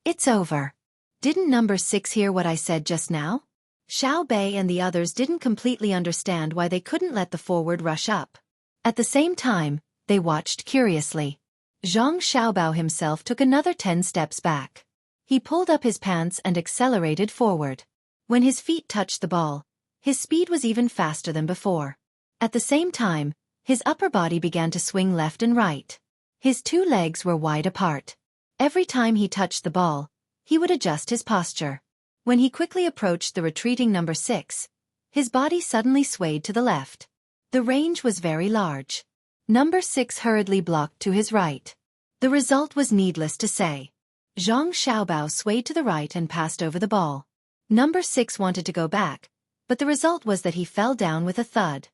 It's over. Didn't number 6 hear what I said just now? Xiao Bei and the others didn't completely understand why they couldn't let the forward rush up. At the same time, they watched curiously. Zhang Xiaobao himself took another 10 steps back. He pulled up his pants and accelerated forward. When his feet touched the ball, his speed was even faster than before. At the same time, his upper body began to swing left and right. His 2 legs were wide apart. Every time he touched the ball, he would adjust his posture. When he quickly approached the retreating number 6, his body suddenly swayed to the left. The range was very large. Number 6 hurriedly blocked to his right. The result was needless to say. Zhang Xiaobao swayed to the right and passed over the ball. Number 6 wanted to go back, but the result was that he fell down with a thud.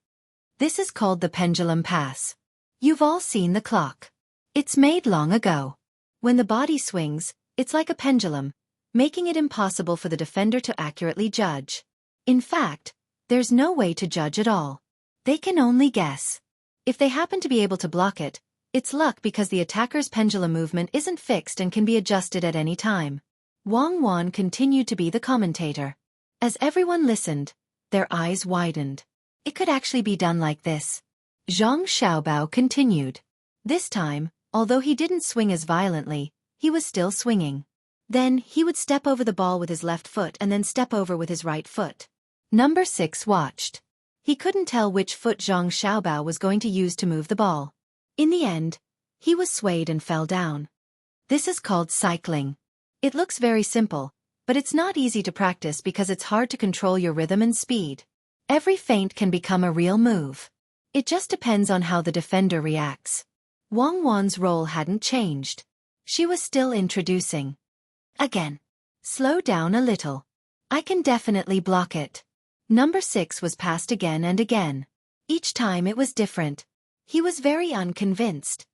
This is called the pendulum pass. You've all seen the clock. It's made long ago. When the body swings, it's like a pendulum, making it impossible for the defender to accurately judge. In fact, there's no way to judge at all. They can only guess. If they happen to be able to block it, it's luck because the attacker's pendulum movement isn't fixed and can be adjusted at any time. Wang Wan continued to be the commentator. As everyone listened, their eyes widened. It could actually be done like this. Zhang Xiaobao continued. This time, although he didn't swing as violently, he was still swinging. Then, he would step over the ball with his left foot and then step over with his right foot. Number 6 watched. He couldn't tell which foot Zhang Xiaobao was going to use to move the ball. In the end, he was swayed and fell down. This is called cycling. It looks very simple, but it's not easy to practice because it's hard to control your rhythm and speed. Every feint can become a real move. It just depends on how the defender reacts. Wang Wan's role hadn't changed. She was still introducing. Again. Slow down a little. I can definitely block it. Number 6 was passed again and again. Each time it was different. He was very unconvinced.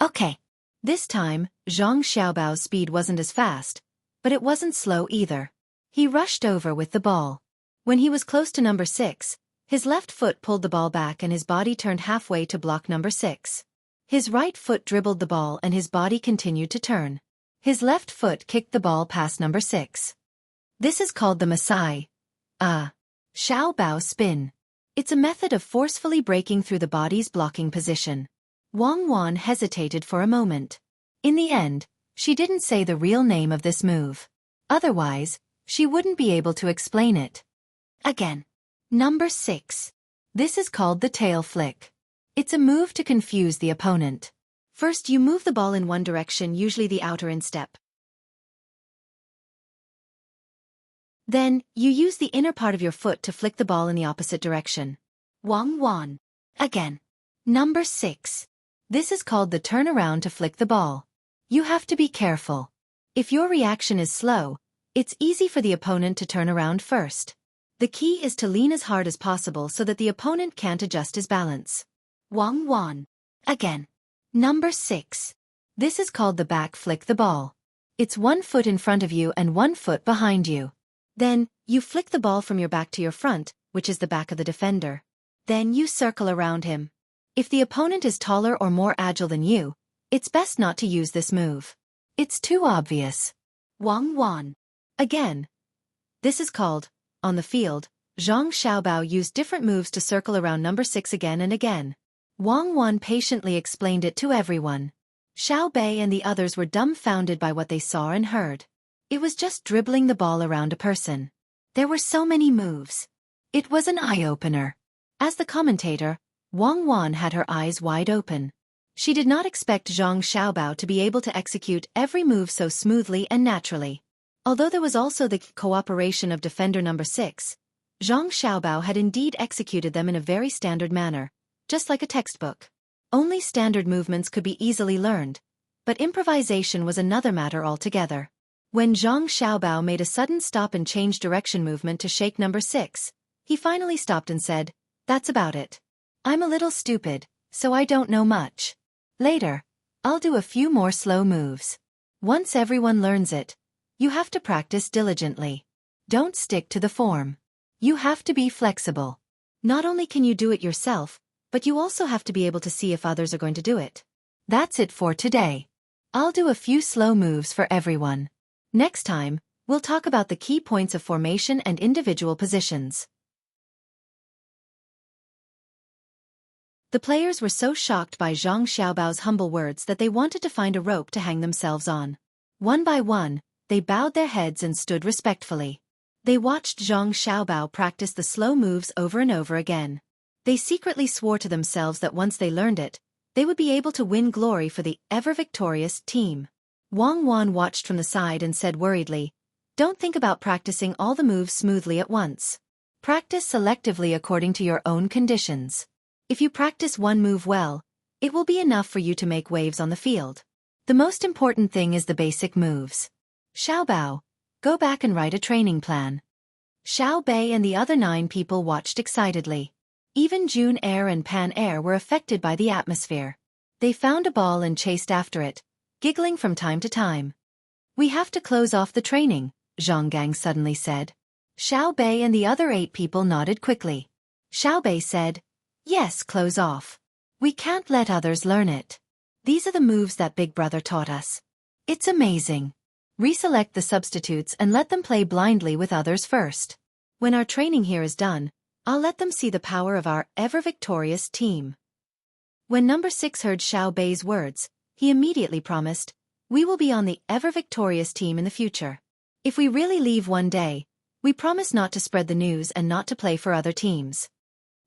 Okay. This time, Zhang Xiaobao's speed wasn't as fast, but it wasn't slow either. He rushed over with the ball. When he was close to number 6, his left foot pulled the ball back and his body turned halfway to block number 6. His right foot dribbled the ball and his body continued to turn. His left foot kicked the ball past number 6. This is called the Masai. Xiaobao spin. It's a method of forcefully breaking through the body's blocking position. Wang Wan hesitated for a moment. In the end, she didn't say the real name of this move. Otherwise, she wouldn't be able to explain it. Again. Number 6. This is called the tail flick. It's a move to confuse the opponent. First you move the ball in one direction, usually the outer instep. Then, you use the inner part of your foot to flick the ball in the opposite direction. Wang Wan. Again. Number 6. This is called the turnaround to flick the ball. You have to be careful. If your reaction is slow, it's easy for the opponent to turn around first. The key is to lean as hard as possible so that the opponent can't adjust his balance. Wang Wan. Again. Number 6. This is called the back flick the ball. It's one foot in front of you and one foot behind you. Then, you flick the ball from your back to your front, which is the back of the defender. Then you circle around him. If the opponent is taller or more agile than you, it's best not to use this move. It's too obvious. Wang Wan. Again. This is called, on the field, Zhang Xiaobao used different moves to circle around number 6 again and again. Wang Wan patiently explained it to everyone. Xiao Bei and the others were dumbfounded by what they saw and heard. It was just dribbling the ball around a person. There were so many moves. It was an eye-opener. As the commentator, Wang Wan had her eyes wide open. She did not expect Zhang Xiaobao to be able to execute every move so smoothly and naturally. Although there was also the cooperation of defender number 6, Zhang Xiaobao had indeed executed them in a very standard manner, just like a textbook. Only standard movements could be easily learned, but improvisation was another matter altogether. When Zhang Xiaobao made a sudden stop and change direction movement to shake number 6, he finally stopped and said, "That's about it. I'm a little stupid, so I don't know much. Later, I'll do a few more slow moves. Once everyone learns it, you have to practice diligently. Don't stick to the form. You have to be flexible. Not only can you do it yourself, but you also have to be able to see if others are going to do it. That's it for today. I'll do a few slow moves for everyone. Next time, we'll talk about the key points of formation and individual positions." The players were so shocked by Zhang Xiaobao's humble words that they wanted to find a rope to hang themselves on. One by one, they bowed their heads and stood respectfully. They watched Zhang Xiaobao practice the slow moves over and over again. They secretly swore to themselves that once they learned it, they would be able to win glory for the ever-victorious team. Wang Wan watched from the side and said worriedly, "Don't think about practicing all the moves smoothly at once. Practice selectively according to your own conditions. If you practice one move well, it will be enough for you to make waves on the field. The most important thing is the basic moves. Xiaobao, go back and write a training plan. Xiao Bei and the other 9 people watched excitedly. Even June Air and Pan Air were affected by the atmosphere. They found a ball and chased after it, giggling from time to time. We have to close off the training, Zhang Gang suddenly said. Xiao Bei and the other 8 people nodded quickly. Xiao Bei said, yes, close off. We can't let others learn it. These are the moves that Big Brother taught us. It's amazing. Reselect the substitutes and let them play blindly with others first. When our training here is done, I'll let them see the power of our ever-victorious team. When number 6 heard Xiao Bei's words, he immediately promised, we will be on the ever-victorious team in the future. If we really leave one day, we promise not to spread the news and not to play for other teams.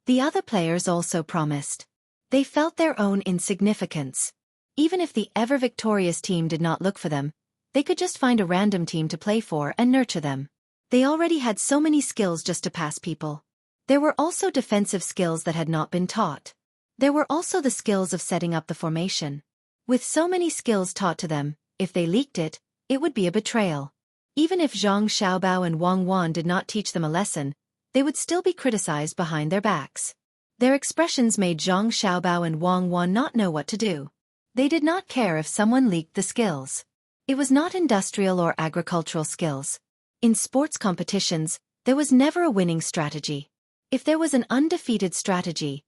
The other players also promised. They felt their own insignificance. Even if the ever-victorious team did not look for them, they could just find a random team to play for and nurture them. They already had so many skills just to pass people. There were also defensive skills that had not been taught. There were also the skills of setting up the formation. With so many skills taught to them, if they leaked it, it would be a betrayal. Even if Zhang Xiaobao and Wang Wan did not teach them a lesson, they would still be criticized behind their backs. Their expressions made Zhang Xiaobao and Wang Wan not know what to do. They did not care if someone leaked the skills. It was not industrial or agricultural skills. In sports competitions, there was never a winning strategy. If there was an undefeated strategy,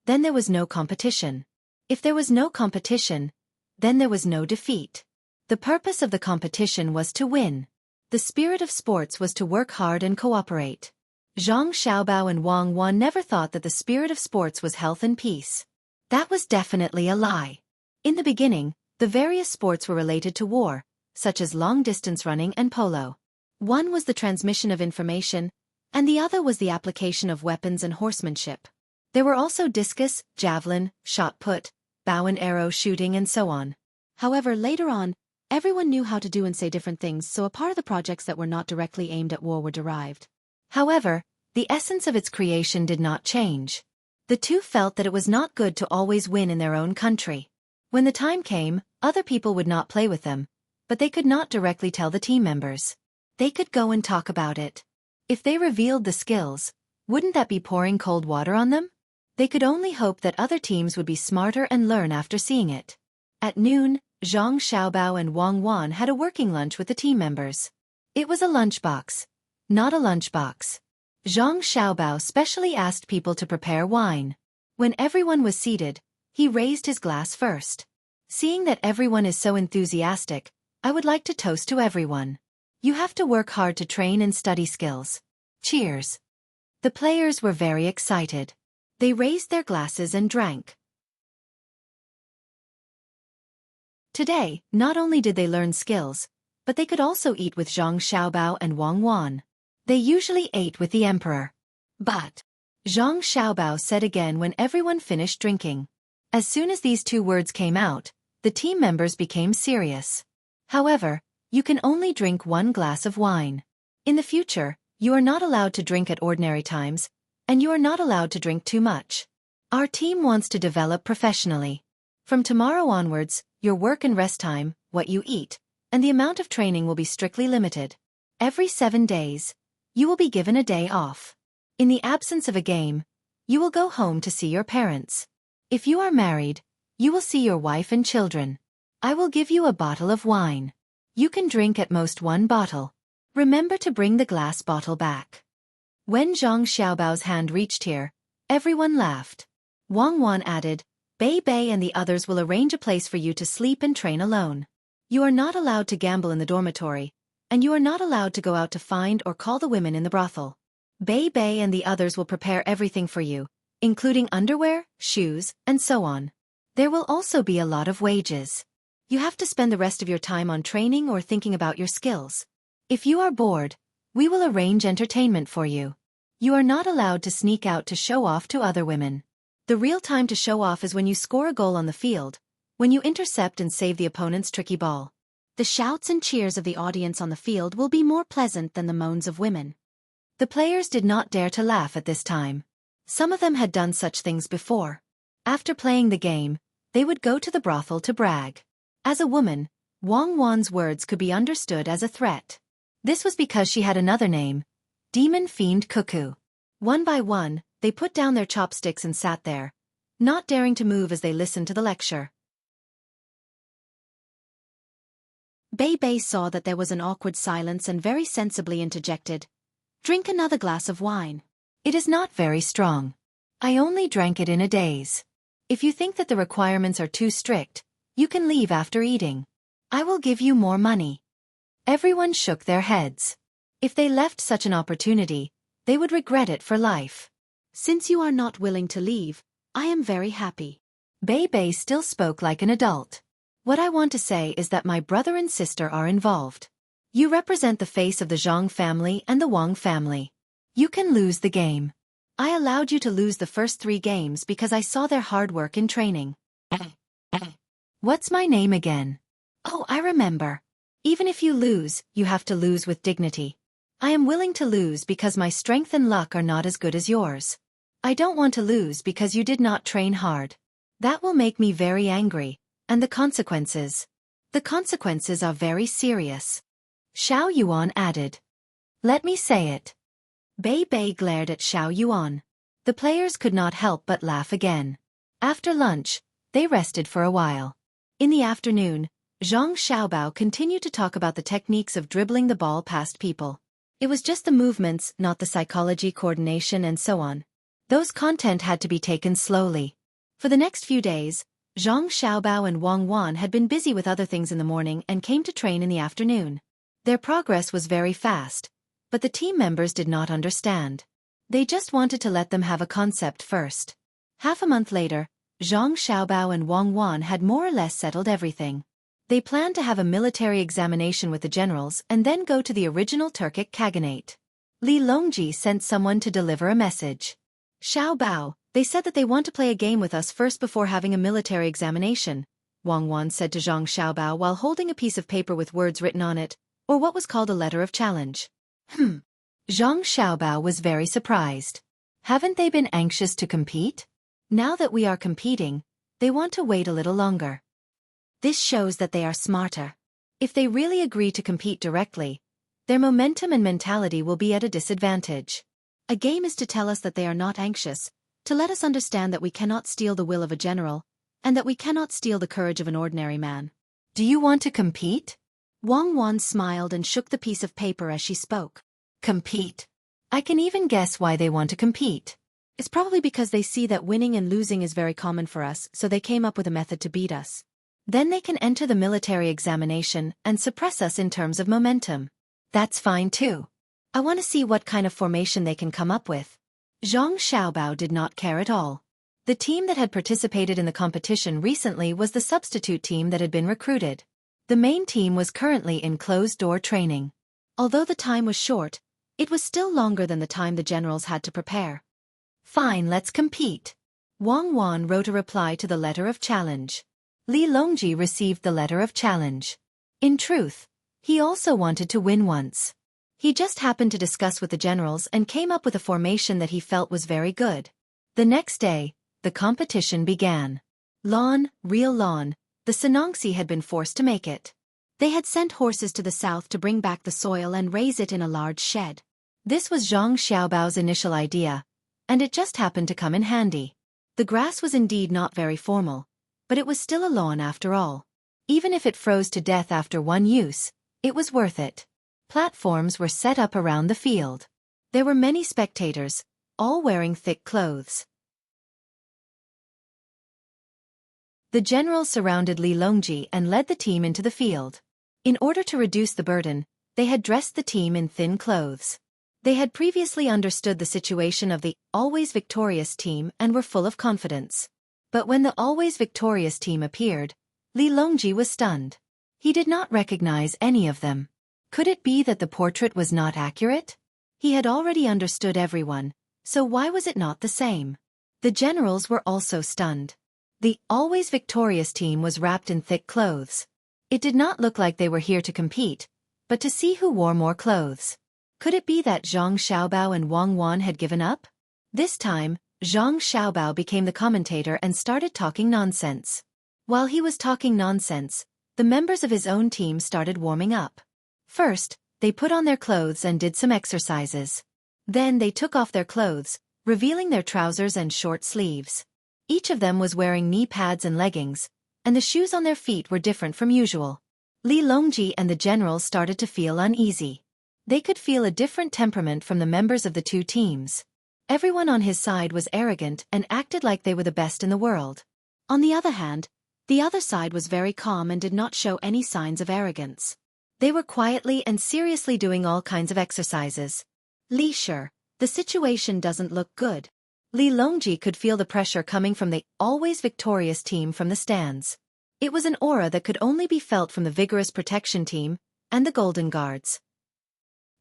then there was no competition. If there was no competition, then there was no defeat. The purpose of the competition was to win. The spirit of sports was to work hard and cooperate. Zhang Xiaobao and Wang Wan never thought that the spirit of sports was health and peace. That was definitely a lie. In the beginning, the various sports were related to war, such as long-distance running and polo. One was the transmission of information, and the other was the application of weapons and horsemanship. There were also discus, javelin, shot put, bow and arrow shooting and so on. However, later on, everyone knew how to do and say different things, so a part of the projects that were not directly aimed at war were derived. However, the essence of its creation did not change. The two felt that it was not good to always win in their own country. When the time came, other people would not play with them, but they could not directly tell the team members. They could go and talk about it. If they revealed the skills, wouldn't that be pouring cold water on them? They could only hope that other teams would be smarter and learn after seeing it. At noon, Zhang Xiaobao and Wang Wan had a working lunch with the team members. It was a lunchbox, not a lunchbox. Zhang Xiaobao specially asked people to prepare wine. When everyone was seated, he raised his glass first. Seeing that everyone is so enthusiastic, I would like to toast to everyone. You have to work hard to train and study skills. Cheers. The players were very excited. They raised their glasses and drank. Today, not only did they learn skills, but they could also eat with Zhang Xiaobao and Wang Wan. They usually ate with the emperor. But Zhang Xiaobao said again when everyone finished drinking. As soon as these two words came out, the team members became serious. However, you can only drink 1 glass of wine. In the future, you are not allowed to drink at ordinary times, and you are not allowed to drink too much. Our team wants to develop professionally. From tomorrow onwards, your work and rest time, what you eat, and the amount of training will be strictly limited. Every 7 days, you will be given a day off. In the absence of a game, you will go home to see your parents. If you are married, you will see your wife and children. I will give you a bottle of wine. You can drink at most 1 bottle. Remember to bring the glass bottle back. When Zhang Xiaobao's hand reached here, everyone laughed. Wang Wan added, Bei Bei and the others will arrange a place for you to sleep and train alone. You are not allowed to gamble in the dormitory, and you are not allowed to go out to find or call the women in the brothel. Bei Bei and the others will prepare everything for you, including underwear, shoes, and so on. There will also be a lot of wages. You have to spend the rest of your time on training or thinking about your skills. If you are bored, we will arrange entertainment for you. You are not allowed to sneak out to show off to other women. The real time to show off is when you score a goal on the field, when you intercept and save the opponent's tricky ball. The shouts and cheers of the audience on the field will be more pleasant than the moans of women. The players did not dare to laugh at this time. Some of them had done such things before. After playing the game, they would go to the brothel to brag. As a woman, Wang Wan's words could be understood as a threat. This was because she had another name, Demon Fiend Cuckoo. One by one, they put down their chopsticks and sat there, not daring to move as they listened to the lecture. Bei Bei saw that there was an awkward silence and very sensibly interjected, "Drink another glass of wine. It is not very strong. I only drank it in a daze. If you think that the requirements are too strict, you can leave after eating. I will give you more money." Everyone shook their heads. If they left such an opportunity, they would regret it for life. "Since you are not willing to leave, I am very happy." Bei Bei still spoke like an adult. "What I want to say is that my brother and sister are involved. You represent the face of the Zhang family and the Wang family. You can lose the game. I allowed you to lose the first 3 games because I saw their hard work in training." "What's my name again? Oh, I remember. Even if you lose, you have to lose with dignity. I am willing to lose because my strength and luck are not as good as yours. I don't want to lose because you did not train hard. That will make me very angry, and the consequences are very serious." Xiao Yuan added. "Let me say it." Bei Bei glared at Xiao Yuan. The players could not help but laugh again. After lunch, they rested for a while. In the afternoon, Zhang Xiaobao continued to talk about the techniques of dribbling the ball past people. It was just the movements, not the psychology, coordination, and so on. Those content had to be taken slowly. For the next few days, Zhang Xiaobao and Wang Wan had been busy with other things in the morning and came to train in the afternoon. Their progress was very fast, but the team members did not understand. They just wanted to let them have a concept first. Half a month later, Zhang Xiaobao and Wang Wan had more or less settled everything. They planned to have a military examination with the generals and then go to the original Turkic Khaganate. Li Longji sent someone to deliver a message. "Xiaobao, they said that they want to play a game with us first before having a military examination," Wang Wan said to Zhang Xiaobao while holding a piece of paper with words written on it, or what was called a letter of challenge. Zhang Xiaobao was very surprised. Haven't they been anxious to compete? Now that we are competing, they want to wait a little longer. This shows that they are smarter. If they really agree to compete directly, their momentum and mentality will be at a disadvantage. A game is to tell us that they are not anxious, to let us understand that we cannot steal the will of a general, and that we cannot steal the courage of an ordinary man. "Do you want to compete?" Wang Wan smiled and shook the piece of paper as she spoke. "Compete? I can even guess why they want to compete. It's probably because they see that winning and losing is very common for us, so they came up with a method to beat us. Then they can enter the military examination and suppress us in terms of momentum. That's fine too. I want to see what kind of formation they can come up with." Zhang Xiaobao did not care at all. The team that had participated in the competition recently was the substitute team that had been recruited. The main team was currently in closed-door training. Although the time was short, it was still longer than the time the generals had to prepare. "Fine, let's compete." Wang Wan wrote a reply to the letter of challenge. Li Longji received the letter of challenge. In truth, he also wanted to win once. He just happened to discuss with the generals and came up with a formation that he felt was very good. The next day, the competition began. Lawn, real lawn, the Sanongsi had been forced to make it. They had sent horses to the south to bring back the soil and raise it in a large shed. This was Zhang Xiaobao's initial idea, and it just happened to come in handy. The grass was indeed not very formal, but it was still a lawn after all. Even if it froze to death after one use, it was worth it. Platforms were set up around the field. There were many spectators, all wearing thick clothes. The general surrounded Li Longji and led the team into the field. In order to reduce the burden, they had dressed the team in thin clothes. They had previously understood the situation of the always victorious team and were full of confidence. But when the always victorious team appeared, Li Longji was stunned. He did not recognize any of them. Could it be that the portrait was not accurate? He had already understood everyone, so why was it not the same? The generals were also stunned. The always victorious team was wrapped in thick clothes. It did not look like they were here to compete, but to see who wore more clothes. Could it be that Zhang Xiaobao and Wang Wan had given up? This time, Zhang Xiaobao became the commentator and started talking nonsense. While he was talking nonsense, the members of his own team started warming up. First, they put on their clothes and did some exercises. Then they took off their clothes, revealing their trousers and short sleeves. Each of them was wearing knee pads and leggings, and the shoes on their feet were different from usual. Li Longji and the generals started to feel uneasy. They could feel a different temperament from the members of the two teams. Everyone on his side was arrogant and acted like they were the best in the world. On the other hand, the other side was very calm and did not show any signs of arrogance. They were quietly and seriously doing all kinds of exercises. Li Shi, the situation doesn't look good. Li Longji could feel the pressure coming from the always victorious team from the stands. It was an aura that could only be felt from the vigorous protection team and the Golden Guards.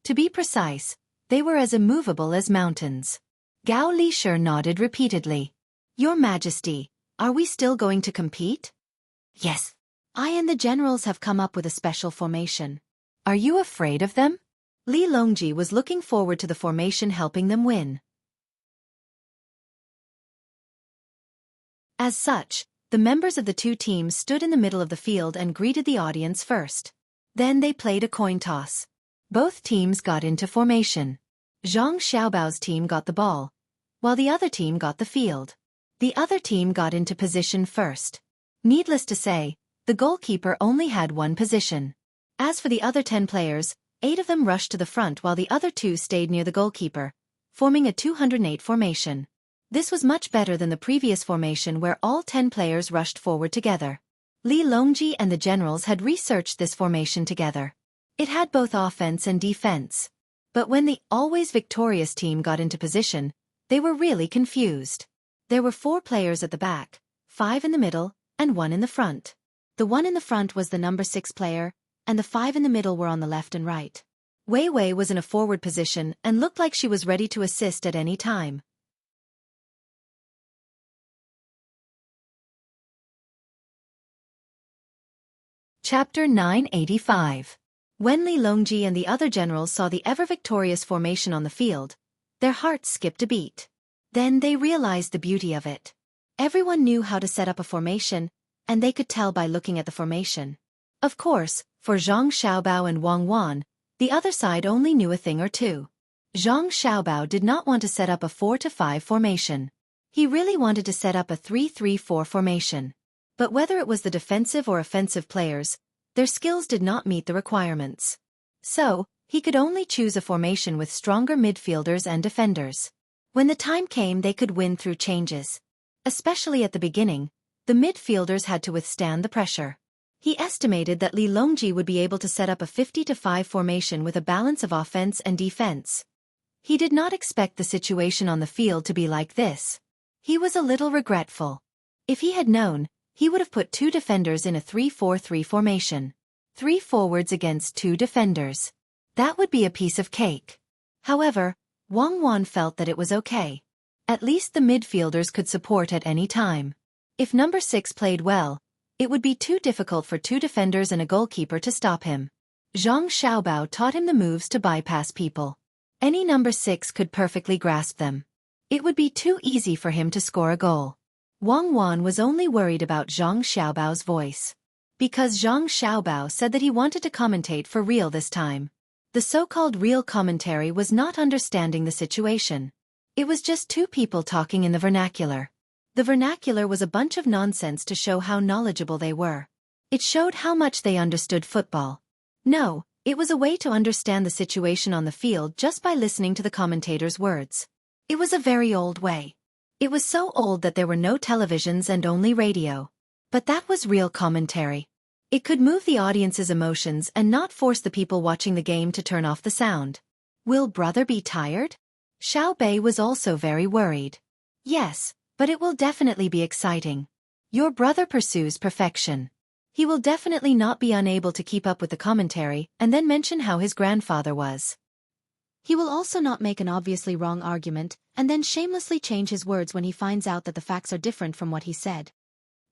To be precise, they were as immovable as mountains. Gao Li Shi nodded repeatedly. Your Majesty, are we still going to compete? Yes. I and the generals have come up with a special formation. Are you afraid of them? Li Longji was looking forward to the formation helping them win. As such, the members of the two teams stood in the middle of the field and greeted the audience first. Then they played a coin toss. Both teams got into formation. Zhang Xiaobao's team got the ball, while the other team got the field. The other team got into position first. Needless to say, the goalkeeper only had one position. As for the other 10 players, 8 of them rushed to the front while the other 2 stayed near the goalkeeper, forming a 208 formation. This was much better than the previous formation where all 10 players rushed forward together. Li Longji and the generals had researched this formation together. It had both offense and defense. But when the always victorious team got into position, they were really confused. There were 4 players at the back, 5 in the middle, and 1 in the front. The 1 in the front was the number 6 player, and the 5 in the middle were on the left and right. Wei Wei was in a forward position and looked like she was ready to assist at any time. Chapter 985. When Li Longji and the other generals saw the ever-victorious formation on the field, their hearts skipped a beat. Then they realized the beauty of it. Everyone knew how to set up a formation, and they could tell by looking at the formation. Of course, for Zhang Xiaobao and Wang Wan, the other side only knew a thing or two. Zhang Xiaobao did not want to set up a 4-5 formation. He really wanted to set up a 3-3-4 formation. But whether it was the defensive or offensive players, their skills did not meet the requirements. So, he could only choose a formation with stronger midfielders and defenders. When the time came, they could win through changes. Especially at the beginning, the midfielders had to withstand the pressure. He estimated that Li Longji would be able to set up a 50-5 formation with a balance of offense and defense. He did not expect the situation on the field to be like this. He was a little regretful. If he had known, he would have put 2 defenders in a 3-4-3 formation. 3 forwards against 2 defenders. That would be a piece of cake. However, Wang Wan felt that it was okay. At least the midfielders could support at any time. If number 6 played well, it would be too difficult for 2 defenders and a goalkeeper to stop him. Zhang Xiaobao taught him the moves to bypass people. Any number 6 could perfectly grasp them. It would be too easy for him to score a goal. Wang Wan was only worried about Zhang Xiaobao's voice. Because Zhang Xiaobao said that he wanted to commentate for real this time. The so-called real commentary was not understanding the situation. It was just 2 people talking in the vernacular. The vernacular was a bunch of nonsense to show how knowledgeable they were. It showed how much they understood football. No, it was a way to understand the situation on the field just by listening to the commentator's words. It was a very old way. It was so old that there were no televisions and only radio. But that was real commentary. It could move the audience's emotions and not force the people watching the game to turn off the sound. Will brother be tired? Xiao Bei was also very worried. Yes, but it will definitely be exciting. Your brother pursues perfection. He will definitely not be unable to keep up with the commentary and then mention how his grandfather was. He will also not make an obviously wrong argument and then shamelessly change his words when he finds out that the facts are different from what he said.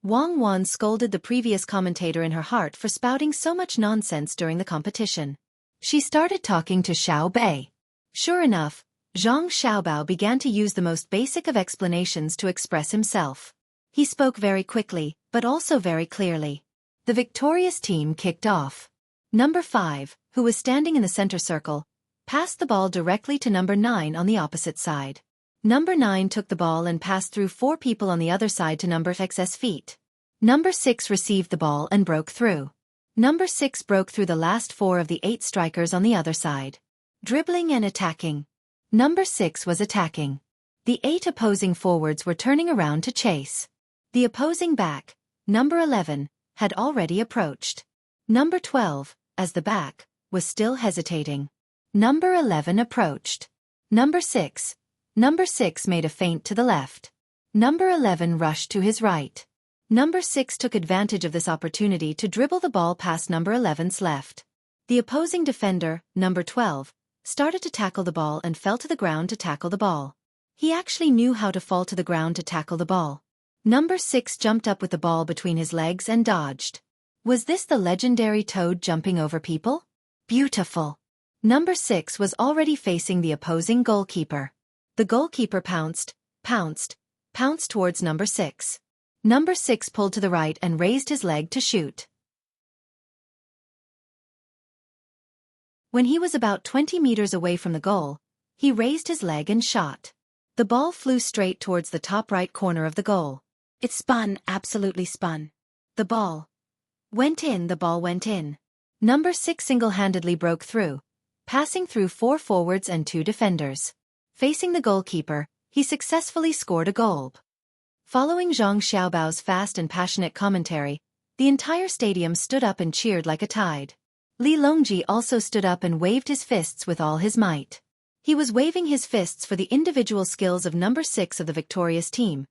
Wang Wan scolded the previous commentator in her heart for spouting so much nonsense during the competition. She started talking to Xiao Bei. Sure enough, Zhang Xiaobao began to use the most basic of explanations to express himself. He spoke very quickly, but also very clearly. The victorious team kicked off. Number 5, who was standing in the center circle, passed the ball directly to number 9 on the opposite side. Number 9 took the ball and passed through 4 people on the other side to number 6's feet. Number 6 received the ball and broke through. Number 6 broke through the last 4 of the 8 strikers on the other side. Dribbling and attacking. Number 6 was attacking. The 8 opposing forwards were turning around to chase. The opposing back, number 11, had already approached. Number 12, as the back, was still hesitating. Number 11 approached. Number 6 made a feint to the left. Number 11 rushed to his right. Number 6 took advantage of this opportunity to dribble the ball past number 11's left. The opposing defender, number 12, started to tackle the ball and fell to the ground to tackle the ball. He actually knew how to fall to the ground to tackle the ball. Number 6 jumped up with the ball between his legs and dodged. Was this the legendary Toad jumping over people? Beautiful. Number 6 was already facing the opposing goalkeeper. The goalkeeper pounced towards number 6. Number 6 pulled to the right and raised his leg to shoot. When he was about 20 meters away from the goal, he raised his leg and shot. The ball flew straight towards the top right corner of the goal. It spun, absolutely spun. The ball went in. Number 6 single-handedly broke through, passing through 4 forwards and 2 defenders. Facing the goalkeeper, he successfully scored a goal. Following Zhang Xiaobao's fast and passionate commentary, the entire stadium stood up and cheered like a tide. Li Longji also stood up and waved his fists with all his might. He was waving his fists for the individual skills of number 6 of the victorious team,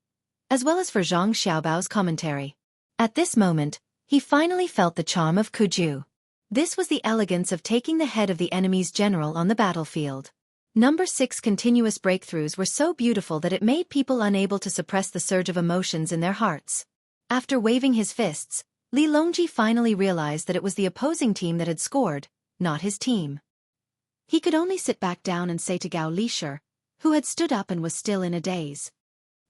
as well as for Zhang Xiaobao's commentary. At this moment, he finally felt the charm of Kuju. This was the elegance of taking the head of the enemy's general on the battlefield. Number 6 continuous breakthroughs were so beautiful that it made people unable to suppress the surge of emotions in their hearts. After waving his fists, Li Longji finally realized that it was the opposing team that had scored, not his team. He could only sit back down and say to Gao Lishir, who had stood up and was still in a daze.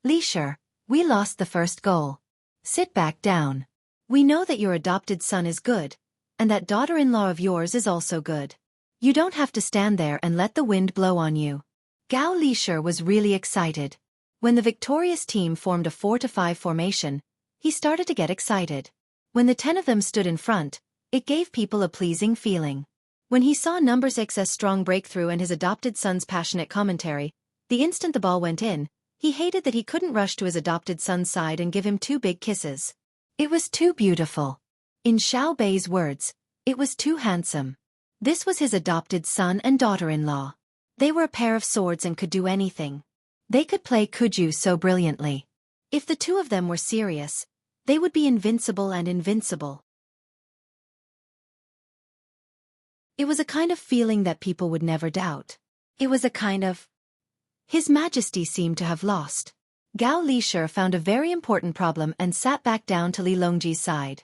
Lishir, we lost the first goal. Sit back down. We know that your adopted son is good, and that daughter-in-law of yours is also good. You don't have to stand there and let the wind blow on you. Gao Lishir was really excited. When the victorious team formed a 4-5 formation, he started to get excited. When the 10 of them stood in front, it gave people a pleasing feeling. When he saw number 6's strong breakthrough and his adopted son's passionate commentary, the instant the ball went in, he hated that he couldn't rush to his adopted son's side and give him 2 big kisses. It was too beautiful. In Xiao Bei's words, it was too handsome. This was his adopted son and daughter-in-law. They were a pair of swords and could do anything. They could play Kuju so brilliantly. If the 2 of them were serious, they would be invincible and invincible. It was a kind of feeling that people would never doubt. It was a kind of... His Majesty seemed to have lost. Gao Lishir found a very important problem and sat back down to Li Longji's side.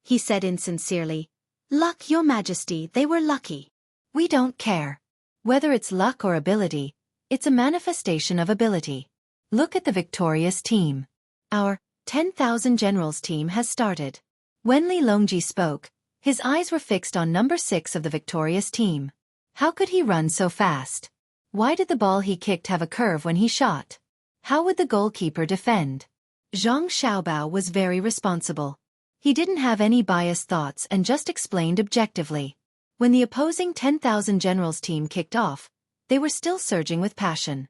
He said insincerely, "Luck, Your Majesty, they were lucky. We don't care. Whether it's luck or ability, it's a manifestation of ability. Look at the victorious team. Our 10,000 generals team has started." When Li Longji spoke, his eyes were fixed on number 6 of the victorious team. How could he run so fast? Why did the ball he kicked have a curve when he shot? How would the goalkeeper defend? Zhang Xiaobao was very responsible. He didn't have any biased thoughts and just explained objectively. When the opposing 10,000 generals team kicked off, they were still surging with passion.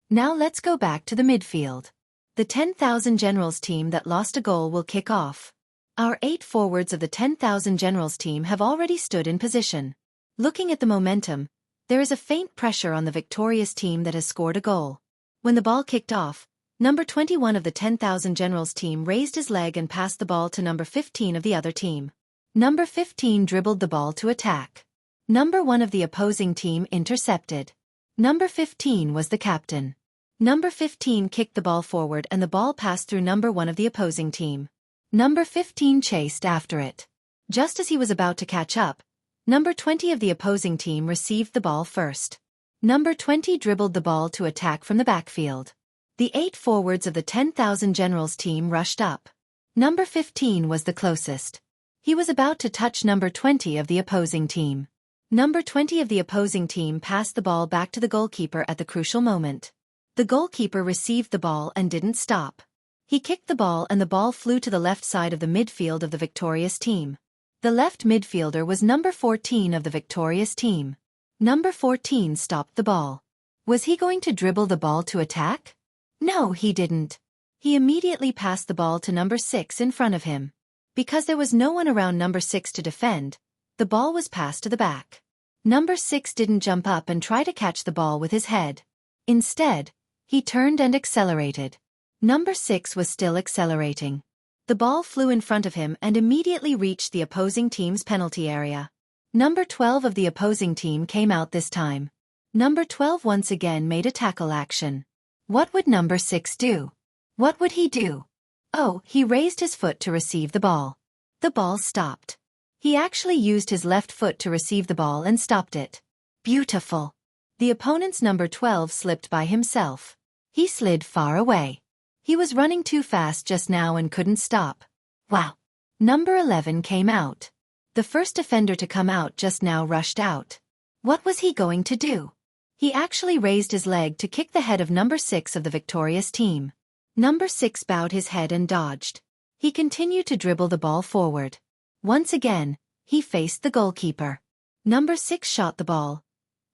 Now let's go back to the midfield. The 10,000 generals team that lost a goal will kick off. Our 8 forwards of the 10,000 generals team have already stood in position. Looking at the momentum, there is a faint pressure on the victorious team that has scored a goal. When the ball kicked off, number 21 of the 10,000 generals team raised his leg and passed the ball to number 15 of the other team. Number 15 dribbled the ball to attack. Number 1 of the opposing team intercepted. Number 15 was the captain. Number 15 kicked the ball forward and the ball passed through number 1 of the opposing team. Number 15 chased after it. Just as he was about to catch up, number 20 of the opposing team received the ball first. Number 20 dribbled the ball to attack from the backfield. The 8 forwards of the 10,000 Generals team rushed up. Number 15 was the closest. He was about to touch number 20 of the opposing team. Number 20 of the opposing team passed the ball back to the goalkeeper at the crucial moment. The goalkeeper received the ball and didn't stop. He kicked the ball and the ball flew to the left side of the midfield of the victorious team. The left midfielder was number 14 of the victorious team. Number 14 stopped the ball. Was he going to dribble the ball to attack? No, he didn't. He immediately passed the ball to number 6 in front of him. Because there was no one around number 6 to defend, the ball was passed to the back. Number 6 didn't jump up and try to catch the ball with his head. Instead, he turned and accelerated. Number 6 was still accelerating. The ball flew in front of him and immediately reached the opposing team's penalty area. Number 12 of the opposing team came out this time. Number 12 once again made a tackle action. What would number 6 do? What would he do? Oh, he raised his foot to receive the ball. The ball stopped. He actually used his left foot to receive the ball and stopped it. Beautiful. The opponent's number 12 slipped by himself. He slid far away. He was running too fast just now and couldn't stop. Wow. Number 11 came out. The first defender to come out just now rushed out. What was he going to do? He actually raised his leg to kick the head of number 6 of the victorious team. Number 6 bowed his head and dodged. He continued to dribble the ball forward. Once again, he faced the goalkeeper. Number 6 shot the ball.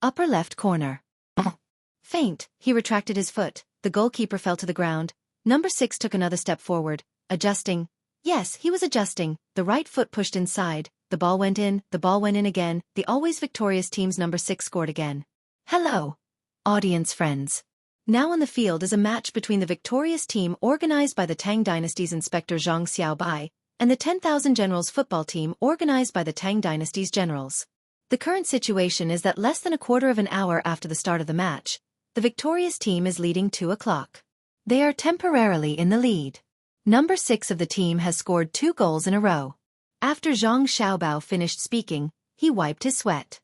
Upper left corner. Faint, he retracted his foot. The goalkeeper fell to the ground. Number 6 took another step forward, adjusting. Yes, he was adjusting. The right foot pushed inside. The ball went in again. The always victorious team's number 6 scored again. Hello, audience friends. Now on the field is a match between the victorious team organized by the Tang dynasty's inspector Zhang Xiaobai and the 10,000 Generals football team organized by the Tang dynasty's generals. The current situation is that less than a quarter of an hour after the start of the match, the victorious team is leading 2-0. They are temporarily in the lead. Number 6 of the team has scored 2 goals in a row. After Zhang Xiaobao finished speaking, he wiped his sweat.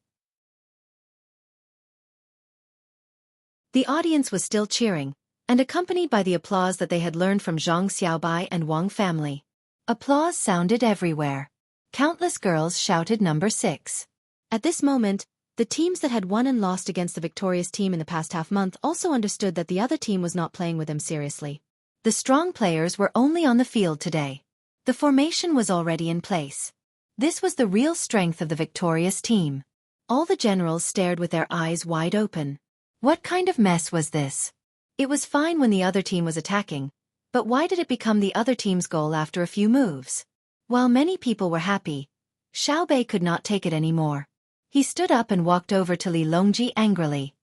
The audience was still cheering, and accompanied by the applause that they had learned from Zhang Xiaobai and Wang family. Applause sounded everywhere. Countless girls shouted number 6. At this moment, the teams that had won and lost against the victorious team in the past half-month also understood that the other team was not playing with them seriously. The strong players were only on the field today. The formation was already in place. This was the real strength of the victorious team. All the generals stared with their eyes wide open. What kind of mess was this? It was fine when the other team was attacking, but why did it become the other team's goal after a few moves? While many people were happy, Xiaobei could not take it anymore. He stood up and walked over to Li Longji angrily.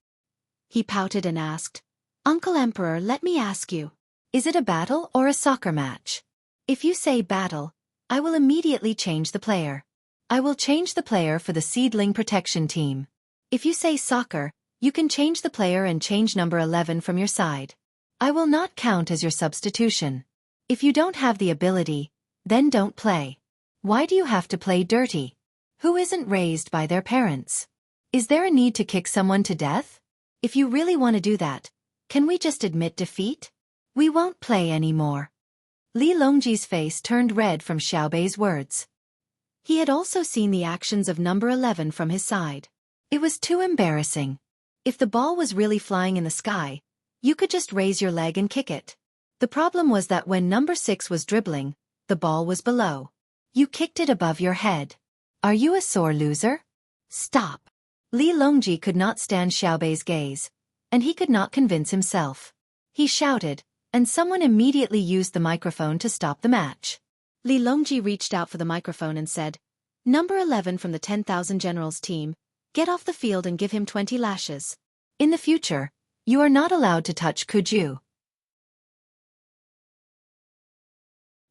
He pouted and asked, "Uncle Emperor, let me ask you, is it a battle or a soccer match? If you say battle, I will immediately change the player. I will change the player for the seedling protection team. If you say soccer, you can change the player and change number 11 from your side. I will not count as your substitution. If you don't have the ability, then don't play. Why do you have to play dirty? Who isn't raised by their parents? Is there a need to kick someone to death? If you really want to do that, can we just admit defeat? We won't play anymore." Li Longji's face turned red from Xiaobei's words. He had also seen the actions of number 11 from his side. It was too embarrassing. If the ball was really flying in the sky, you could just raise your leg and kick it. The problem was that when number 6 was dribbling, the ball was below. You kicked it above your head. Are you a sore loser? Stop. Li Longji could not stand Xiaobei's gaze, and he could not convince himself. He shouted, and someone immediately used the microphone to stop the match. Li Longji reached out for the microphone and said, "Number 11 from the 10,000 Generals team, get off the field and give him 20 lashes. In the future, you are not allowed to touch Kuju.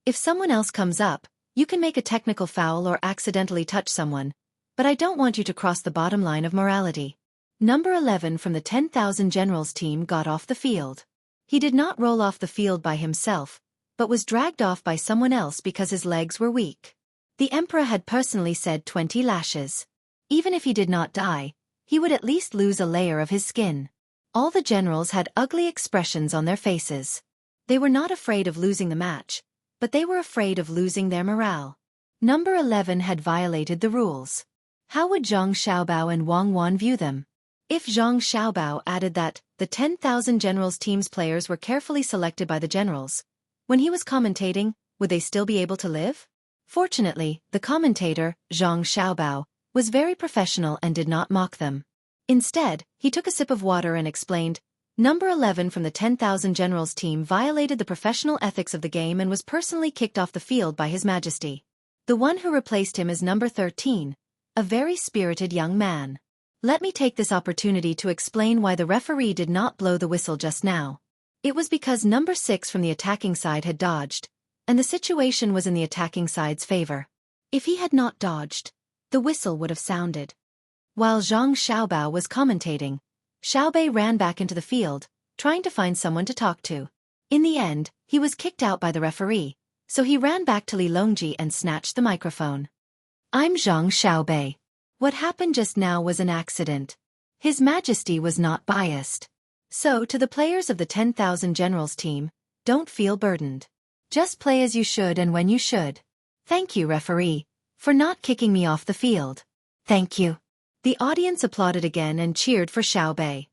If someone else comes up, you can make a technical foul or accidentally touch someone, but I don't want you to cross the bottom line of morality." Number 11 from the 10,000 Generals team got off the field. He did not roll off the field by himself, but was dragged off by someone else because his legs were weak. The emperor had personally said 20 lashes. Even if he did not die, he would at least lose a layer of his skin. All the generals had ugly expressions on their faces. They were not afraid of losing the match, but they were afraid of losing their morale. Number 11 had violated the rules. How would Zhang Xiaobao and Wang Wan view them? If Zhang Xiaobao added that the 10,000 generals team's players were carefully selected by the generals, when he was commentating, would they still be able to live? Fortunately, the commentator, Zhang Xiaobao, was very professional and did not mock them. Instead, he took a sip of water and explained, Number 11 from the 10,000 generals team violated the professional ethics of the game and was personally kicked off the field by His Majesty. The one who replaced him is number 13, a very spirited young man. Let me take this opportunity to explain why the referee did not blow the whistle just now. It was because number 6 from the attacking side had dodged, and the situation was in the attacking side's favor. If he had not dodged, the whistle would have sounded. While Zhang Xiaobao was commentating, Xiaobei ran back into the field, trying to find someone to talk to. In the end, he was kicked out by the referee, so he ran back to Li Longji and snatched the microphone. I'm Zhang Xiaobei. What happened just now was an accident. His Majesty was not biased. So, to the players of the 10,000 generals team, don't feel burdened. Just play as you should and when you should. Thank you, referee, for not kicking me off the field. Thank you. The audience applauded again and cheered for Xiaobei.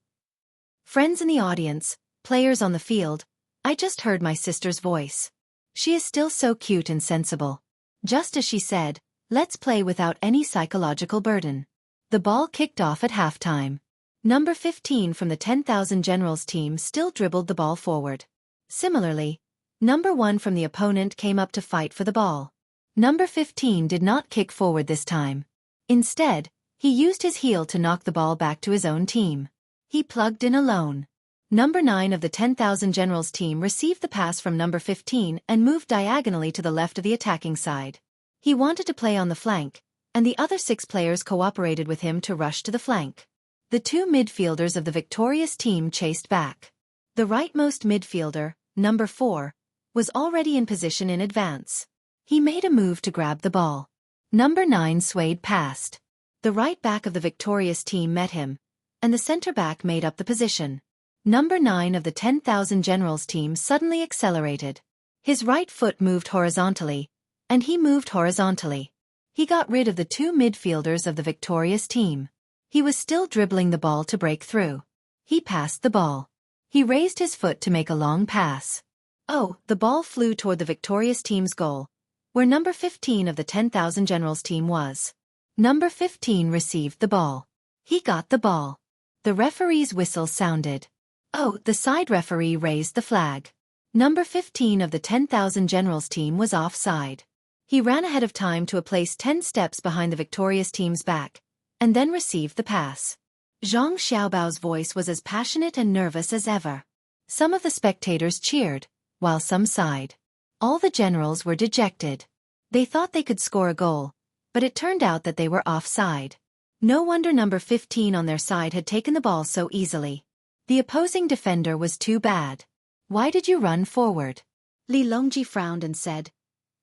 Friends in the audience, players on the field, I just heard my sister's voice. She is still so cute and sensible. Just as she said, let's play without any psychological burden. The ball kicked off at halftime. Number 15 from the 10,000 generals team still dribbled the ball forward. Similarly, number 1 from the opponent came up to fight for the ball. Number 15 did not kick forward this time. Instead, he used his heel to knock the ball back to his own team. He plugged in alone. Number 9 of the 10,000 generals team received the pass from number 15 and moved diagonally to the left of the attacking side. He wanted to play on the flank, and the other 6 players cooperated with him to rush to the flank. The 2 midfielders of the victorious team chased back. The rightmost midfielder, number 4, was already in position in advance. He made a move to grab the ball. Number 9 swayed past. The right back of the victorious team met him, and the center back made up the position. Number 9 of the 10,000 generals team suddenly accelerated. His right foot moved horizontally, and he moved horizontally. He got rid of the 2 midfielders of the victorious team. He was still dribbling the ball to break through. He passed the ball. He raised his foot to make a long pass. Oh, the ball flew toward the victorious team's goal, where number 15 of the 10,000 generals team was. Number 15 received the ball. He got the ball. The referee's whistle sounded. Oh, the side referee raised the flag. Number 15 of the 10,000 generals team was offside. He ran ahead of time to a place 10 steps behind the victorious team's back, and then received the pass. Zhang Xiaobao's voice was as passionate and nervous as ever. Some of the spectators cheered, while some sighed. All the generals were dejected. They thought they could score a goal, but it turned out that they were offside. No wonder number 15 on their side had taken the ball so easily. The opposing defender was too bad. Why did you run forward? Li Longji frowned and said,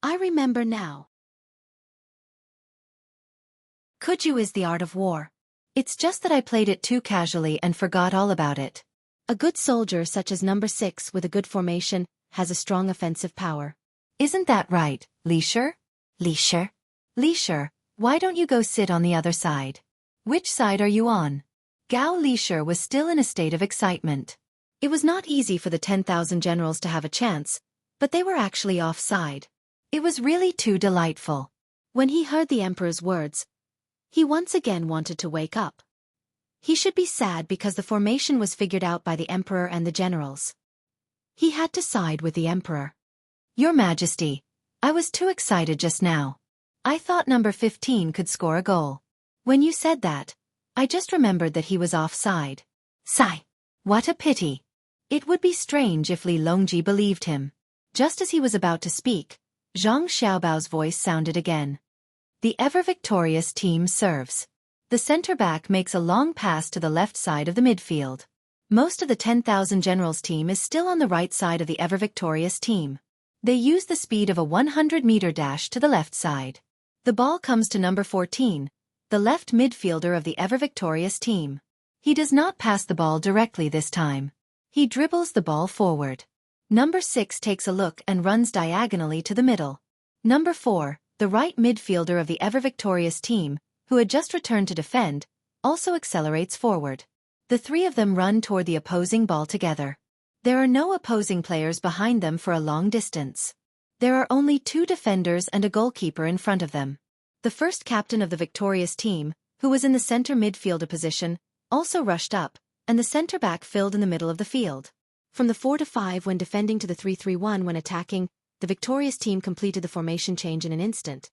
I remember now. Kuju is the art of war. It's just that I played it too casually and forgot all about it. A good soldier such as number 6 with a good formation has a strong offensive power. Isn't that right, Li Shi? Li Shi? Li Shi, why don't you go sit on the other side? Which side are you on? Gao Li Shi was still in a state of excitement. It was not easy for the 10,000 generals to have a chance, but they were actually offside. It was really too delightful. When he heard the emperor's words, he once again wanted to wake up. He should be sad because the formation was figured out by the emperor and the generals. He had to side with the emperor. Your Majesty, I was too excited just now. I thought number 15 could score a goal. When you said that, I just remembered that he was offside. Sigh. What a pity. It would be strange if Li Longji believed him. Just as he was about to speak, Zhang Xiaobao's voice sounded again. The ever-victorious team serves. The center-back makes a long pass to the left side of the midfield. Most of the 10,000 generals team is still on the right side of the ever-victorious team. They use the speed of a 100-meter dash to the left side. The ball comes to number 14, the left midfielder of the ever-victorious team. He does not pass the ball directly this time. He dribbles the ball forward. Number 6 takes a look and runs diagonally to the middle. Number 4, the right midfielder of the ever-victorious team, who had just returned to defend, also accelerates forward. The three of them run toward the opposing ball together. There are no opposing players behind them for a long distance. There are only 2 defenders and a goalkeeper in front of them. The first captain of the victorious team, who was in the center midfielder position, also rushed up, and the center-back filled in the middle of the field. From the 4-5 when defending to the 3-3-1 when attacking, the victorious team completed the formation change in an instant.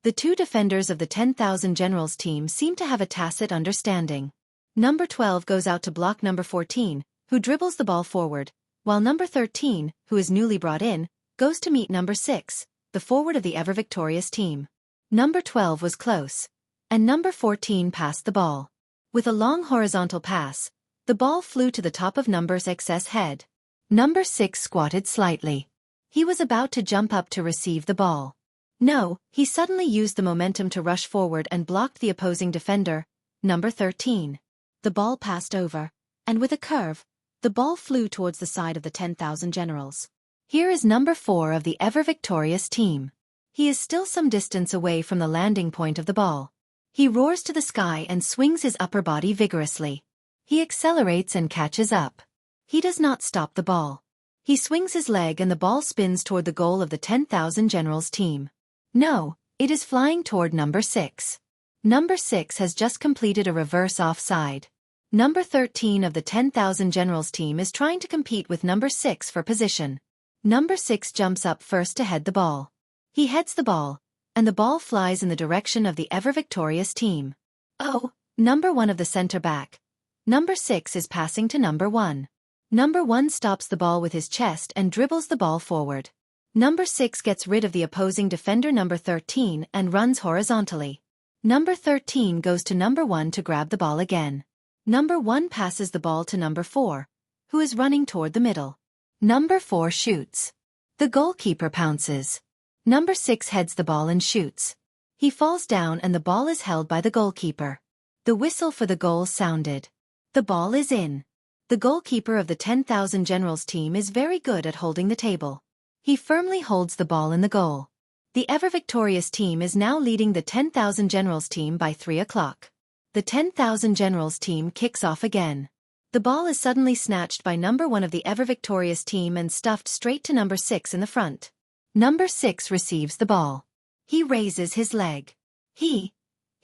The 2 defenders of the 10,000 Generals team seem to have a tacit understanding. Number 12 goes out to block number 14, who dribbles the ball forward, while number 13, who is newly brought in, goes to meet number 6, the forward of the ever-victorious team. Number 12 was close, and number 14 passed the ball. With a long horizontal pass, the ball flew to the top of number 6's head. Number 6 squatted slightly. He was about to jump up to receive the ball. No, he suddenly used the momentum to rush forward and blocked the opposing defender, number 13. The ball passed over, and with a curve, the ball flew towards the side of the 10,000 Generals. Here is number 4 of the ever-victorious team. He is still some distance away from the landing point of the ball. He roars to the sky and swings his upper body vigorously. He accelerates and catches up. He does not stop the ball. He swings his leg and the ball spins toward the goal of the 10,000 Generals team. No, it is flying toward number 6. Number 6 has just completed a reverse offside. Number 13 of the 10,000 Generals team is trying to compete with number 6 for position. Number 6 jumps up first to head the ball. He heads the ball, and the ball flies in the direction of the ever-victorious team. Oh, number 1 of the center back. Number 6 is passing to number 1. Number 1 stops the ball with his chest and dribbles the ball forward. Number 6 gets rid of the opposing defender number 13 and runs horizontally. Number 13 goes to number 1 to grab the ball again. Number 1 passes the ball to number 4, who is running toward the middle. Number 4 shoots. The goalkeeper pounces. Number 6 heads the ball and shoots. He falls down and the ball is held by the goalkeeper. The whistle for the goal sounded. The ball is in. The goalkeeper of the 10,000 Generals team is very good at holding the table. He firmly holds the ball in the goal. The ever-victorious team is now leading the 10,000 Generals team by 3 o'clock. The 10,000 Generals team kicks off again. The ball is suddenly snatched by number 1 of the ever-victorious team and stuffed straight to number 6 in the front. Number 6 receives the ball. He raises his leg. He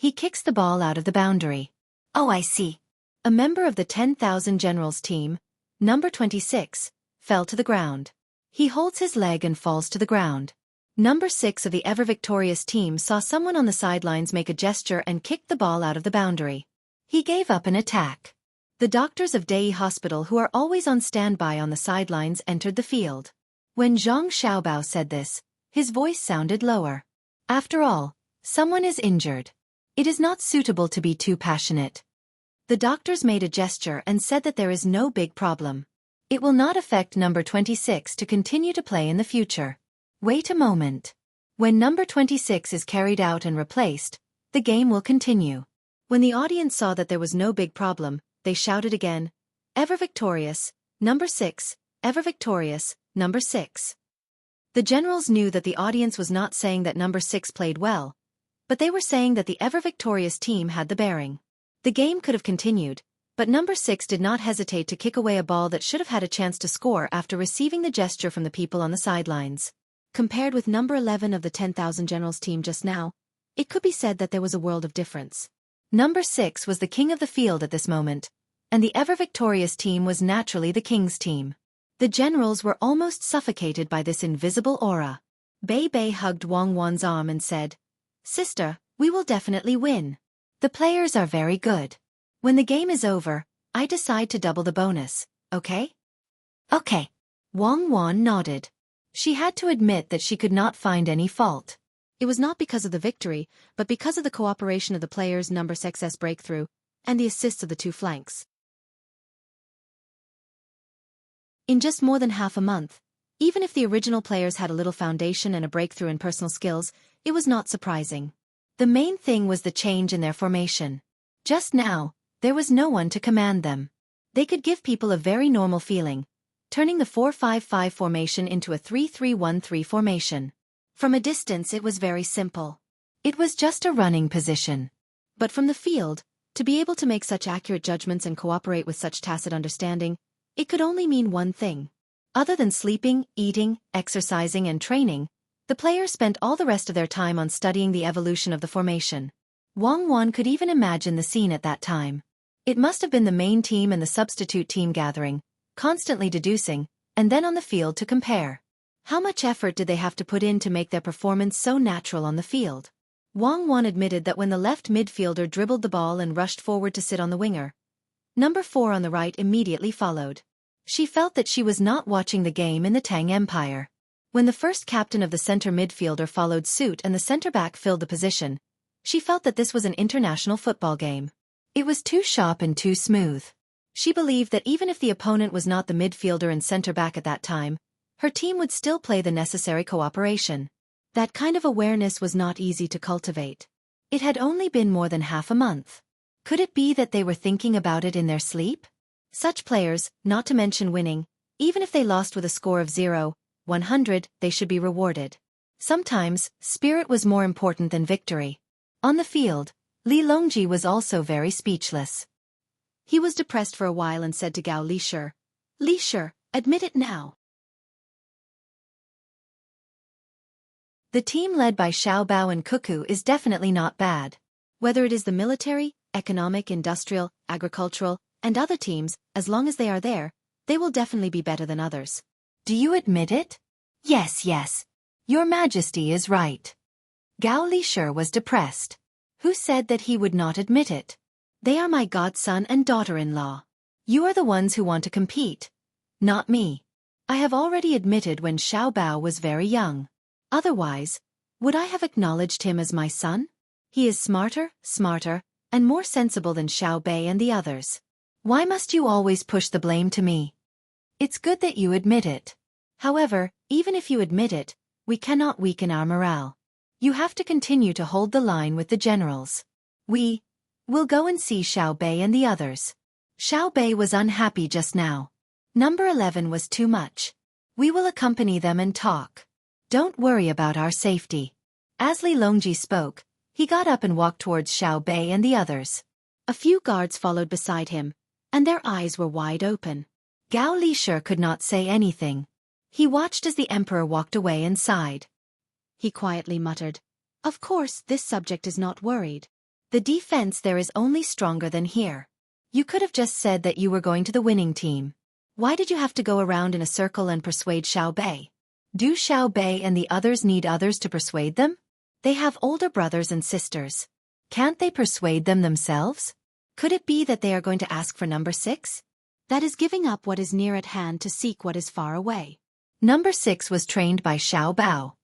kicks the ball out of the boundary. Oh, I see. A member of the 10,000 Generals team, number 26, fell to the ground. He holds his leg and falls to the ground. Number 6 of the ever-victorious team saw someone on the sidelines make a gesture and kicked the ball out of the boundary. He gave up an attack. The doctors of Dei Hospital, who are always on standby on the sidelines, entered the field. When Zhang Xiaobao said this, his voice sounded lower. After all, someone is injured. It is not suitable to be too passionate. The doctors made a gesture and said that there is no big problem. It will not affect number 26 to continue to play in the future. Wait a moment. When number 26 is carried out and replaced, the game will continue. When the audience saw that there was no big problem, they shouted again, "Ever victorious, number 6, ever victorious, number 6. The Generals knew that the audience was not saying that number 6 played well, but they were saying that the ever-victorious team had the bearing. The game could have continued, but number 6 did not hesitate to kick away a ball that should have had a chance to score after receiving the gesture from the people on the sidelines. Compared with number 11 of the 10,000 Generals team just now, it could be said that there was a world of difference. Number 6 was the king of the field at this moment, and the ever-victorious team was naturally the king's team. The Generals were almost suffocated by this invisible aura. Bei Bei hugged Wang Wan's arm and said, "Sister, we will definitely win. The players are very good. When the game is over, I decide to double the bonus, okay?" "Okay." Wang Wan nodded. She had to admit that she could not find any fault. It was not because of the victory, but because of the cooperation of the players' number 6's breakthrough, and the assists of the 2 flanks. In just more than half a month, even if the original players had a little foundation and a breakthrough in personal skills, It was not surprising. The main thing was the change in their formation. Just now, there was no one to command them. They could give people a very normal feeling, turning the 4-5-5 formation into a 3-3-1-3 formation. From a distance it was very simple. It was just a running position. But from the field, to be able to make such accurate judgments and cooperate with such tacit understanding, it could only mean one thing. Other than sleeping, eating, exercising and training, the players spent all the rest of their time on studying the evolution of the formation. Wang Wan could even imagine the scene at that time. It must have been the main team and the substitute team gathering, constantly deducing, and then on the field to compare. How much effort did they have to put in to make their performance so natural on the field? Wang Wan admitted that when the left midfielder dribbled the ball and rushed forward to sit on the winger, number 4 on the right immediately followed. She felt that she was not watching the game in the Tang Empire. When the first captain of the center midfielder followed suit and the center-back filled the position, she felt that this was an international football game. It was too sharp and too smooth. She believed that even if the opponent was not the midfielder and center-back at that time, her team would still play the necessary cooperation. That kind of awareness was not easy to cultivate. It had only been more than half a month. Could it be that they were thinking about it in their sleep? Such players, not to mention winning, even if they lost with a score of 0-100, they should be rewarded. Sometimes, spirit was more important than victory. On the field, Li Longji was also very speechless. He was depressed for a while and said to Gao Lishir, "Lishir, admit it now." The team led by Xiao Bao and Xueqi is definitely not bad. Whether it is the military, economic, industrial, agricultural, and other teams, as long as they are there, they will definitely be better than others. Do you admit it? Yes, yes. Your Majesty is right. Gao Lishir was depressed. Who said that he would not admit it? They are my godson and daughter-in-law. You are the ones who want to compete. Not me. I have already admitted when Xiao Bao was very young. Otherwise, would I have acknowledged him as my son? He is smarter, and more sensible than Xiao Bei and the others. Why must you always push the blame to me? It's good that you admit it. However, even if you admit it, we cannot weaken our morale. You have to continue to hold the line with the generals. We'll go and see Xiao Bei and the others. Xiao Bei was unhappy just now. Number 11 was too much. We will accompany them and talk. Don't worry about our safety. As Li Longji spoke, he got up and walked towards Xiao Bei and the others. A few guards followed beside him, and their eyes were wide open. Gao Lishir could not say anything. He watched as the emperor walked away and sighed. He quietly muttered, "Of course, this subject is not worried. The defense there is only stronger than here. You could have just said that you were going to the winning team. Why did you have to go around in a circle and persuade Xiao Bei? Do Xiao Bei and the others need others to persuade them? They have older brothers and sisters. Can't they persuade them themselves? Could it be that they are going to ask for number 6? That is giving up what is near at hand to seek what is far away." Number 6 was trained by Xiao Bao.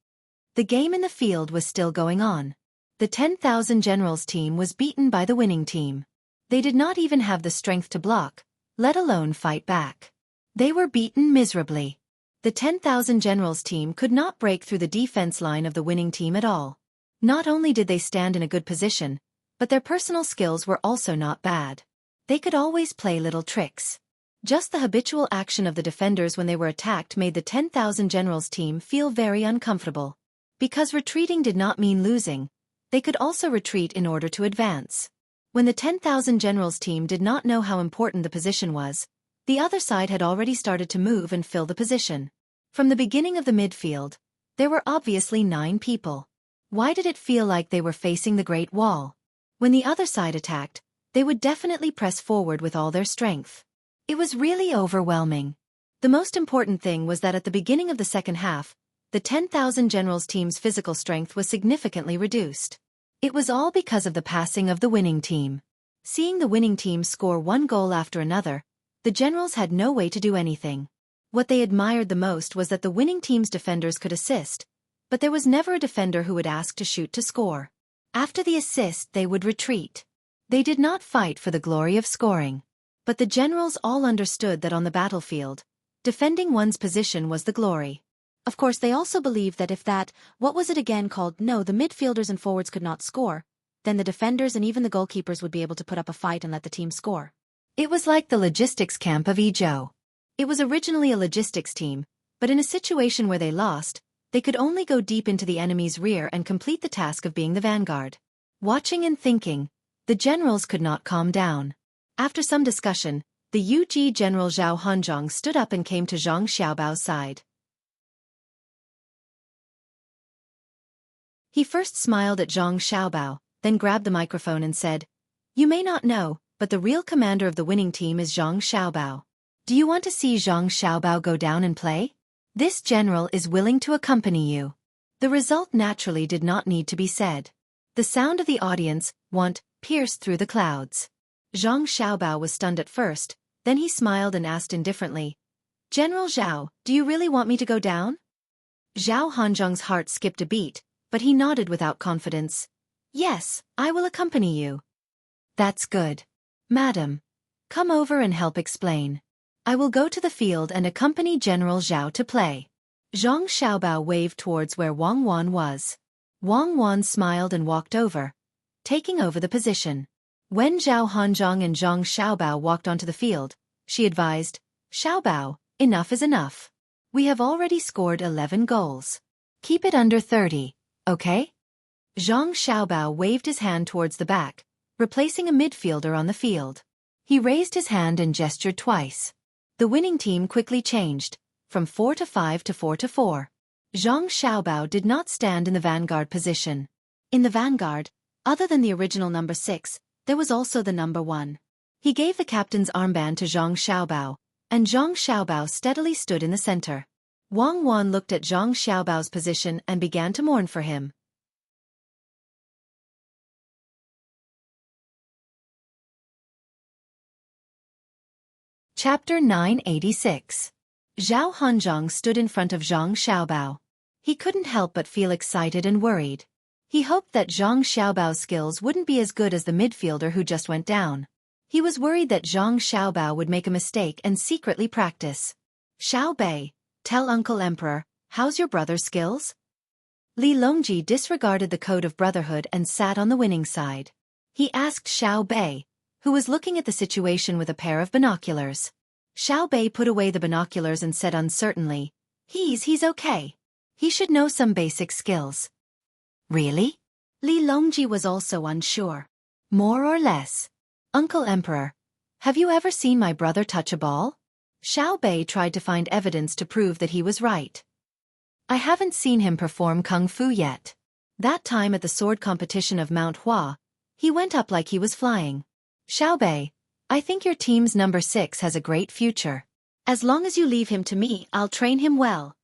The game in the field was still going on. The 10,000 generals team was beaten by the winning team. They did not even have the strength to block, let alone fight back. They were beaten miserably. The 10,000 generals team could not break through the defense line of the winning team at all. Not only did they stand in a good position, but their personal skills were also not bad. They could always play little tricks. Just the habitual action of the defenders when they were attacked made the 10,000 generals team feel very uncomfortable. Because retreating did not mean losing, they could also retreat in order to advance. When the 10,000 generals team did not know how important the position was, the other side had already started to move and fill the position. From the beginning of the midfield, there were obviously 9 people. Why did it feel like they were facing the Great Wall? When the other side attacked, they would definitely press forward with all their strength. It was really overwhelming. The most important thing was that at the beginning of the second half, the 10,000 generals team's physical strength was significantly reduced. It was all because of the passing of the winning team. Seeing the winning team score one goal after another, the generals had no way to do anything. What they admired the most was that the winning team's defenders could assist, but there was never a defender who would ask to shoot to score. After the assist, they would retreat. They did not fight for the glory of scoring. But the generals all understood that on the battlefield, defending one's position was the glory. Of course, they also believed that if that, what was it again called, no, the midfielders and forwards could not score, then the defenders and even the goalkeepers would be able to put up a fight and let the team score. It was like the logistics camp of Ezhou. It was originally a logistics team, but in a situation where they lost, they could only go deep into the enemy's rear and complete the task of being the vanguard. Watching and thinking, the generals could not calm down. After some discussion, the Yuji General Zhao Hanzhong stood up and came to Zhang Xiaobao's side. He first smiled at Zhang Xiaobao, then grabbed the microphone and said, "You may not know, but the real commander of the winning team is Zhang Xiaobao. Do you want to see Zhang Xiaobao go down and play? This general is willing to accompany you." The result naturally did not need to be said. The sound of the audience, pierced through the clouds. Zhang Xiaobao was stunned at first, then he smiled and asked indifferently, "General Zhao, do you really want me to go down?" Zhao Hanzhong's heart skipped a beat, but he nodded without confidence. "Yes, I will accompany you." "That's good. Madam, come over and help explain. I will go to the field and accompany General Zhao to play." Zhang Xiaobao waved towards where Wang Wan was. Wang Wan smiled and walked over, taking over the position. When Zhao Hanzhong and Zhang Xiaobao walked onto the field, she advised, "Xiaobao, enough is enough. We have already scored 11 goals. Keep it under 30, okay?" Zhang Xiaobao waved his hand towards the back, replacing a midfielder on the field. He raised his hand and gestured twice. The winning team quickly changed, from 4-5 to 4-4. Zhang Xiaobao did not stand in the vanguard position. In the vanguard, other than the original number 6, there was also the number 1. He gave the captain's armband to Zhang Xiaobao, and Zhang Xiaobao steadily stood in the center. Wang Wan looked at Zhang Xiaobao's position and began to mourn for him. Chapter 986. Zhao Hanzhong stood in front of Zhang Xiaobao. He couldn't help but feel excited and worried. He hoped that Zhang Xiaobao's skills wouldn't be as good as the midfielder who just went down. He was worried that Zhang Xiaobao would make a mistake and secretly practice. "Xiao Bei, tell Uncle Emperor, how's your brother's skills?" Li Longji disregarded the code of brotherhood and sat on the winning side. He asked Xiao Bei, who was looking at the situation with a pair of binoculars. Xiao Bei put away the binoculars and said uncertainly, He's okay. He should know some basic skills." "Really?" Li Longji was also unsure. "More or less. Uncle Emperor, have you ever seen my brother touch a ball?" Xiao Bei tried to find evidence to prove that he was right. "I haven't seen him perform kung fu yet. That time at the sword competition of Mount Hua, he went up like he was flying. Xiao Bei, I think your team's number 6 has a great future. As long as you leave him to me, I'll train him well.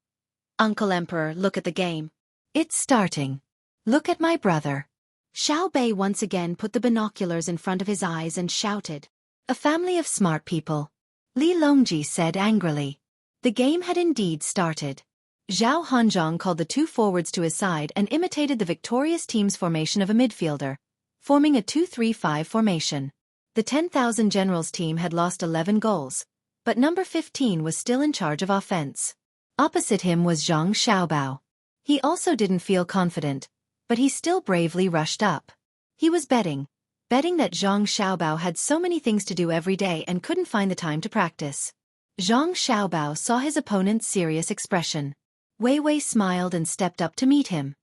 Uncle Emperor, look at the game. It's starting. Look at my brother." Xiao Bei once again put the binoculars in front of his eyes and shouted, "A family of smart people," Li Longji said angrily. The game had indeed started. Zhao Hanzhong called the 2 forwards to his side and imitated the victorious team's formation of a midfielder, forming a 2-3-5 formation. The 10,000 Generals team had lost 11 goals, but number 15 was still in charge of offense. Opposite him was Zhang Xiaobao. He also didn't feel confident, but he still bravely rushed up. He was betting that Zhang Xiaobao had so many things to do every day and couldn't find the time to practice. Zhang Xiaobao saw his opponent's serious expression. Wei Wei smiled and stepped up to meet him.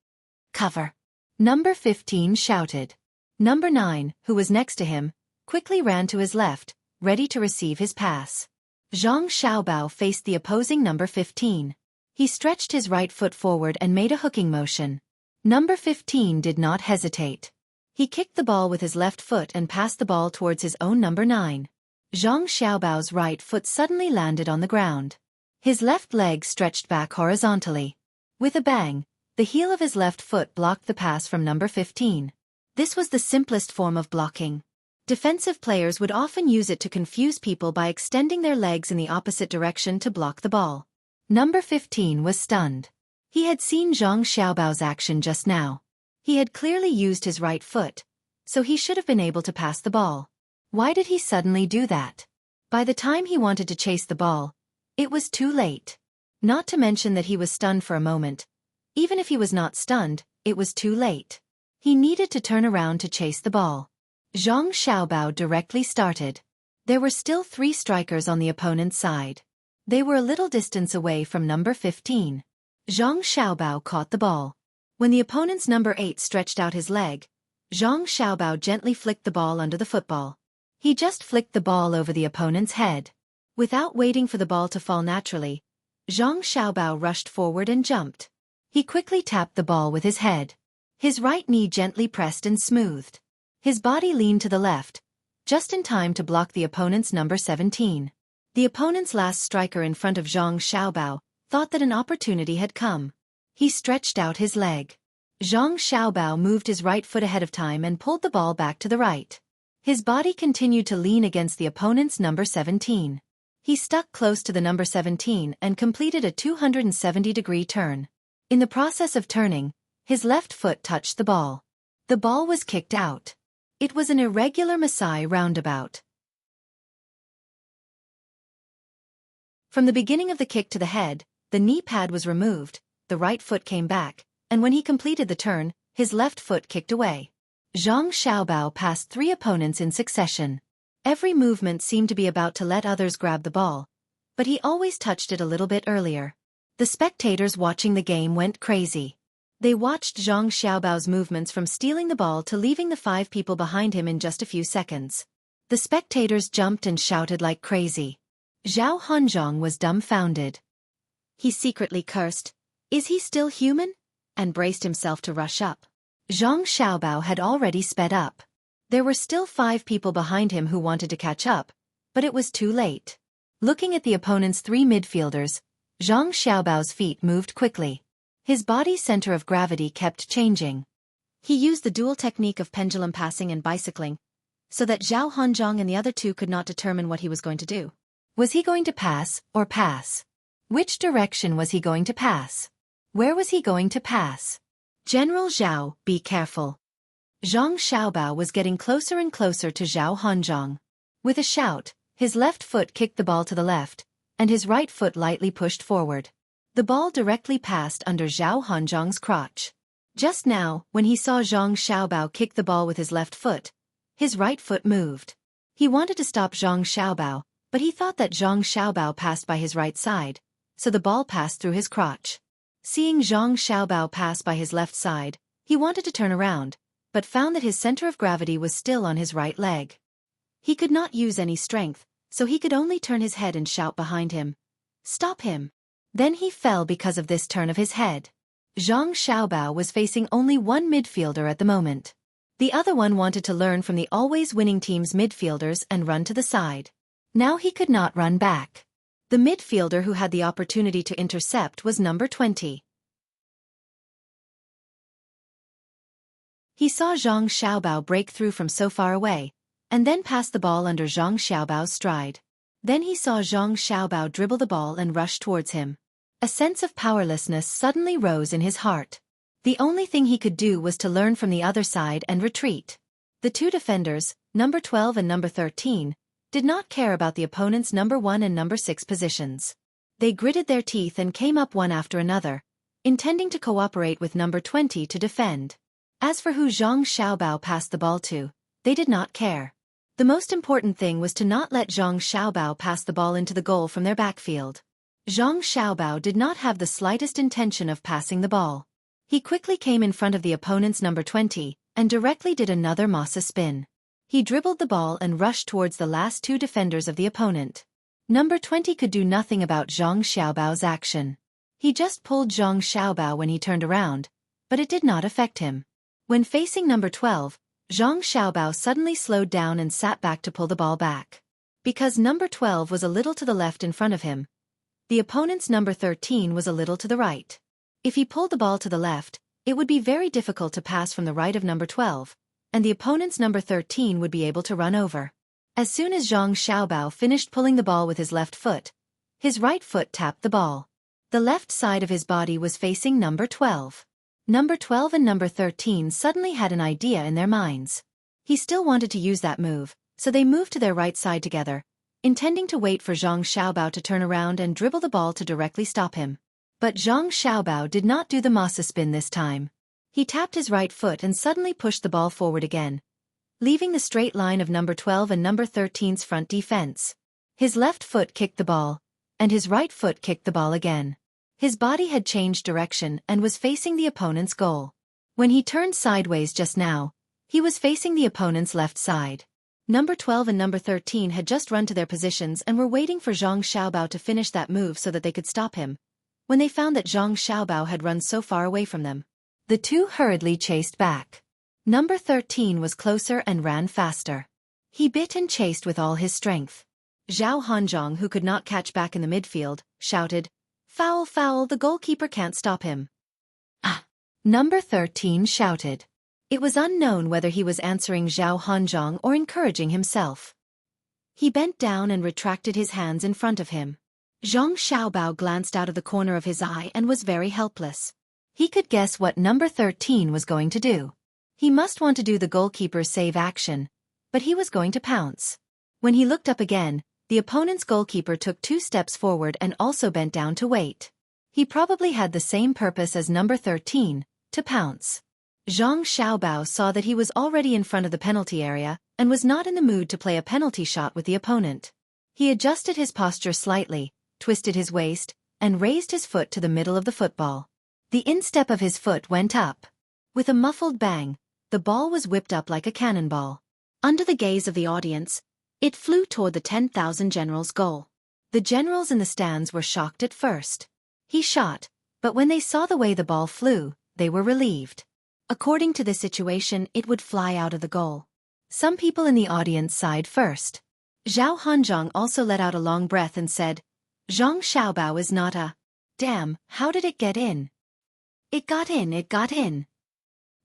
"Cover!" Number 15 shouted. Number 9, who was next to him, quickly ran to his left, ready to receive his pass. Zhang Xiaobao faced the opposing number 15. He stretched his right foot forward and made a hooking motion. Number 15 did not hesitate. He kicked the ball with his left foot and passed the ball towards his own number 9. Zhang Xiaobao's right foot suddenly landed on the ground. His left leg stretched back horizontally. With a bang, the heel of his left foot blocked the pass from number 15. This was the simplest form of blocking. Defensive players would often use it to confuse people by extending their legs in the opposite direction to block the ball. Number 15 was stunned. He had seen Zhang Xiaobao's action just now. He had clearly used his right foot, so he should have been able to pass the ball. Why did he suddenly do that? By the time he wanted to chase the ball, it was too late. Not to mention that he was stunned for a moment. Even if he was not stunned, it was too late. He needed to turn around to chase the ball. Zhang Xiaobao directly started. There were still 3 strikers on the opponent's side. They were a little distance away from number 15. Zhang Xiaobao caught the ball. When the opponent's number 8 stretched out his leg, Zhang Xiaobao gently flicked the ball under the football. He just flicked the ball over the opponent's head. Without waiting for the ball to fall naturally, Zhang Xiaobao rushed forward and jumped. He quickly tapped the ball with his head. His right knee gently pressed and smoothed. His body leaned to the left, just in time to block the opponent's number 17. The opponent's last striker in front of Zhang Xiaobao thought that an opportunity had come. He stretched out his leg. Zhang Xiaobao moved his right foot ahead of time and pulled the ball back to the right. His body continued to lean against the opponent's number 17. He stuck close to the number 17 and completed a 270-degree turn. In the process of turning, his left foot touched the ball. The ball was kicked out. It was an irregular Maasai roundabout. From the beginning of the kick to the head, the knee pad was removed, the right foot came back, and when he completed the turn, his left foot kicked away. Zhang Xiaobao passed 3 opponents in succession. Every movement seemed to be about to let others grab the ball, but he always touched it a little bit earlier. The spectators watching the game went crazy. They watched Zhang Xiaobao's movements from stealing the ball to leaving the 5 people behind him in just a few seconds. The spectators jumped and shouted like crazy. Zhao Hanzhong was dumbfounded. He secretly cursed, "Is he still human?" and braced himself to rush up. Zhang Xiaobao had already sped up. There were still 5 people behind him who wanted to catch up, but it was too late. Looking at the opponent's 3 midfielders, Zhang Xiaobao's feet moved quickly. His body's center of gravity kept changing. He used the dual technique of pendulum passing and bicycling, so that Zhao Hanzhong and the other 2 could not determine what he was going to do. Was he going to pass or pass? Which direction was he going to pass? Where was he going to pass? General Zhao, be careful. Zhang Xiaobao was getting closer and closer to Zhao Hanzhong. With a shout, his left foot kicked the ball to the left, and his right foot lightly pushed forward. The ball directly passed under Zhao Hanzhong's crotch. Just now, when he saw Zhang Xiaobao kick the ball with his left foot, his right foot moved. He wanted to stop Zhang Xiaobao, but he thought that Zhang Xiaobao passed by his right side, so the ball passed through his crotch. Seeing Zhang Xiaobao pass by his left side, he wanted to turn around, but found that his center of gravity was still on his right leg. He could not use any strength, so he could only turn his head and shout behind him, "Stop him!" Then he fell because of this turn of his head. Zhang Xiaobao was facing only one midfielder at the moment. The other one wanted to learn from the always winning team's midfielders and run to the side. Now he could not run back. The midfielder who had the opportunity to intercept was number 20. He saw Zhang Xiaobao break through from so far away, and then pass the ball under Zhang Xiaobao's stride. Then he saw Zhang Xiaobao dribble the ball and rush towards him. A sense of powerlessness suddenly rose in his heart. The only thing he could do was to learn from the other side and retreat. The 2 defenders, number 12 and number 13, did not care about the opponent's number 1 and number 6 positions. They gritted their teeth and came up one after another, intending to cooperate with number 20 to defend. As for who Zhang Xiaobao passed the ball to, they did not care. The most important thing was to not let Zhang Xiaobao pass the ball into the goal from their backfield. Zhang Xiaobao did not have the slightest intention of passing the ball. He quickly came in front of the opponent's number 20, and directly did another Masa spin. He dribbled the ball and rushed towards the last 2 defenders of the opponent. Number 20 could do nothing about Zhang Xiaobao's action. He just pulled Zhang Xiaobao when he turned around, but it did not affect him. When facing number 12, Zhang Xiaobao suddenly slowed down and sat back to pull the ball back. Because number 12 was a little to the left in front of him, the opponent's number 13 was a little to the right. If he pulled the ball to the left, it would be very difficult to pass from the right of number 12, and the opponent's number 13 would be able to run over. As soon as Zhang Xiaobao finished pulling the ball with his left foot, his right foot tapped the ball. The left side of his body was facing number 12. Number 12 and number 13 suddenly had an idea in their minds. He still wanted to use that move, so they moved to their right side together, intending to wait for Zhang Xiaobao to turn around and dribble the ball to directly stop him. But Zhang Xiaobao did not do the masa spin this time. He tapped his right foot and suddenly pushed the ball forward again, leaving the straight line of number 12 and number 13's front defense. His left foot kicked the ball, and his right foot kicked the ball again. His body had changed direction and was facing the opponent's goal. When he turned sideways just now, he was facing the opponent's left side. Number 12 and number 13 had just run to their positions and were waiting for Zhang Xiaobao to finish that move so that they could stop him, when they found that Zhang Xiaobao had run so far away from them. The two hurriedly chased back. Number 13 was closer and ran faster. He bit and chased with all his strength. Zhao Hanzhong, who could not catch back in the midfield, shouted, "Foul, foul, the goalkeeper can't stop him." Ah! Number 13 shouted. It was unknown whether he was answering Zhao Hanzhong or encouraging himself. He bent down and retracted his hands in front of him. Zhang Xiaobao glanced out of the corner of his eye and was very helpless. He could guess what number 13 was going to do. He must want to do the goalkeeper's save action, but he was going to pounce. When he looked up again, the opponent's goalkeeper took 2 steps forward and also bent down to wait. He probably had the same purpose as number 13, to pounce. Zhang Xiaobao saw that he was already in front of the penalty area and was not in the mood to play a penalty shot with the opponent. He adjusted his posture slightly, twisted his waist, and raised his foot to the middle of the football. The instep of his foot went up. With a muffled bang, the ball was whipped up like a cannonball. Under the gaze of the audience, it flew toward the 10,000 generals' goal. The generals in the stands were shocked at first. He shot, but when they saw the way the ball flew, they were relieved. According to the situation, it would fly out of the goal. Some people in the audience sighed first. Zhao Hanzhong also let out a long breath and said, "Zhang Xiaobao is not a... Damn, how did it get in?" "It got in, it got in."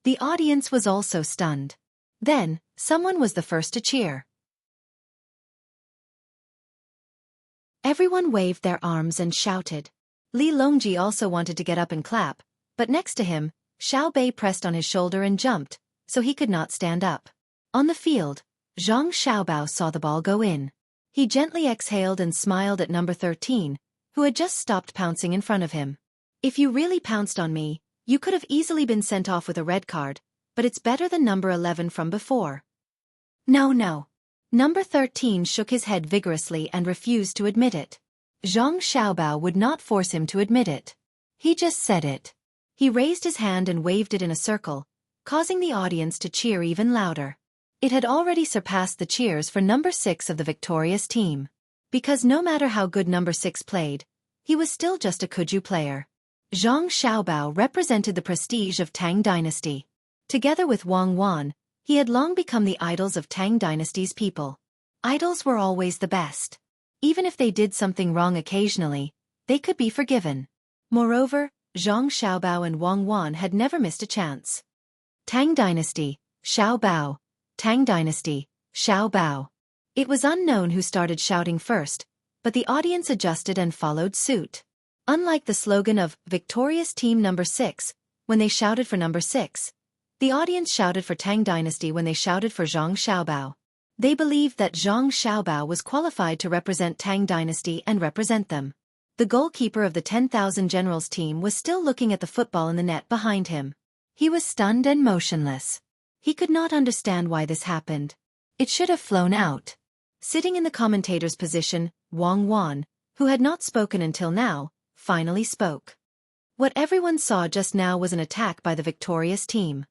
The audience was also stunned. Then, someone was the first to cheer. Everyone waved their arms and shouted. Li Longji also wanted to get up and clap, but next to him, Xiao Bei pressed on his shoulder and jumped, so he could not stand up. On the field, Zhang Xiaobao saw the ball go in. He gently exhaled and smiled at number 13, who had just stopped pouncing in front of him. "If you really pounced on me, you could have easily been sent off with a red card, but it's better than number 11 from before." "No, no." Number 13 shook his head vigorously and refused to admit it. Zhang Xiaobao would not force him to admit it. He just said it. He raised his hand and waved it in a circle, causing the audience to cheer even louder. It had already surpassed the cheers for number 6 of the victorious team. Because no matter how good number 6 played, he was still just a Kuju player. Zhang Xiaobao represented the prestige of Tang dynasty. Together with Wang Wan, he had long become the idols of Tang dynasty's people. Idols were always the best. Even if they did something wrong occasionally, they could be forgiven. Moreover, Zhang Xiaobao and Wang Wan had never missed a chance. Tang dynasty, Xiao Bao. Tang dynasty, Xiao Bao. It was unknown who started shouting first, but the audience adjusted and followed suit. Unlike the slogan of victorious team number 6, when they shouted for number 6, the audience shouted for Tang dynasty when they shouted for Zhang Xiaobao. They believed that Zhang Xiaobao was qualified to represent Tang dynasty and represent them. The goalkeeper of the 10,000 generals team was still looking at the football in the net behind him. He was stunned and motionless. He could not understand why this happened. It should have flown out. Sitting in the commentator's position, Wang Wan, who had not spoken until now, finally spoke. What everyone saw just now was an attack by the victorious team.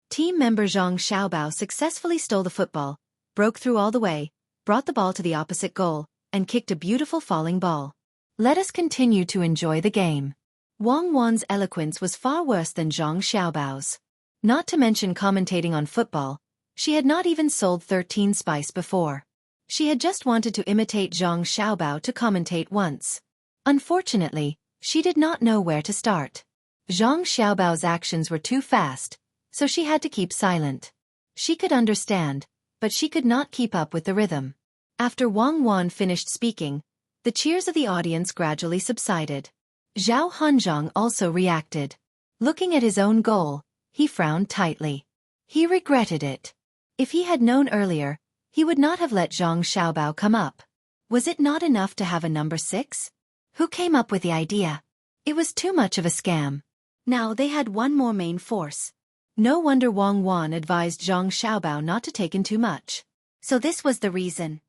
Team member Zhang Xiaobao successfully stole the football, broke through all the way, brought the ball to the opposite goal, and kicked a beautiful falling ball. Let us continue to enjoy the game. Wang Wan's eloquence was far worse than Zhang Xiaobao's. Not to mention commentating on football, she had not even sold 13 spice before. She had just wanted to imitate Zhang Xiaobao to commentate once. Unfortunately, she did not know where to start. Zhang Xiaobao's actions were too fast, so she had to keep silent. She could understand, but she could not keep up with the rhythm. After Wang Wan finished speaking, the cheers of the audience gradually subsided. Zhao Hanzhong also reacted. Looking at his own goal, he frowned tightly. He regretted it. If he had known earlier, he would not have let Zhang Xiaobao come up. Was it not enough to have a number 6? Who came up with the idea? It was too much of a scam. Now they had one more main force. No wonder Wang Wan advised Zhang Xiaobao not to take in too much. So this was the reason.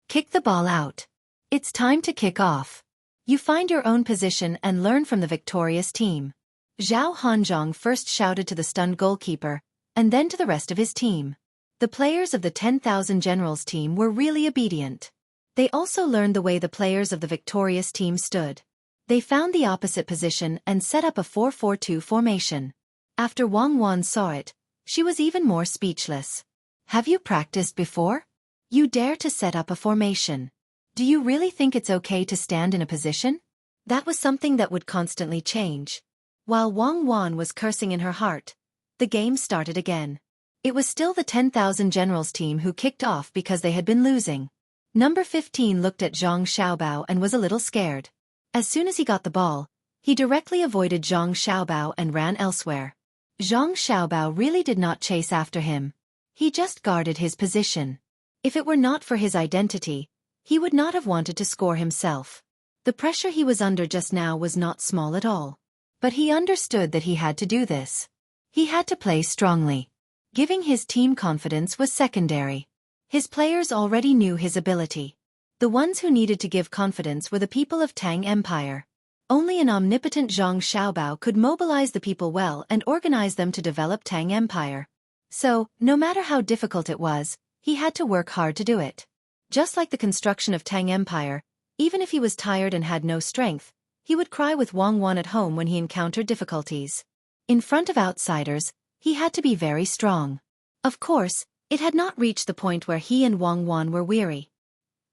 Kick the ball out. It's time to kick off. You find your own position and learn from the victorious team. Zhao Hanzhong first shouted to the stunned goalkeeper, and then to the rest of his team. The players of the 10,000 Generals team were really obedient. They also learned the way the players of the victorious team stood. They found the opposite position and set up a 4-4-2 formation. After Wang Wan saw it, she was even more speechless. Have you practiced before? You dare to set up a formation. Do you really think it's okay to stand in a position? That was something that would constantly change. While Wang Wan was cursing in her heart, the game started again. It was still the 10,000 Generals team who kicked off because they had been losing. Number 15 looked at Zhang Xiaobao and was a little scared. As soon as he got the ball, he directly avoided Zhang Xiaobao and ran elsewhere. Zhang Xiaobao really did not chase after him. He just guarded his position. If it were not for his identity, he would not have wanted to score himself. The pressure he was under just now was not small at all. But he understood that he had to do this. He had to play strongly. Giving his team confidence was secondary. His players already knew his ability. The ones who needed to give confidence were the people of Tang Empire. Only an omnipotent Zhang Xiaobao could mobilize the people well and organize them to develop Tang Empire. So, no matter how difficult it was, he had to work hard to do it. Just like the construction of Tang Empire, even if he was tired and had no strength, he would cry with Wang Wan at home when he encountered difficulties. In front of outsiders, he had to be very strong. Of course, it had not reached the point where he and Wang Wan were weary.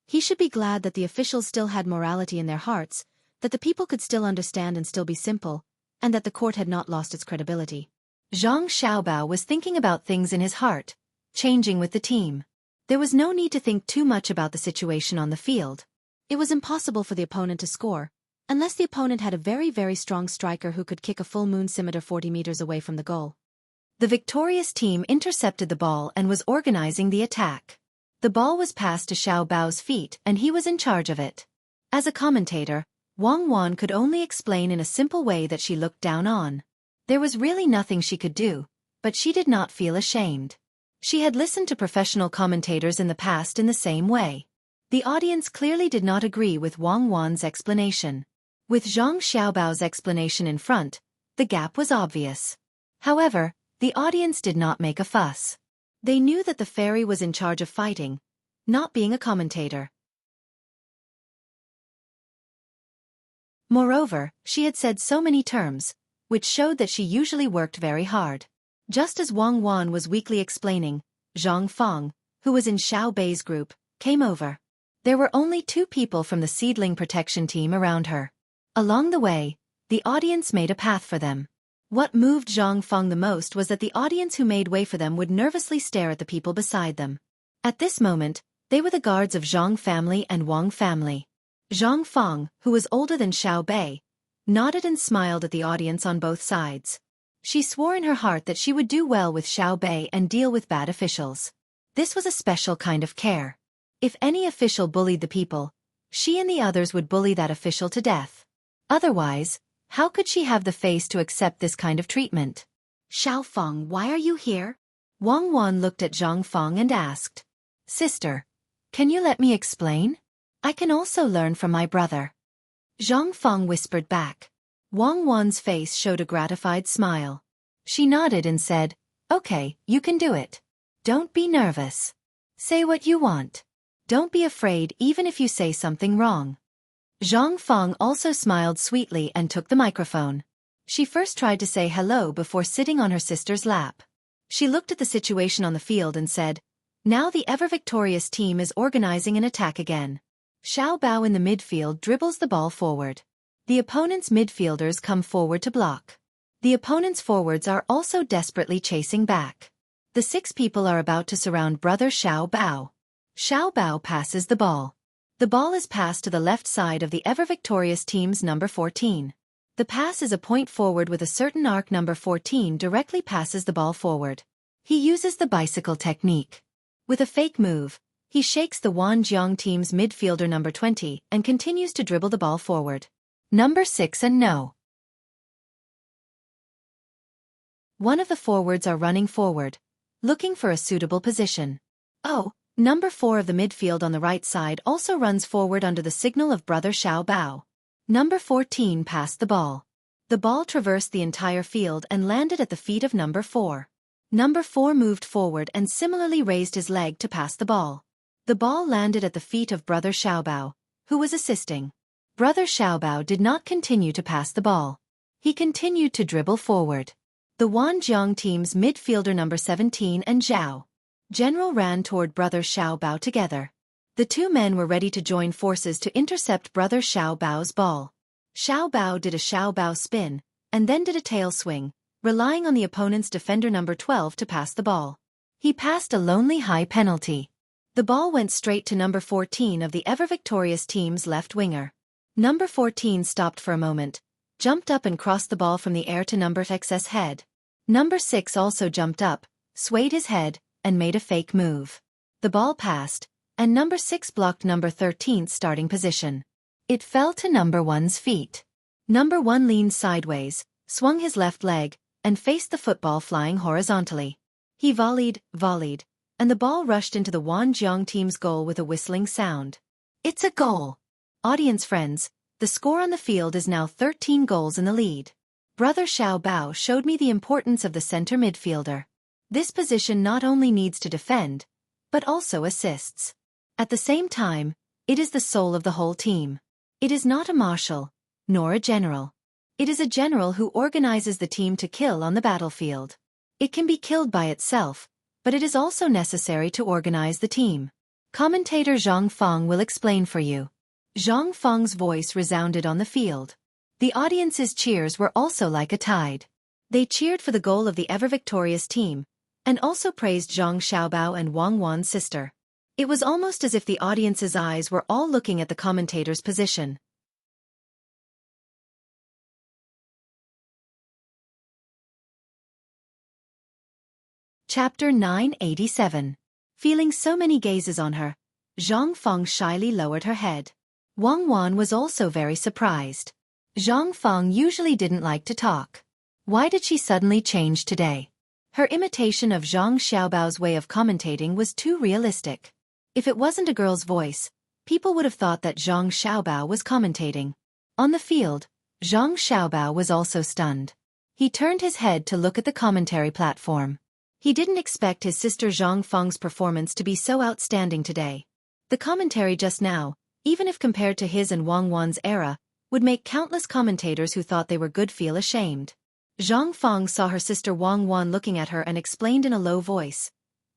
He should be glad that the officials still had morality in their hearts, that the people could still understand and still be simple, and that the court had not lost its credibility. Zhang Xiaobao was thinking about things in his heart, changing with the team. There was no need to think too much about the situation on the field. It was impossible for the opponent to score, unless the opponent had a very, very strong striker who could kick a full moon scimitar 40 meters away from the goal. The victorious team intercepted the ball and was organizing the attack. The ball was passed to Xiao Bao's feet and he was in charge of it. As a commentator, Wang Wan could only explain in a simple way that she looked down on. There was really nothing she could do, but she did not feel ashamed. She had listened to professional commentators in the past in the same way. The audience clearly did not agree with Wang Wan's explanation. With Zhang Xiaobao's explanation in front, the gap was obvious. However, the audience did not make a fuss. They knew that the fairy was in charge of fighting, not being a commentator. Moreover, she had said so many terms, which showed that she usually worked very hard. Just as Wang Wan was weakly explaining, Zhang Feng, who was in Xiao Bei's group, came over. There were only 2 people from the seedling protection team around her. Along the way, the audience made a path for them. What moved Zhang Feng the most was that the audience who made way for them would nervously stare at the people beside them. At this moment, they were the guards of Zhang family and Wang family. Zhang Feng, who was older than Xiao Bei, nodded and smiled at the audience on both sides. She swore in her heart that she would do well with Xiao Bei and deal with bad officials. This was a special kind of care. If any official bullied the people, she and the others would bully that official to death. Otherwise, how could she have the face to accept this kind of treatment? Xiao Feng, why are you here? Wang Wan looked at Zhang Feng and asked. Sister, can you let me explain? I can also learn from my brother. Zhang Feng whispered back. Wang Wan's face showed a gratified smile. She nodded and said, Okay, you can do it. Don't be nervous. Say what you want. Don't be afraid even if you say something wrong. Zhang Feng also smiled sweetly and took the microphone. She first tried to say hello before sitting on her sister's lap. She looked at the situation on the field and said, Now the ever-victorious team is organizing an attack again. Xiao Bao in the midfield dribbles the ball forward. The opponent's midfielders come forward to block. The opponent's forwards are also desperately chasing back. The 6 people are about to surround brother Xiao Bao. Xiao Bao passes the ball. The ball is passed to the left side of the ever-victorious team's number 14. The pass is a point forward with a certain arc. Number 14 directly passes the ball forward. He uses the bicycle technique. With a fake move, he shakes the Wanjiang team's midfielder number 20 and continues to dribble the ball forward. Number 6 and no. One of the forwards are running forward, looking for a suitable position. Oh, number 4 of the midfield on the right side also runs forward under the signal of brother Xiao Bao. Number 14 passed the ball. The ball traversed the entire field and landed at the feet of number 4. Number 4 moved forward and similarly raised his leg to pass the ball. The ball landed at the feet of brother Xiao Bao, who was assisting. Brother Xiao Bao did not continue to pass the ball. He continued to dribble forward. The Wanjiang team's midfielder number 17 and Zhao General ran toward brother Xiao Bao together. The two men were ready to join forces to intercept brother Xiao Bao's ball. Xiao Bao did a Xiao Bao spin, and then did a tail swing, relying on the opponent's defender number 12 to pass the ball. He passed a lonely high penalty. The ball went straight to number 14 of the ever-victorious team's left winger. Number 14 stopped for a moment, jumped up and crossed the ball from the air to number 6's head. Number 6 also jumped up, swayed his head, and made a fake move. The ball passed, and number 6 blocked number 13's starting position. It fell to number 1's feet. Number 1 leaned sideways, swung his left leg, and faced the football flying horizontally. He volleyed, and the ball rushed into the Wanjiang team's goal with a whistling sound. It's a goal! Audience friends, the score on the field is now 13 goals in the lead. Brother Xiao Bao showed me the importance of the center midfielder. This position not only needs to defend, but also assists. At the same time, it is the soul of the whole team. It is not a marshal, nor a general. It is a general who organizes the team to kill on the battlefield. It can be killed by itself, but it is also necessary to organize the team. Commentator Zhang Feng will explain for you. Zhang Feng's voice resounded on the field. The audience's cheers were also like a tide. They cheered for the goal of the ever-victorious team, and also praised Zhang Xiaobao and Wang Wan's sister. It was almost as if the audience's eyes were all looking at the commentator's position. Chapter 987. Feeling so many gazes on her, Zhang Feng shyly lowered her head. Wang Wan was also very surprised. Zhang Feng usually didn't like to talk. Why did she suddenly change today? Her imitation of Zhang Xiaobao's way of commentating was too realistic. If it wasn't a girl's voice, people would have thought that Zhang Xiaobao was commentating. On the field, Zhang Xiaobao was also stunned. He turned his head to look at the commentary platform. He didn't expect his sister Zhang Feng's performance to be so outstanding today. The commentary just now, even if compared to his and Wang Wan's era, would make countless commentators who thought they were good feel ashamed. Zhang Feng saw her sister Wang Wan looking at her and explained in a low voice.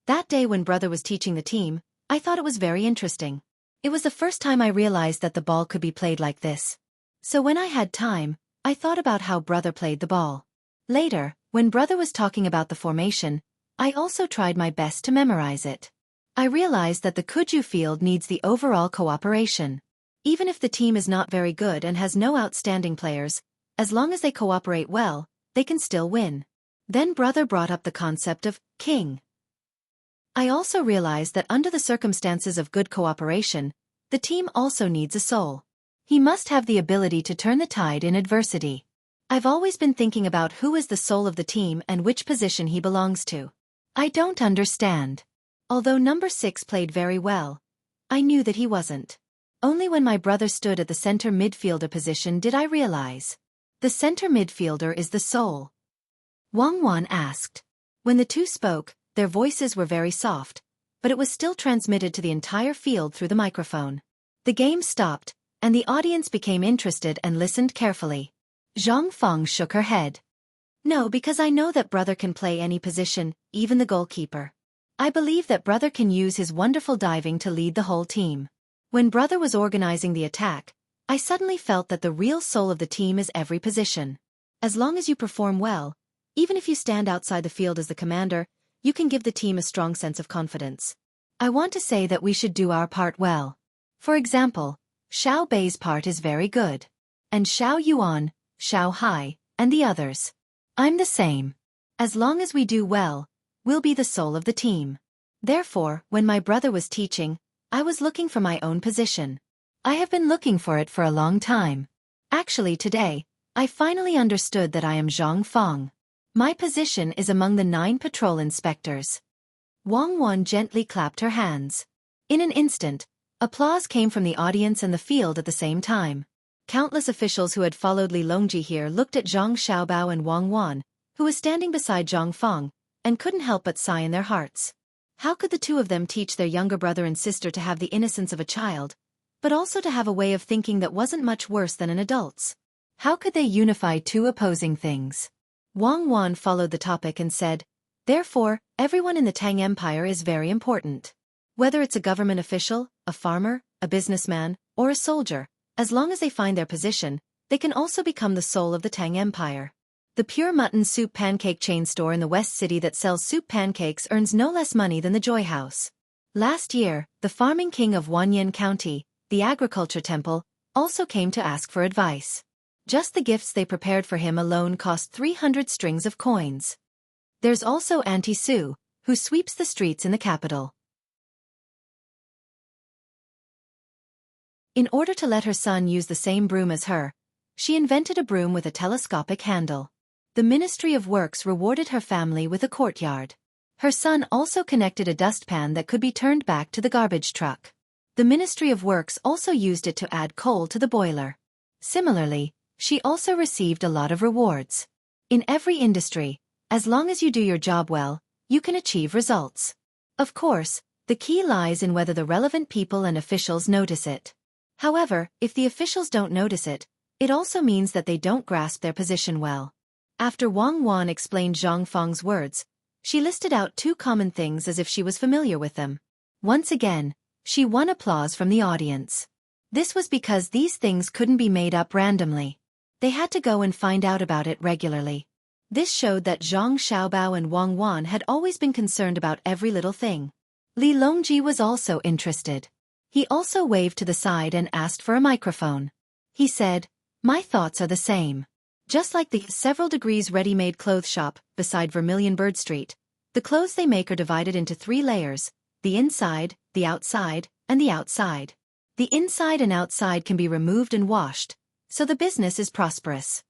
That day when brother was teaching the team, I thought it was very interesting. It was the first time I realized that the ball could be played like this. So when I had time, I thought about how brother played the ball. Later, when brother was talking about the formation, I also tried my best to memorize it. I realized that the Kuju field needs the overall cooperation. Even if the team is not very good and has no outstanding players, as long as they cooperate well, they can still win. Then brother brought up the concept of king. I also realized that under the circumstances of good cooperation, the team also needs a soul. He must have the ability to turn the tide in adversity. I've always been thinking about who is the soul of the team and which position he belongs to. I don't understand. Although number 6 played very well, I knew that he wasn't. Only when my brother stood at the center midfielder position did I realize. The center midfielder is the soul. Wang Wan asked. When the two spoke, their voices were very soft, but it was still transmitted to the entire field through the microphone. The game stopped, and the audience became interested and listened carefully. Zhang Feng shook her head. No, because I know that brother can play any position, even the goalkeeper. I believe that brother can use his wonderful diving to lead the whole team. When brother was organizing the attack, I suddenly felt that the real soul of the team is every position. As long as you perform well, even if you stand outside the field as the commander, you can give the team a strong sense of confidence. I want to say that we should do our part well. For example, Xiao Bei's part is very good. And Xiao Yuan, Xiao Hai, and the others. I'm the same. As long as we do well, will be the soul of the team. Therefore, when my brother was teaching, I was looking for my own position. I have been looking for it for a long time. Actually today, I finally understood that I am Zhang Feng. My position is among the 9 patrol inspectors. Wang Wan gently clapped her hands. In an instant, applause came from the audience and the field at the same time. Countless officials who had followed Li Longji here looked at Zhang Xiaobao and Wang Wan, who was standing beside Zhang Feng, and couldn't help but sigh in their hearts. How could the two of them teach their younger brother and sister to have the innocence of a child, but also to have a way of thinking that wasn't much worse than an adult's? How could they unify two opposing things? Wang Wan followed the topic and said, "Therefore, everyone in the Tang Empire is very important. Whether it's a government official, a farmer, a businessman, or a soldier, as long as they find their position, they can also become the soul of the Tang Empire. The pure mutton soup pancake chain store in the West City that sells soup pancakes earns no less money than the Joy House. Last year, the farming king of Wanyan County, the agriculture temple, also came to ask for advice. Just the gifts they prepared for him alone cost 300 strings of coins. There's also Auntie Sue, who sweeps the streets in the capital. In order to let her son use the same broom as her, she invented a broom with a telescopic handle. The Ministry of Works rewarded her family with a courtyard. Her son also connected a dustpan that could be turned back to the garbage truck. The Ministry of Works also used it to add coal to the boiler. Similarly, she also received a lot of rewards. In every industry, as long as you do your job well, you can achieve results. Of course, the key lies in whether the relevant people and officials notice it. However, if the officials don't notice it, it also means that they don't grasp their position well. After Wang Wan explained Zhang Feng's words, she listed out 2 common things as if she was familiar with them. Once again, she won applause from the audience. This was because these things couldn't be made up randomly. They had to go and find out about it regularly. This showed that Zhang Xiaobao and Wang Wan had always been concerned about every little thing. Li Longji was also interested. He also waved to the side and asked for a microphone. He said, "My thoughts are the same. Just like the several degrees ready-made clothes shop beside Vermilion Bird Street, the clothes they make are divided into 3 layers, the inside, the outside, and the outside. The inside and outside can be removed and washed, so the business is prosperous."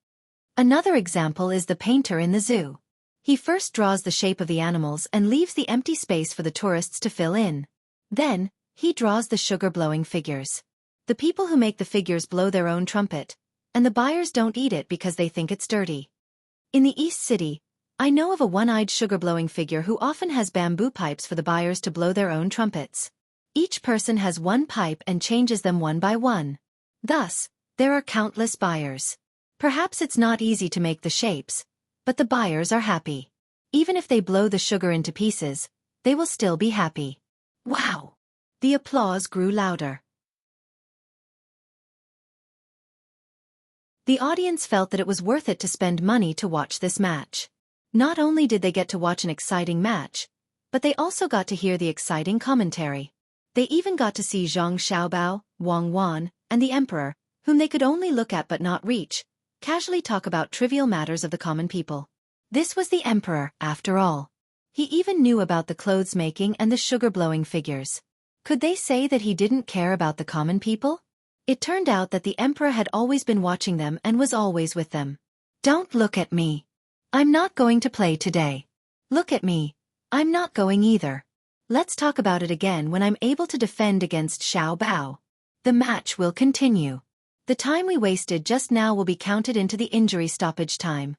Another example is the painter in the zoo. He first draws the shape of the animals and leaves the empty space for the tourists to fill in. Then, he draws the sugar-blowing figures. The people who make the figures blow their own trumpet, and the buyers don't eat it because they think it's dirty. In the East City, I know of a one-eyed sugar-blowing figure who often has bamboo pipes for the buyers to blow their own trumpets. Each person has 1 pipe and changes them one by one. Thus, there are countless buyers. Perhaps it's not easy to make the shapes, but the buyers are happy. Even if they blow the sugar into pieces, they will still be happy. Wow! The applause grew louder. The audience felt that it was worth it to spend money to watch this match. Not only did they get to watch an exciting match, but they also got to hear the exciting commentary. They even got to see Zhang Xiaobao, Wang Wan, and the Emperor, whom they could only look at but not reach, casually talk about trivial matters of the common people. This was the Emperor, after all. He even knew about the clothes making and the sugar-blowing figures. Could they say that he didn't care about the common people? It turned out that the Emperor had always been watching them and was always with them. "Don't look at me. I'm not going to play today. Look at me. I'm not going either. Let's talk about it again when I'm able to defend against Xiao Bao. The match will continue. The time we wasted just now will be counted into the injury stoppage time."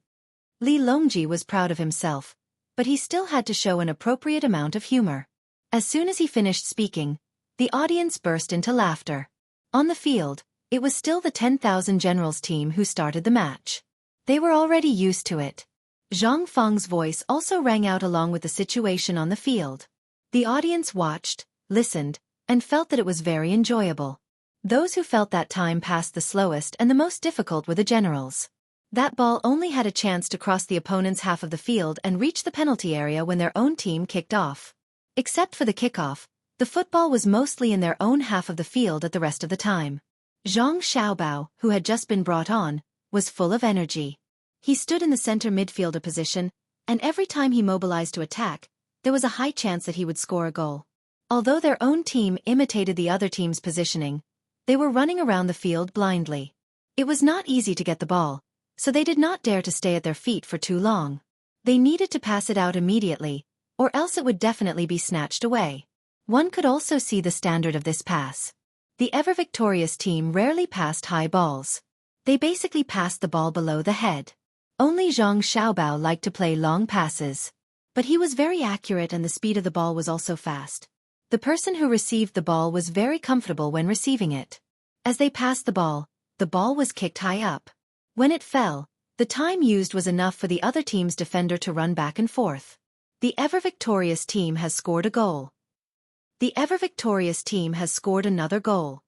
Li Longji was proud of himself, but he still had to show an appropriate amount of humor. As soon as he finished speaking, the audience burst into laughter. On the field, it was still the 10,000 Generals team who started the match. They were already used to it. Zhang Feng's voice also rang out along with the situation on the field. The audience watched, listened, and felt that it was very enjoyable. Those who felt that time passed the slowest and the most difficult were the Generals. That ball only had a chance to cross the opponent's half of the field and reach the penalty area when their own team kicked off. Except for the kickoff, the football was mostly in their own half of the field at the rest of the time. Zhang Xiaobao, who had just been brought on, was full of energy. He stood in the center midfielder position, and every time he mobilized to attack, there was a high chance that he would score a goal. Although their own team imitated the other team's positioning, they were running around the field blindly. It was not easy to get the ball, so they did not dare to stay at their feet for too long. They needed to pass it out immediately, or else it would definitely be snatched away. One could also see the standard of this pass. The ever-victorious team rarely passed high balls. They basically passed the ball below the head. Only Zhang Xiaobao liked to play long passes. But he was very accurate and the speed of the ball was also fast. The person who received the ball was very comfortable when receiving it. As they passed the ball was kicked high up. When it fell, the time used was enough for the other team's defender to run back and forth. The ever-victorious team has scored a goal. The ever-victorious team has scored another goal.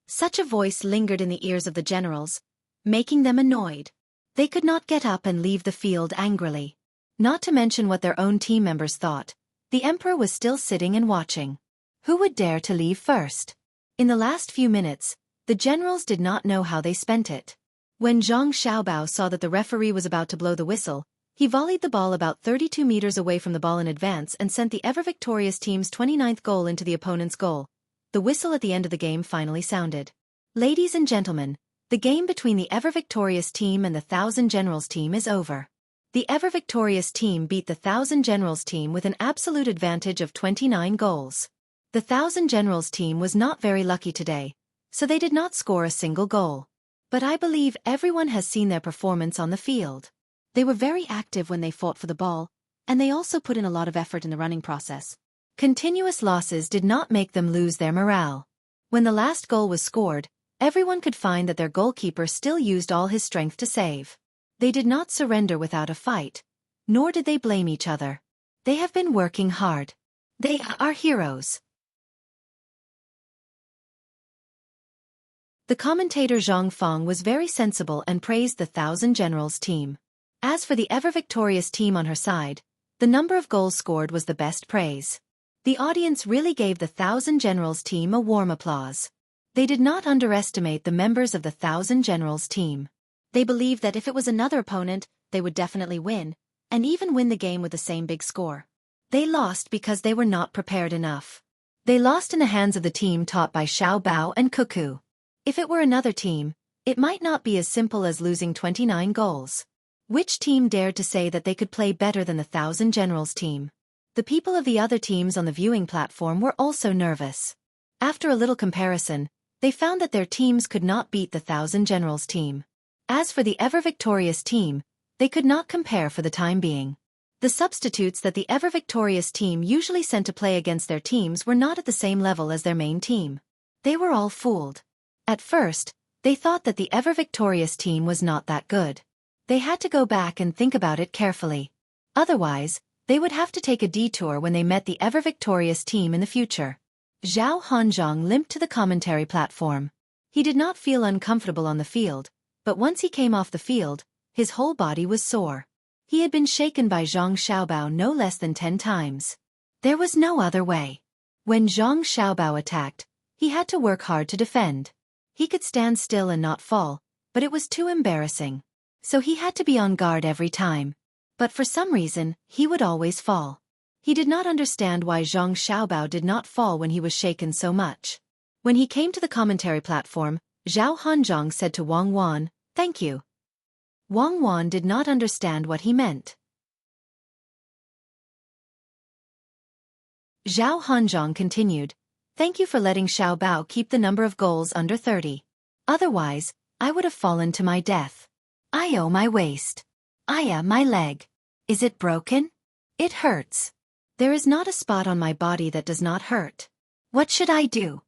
Such a voice lingered in the ears of the generals, making them annoyed. They could not get up and leave the field angrily. Not to mention what their own team members thought. The emperor was still sitting and watching. Who would dare to leave first? In the last few minutes, the generals did not know how they spent it. When Zhang Xiaobao saw that the referee was about to blow the whistle, he volleyed the ball about 32 meters away from the ball in advance and sent the ever-victorious team's 29th goal into the opponent's goal. The whistle at the end of the game finally sounded. Ladies and gentlemen, the game between the ever-victorious team and the Thousand Generals team is over. The ever-victorious team beat the Thousand Generals team with an absolute advantage of 29 goals. The Thousand Generals team was not very lucky today, so they did not score a single goal. But I believe everyone has seen their performance on the field. They were very active when they fought for the ball, and they also put in a lot of effort in the running process. Continuous losses did not make them lose their morale. When the last goal was scored, everyone could find that their goalkeeper still used all his strength to save. They did not surrender without a fight, nor did they blame each other. They have been working hard. They are heroes. The commentator Zhang Feng was very sensible and praised the Thousand Generals team. As for the ever-victorious team on her side, the number of goals scored was the best praise. The audience really gave the Thousand Generals team a warm applause. They did not underestimate the members of the Thousand Generals team. They believed that if it was another opponent, they would definitely win, and even win the game with the same big score. They lost because they were not prepared enough. They lost in the hands of the team taught by Xiao Bao and Xueqi. If it were another team, it might not be as simple as losing 29 goals. Which team dared to say that they could play better than the Thousand Generals team? The people of the other teams on the viewing platform were also nervous. After a little comparison, they found that their teams could not beat the Thousand Generals team. As for the ever-victorious team, they could not compare for the time being. The substitutes that the ever-victorious team usually sent to play against their teams were not at the same level as their main team. They were all fooled. At first, they thought that the ever-victorious team was not that good. They had to go back and think about it carefully. Otherwise, they would have to take a detour when they met the ever-victorious team in the future. Zhao Hanzhong limped to the commentary platform. He did not feel uncomfortable on the field, but once he came off the field, his whole body was sore. He had been shaken by Zhang Xiaobao no less than 10 times. There was no other way. When Zhang Xiaobao attacked, he had to work hard to defend. He could stand still and not fall, but it was too embarrassing. So he had to be on guard every time. But for some reason, he would always fall. He did not understand why Zhang Xiaobao did not fall when he was shaken so much. When he came to the commentary platform, Zhao Hanzhong said to Wang Wan, "Thank you." Wang Wan did not understand what he meant. Zhao Hanzhong continued, "Thank you for letting Xiao Bao keep the number of goals under 30. Otherwise, I would have fallen to my death. Io, my waist. Iya, my leg. Is it broken? It hurts. There is not a spot on my body that does not hurt. What should I do?"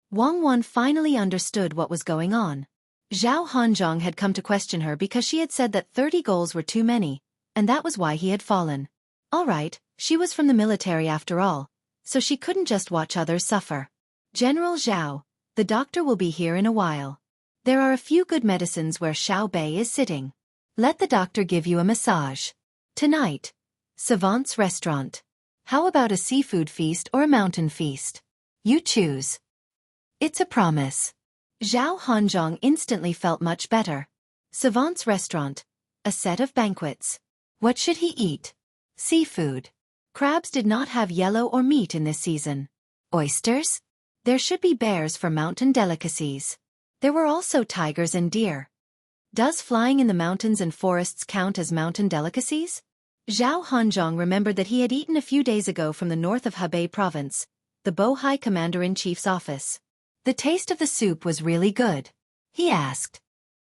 Wang Wan finally understood what was going on. Zhao Hanzhong had come to question her because she had said that 30 goals were too many, and that was why he had fallen. All right, she was from the military after all, so she couldn't just watch others suffer. "General Zhao, the doctor will be here in a while. There are a few good medicines where Xiao Bei is sitting. Let the doctor give you a massage. Tonight, Savant's restaurant. How about a seafood feast or a mountain feast? You choose. It's a promise." Zhao Hanzhong instantly felt much better. Savant's restaurant. A set of banquets. What should he eat? Seafood. Crabs did not have yellow or meat in this season. Oysters? There should be bears for mountain delicacies. There were also tigers and deer. Does flying in the mountains and forests count as mountain delicacies? Zhao Hanzhong remembered that he had eaten a few days ago from the north of Hebei province, the Bohai commander-in-chief's office. The taste of the soup was really good. He asked.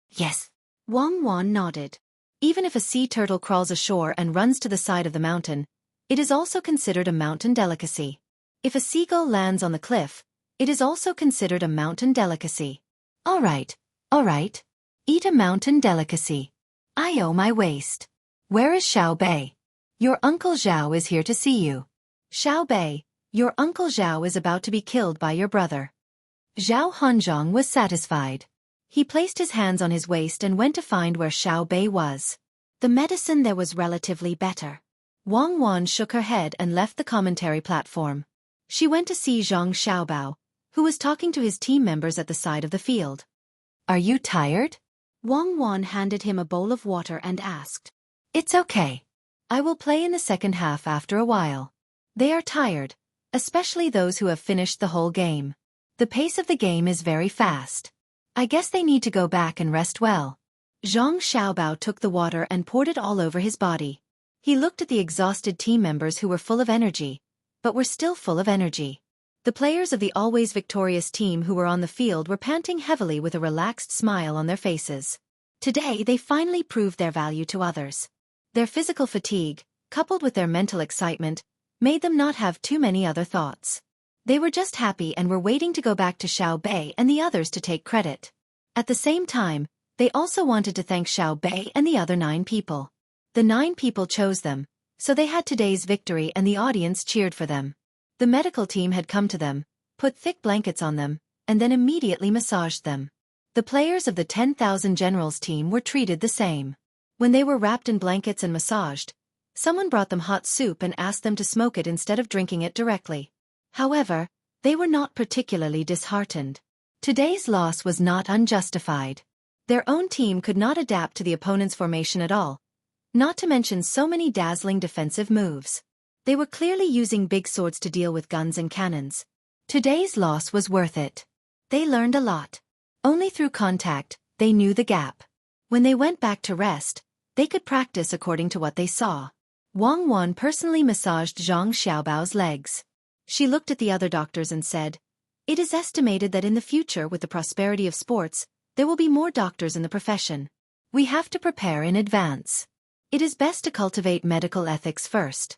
Yes. Wang Wan nodded. Even if a sea turtle crawls ashore and runs to the side of the mountain, it is also considered a mountain delicacy. If a seagull lands on the cliff, it is also considered a mountain delicacy. All right. Eat a mountain delicacy. I owe my waist. Where is Xiao Bei? Your Uncle Zhao is here to see you. Xiao Bei, your Uncle Zhao is about to be killed by your brother. Zhao Hanzhong was satisfied. He placed his hands on his waist and went to find where Xiao Bei was. The medicine there was relatively better. Wang Wan shook her head and left the commentary platform. She went to see Zhang Xiaobao, who was talking to his team members at the side of the field. Are you tired? Wang Wan handed him a bowl of water and asked. It's okay. I will play in the second half after a while. They are tired, especially those who have finished the whole game. The pace of the game is very fast. I guess they need to go back and rest well. Zhang Xiaobao took the water and poured it all over his body. He looked at the exhausted team members who were full of energy, but were still full of energy. The players of the always victorious team who were on the field were panting heavily with a relaxed smile on their faces. Today they finally proved their value to others. Their physical fatigue, coupled with their mental excitement, made them not have too many other thoughts. They were just happy and were waiting to go back to Xiao Bei and the others to take credit. At the same time, they also wanted to thank Xiao Bei and the other 9 people. The 9 people chose them, so they had today's victory and the audience cheered for them. The medical team had come to them, put thick blankets on them, and then immediately massaged them. The players of the 10,000 Generals team were treated the same. When they were wrapped in blankets and massaged, someone brought them hot soup and asked them to smoke it instead of drinking it directly. However, they were not particularly disheartened. Today's loss was not unjustified. Their own team could not adapt to the opponent's formation at all, not to mention so many dazzling defensive moves. They were clearly using big swords to deal with guns and cannons. Today's loss was worth it. They learned a lot. Only through contact, they knew the gap. When they went back to rest, they could practice according to what they saw. Wang Wan personally massaged Zhang Xiaobao's legs. She looked at the other doctors and said, "It is estimated that in the future with the prosperity of sports, there will be more doctors in the profession. We have to prepare in advance. It is best to cultivate medical ethics first."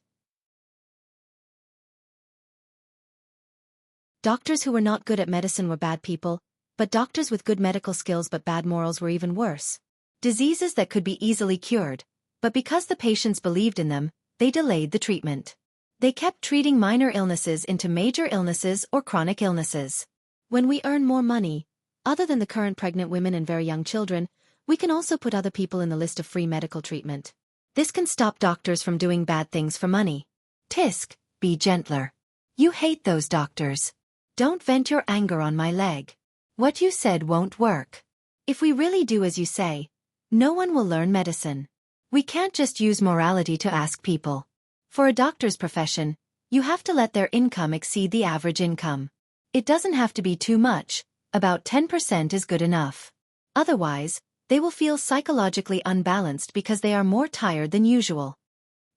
Doctors who were not good at medicine were bad people, but doctors with good medical skills but bad morals were even worse. Diseases that could be easily cured, but because the patients believed in them, they delayed the treatment. They kept treating minor illnesses into major illnesses or chronic illnesses. When we earn more money, other than the current pregnant women and very young children, we can also put other people in the list of free medical treatment. This can stop doctors from doing bad things for money. Tisk, be gentler. You hate those doctors. Don't vent your anger on my leg. What you said won't work. If we really do as you say, no one will learn medicine. We can't just use morality to ask people. For a doctor's profession, you have to let their income exceed the average income. It doesn't have to be too much, about 10% is good enough. Otherwise, they will feel psychologically unbalanced because they are more tired than usual.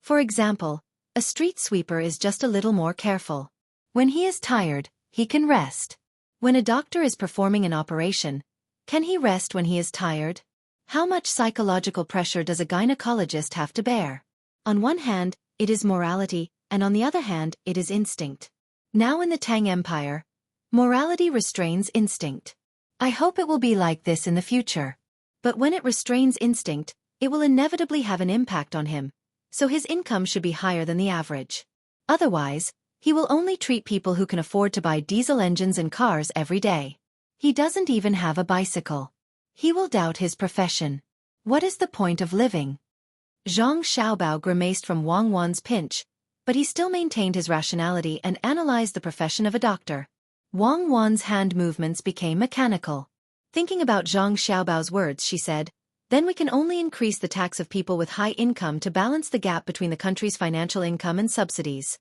For example, a street sweeper is just a little more careful. When he is tired, he can rest. When a doctor is performing an operation, can he rest when he is tired? How much psychological pressure does a gynecologist have to bear? On one hand, it is morality, and on the other hand, it is instinct. Now in the Tang Empire, morality restrains instinct. I hope it will be like this in the future. But when it restrains instinct, it will inevitably have an impact on him, so his income should be higher than the average. Otherwise, he will only treat people who can afford to buy diesel engines and cars every day. He doesn't even have a bicycle. He will doubt his profession. What is the point of living? Zhang Xiaobao grimaced from Wang Wan's pinch, but he still maintained his rationality and analyzed the profession of a doctor. Wang Wan's hand movements became mechanical. Thinking about Zhang Xiaobao's words, she said, Then we can only increase the tax of people with high income to balance the gap between the country's financial income and subsidies.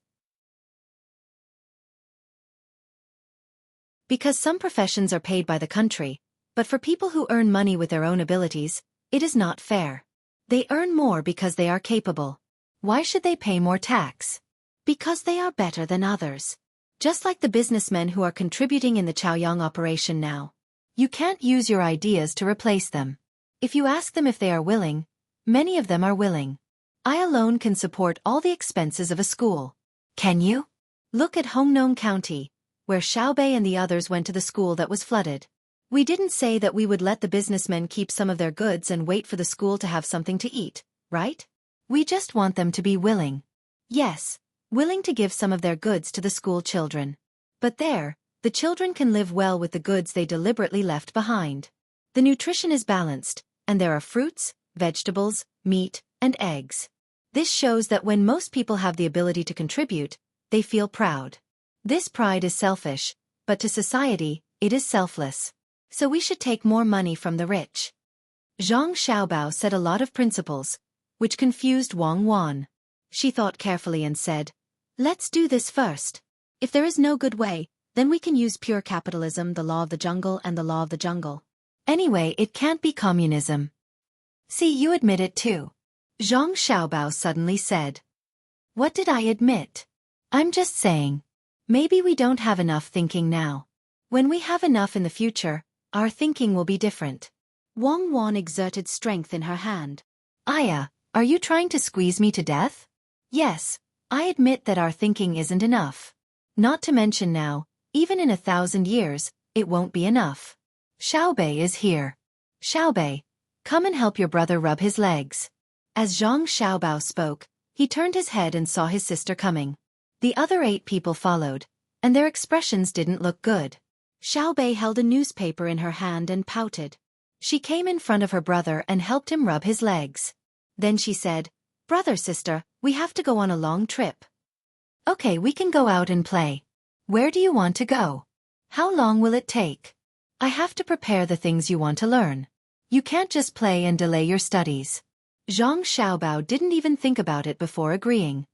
Because some professions are paid by the country, but for people who earn money with their own abilities, it is not fair. They earn more because they are capable. Why should they pay more tax? Because they are better than others. Just like the businessmen who are contributing in the Chaoyang operation now. You can't use your ideas to replace them. If you ask them if they are willing, many of them are willing. I alone can support all the expenses of a school. Can you? Look at Hongnong County, where Xiaobei and the others went to the school that was flooded. We didn't say that we would let the businessmen keep some of their goods and wait for the school to have something to eat, right? We just want them to be willing. Yes, willing to give some of their goods to the school children. But there, the children can live well with the goods they deliberately left behind. The nutrition is balanced, and there are fruits, vegetables, meat, and eggs. This shows that when most people have the ability to contribute, they feel proud. This pride is selfish, but to society, it is selfless. So we should take more money from the rich. Zhang Xiaobao said a lot of principles, which confused Wang Wan. She thought carefully and said, "Let's do this first. If there is no good way, then we can use pure capitalism, the law of the jungle and the law of the jungle. Anyway, it can't be communism." See, you admit it too. Zhang Xiaobao suddenly said. What did I admit? I'm just saying. Maybe we don't have enough thinking now. When we have enough in the future, our thinking will be different. Wang Wan exerted strength in her hand. Aya, are you trying to squeeze me to death? Yes, I admit that our thinking isn't enough. Not to mention now, even in 1,000 years, it won't be enough. Xiaobei is here. Xiaobei, come and help your brother rub his legs. As Zhang Xiaobao spoke, he turned his head and saw his sister coming. The other 8 people followed, and their expressions didn't look good. Xiaobei held a newspaper in her hand and pouted. She came in front of her brother and helped him rub his legs. Then she said, "Brother, sister, we have to go on a long trip." "Okay, we can go out and play. Where do you want to go? How long will it take? I have to prepare the things you want to learn. You can't just play and delay your studies." Zhang Xiaobao didn't even think about it before agreeing.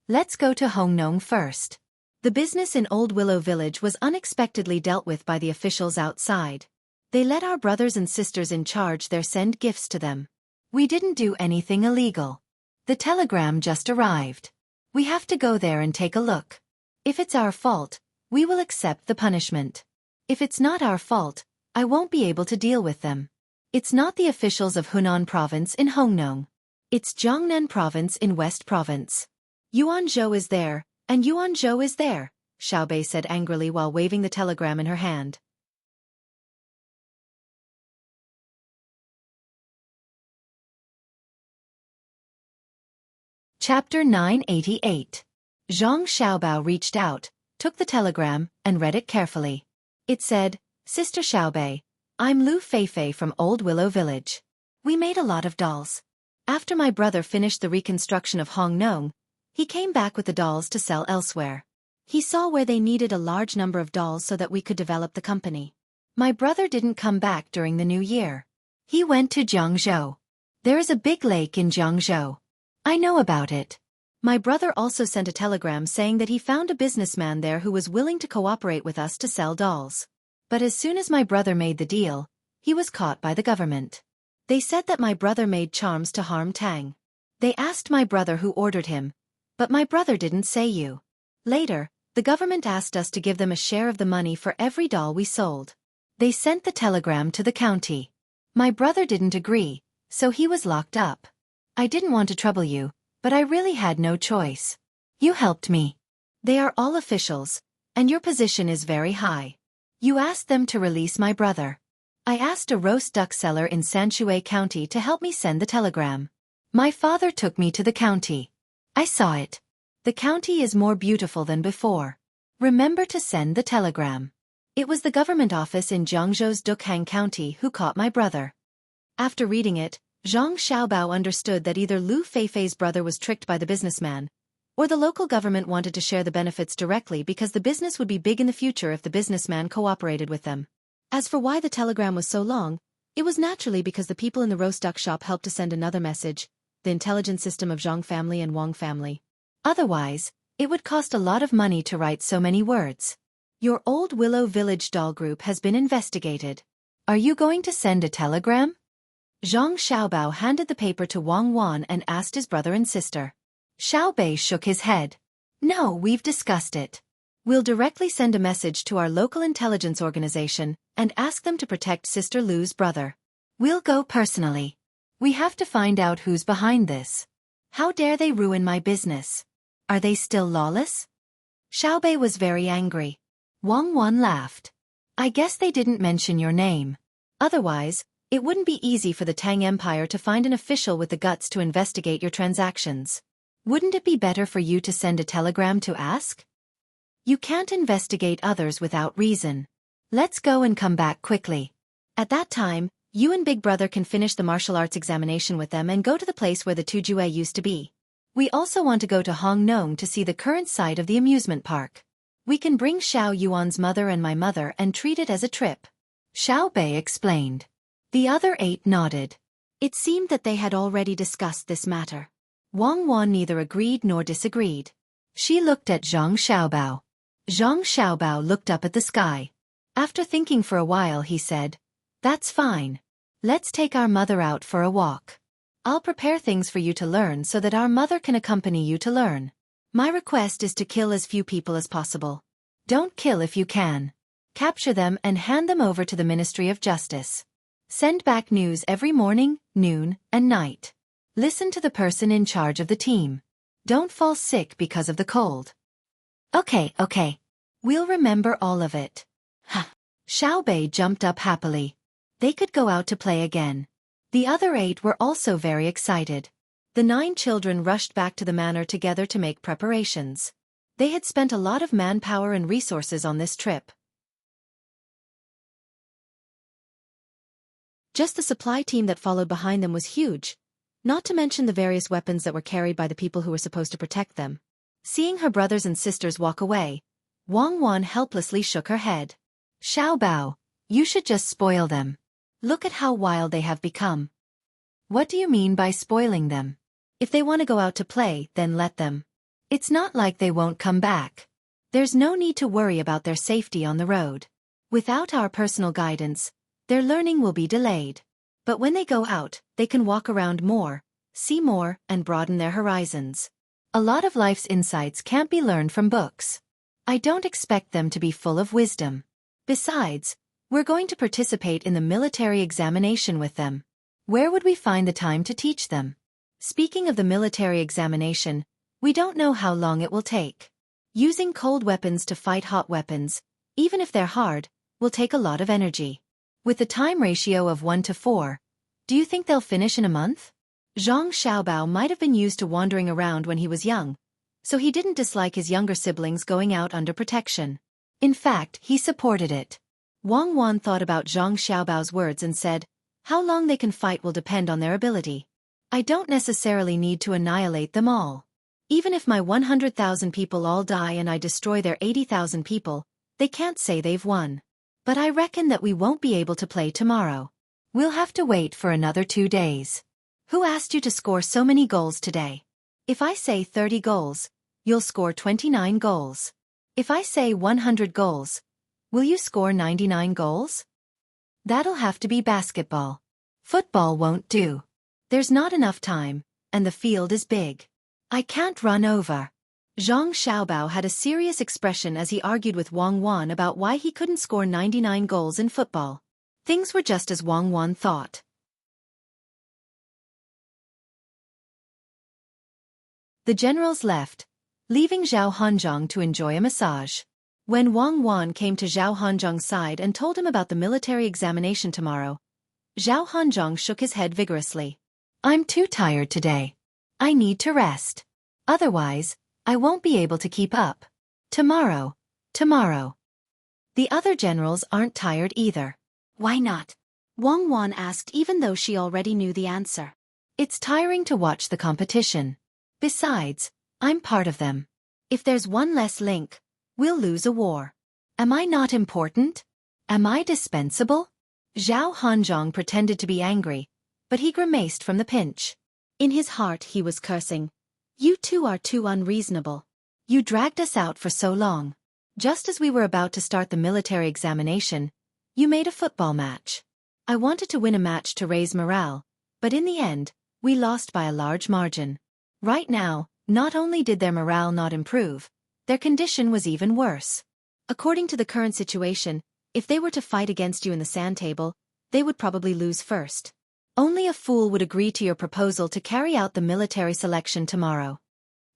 Let's go to Hongnong first. The business in Old Willow Village was unexpectedly dealt with by the officials outside. They let our brothers and sisters in charge there send gifts to them. We didn't do anything illegal. The telegram just arrived. We have to go there and take a look. If it's our fault, we will accept the punishment. If it's not our fault, I won't be able to deal with them. It's not the officials of Hunan Province in Hongnong. It's Jiangnan Province in West Province. Yuanzhou is there, and Yuanzhou is there, Xiaobei said angrily while waving the telegram in her hand. Chapter 988. Zhang Xiaobao reached out, took the telegram, and read it carefully. It said, "Sister Xiaobei, I'm Lu Feifei from Old Willow Village. We made a lot of dolls. After my brother finished the reconstruction of Hongnong, he came back with the dolls to sell elsewhere. He saw where they needed a large number of dolls so that we could develop the company. My brother didn't come back during the new year. He went to Jiangzhou. There is a big lake in Jiangzhou. I know about it. My brother also sent a telegram saying that he found a businessman there who was willing to cooperate with us to sell dolls. But as soon as my brother made the deal, he was caught by the government. They said that my brother made charms to harm Tang. They asked my brother who ordered him, but my brother didn't say you. Later, the government asked us to give them a share of the money for every doll we sold. They sent the telegram to the county. My brother didn't agree, so he was locked up. I didn't want to trouble you, but I really had no choice. You helped me. They are all officials, and your position is very high. You asked them to release my brother. I asked a roast duck seller in Xueqi County to help me send the telegram. My father took me to the county. I saw it. The county is more beautiful than before. Remember to send the telegram. It was the government office in Jiangzhou's Dukhang County who caught my brother. After reading it, Zhang Xiaobao understood that either Lu Feifei's brother was tricked by the businessman, or the local government wanted to share the benefits directly because the business would be big in the future if the businessman cooperated with them. As for why the telegram was so long, It was naturally because the people in the roast duck shop helped to send another message, the intelligence system of Zhang family and Wang family. Otherwise, it would cost a lot of money to write so many words. Your old Willow Village doll group has been investigated. Are you going to send a telegram? Zhang Xiaobao handed the paper to Wang Wan and asked his brother and sister. Xiaobei shook his head. No, we've discussed it. We'll directly send a message to our local intelligence organization and ask them to protect Sister Lu's brother. We'll go personally. We have to find out who's behind this. How dare they ruin my business? Are they still lawless? Xiaobei was very angry. Wang Wan laughed. I guess they didn't mention your name. Otherwise, it wouldn't be easy for the Tang Empire to find an official with the guts to investigate your transactions. Wouldn't it be better for you to send a telegram to ask? You can't investigate others without reason. Let's go and come back quickly. At that time, you and Big Brother can finish the martial arts examination with them and go to the place where the Tujue used to be. We also want to go to Hong Nong to see the current site of the amusement park. We can bring Xiao Yuan's mother and my mother and treat it as a trip. Xiaobei explained. The other 8 nodded. It seemed that they had already discussed this matter. Wang Wan neither agreed nor disagreed. She looked at Zhang Xiaobao. Zhang Xiaobao looked up at the sky. After thinking for a while he said, That's fine. Let's take our mother out for a walk. I'll prepare things for you to learn so that our mother can accompany you to learn. My request is to kill as few people as possible. Don't kill if you can. Capture them and hand them over to the Ministry of Justice. Send back news every morning, noon, and night. Listen to the person in charge of the team. Don't fall sick because of the cold. Okay. We'll remember all of it. Xiaobei jumped up happily. They could go out to play again. The other 8 were also very excited. The 9 children rushed back to the manor together to make preparations. They had spent a lot of manpower and resources on this trip. Just the supply team that followed behind them was huge, not to mention the various weapons that were carried by the people who were supposed to protect them. Seeing her brothers and sisters walk away, Wang Wan helplessly shook her head. Xiaobao, you should just spoil them. Look at how wild they have become. What do you mean by spoiling them? If they want to go out to play, then let them. It's not like they won't come back. There's no need to worry about their safety on the road. Without our personal guidance, their learning will be delayed. But when they go out, they can walk around more, see more, and broaden their horizons. A lot of life's insights can't be learned from books. I don't expect them to be full of wisdom. Besides, we're going to participate in the military examination with them. Where would we find the time to teach them? Speaking of the military examination, we don't know how long it will take. Using cold weapons to fight hot weapons, even if they're hard, will take a lot of energy. With the time ratio of 1:4, do you think they'll finish in a month? Zhang Xiaobao might have been used to wandering around when he was young, so he didn't dislike his younger siblings going out under protection. In fact, he supported it. Wang Wan thought about Zhang Xiaobao's words and said, How long they can fight will depend on their ability. I don't necessarily need to annihilate them all. Even if my 100,000 people all die and I destroy their 80,000 people, they can't say they've won. But I reckon that we won't be able to play tomorrow. We'll have to wait for another 2 days. Who asked you to score so many goals today? If I say 30 goals, you'll score 29 goals. If I say 100 goals, will you score 99 goals? That'll have to be basketball. Football won't do. There's not enough time, and the field is big. I can't run over. Zhang Xiaobao had a serious expression as he argued with Wang Wan about why he couldn't score 99 goals in football. Things were just as Wang Wan thought. The generals left, leaving Zhao Hanzhong to enjoy a massage. When Wang Wan came to Zhao Hanzhong's side and told him about the military examination tomorrow, Zhao Hanzhong shook his head vigorously. I'm too tired today. I need to rest. Otherwise, I won't be able to keep up. Tomorrow. The other generals aren't tired either. Why not? Wang Wan asked even though she already knew the answer. It's tiring to watch the competition. Besides, I'm part of them. If there's one less link, we'll lose a war. Am I not important? Am I dispensable? Zhao Hanzhong pretended to be angry, but he grimaced from the pinch. In his heart he was cursing. You two are too unreasonable. You dragged us out for so long. Just as we were about to start the military examination, you made a football match. I wanted to win a match to raise morale, but in the end, we lost by a large margin. Right now, not only did their morale not improve, their condition was even worse. According to the current situation, if they were to fight against you in the sand table, they would probably lose first. Only a fool would agree to your proposal to carry out the military selection tomorrow.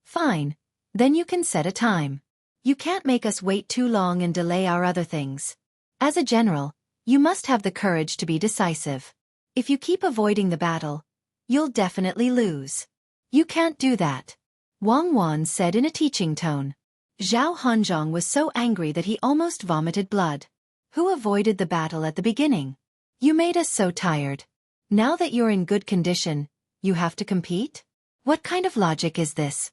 Fine. Then you can set a time. You can't make us wait too long and delay our other things. As a general, you must have the courage to be decisive. If you keep avoiding the battle, you'll definitely lose. You can't do that, Wang Wan said in a teaching tone. Zhao Hanzhong was so angry that he almost vomited blood. Who avoided the battle at the beginning? You made us so tired. Now that you're in good condition, you have to compete? What kind of logic is this?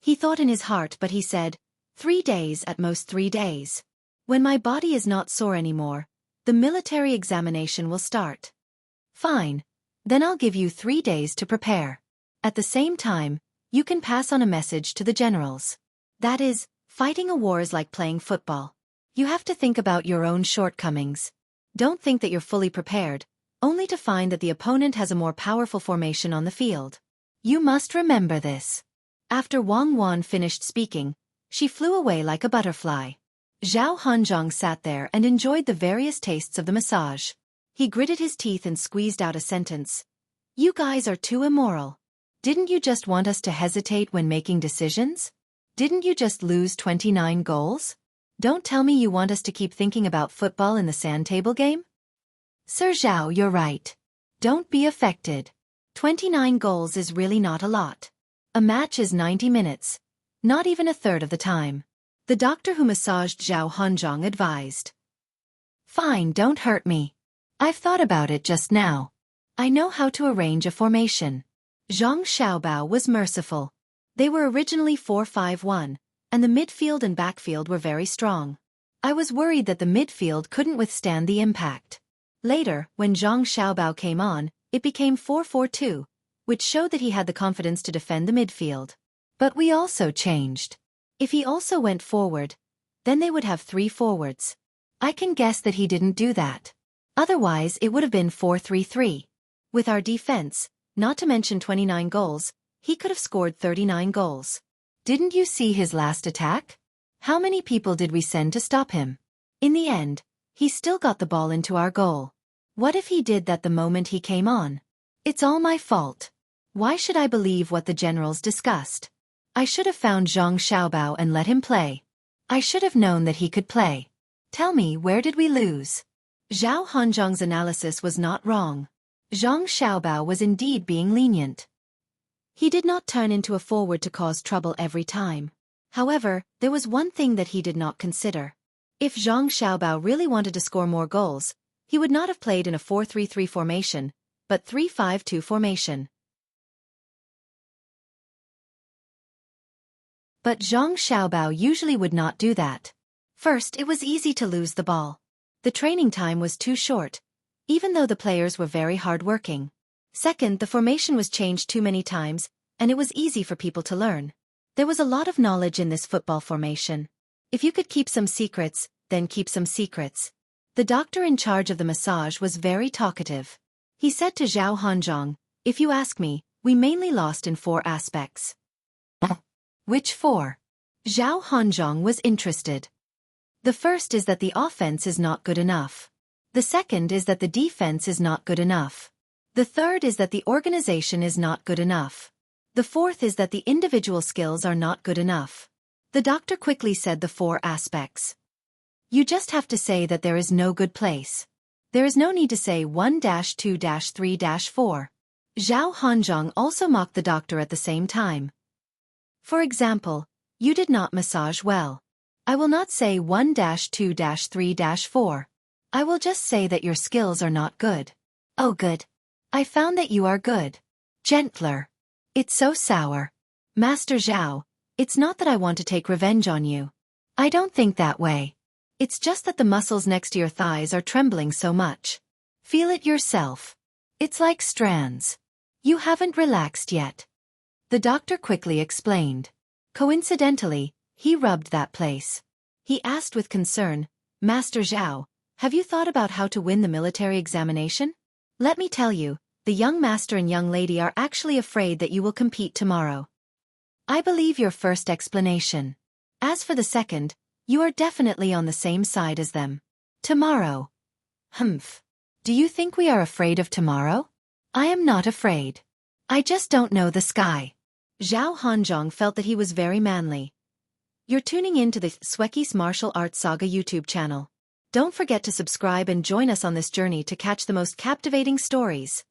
He thought in his heart, but he said, 3 days, at most 3 days. When my body is not sore anymore, the military examination will start. Fine. Then I'll give you 3 days to prepare. At the same time, you can pass on a message to the generals. That is, fighting a war is like playing football. You have to think about your own shortcomings. Don't think that you're fully prepared, only to find that the opponent has a more powerful formation on the field. You must remember this. After Wang Wan finished speaking, she flew away like a butterfly. Zhao Hanzhong sat there and enjoyed the various tastes of the massage. He gritted his teeth and squeezed out a sentence. You guys are too immoral. Didn't you just want us to hesitate when making decisions? Didn't you just lose 29 goals? Don't tell me you want us to keep thinking about football in the sand table game? Sir Zhao, you're right. Don't be affected. 29 goals is really not a lot. A match is 90 minutes. Not even a third of the time. The doctor who massaged Zhao Hanzhong advised. Fine, don't hurt me. I've thought about it just now. I know how to arrange a formation. Zhang Xiaobao was merciful. They were originally 4-5-1, and the midfield and backfield were very strong. I was worried that the midfield couldn't withstand the impact. Later, when Zhang Xiaobao came on, it became 4-4-2, which showed that he had the confidence to defend the midfield. But we also changed. If he also went forward, then they would have 3 forwards. I can guess that he didn't do that. Otherwise, it would have been 4-3-3. With our defense, not to mention 29 goals, he could have scored 39 goals. Didn't you see his last attack? How many people did we send to stop him? In the end, he still got the ball into our goal. What if he did that the moment he came on? It's all my fault. Why should I believe what the generals discussed? I should have found Zhang Xiaobao and let him play. I should have known that he could play. Tell me, where did we lose? Zhao Hanzhong's analysis was not wrong. Zhang Xiaobao was indeed being lenient. He did not turn into a forward to cause trouble every time. However, there was one thing that he did not consider. If Zhang Xiaobao really wanted to score more goals, he would not have played in a 4-3-3 formation, but 3-5-2 formation. But Zhang Xiaobao usually would not do that. First, it was easy to lose the ball. The training time was too short, even though the players were very hard-working. Second, the formation was changed too many times, and it was easy for people to learn. There was a lot of knowledge in this football formation. If you could keep some secrets, then keep some secrets. The doctor in charge of the massage was very talkative. He said to Zhao Hanzhong, if you ask me, we mainly lost in 4 aspects. Which 4? Zhao Hanzhong was interested. The first is that the offense is not good enough. The second is that the defense is not good enough. The third is that the organization is not good enough. The fourth is that the individual skills are not good enough. The doctor quickly said the 4 aspects. You just have to say that there is no good place. There is no need to say 1-2-3-4. Zhao Hanzhong also mocked the doctor at the same time. For example, you did not massage well. I will not say 1-2-3-4. I will just say that your skills are not good. Oh good. I found that you are good. Gentler. It's so sour. Master Zhao, it's not that I want to take revenge on you. I don't think that way. It's just that the muscles next to your thighs are trembling so much. Feel it yourself. It's like strands. You haven't relaxed yet. The doctor quickly explained. Coincidentally, he rubbed that place. He asked with concern, Master Zhao, have you thought about how to win the military examination? Let me tell you, the young master and young lady are actually afraid that you will compete tomorrow. I believe your first explanation. As for the second, you are definitely on the same side as them. Tomorrow. Humph. Do you think we are afraid of tomorrow? I am not afraid. I just don't know the sky. Zhao Hanzhong felt that he was very manly. You're tuning in to the Xueqi's Martial Arts Saga YouTube channel. Don't forget to subscribe and join us on this journey to catch the most captivating stories.